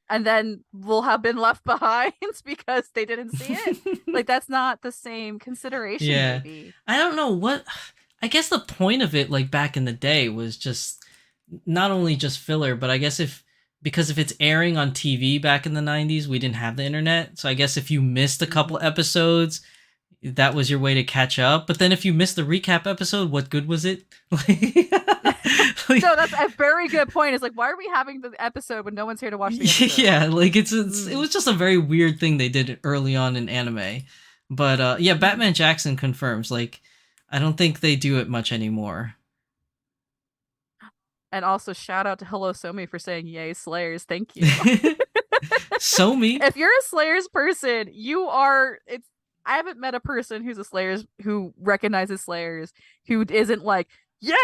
And then will have been left behind because they didn't see it. Like that's not the same consideration, Yeah. maybe. I don't know what I guess the point of it like back in the day was just not only just filler, but I guess if because if it's airing on TV back in the 90s, we didn't have the internet. So I guess if you missed a couple Mhm. episodes, that was your way to catch up. But then if you missed the recap episode, what good was it? No, Like, that's a very good point. It's like, why are we having the episode when no one's here to watch the episode? yeah, like it Mm. was just a very weird thing they did early on in anime. But yeah, Mhm. Batman Jackson confirms like I don't think they do it much anymore. And also shout out to Hello Somi for saying yay Slayers. Thank you. So me. If you're a Slayers person, you are it's I haven't met a person who's a Slayers who recognizes Slayers who isn't like, yeah,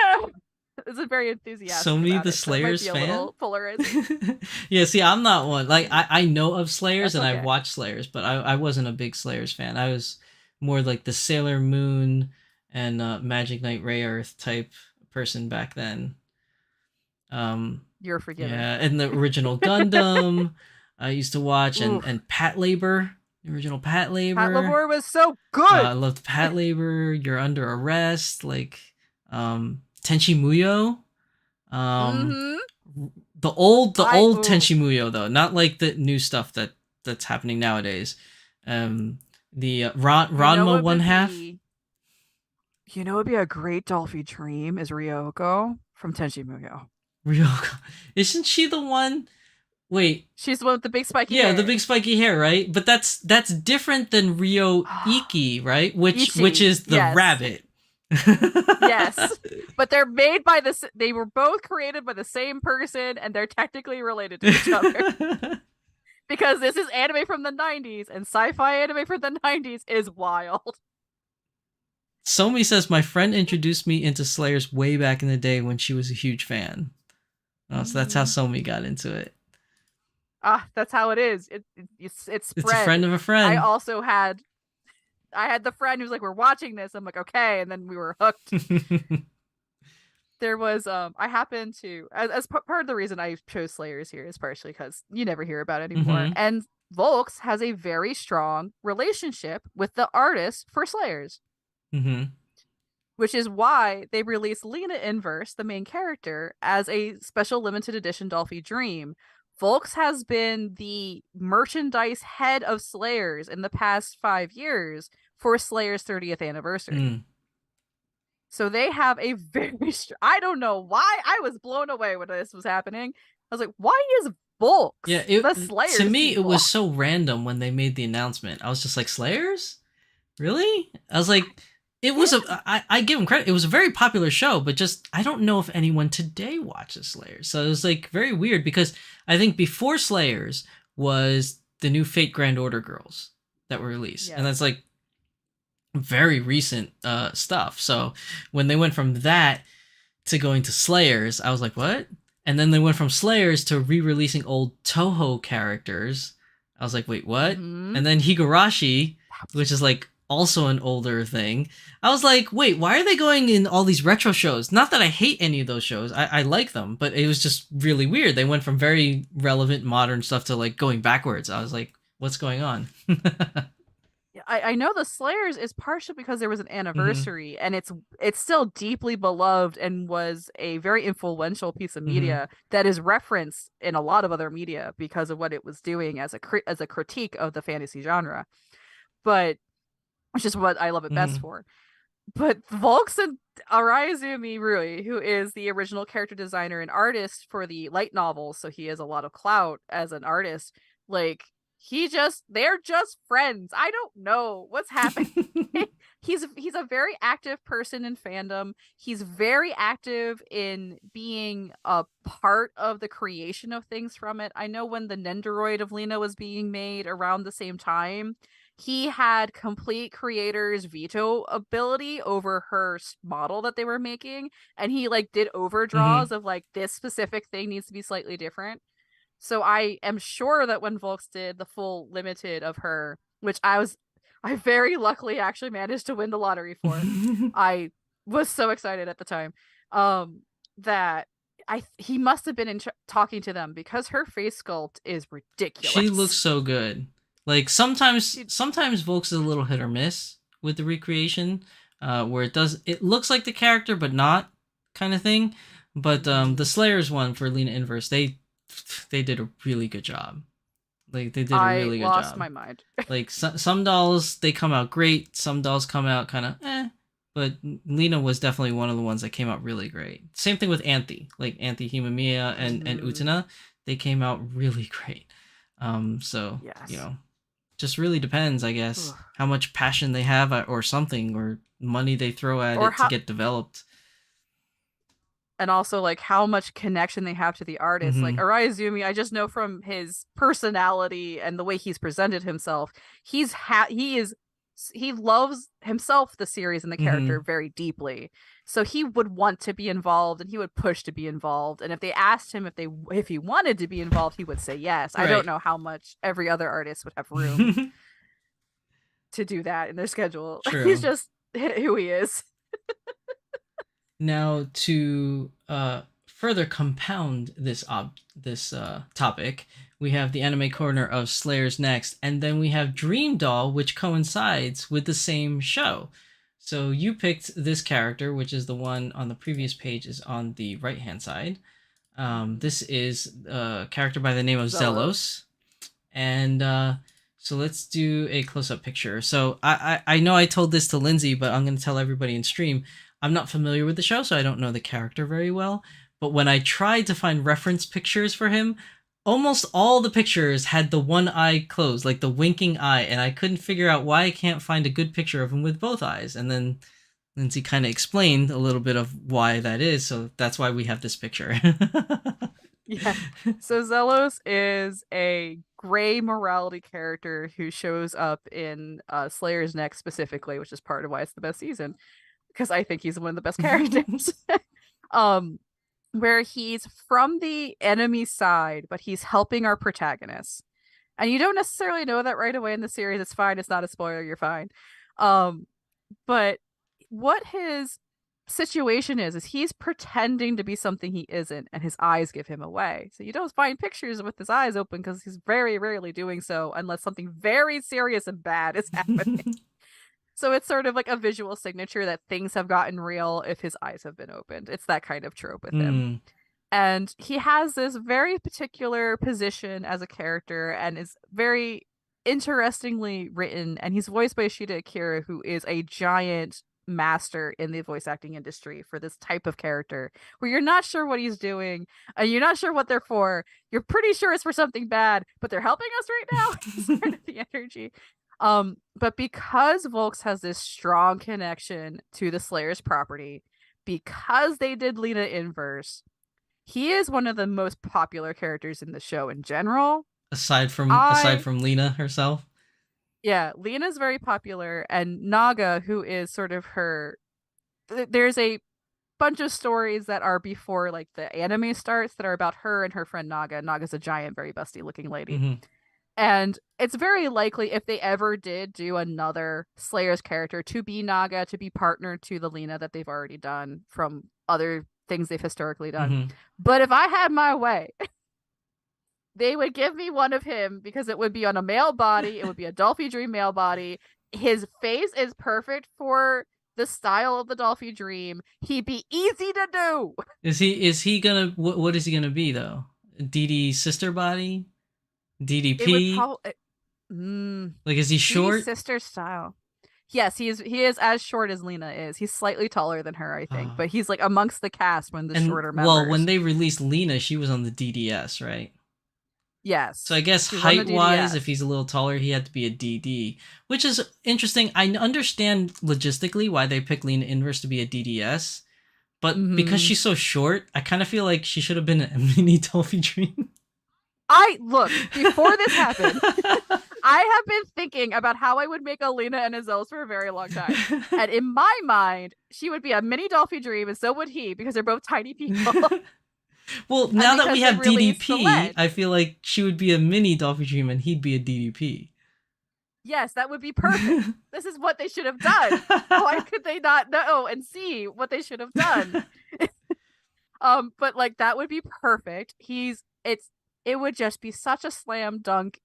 isn't very So enthusiastic me, about the it. So it might Slayers be a fan. little polarizing. Yeah, see, I'm not one. Like, I know of Slayers That's and I've okay. watched Slayers, but I wasn't a big Slayers fan. I was more like the Sailor Moon and Magic Knight Ray Earth type person back then. You're forgiven. Yeah, and the original Gundam I used to watch, Oof. and Pat Labor, the original Pat Pat Labor. Lavore was so good. I loved Pat Labor. You're Under Arrest, like Tenchi Muyo. Um, Mm-hmm. the old Ooh. Tenchi Muyo though, not like the new stuff that's happening nowadays. Um, the You know Ranma what one would half. be you know what would be a great Dolphy dream is Ryoko from Tenchi Muyo. Ryoko, isn't she the one? Wait, She's the one with the big spiky yeah, the hair. big spiky hair, right? But that's different than Ryo Iki, right? Which Ichi. is the Yes. rabbit. Yes. But they're made by this they were both created by the same person and they're technically related to each other. Because this is anime from the 90s and sci-fi anime from the 90s is wild. Somi says my friend introduced me into Slayers way back in the day when she was a huge fan. Oh, so that's how Somi got into it. Ah, that's how it is. It's It's a friend spread. of a I friend. also had I had the friend who's like, we're watching this. I'm like, okay, and then we were hooked. There was I happened to as part of the reason I chose Slayers here is partially because you never hear about it anymore. Hmm. And Volks has a very strong relationship with the artist for Slayers, Hmm. which is why they released Lena Inverse, the main character, as a special limited edition Dolphy Dream. Volks has been the merchandise head of Slayers in the past 5 years for Slayer's 30th anniversary. Mm. So they have a very I don't know why I was blown away when this was happening. I was like, why is Yeah, Volks the to Slayers me it people? was so random when they made the announcement. I was just like, Slayers? Really? I was like, it was a. Yeah. I give them credit. It was a very popular show, but just I don't know if anyone today watches Slayers. So it was like very weird because I think before Slayers was the new Fate Grand Order girls that were released, and that's Yes. like very recent stuff. So when they went from that to going to Slayers, I was like, what? And then they went from Slayers to re-releasing old Toho characters. I was like, wait, what? Mm-hmm. And then Higurashi, which is like also an older thing. I was like, wait, why are they going in all these retro shows? Not that I hate any of those shows. I like them, but it was just really weird. They went from very relevant modern stuff to like going backwards. I was like, what's going on? I know the Slayers is partially because there was an Hmm. anniversary and it's still deeply beloved and was a very influential piece of Hmm. media that is referenced in a lot of other media because of what it was doing as a critique of the fantasy genre. But which is what I love it best Hmm. for. But Volks and Araizumi Rui, who is the original character designer and artist for the light novels, so he has a lot of clout as an artist, like they're just friends. I don't know what's happening. He's a very active person in fandom. He's very active in being a part of the creation of things from it. I know when the Nendoroid of Lena was being made around the same time, he had complete creator's veto ability over her model that they were making, and he like did overdraws of like this specific thing needs to be slightly different. So I am sure that when Volks did the full limited of her, which I very luckily actually managed to win the lottery for. I was so excited at the time. That he must have been talking to them because her face sculpt is ridiculous. She looks so good. Like sometimes Volks is a little hit or miss with the recreation, where it looks like the character but not kind of thing. But the Slayers one for Lena Inverse, they did a really good job. Like they did a really good job. I lost my mind. Like some dolls, they come out great. Some dolls come out kind of But Lena was definitely one of the ones that came out really great. Same thing with Anthe, like Anthe Himamiya and Utena. They came out really great. So yes. you know, just really depends, I guess, how much passion they have or something, or money they throw at it to get developed. And also like how much connection they have to the artist. Like Arayazumi, I just know from his personality and the way he's presented himself, he loves himself, the series and the character very deeply. So he would want to be involved and he would push to be involved. And if they asked him if he wanted to be involved, he would say yes. Right. I don't know how much every other artist would have room to do that in their schedule. True. He's just who he is. Now, to further compound this topic, we have the anime corner of Slayers Next, and then we have Dream Doll, which coincides with the same show. So you picked this character, which is the one on the previous page, is on the right-hand side. This is a character by the name of Zelos. And so let's do a close-up picture. So I know I told this to Lindsay, but I'm going to tell everybody in stream. I'm not familiar with the show, so I don't know the character very well. But when I tried to find reference pictures for him, almost all the pictures had the one eye closed, like the winking eye, and I couldn't figure out why I can't find a good picture of him with both eyes. And then Lindsay kind of explained a little bit of why that is, so that's why we have this picture. Yeah. So Zelos is a gray morality character who shows up in Slayers Next specifically, which is part of why it's the best season. Because I think he's one of the best characters. Where he's from the enemy side, but he's helping our protagonists. And you don't necessarily know that right away in the series. It's fine. It's not a spoiler. You're fine. But what his situation is he's pretending to be something he isn't, and his eyes give him away. So you don't find pictures with his eyes open because he's very rarely doing so unless something very serious and bad is happening. So it's sort of like a visual signature that things have gotten real if his eyes have been opened. It's that kind of trope with him. And he has this very particular position as a character and is very interestingly written. And he's voiced by Ishida Akira, who is a giant master in the voice acting industry for this type of character where you're not sure what he's doing and you're not sure what they're for. You're pretty sure it's for something bad, but they're helping us right now. It's sort of the energy. But because Volks has this strong connection to the Slayers property, because they did Lena Inverse, he is one of the most popular characters in the show in general. Aside from Lena herself? Yeah, Lena's very popular, and Naga, who is sort of her... There's a bunch of stories that are before like the anime starts that are about her and her friend Naga. Naga's a giant, very busty looking lady. And it's very likely if they ever did do another Slayers character to be Naga, to be partnered to the Lena that they've already done from other things they've historically done. But if I had my way, they would give me one of him because it would be on a male body. It would be a Dolphy Dream male body. His face is perfect for the style of the Dolphy Dream. He'd be easy to do. Is he gonna, what is he gonna be though? DD's sister body? DDP? Like, is he short? Sister style. Yes, he is as short as Lena is. He's slightly taller than her, I think, but he's like amongst the cast when the shorter members. Well, when they released Lena, she was on the DDS, right? So I Yes. guess She was on the height-wise, if DDS. he's a little taller, he had to be a DD, which is interesting. I understand logistically why they picked Lena Inverse to be a DDS, but because Mm-hmm. she's so short, I kind of feel like she should have been a mini Dolphy Dream. I look before this happened. I have been thinking about how I would make Alina and Azelis for a very long time. And in my mind, she would be a mini Dolphy Dream, and so would he, because they're both tiny people. Well, And now that we because they have release the DDP, lead. I feel like she would be a mini Dolphy Dream and he'd be a DDP. Yes, that would be perfect. This is what they should have done. Why could they not know and see what they should have done? But like that would be perfect. It would just be such a slam dunk.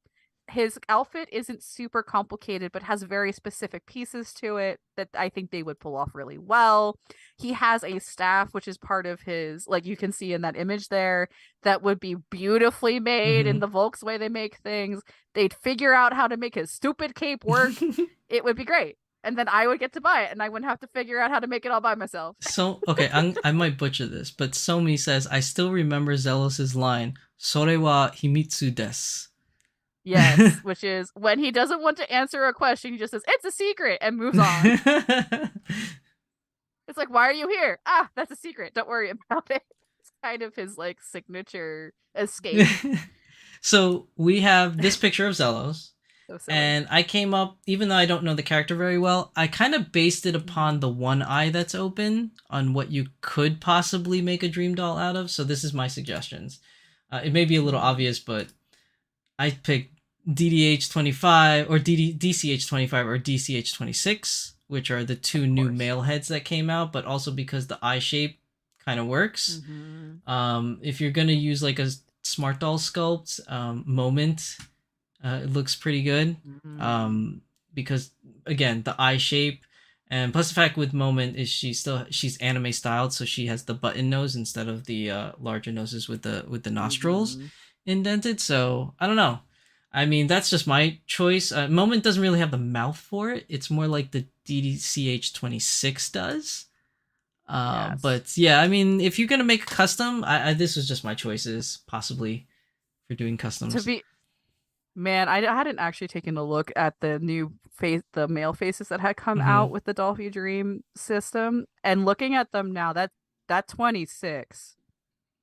His outfit isn't super complicated, but has very specific pieces to it that I think they would pull off really well. He has a staff, which is part of his, like you can see in that image there, that would be beautifully made in the Volks way they make things. They'd figure out how to make his stupid cape work. It would be great. And then I would get to buy it, and I wouldn't have to figure out how to make it all by myself. So, okay, I might butcher this, but Somi says, I still remember Zealous' line, "Sore wa himitsu desu." Yes, which is when he doesn't want to answer a question, he just says, "It's a secret," and moves on. It's like, why are you here? Ah, that's a secret. Don't worry about it. It's kind of his like signature escape. So we have this picture of Zelos. So silly. And I came up, even though I don't know the character very well, I kind of based it upon the one eye that's open on what you could possibly make a dream doll out of. So this is my suggestions. It may be a little obvious, but I picked DDH25 or DCH25 or DCH26, which are the two new male heads that came out, but also because the eye shape kind of works. If you're going to use like a smart doll sculpt, Moment, it looks pretty good. Because again, the eye shape, and plus the fact with Moment is she's anime styled, so she has the button nose instead of the larger noses with the nostrils indented. So I don't know. I mean, that's just my choice. Moment doesn't really have the mouth for it. It's more like the DDCH26 does. Yes. But yeah, I mean, if you're gonna make a custom, this was just my choices, possibly for doing customs. Man, I hadn't actually taken a look at the new the male faces that had come out with the Dolphy Dream system, and looking at them now, that 26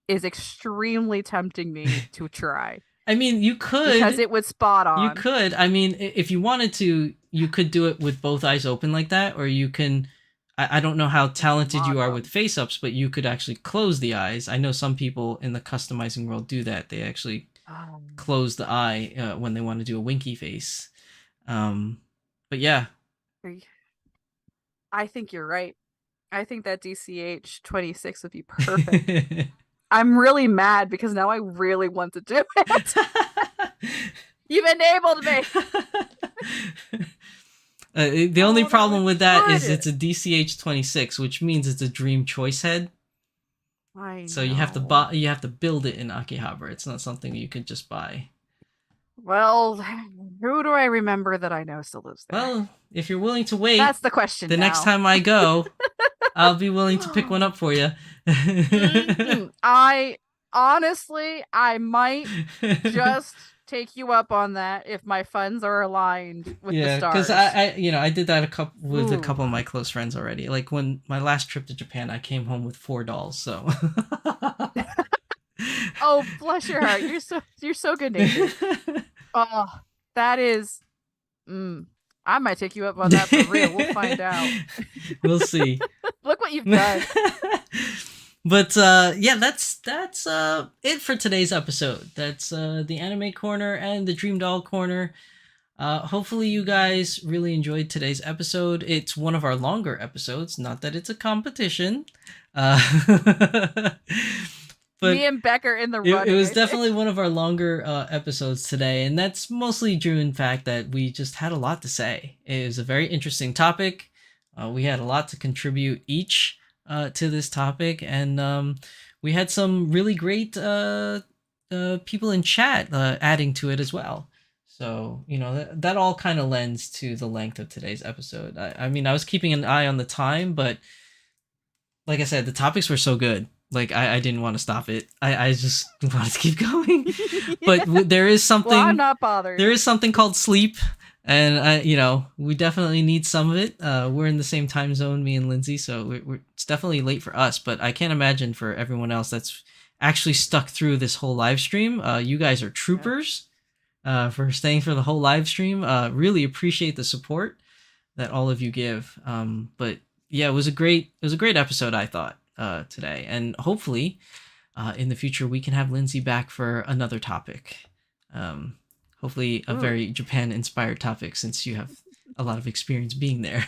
is extremely tempting me to try. I mean, you could, because it would spot on. You could. I mean, if you wanted to, you could do it with both eyes open like that, or you can. I don't know how talented you are with face ups, but you could actually close the eyes. I know some people in the customizing world do that. They actually close the eye when they want to do a winky face. But yeah, I think you're right. I think that DCH 26 would be perfect. I'm really mad because now I really want to do it. You've enabled me. The only problem with that is it's a DCH 26, which means it's a dream choice head. I know. So you have to build it in Akihabara. It's not something you could just buy. Well, who do I remember that I know still lives there? Well, if you're willing to wait, that's the question. The next time I go, I'll be willing to pick one up for you. I might just take you up on that if my funds are aligned with the stars. Because I did that with a couple of my close friends already. Like when my last trip to Japan, I came home with 4 dolls. So. Oh, bless your heart! You're so good natured. Oh, that is. I might take you up on that for real. We'll find out. We'll see. Look what you've done. But yeah, that's it for today's episode. That's the anime corner and the Dream Doll corner. Hopefully you guys really enjoyed today's episode. It's one of our longer episodes. Not that it's a competition. But me and Becker in the running. It was definitely one of our longer episodes today, and that's mostly due in fact that we just had a lot to say. It was a very interesting topic. We had a lot to contribute each to this topic, and we had some really great people in chat adding to it as well. So, that all kind of lends to the length of today's episode. I mean, I was keeping an eye on the time, but like I said, the topics were so good. Like I didn't want to stop it. I just wanted to keep going. But there is something. Well, I'm not bothered. There is something called sleep, and we definitely need some of it. We're in the same time zone, me and Lindsay, so it's definitely late for us. But I can't imagine for everyone else that's actually stuck through this whole live stream. You guys are troopers for staying for the whole live stream. Really appreciate the support that all of you give. But yeah, it was a great episode, I thought, today, and hopefully in the future we can have Lindsay back for another topic. Hopefully a very Japan inspired topic, since you have a lot of experience being there.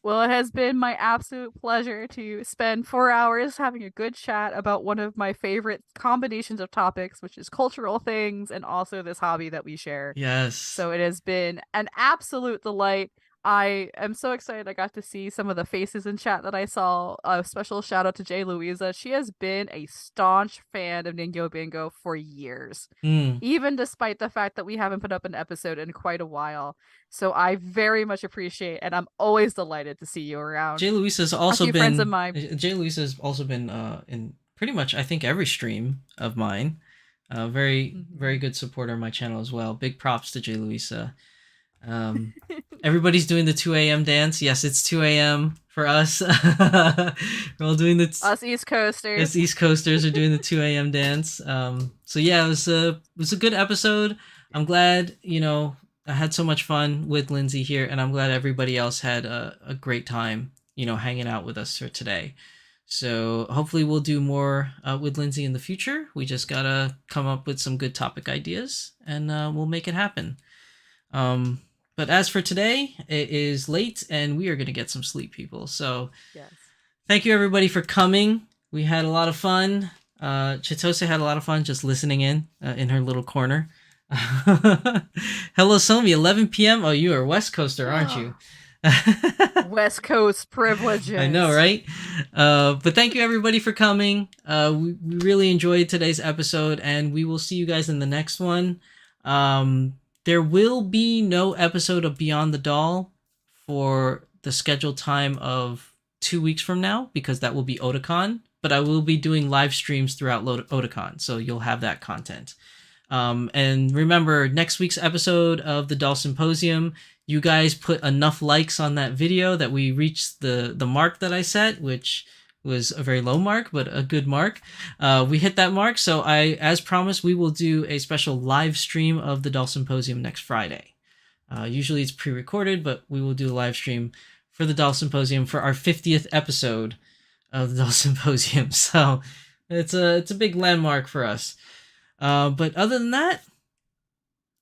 Well, it has been my absolute pleasure to spend 4 hours having a good chat about one of my favorite combinations of topics, which is cultural things and also this hobby that we share. Yes. So it has been an absolute delight. I am so excited I got to see some of the faces in chat that I saw. A special shout out to Jay Louisa. She has been a staunch fan of Ningyo Bingo for years, even despite the fact that we haven't put up an episode in quite a while. So I very much appreciate, and I'm always delighted to see you around. Jay Louisa's also been friends of mine. Jay Louisa's also been in pretty much, I think, every stream of mine. Very good supporter of my channel as well. Big props to Jay Louisa. Everybody's doing the 2 a.m. dance. Yes, it's 2 a.m. for us. We're all doing us East Coasters. Us East Coasters are doing the 2 a.m. dance. So yeah, it was a good episode. I'm glad, I had so much fun with Lindsay here, and I'm glad everybody else had a great time, hanging out with us for today. So hopefully we'll do more with Lindsay in the future. We just gotta come up with some good topic ideas, and we'll make it happen. But as for today, it is late and we are going to get some sleep, people. So yes. Thank you everybody for coming. We had a lot of fun. Chitose had a lot of fun just listening in her little corner. Hello, Somi, 11 p.m. Oh, you are West Coaster, aren't you? West Coast privileges. I know, right? But thank you everybody for coming. We really enjoyed today's episode, and we will see you guys in the next one. There will be no episode of Beyond the Doll for the scheduled time of 2 weeks from now, because that will be Otakon, but I will be doing live streams throughout Otakon, so you'll have that content. And remember, next week's episode of the Doll Symposium, you guys put enough likes on that video that we reached the mark that I set, which was a very low mark, but a good mark. We hit that mark, so as promised, we will do a special live stream of the Doll Symposium next Friday. Usually it's pre-recorded, but we will do a live stream for the Doll Symposium for our 50th episode of the Doll Symposium. So it's a big landmark for us. But other than that,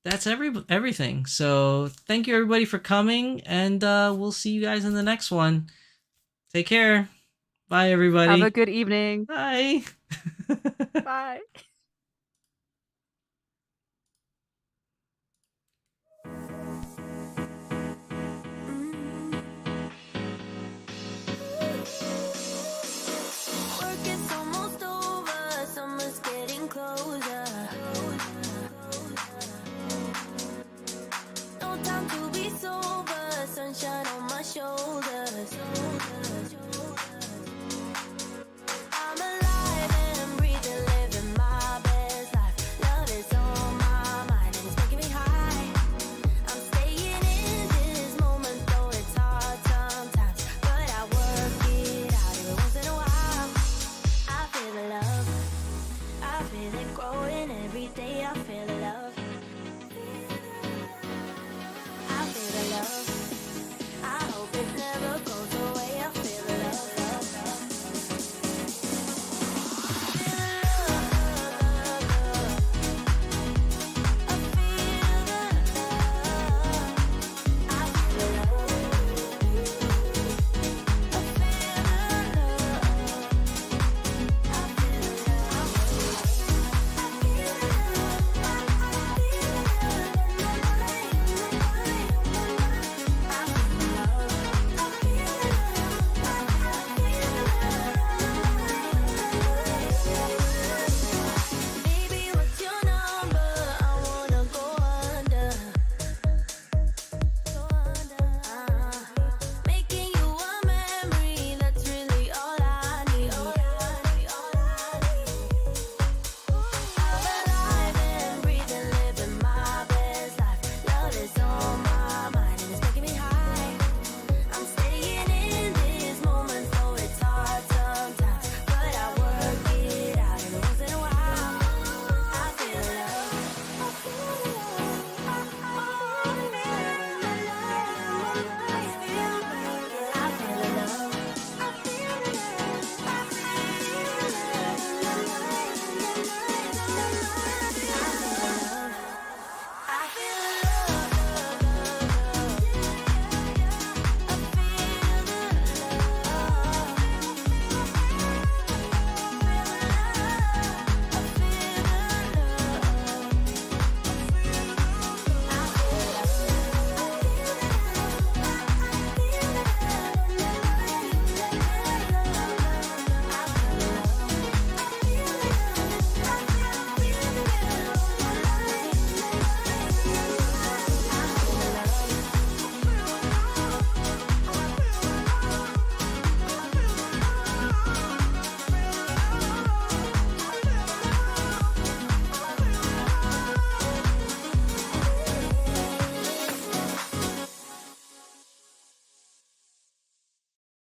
that's everything. So thank you everybody for coming, and we'll see you guys in the next one. Take care. Bye, everybody. Have a good evening. Bye. Bye. Work is almost over, summer's getting closer. No time to be sober, sunshine on my shoulders. I'm alive and I'm breathing, living my best life. Love is on my mind and it's making me high. I'm staying in this moment, though it's hard sometimes, but I work it out every once in a while. I feel the love, I feel it growing every day. I feel it.